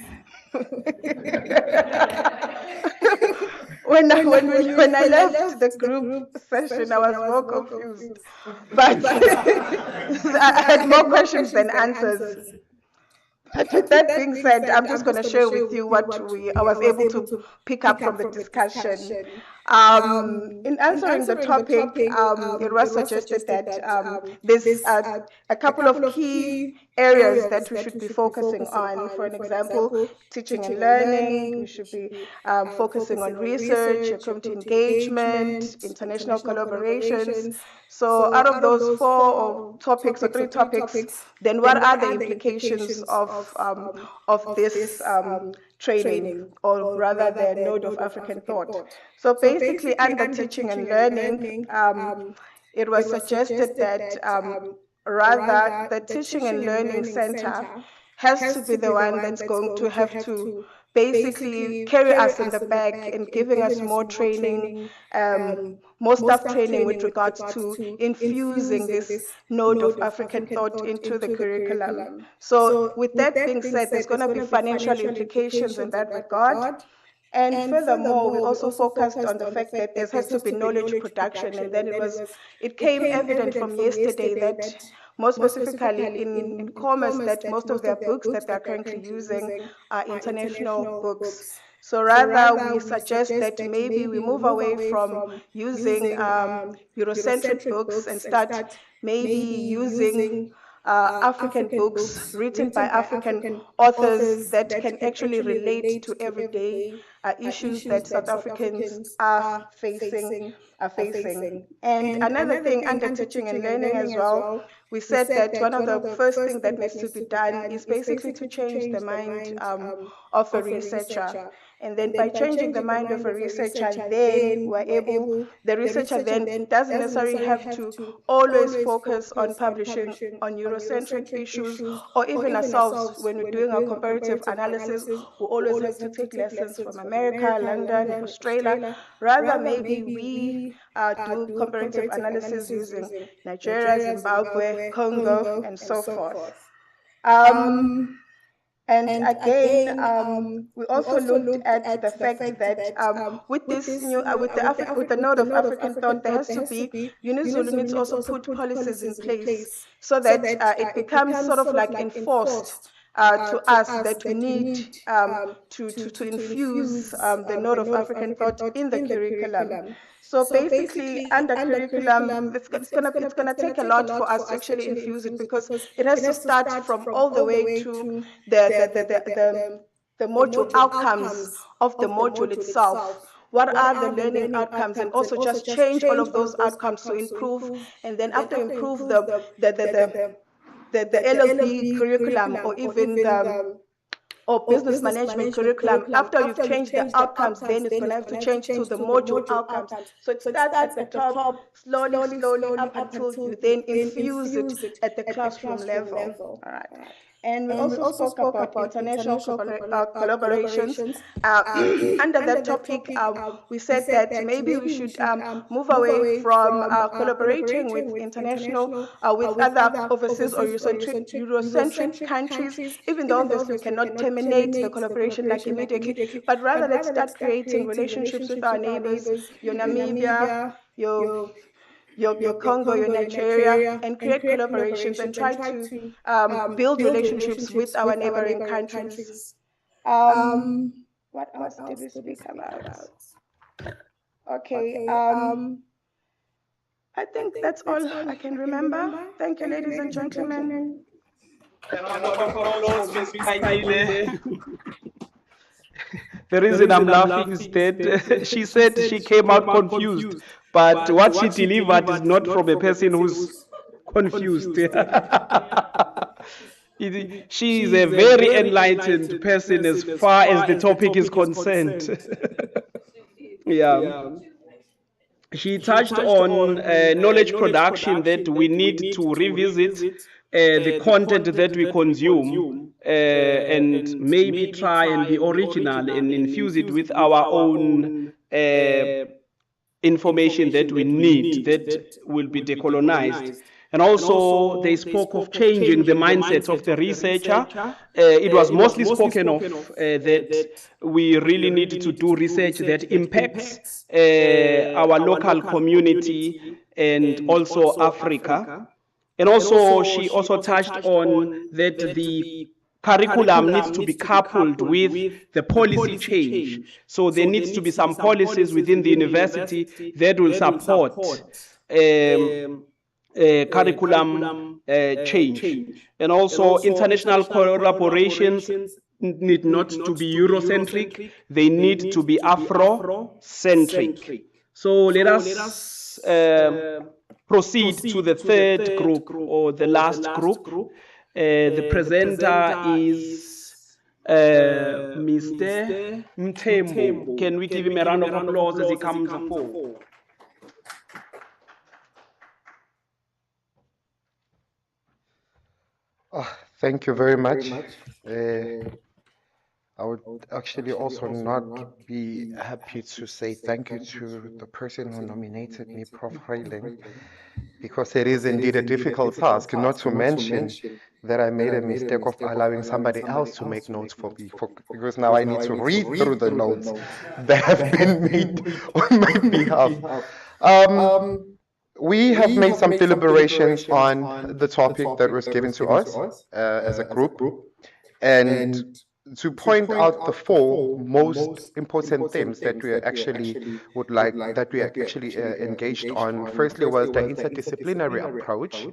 S5: When I left the group session, I was more confused, but I had more questions than answers. But with that being said, I'm just going to share with you what I was able to pick up from the discussion. In answering the topic, it was suggested that there's a couple of key areas that we should be focusing on. For an example, teaching and learning, we should be focusing on research, community engagement, international collaborations. So out of those three topics, then what are the implications of this training, or rather the node of African thought? So basically, under teaching and learning, it was suggested that rather the teaching and learning center has to be the one that's going to have to basically carry us in the back and giving us more training, more staff training with regards to infusing this node of African thought into the curriculum. So with that being said, there's going to be financial implications in that regard. And furthermore, we also focused on the fact that there has to be knowledge production, and then it came evident from yesterday that more specifically in commerce, that most of their books that they're currently using are international books. So rather, we suggest that maybe we move away from using Eurocentric books and start maybe using African books written by African authors that can actually relate to everyday issues that South Africans are facing. And another thing under teaching and learning as well, we said that one of the first things that needs to be done is basically to change the mind of a researcher. And then by changing the mind of a researcher, then the researcher then doesn't necessarily have to always focus on publishing on Eurocentric issues, or even ourselves when we're doing our comparative analysis, we always have to take lessons from America, London, Australia. Rather, maybe we do comparative analysis using Nigeria, Zimbabwe, Congo, and so forth. And again, we also looked at the fact that with this new, with the node of African thought, there has to be, UniZulu needs to also put policies in place so that it becomes sort of like enforced to us that we need to infuse the node of African thought in the curriculum. So basically, under curriculum, it's gonna take a lot for us to actually infuse it, because it has to start from all the way to the module outcomes of the module itself. What are the learning outcomes, and also just change all of those outcomes to improve, and then after improve the LLB curriculum, or even or business management curriculum. After you've changed the outcomes, then it's going to have to change to the module outcomes. So it starts at the top, slowly up until you then infuse it at the classroom level. All right. And we also spoke about international collaborations. Under that topic, we said that maybe we should move away from collaborating with international, with other overseas or Eurocentric countries, even though obviously we cannot terminate the collaboration like immediately, but rather let's start creating relationships with our neighbors, your Namibia, your Congo, your Nigeria, and create collaborations and try to build relationships with our neighboring countries. What else did we speak about? Okay, I think that's all I can remember. Thank you, ladies and gentlemen.
S2: The reason I'm laughing is that she said she came out confused, but what she delivered is not from a person who's confused. She is a very enlightened person as far as the topic is concerned. Yeah. She touched on knowledge production, that we need to revisit the content that we consume and maybe try and be original and infuse it with our own information that we need, that will be decolonized. And also, they spoke of changing the mindset of the researcher. It was mostly spoken of that we really need to do research that impacts our local community and also Africa. And also, she also touched on that the curriculum needs to be coupled with the policy change. So there needs to be some policies within the university that will support curriculum change. And also, international collaborations need not to be Eurocentric, they need to be Afrocentric. So let us proceed to the third group, or the last group. The presenter is Mr. Mtembo. Can we give him a round of applause as he comes forward?
S7: Thank you very much. I would actually also not be happy to say thank you to the person who nominated me, Prof. Reiling, because it is indeed a difficult task, not to mention that I made a mistake of allowing somebody else to make notes for me, because now I need to read through the notes that have been made on my behalf. We have made some deliberations on the topic that was given to us as a group, and to point out the four most important themes that we actually would like, that we actually engaged on. Firstly was the interdisciplinary approach,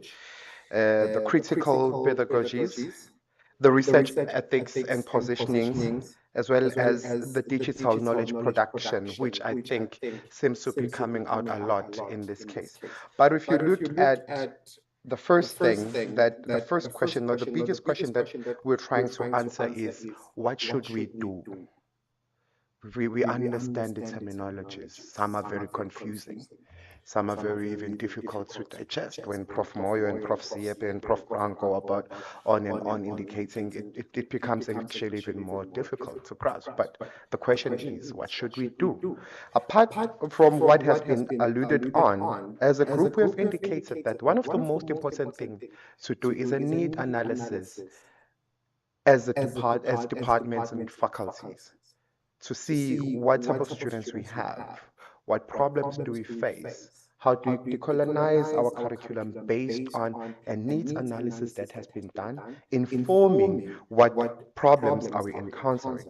S7: the critical pedagogies, the research ethics and positionings, as well as the digital knowledge production, which I think seems to be coming out a lot in this case. But if you look at the first thing, that the first question, or the biggest question that we're trying to answer is, what should we do? We understand the terminologies. Some are very confusing. Some are very even difficult to digest. When Prof. Moyo and Prof. Siepe and Prof. Brown go about on and on indicating it becomes actually even more difficult to grasp. But the question is, what should we do? Apart from what has been alluded on, as a group we have indicated that one of the most important things to do is a need analysis as departments and faculties to see what type of students we have, what problems do we face, how do we decolonize our curriculum based on a needs analysis that has been done, informing what problems are we encountering.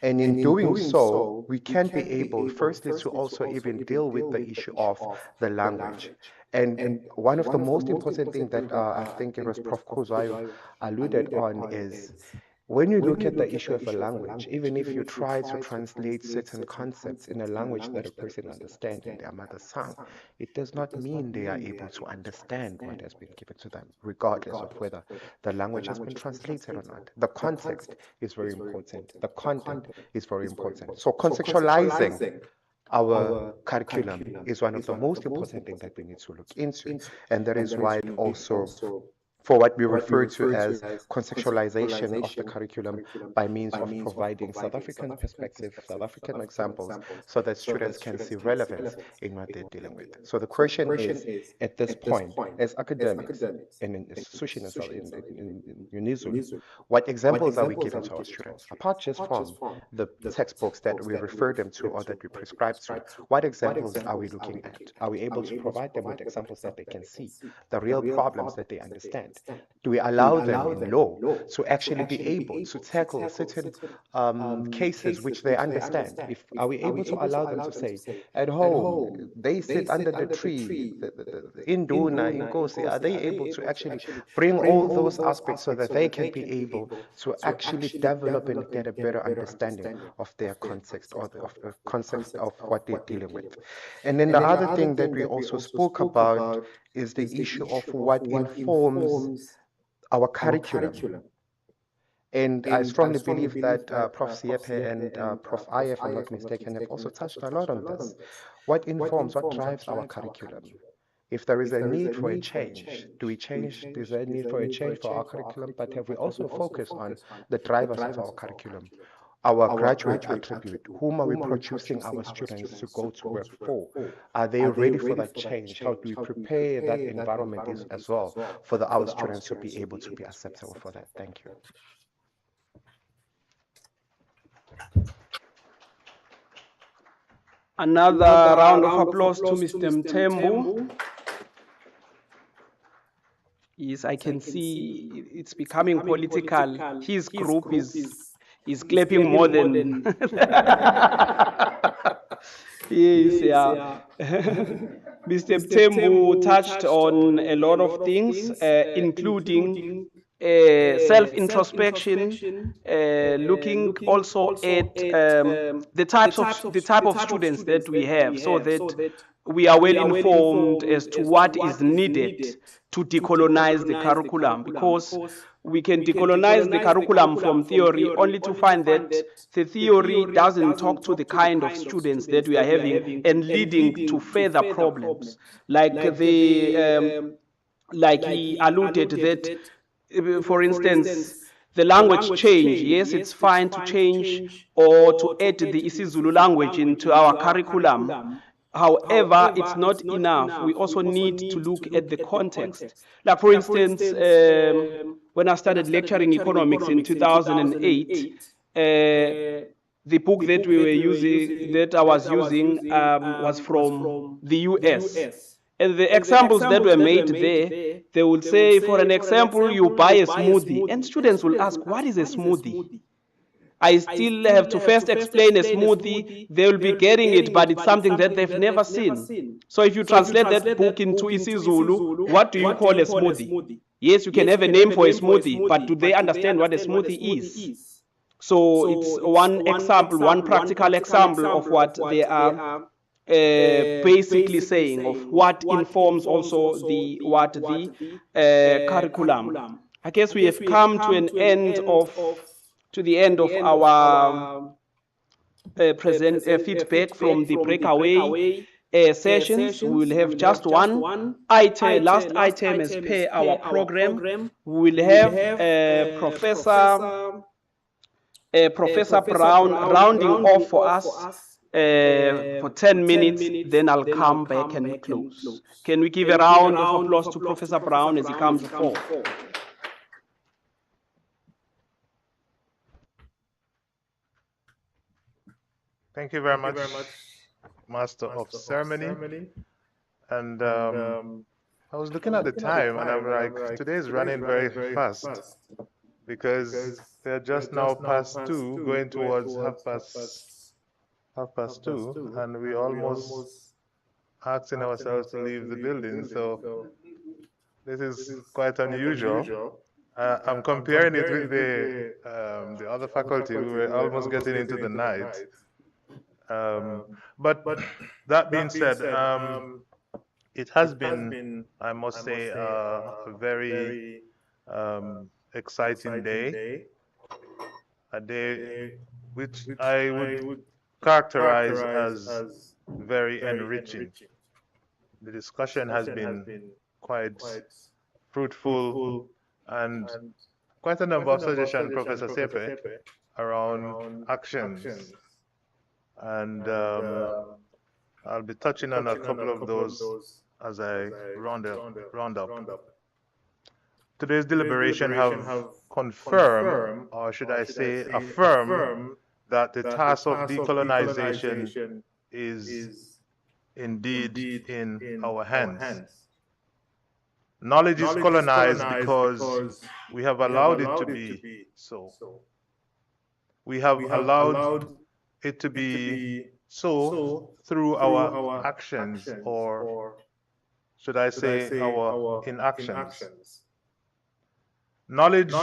S7: And in doing so, we can be able, firstly, to also even deal with the issue of the language. And one of the most important things that I think it was Prof. Kuzwayo alluded on is when you look at the issue of a language, even if you try to translate certain concepts in a language that a person understands in their mother tongue, it does not mean they are able to understand what has been given to them, regardless of whether the language has been translated or not. The context is very important. The content is very important. So contextualizing our curriculum is one of the most important things that we need to look into. And that is why it also for what we refer to as contextualization of the curriculum by means of providing South African perspective, South African examples, so that students can see relevance in what they're dealing with. So the question is, at this point, as academics and in institutions in UNIZU, what examples are we giving to our students? Apart just from the textbooks that we refer them to or that we prescribe to, what examples are we looking at? Are we able to provide them with examples that they can see, the real problems that they understand? Do we allow them in law to actually be able to tackle certain cases which they understand? Are we able to allow them to say, at home, they sit under the tree, in Duna, in Kosi, are they able to actually bring all those aspects so that they can be able to actually develop and get a better understanding of their context or of the context of what they're dealing with? And then the other thing that we also spoke about is the issue of what informs our curriculum. And I strongly believe that Prof. Siepe and Prof. I, if I'm not mistaken, have also touched a lot on this. What informs, what drives our curriculum? If there is a need for a change, do we change? Is there a need for a change for our curriculum? But have we also focused on the drivers of our curriculum? Our graduate attribute, whom are we producing our students to go to work for? Are they ready for that change? How do we prepare that environment as well for our students to be able to be acceptable for that? Thank you.
S2: Another round of applause to Mr. Mtembu. Yes, I can see it's becoming political. His group is clapping more than yes, yeah. Mr. Mtembu touched on a lot of things, including self-introspection, looking also at the type of students that we have, so that we are well informed as to what is needed to decolonize the curriculum, because we can decolonize the curriculum from theory only to find that the theory doesn't talk to the kind of students that we are having and leading to further problems, like like he alluded that, for instance, the language change. Yes, it's fine to change or to add the isiZulu language into our curriculum. However, it's not enough. We also need to look at the context. Like, for instance, when I started lecturing economics in 2008, the book that we were using, that I was using, was from the US. And the examples that were made there, they would say, for an example, you buy a smoothie. And students will ask, what is a smoothie? I still have to first explain a smoothie. They will be getting it, but it's something that they've never seen. So if you translate that book into isiZulu, what do you call a smoothie? Yes, you can have a name for a smoothie, but do they understand what a smoothie is? So it's one example, one practical example of what they are basically saying, of what informs also the curriculum. I guess we have come to the end of our feedback from the breakaway sessions. We will have just one item, last item as per our program. We will have Professor Brown rounding off for us for 10 minutes, then I'll come back and close. Can we give a round of applause to Professor Brown as he comes forward?
S10: Thank you very much, Master of Ceremony. And I was looking at the time and I'm like, today is running very fast because they're just now past 2, going towards half past 2, and we almost asking ourselves to leave the building. So this is quite unusual. I'm comparing it with the other faculty. We were almost getting into the night. But that being said, it has been, I must say, a very exciting day, a day which I would characterize as very enriching. The discussion has been quite fruitful and quite a number of suggestions, Professor Sepe, around actions. And I'll be touching on a couple of those as I round up. Today's deliberation have confirmed, or should I say affirm, that the task of decolonization is indeed in our hands. Knowledge is colonized because we have allowed it to be so. We have allowed it to be so through our actions, or should I say our inactions. Knowledge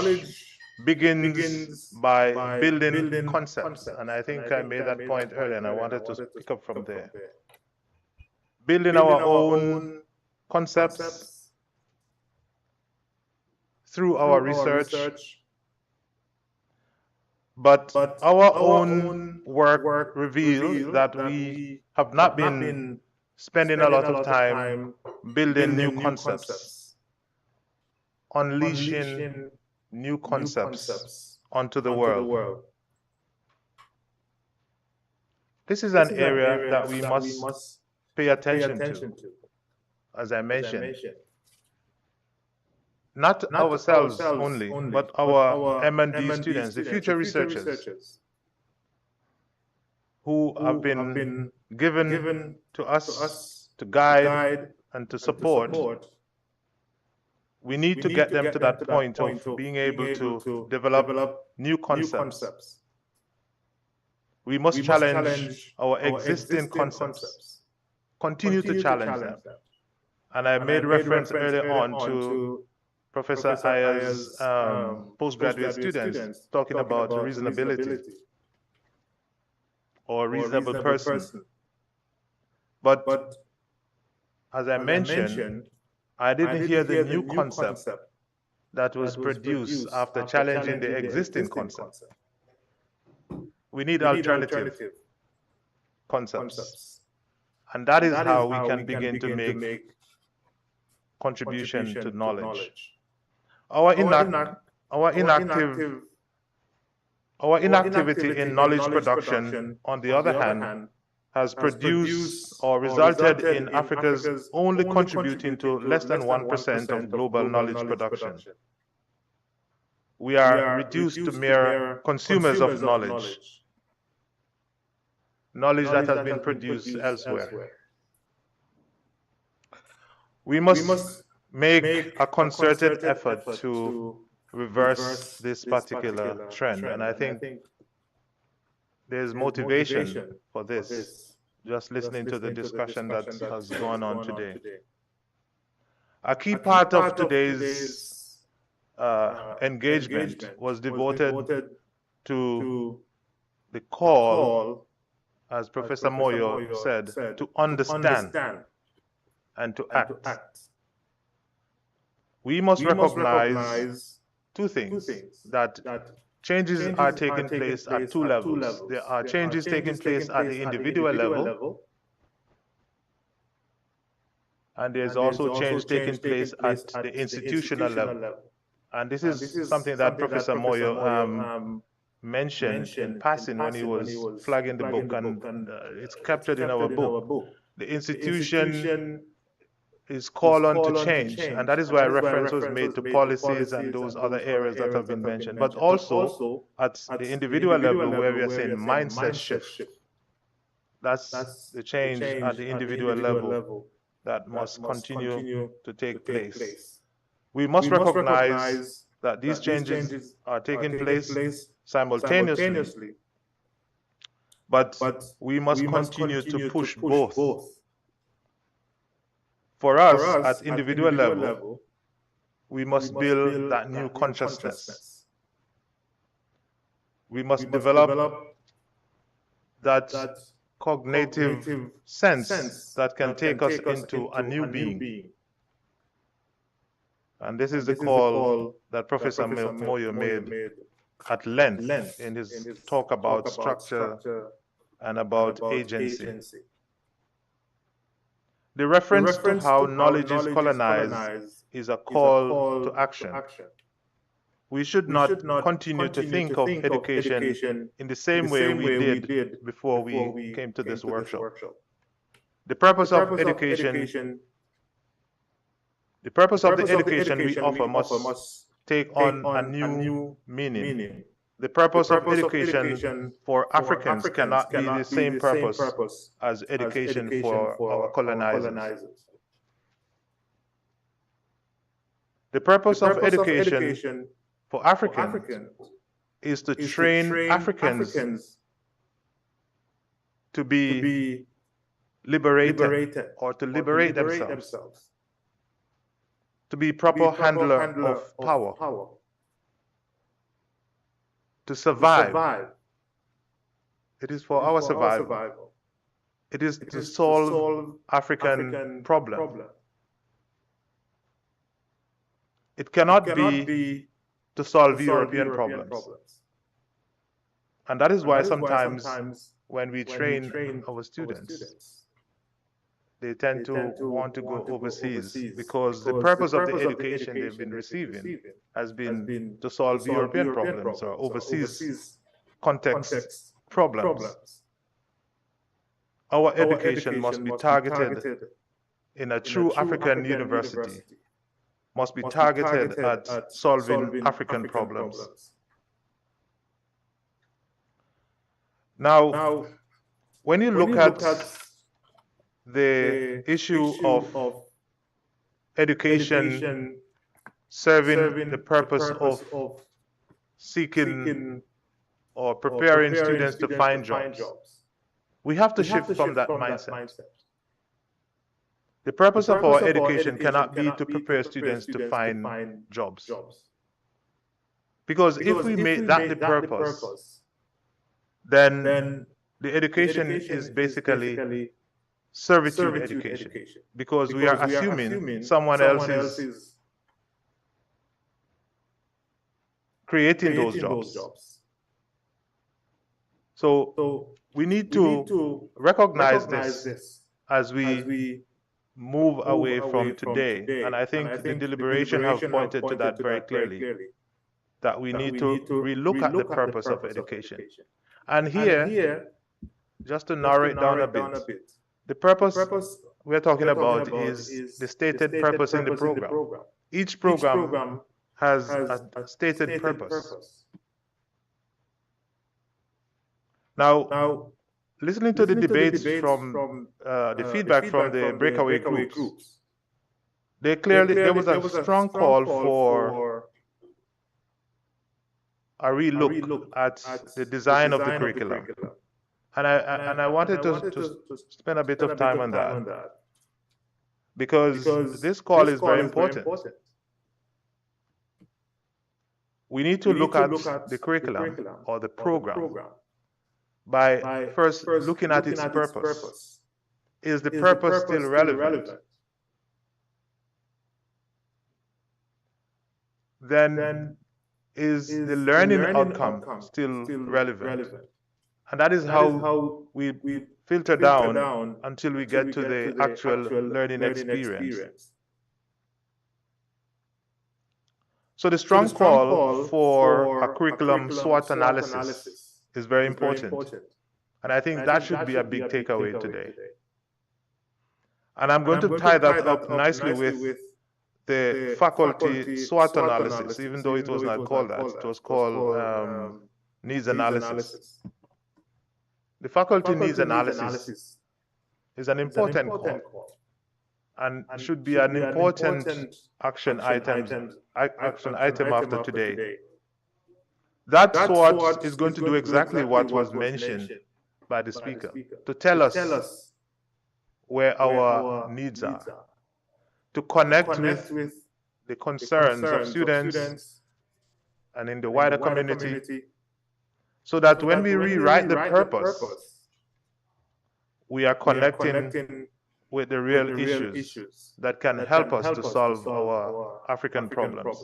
S10: begins by building concepts, and I think I made that point earlier and I wanted to pick up from there. Building our own concepts through our research, but our own work reveals that we have not been spending a lot of time building new concepts, unleashing new concepts onto the world. This is an area that we must pay attention to, as I mentioned. Not ourselves only, but our M&D students, the future researchers, who have been given to us to guide and to support. We need to get them to that point of being able to develop new concepts. We must challenge our existing concepts, continue to challenge them. And I made reference earlier on to Professor Ayer's postgraduate students talking about reasonability or reasonable person. But as I mentioned, I didn't hear the new concept that was produced after challenging the existing concept. We need alternative concepts. And that is how we can begin to make contribution to knowledge. Our inactivity in knowledge production, on the other hand, has produced or resulted in Africa's only contributing to less than 1% of global knowledge production. We are reduced to mere consumers of knowledge that has been produced elsewhere. We must make a concerted effort to reverse this particular trend, and I think there's motivation for this, just listening to the discussion that has gone on today. A key part of today's engagement was devoted to the call, as Professor Moyo said, to understand and to act. We must recognize two things, that changes are taking place at two levels. There are changes taking place at the individual level, and there's also change taking place at the institutional level. And this is something that Professor Moyo mentioned in passing when he was flagging the book, and it's captured in our book. The institution is called on to change, and that is why reference was made to policies and those other areas that have been mentioned, but also at the individual level where we are saying mindset shift. That's the change at the individual level that must continue to take place. We must recognize that these changes are taking place simultaneously, but we must continue to push both. For us at individual level, we must build that new consciousness. We must develop that cognitive sense that can take us into a new being. And this is the call that Professor Moyo made at length in his talk about structure and about agency. The reference to how knowledge is colonized is a call to action. We should not continue to think of education in the same way we did before we came to this workshop. The purpose of education, the purpose of the education we offer must take on a new meaning. The purpose of education for Africans cannot be the same purpose as education for our colonizers. The purpose of education for Africans is to train Africans to be liberated or to liberate themselves, to be proper handler of power, to survive. It is for our survival. It is to solve African problem. It cannot be to solve European problems. And that is why sometimes when we train our students, they tend to want to go overseas because the purpose of the education they've been receiving has been to solve European problems or overseas context problems. Our education must be targeted in a true African university, must be targeted at solving African problems. Now, when you look at the issue of education serving the purpose of seeking or preparing students to find jobs, we have to shift from that mindset. The purpose of our education cannot be to prepare students to find jobs. Because if we make that the purpose, then the education is basically servitude education, because we are assuming someone else is creating those jobs. So we need to recognize this as we move away from today. And I think the deliberation have pointed to that very clearly, that we need to relook at the purpose of education. And here, just to narrow it down a bit, the purpose we're talking about is the stated purpose in the program. Each program has a stated purpose. Now, listening to the debates from the feedback from the breakaway groups, there was a strong call for a relook at the design of the curriculum. And I wanted to spend a bit of time on that, because this call is very important. We need to look at the curriculum or the program by first looking at its purpose. Is the purpose still relevant? Then is the learning outcome still relevant? And that is how we filter down until we get to the actual learning experience. So the strong call for a curriculum SWOT analysis is very important. And I think that should be a big takeaway today. And I'm going to tie that up nicely with the faculty SWOT analysis, even though it was not called that. It was called needs analysis. The faculty needs analysis is an important call and should be an important action item after today. That SWOT is going to do exactly what was mentioned by the speaker, to tell us where our needs are, to connect with the concerns of students and in the wider community, so that when we rewrite the purpose, we are connecting with the real issues that can help us to solve our African problems.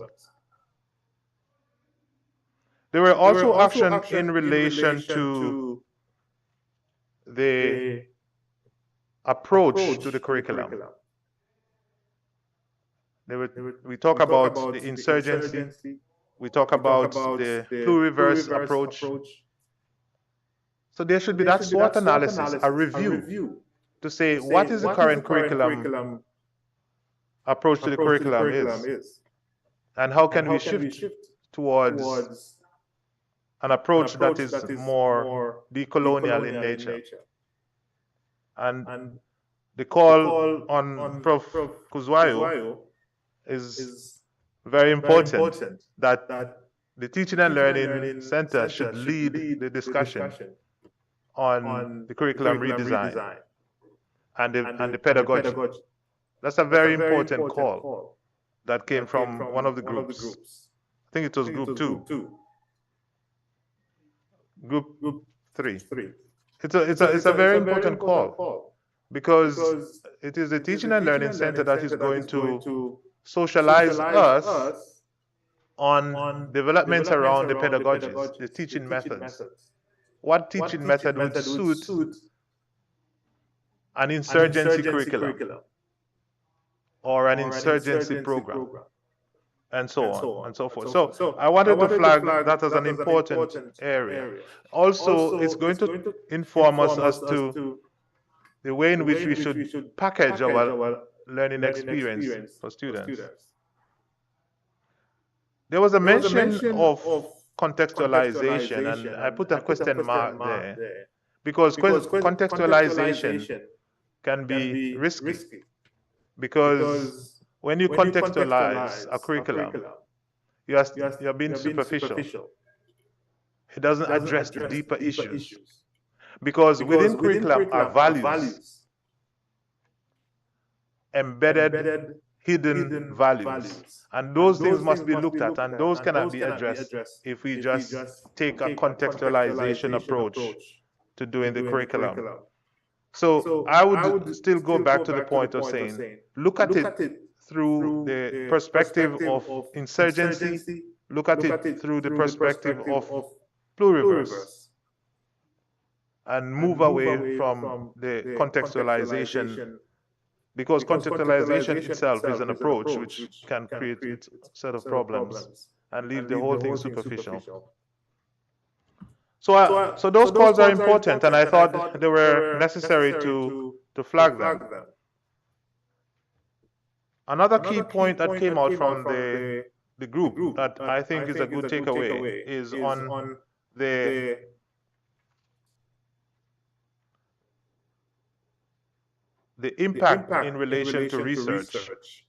S10: There were also actions in relation to the approach to the curriculum. We talk about the insurgency, we talk about the pluriverse approach. So there should be that SWOT analysis, a review, to say what is the current curriculum approach to the curriculum is, and how can we shift towards an approach that is more decolonial in nature. And the call on Prof. Kuzwayo is very important, that the Teaching and Learning Center should lead the discussion on the curriculum redesign and the pedagogy. That's a very important call that came from one of the groups. I think it was group 2. Group 3. It's a very important call, because it is the Teaching and Learning Center that is going to socialize us on developments around the pedagogies, the teaching methods. What teaching method would suit an insurgency curriculum or an insurgency program, and so on and so forth. So I wanted to flag that as an important area. Also, it's going to inform us as to the way in which we should package our learning experience for students. There was a mention of contextualization, and I put a question mark there, because contextualization can be risky, because when you contextualize a curriculum, you're being superficial. It doesn't address the deeper issues, because within curriculum are values, embedded, hidden values, and those things must be looked at, and those cannot be addressed if we just take a contextualization approach to doing the curriculum. So I would still go back to the point of saying, look at it through the perspective of insurgency, look at it through the perspective of pluriverse, and move away from the contextualization, because contextualization itself is an approach which can create its set of problems and leave the whole thing superficial. So those calls are important, and I thought they were necessary to flag them. Another key point that came out from the group that I think is a good takeaway is on the impact in relation to research.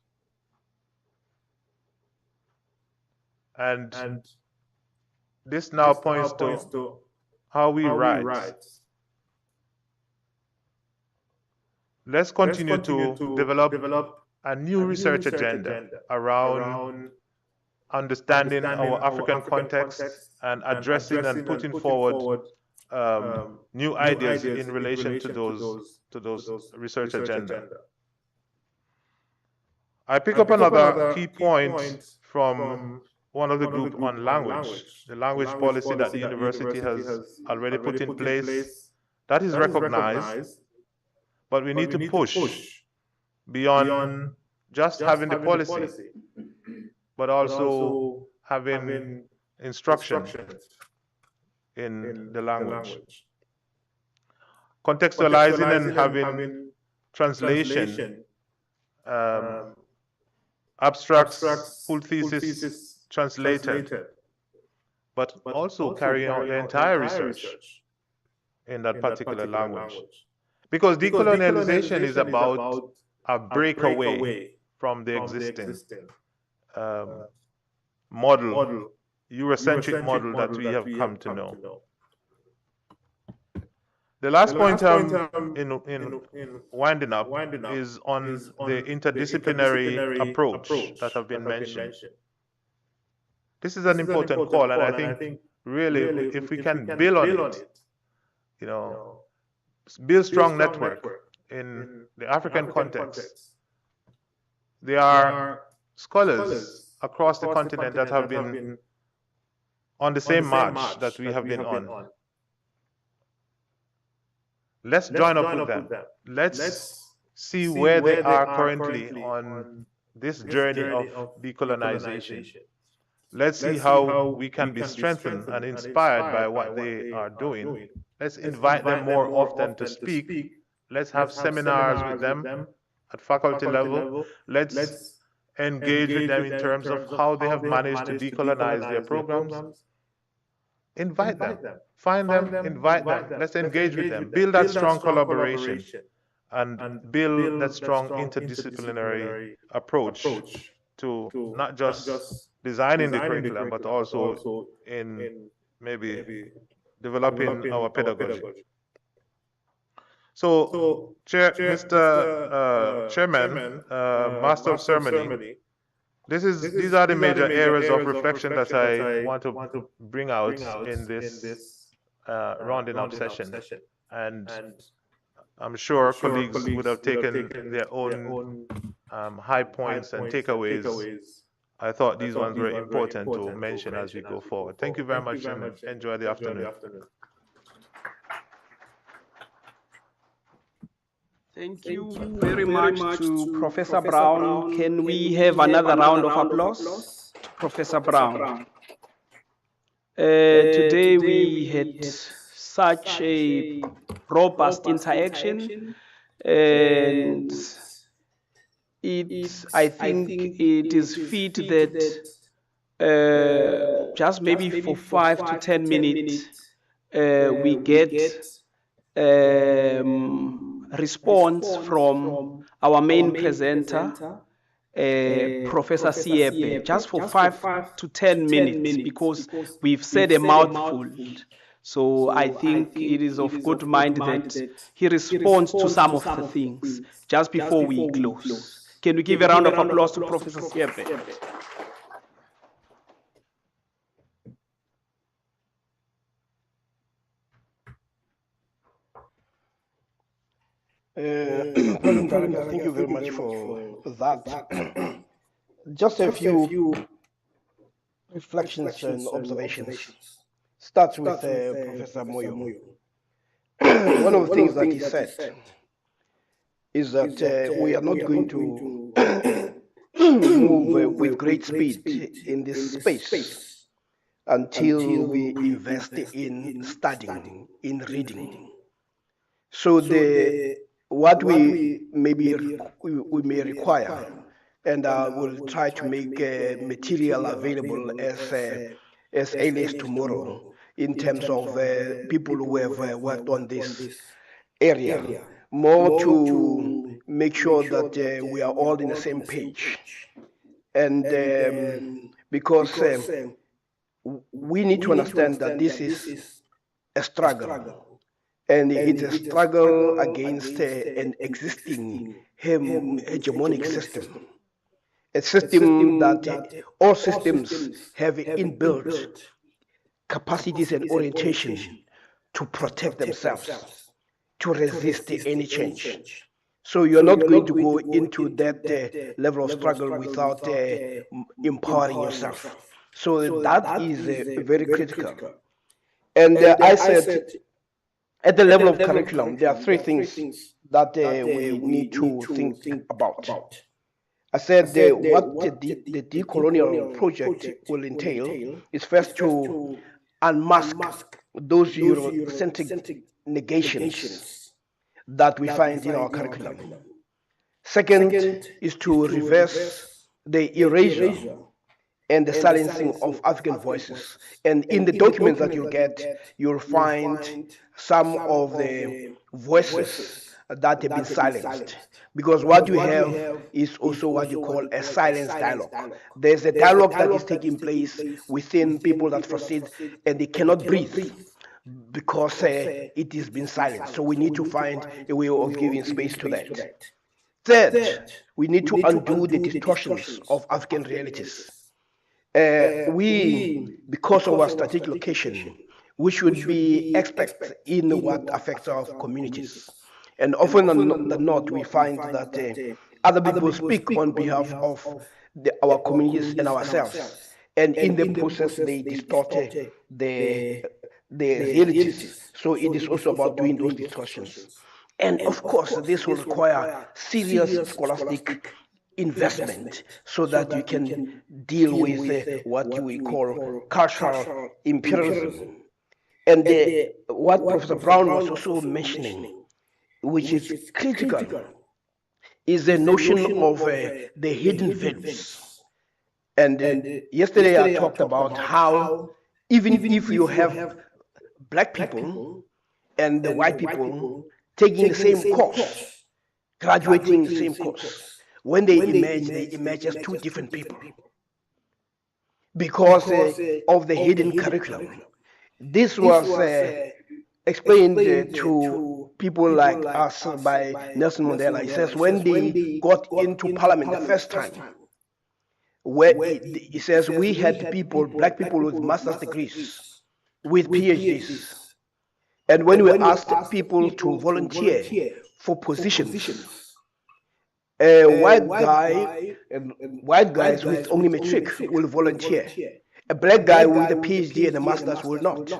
S10: And this now points to how we write. Let's continue to develop a new research agenda around understanding our African context and addressing and putting forward new ideas in relation to those research agenda. I pick up another key point from one of the group on language, the language policy that the university has already put in place, that is recognized, but we need to push beyond just having the policy, but also having instruction in the language. Contextualizing and having translation, abstracts, full thesis translated, but also carrying out the entire research in that particular language. Because decolonialization is about a breakaway from the existing model, Eurocentric model that we have come to know. The last point in winding up is on the interdisciplinary approach that have been mentioned. This is an important call, and I think really if we can build on it, you know, build strong network in the African context. There are scholars across the continent that have been on the same march that we have been on. Let's join up with them. Let's see where they are currently on this journey of decolonization. Let's see how we can be strengthened and inspired by what they are doing. Let's invite them more often to speak. Let's have seminars with them at faculty level. Let's engage with them in terms of how they have managed to decolonize their programs. Invite them, find them, invite them. Let's engage with them, build that strong collaboration, and build that strong interdisciplinary approach to not just designing the curriculum, but also in maybe developing our pedagogy. So, Mr. Chairman, Master of Ceremony, these are the major areas of reflection that I want to bring out in this rounding up session. And I'm sure colleagues would have taken their own high points and takeaways. I thought these ones were important to mention as we go forward. Thank you very much and enjoy the afternoon.
S2: Thank you very much to Professor Brown. Can we have another round of applause to Professor Brown? Today we had such a robust interaction, and I think it is fit that just maybe for 5 to 10 minutes we get response from our main presenter, Professor Siepe, just for 5 to 10 minutes, because we've said a mouthful. So I think it is of good mind that he responds to some of the things just before we close. Can we give a round of applause to Professor Siepe?
S3: President Director, thank you very much for that. Just a few reflections and observations. Starts with Professor Moyo. One of the things that he said is that we are not going to move with great speed in this space until we invest in studying, in reading. So what we may require, and we'll try to make material available as early as tomorrow in terms of people who have worked on this area, more to make sure that we are all in the same page. And because we need to understand that this is a struggle. And it's a struggle against an existing hegemonic system. A system that all systems have inbuilt capacities and orientation to protect themselves, to resist any change. So you're not going to go into that level of struggle without empowering yourself. So that is very critical. And I said, at the level of curriculum, there are three things that we need to think about. I said what the decolonial project will entail is first to unmask those Eurocentric negations that we find in our curriculum. Second is to reverse the erasure and the silencing of African voices. And in the documents that you'll get, you'll find some of the voices that have been silenced. Because what you have is also what you call a silence dialogue. There's a dialogue that is taking place within people that frustrate and they cannot breathe because it has been silenced. So we need to find a way of giving space to that. Third, we need to undo the distortions of African realities. Because of our strategic location, we should be experts in what affects our communities. And often than not, we find that other people speak on behalf of our communities and ourselves. And in the process, they distort the realities. So it is also about doing those distortions. And of course, this will require serious scholastic investment so that you can deal with what we call cultural imperialism. And what Professor Brown was also mentioning, which is critical, is the notion of the hidden values. And yesterday I talked about how even if you have black people and the white people taking the same course, graduating the same course, when they emerge as two different people because of the hidden curriculum. This was explained to people like us by Nelson Mandela. He says when they got into parliament the first time, where he says we had people, black people with master's degrees, with PhDs. And when we asked people to volunteer for positions, white guys with only matric will volunteer. A black guy with a PhD and a master's will not.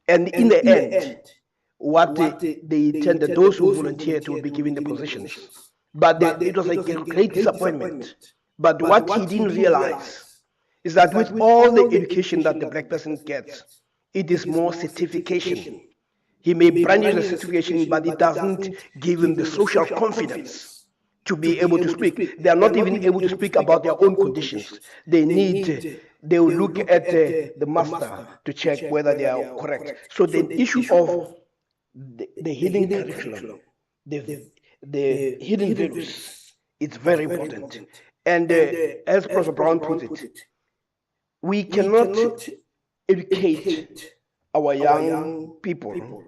S3: And in the end, what they intended, those who volunteered will be given the positions. But it was a great disappointment. But what he didn't realize is that with all the education that the black person gets, it is more certification. He may brandish the certification, but it doesn't give him the social confidence to be able to speak. They are not even able to speak about their own conditions. They will look at the master to check whether they are correct. So the issue of the hidden curriculum, the hidden values, it's very important. And as Professor Brown put it, we cannot educate our young people,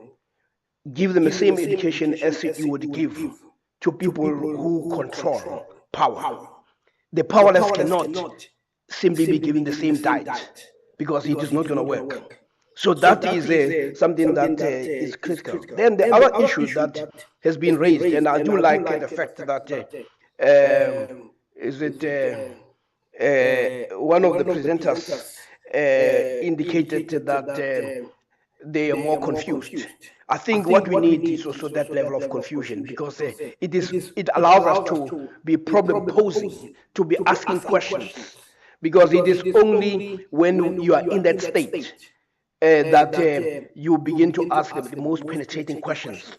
S3: give them the same education as you would give to people who control power. The powerless cannot simply be given the same diet because it is not going to work. So that is something that is critical. Then the other issue that has been raised, and I do like the fact that one of the presenters indicated that they are more confused. I think what we need is also that level of confusion because it allows us to be problem posing, to be asking questions, because it is only when you are in that state that you begin to ask the most penetrating questions.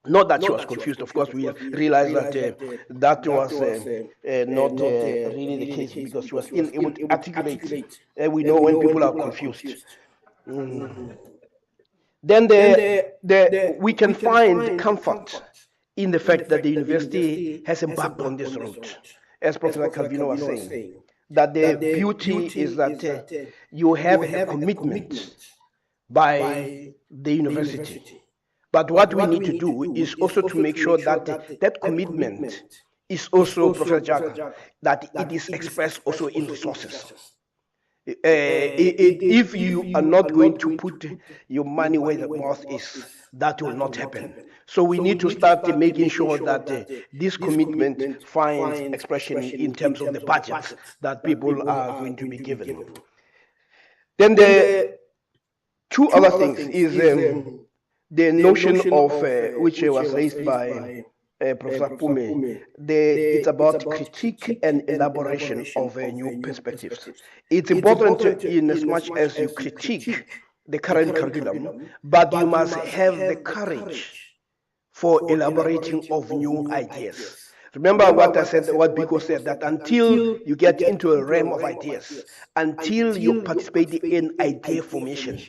S3: Not that she was confused, of course, we realized that that was not really the case because she was unable to articulate. We know when people are confused. Then we can find comfort in the fact that the university has embarked on this route, as Professor Calvino was saying, that the beauty is that you have a commitment by the university. But what we need to do is also to make sure that that commitment is also, Professor Jack, that it is expressed also in resources. If you are not going to put your money where the mouth is, that will not happen. So we need to start making sure that this commitment finds expression in terms of the budgets that people are going to be given. Then the two other things is the notion of which was raised by Professor Pume. It's about critique and elaboration of new perspectives. It's important in as much as you critique the current curriculum, but you must have the courage for elaborating of new ideas. Remember what I said, what Biko said, that until you get into a realm of ideas, until you participate in idea formation,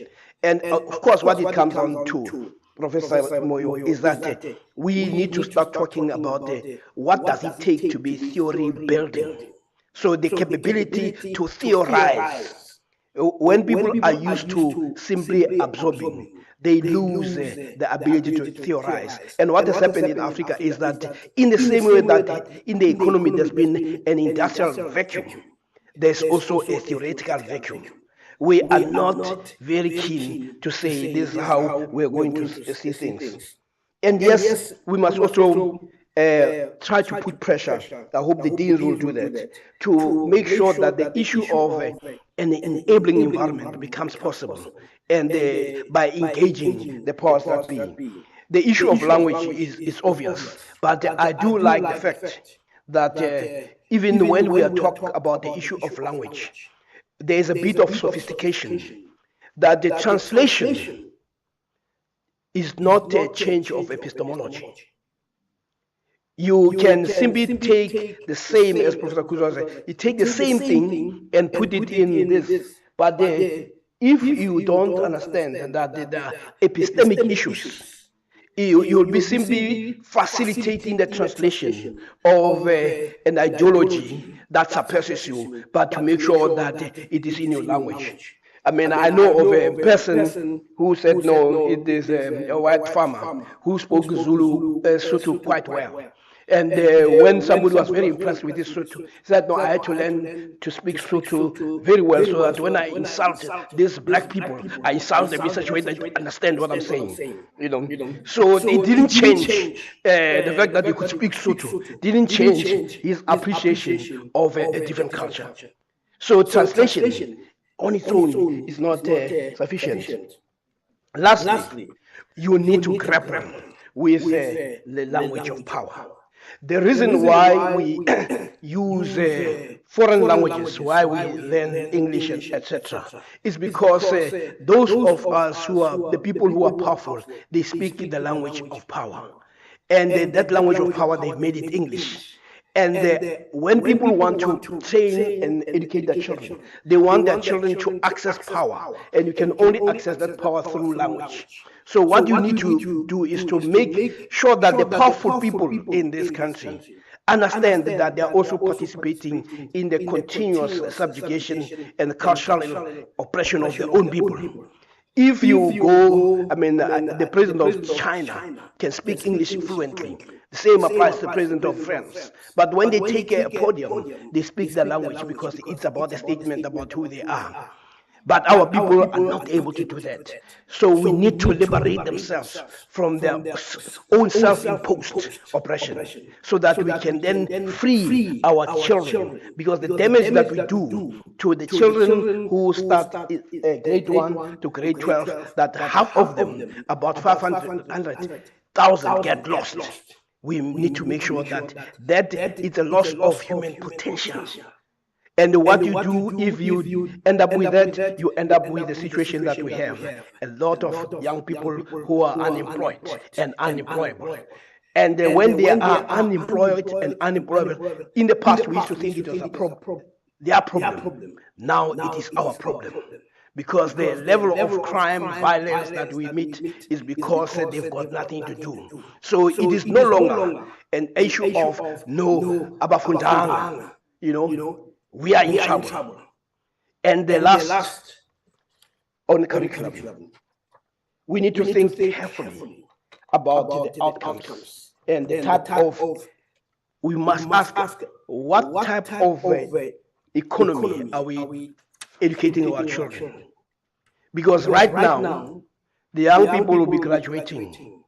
S3: and of course what it comes down to, Professor Moyo, is that we need to start talking about what does it take to be theory building. So the capability to theorize. When people are used to simply absorbing, they lose the ability to theorize. And what has happened in Africa is that in the same way that in the economy there's been an industrial vacuum, there's also a theoretical vacuum. We are not very keen to say this is how we're going to see things. And yes, we must also try to put pressure. I hope the deans will do that, to make sure that the issue of an enabling environment becomes possible, and by engaging the powers that be. The issue of language is obvious, but I do like the fact that even when we are talking about the issue of language, there is a bit of sophistication, that the translation is not a change of epistemology. You can simply take the same, as Professor Kuzwa said, you take the same thing and put it in this. But if you don't understand that there are epistemic issues, you'll be simply facilitating the translation of an ideology that suppresses you, but to make sure that it is in your language. I mean, I know of a person who said, no, it is a white farmer who spoke Zulu, Sotho quite well. And when somebody was very impressed with his Sotho, he said, no, I had to learn to speak Sotho very well so that when I insult these black people, I insult them in such a way that you understand what I'm saying. You know, so it didn't change the fact that you could speak Sotho, didn't change his appreciation of a different culture. So translation on its own is not sufficient. Lastly, you need to grapple with the language of power. The reason why we use foreign languages, why we learn English, etc., is because those of us who are the people who are powerful, they speak the language of power. And that language of power, they've made it English. And when people want to train and educate their children, they want their children to access power. And you can only access that power through language. So what you need to do is to make sure that the powerful people in this country understand that they are also participating in the continuous subjugation and cultural oppression of their own people. If you go, I mean, the president of China can speak English fluently. The same applies to the president of France. But when they take a podium, they speak their language because it's about a statement about who they are. But our people are not able to do that. So we need to liberate themselves from their own self-imposed oppression so that we can then free our children. Because the damage that we do to the children who start grade 1 to grade 12, that half of them, about 500,000, get lost. We need to make sure that it's a loss of human potential. And what you do, if you end up with that, you end up with the situation that we have. A lot of young people who are unemployed and unemployable. And when they are unemployed and unemployable, in the past we used to think it was their problem. Now it is our problem. Because the level of crime, violence that we meet is because they've got nothing to do. So it is no longer an issue of no abafundanga, you know. We are in trouble. And the last on curriculum, we need to think carefully about the outcomes and the type of, we must ask what type of economy are we educating our children? Because right now, the young people will be graduating,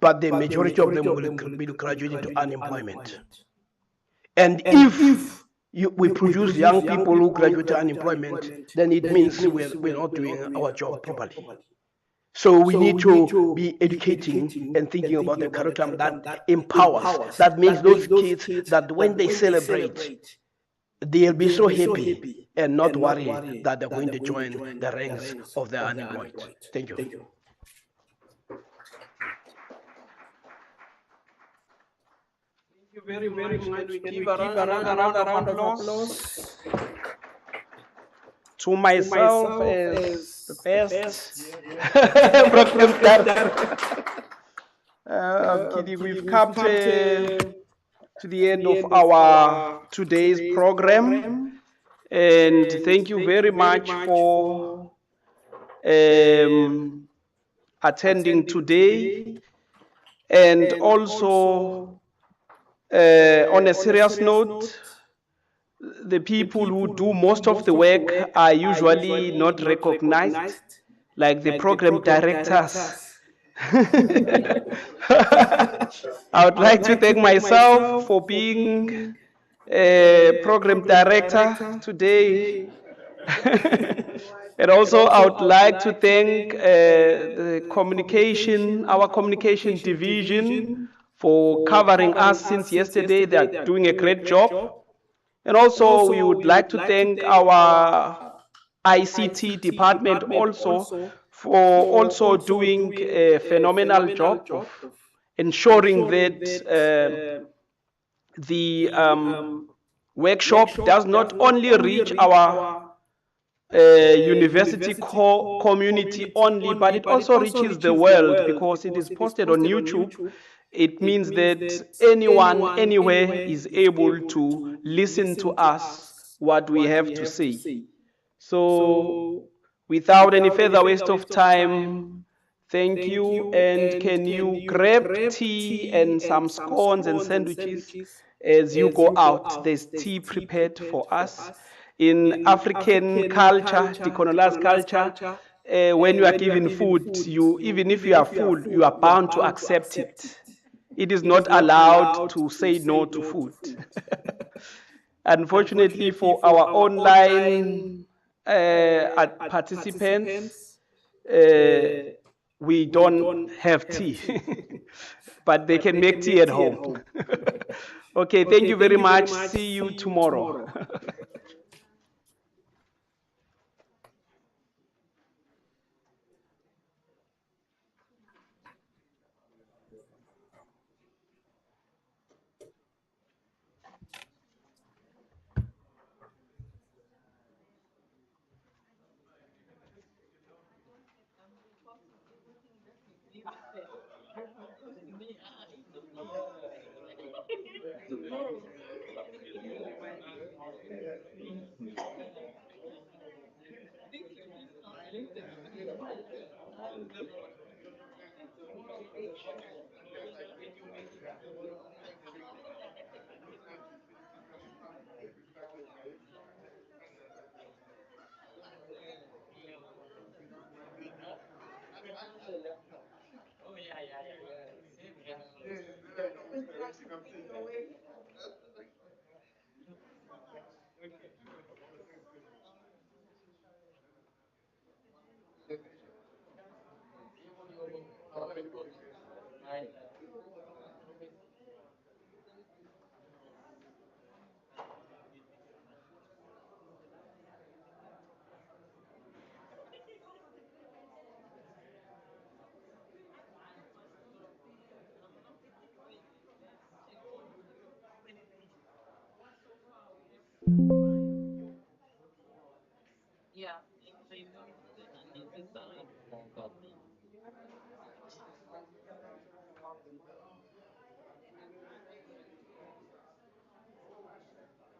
S3: but the majority of them will be graduating to unemployment. And if we produce young people who graduate to unemployment, then it means we're not doing our job properly. So we need to be educating and thinking about the curriculum that empowers, that makes those kids that when they celebrate, they'll be so happy and not worry that they're going to join the ranks of the unemployed. Thank you.
S2: Thank you very much. Can we give another round of applause to myself as the best program director? I'm kidding. We've come to the end of our today's program, and thank you very much for attending today. And also, on a serious note, the people who do most of the work are usually not recognized, like the program directors. I would like to thank myself for being a program director today. And also, I would like to thank our communication division for covering us since yesterday. They are doing a great job. And also, we would like to thank our ICT department also for also doing a phenomenal job of ensuring that the workshop does not only reach our university community only, but it also reaches the world because it is posted on YouTube. It means that anyone, anywhere is able to listen to us, what we have to say. So, without any further waste of time, thank you. And can you grab tea and some scones and sandwiches as you go out? There's tea prepared for us. In African culture, decolonized culture, when you are given food, even if you are full, you are bound to accept it. It is not allowed to say no to food. Unfortunately, for our online participants, we don't have tea, but they can make tea at home. Okay, thank you very much. See you tomorrow.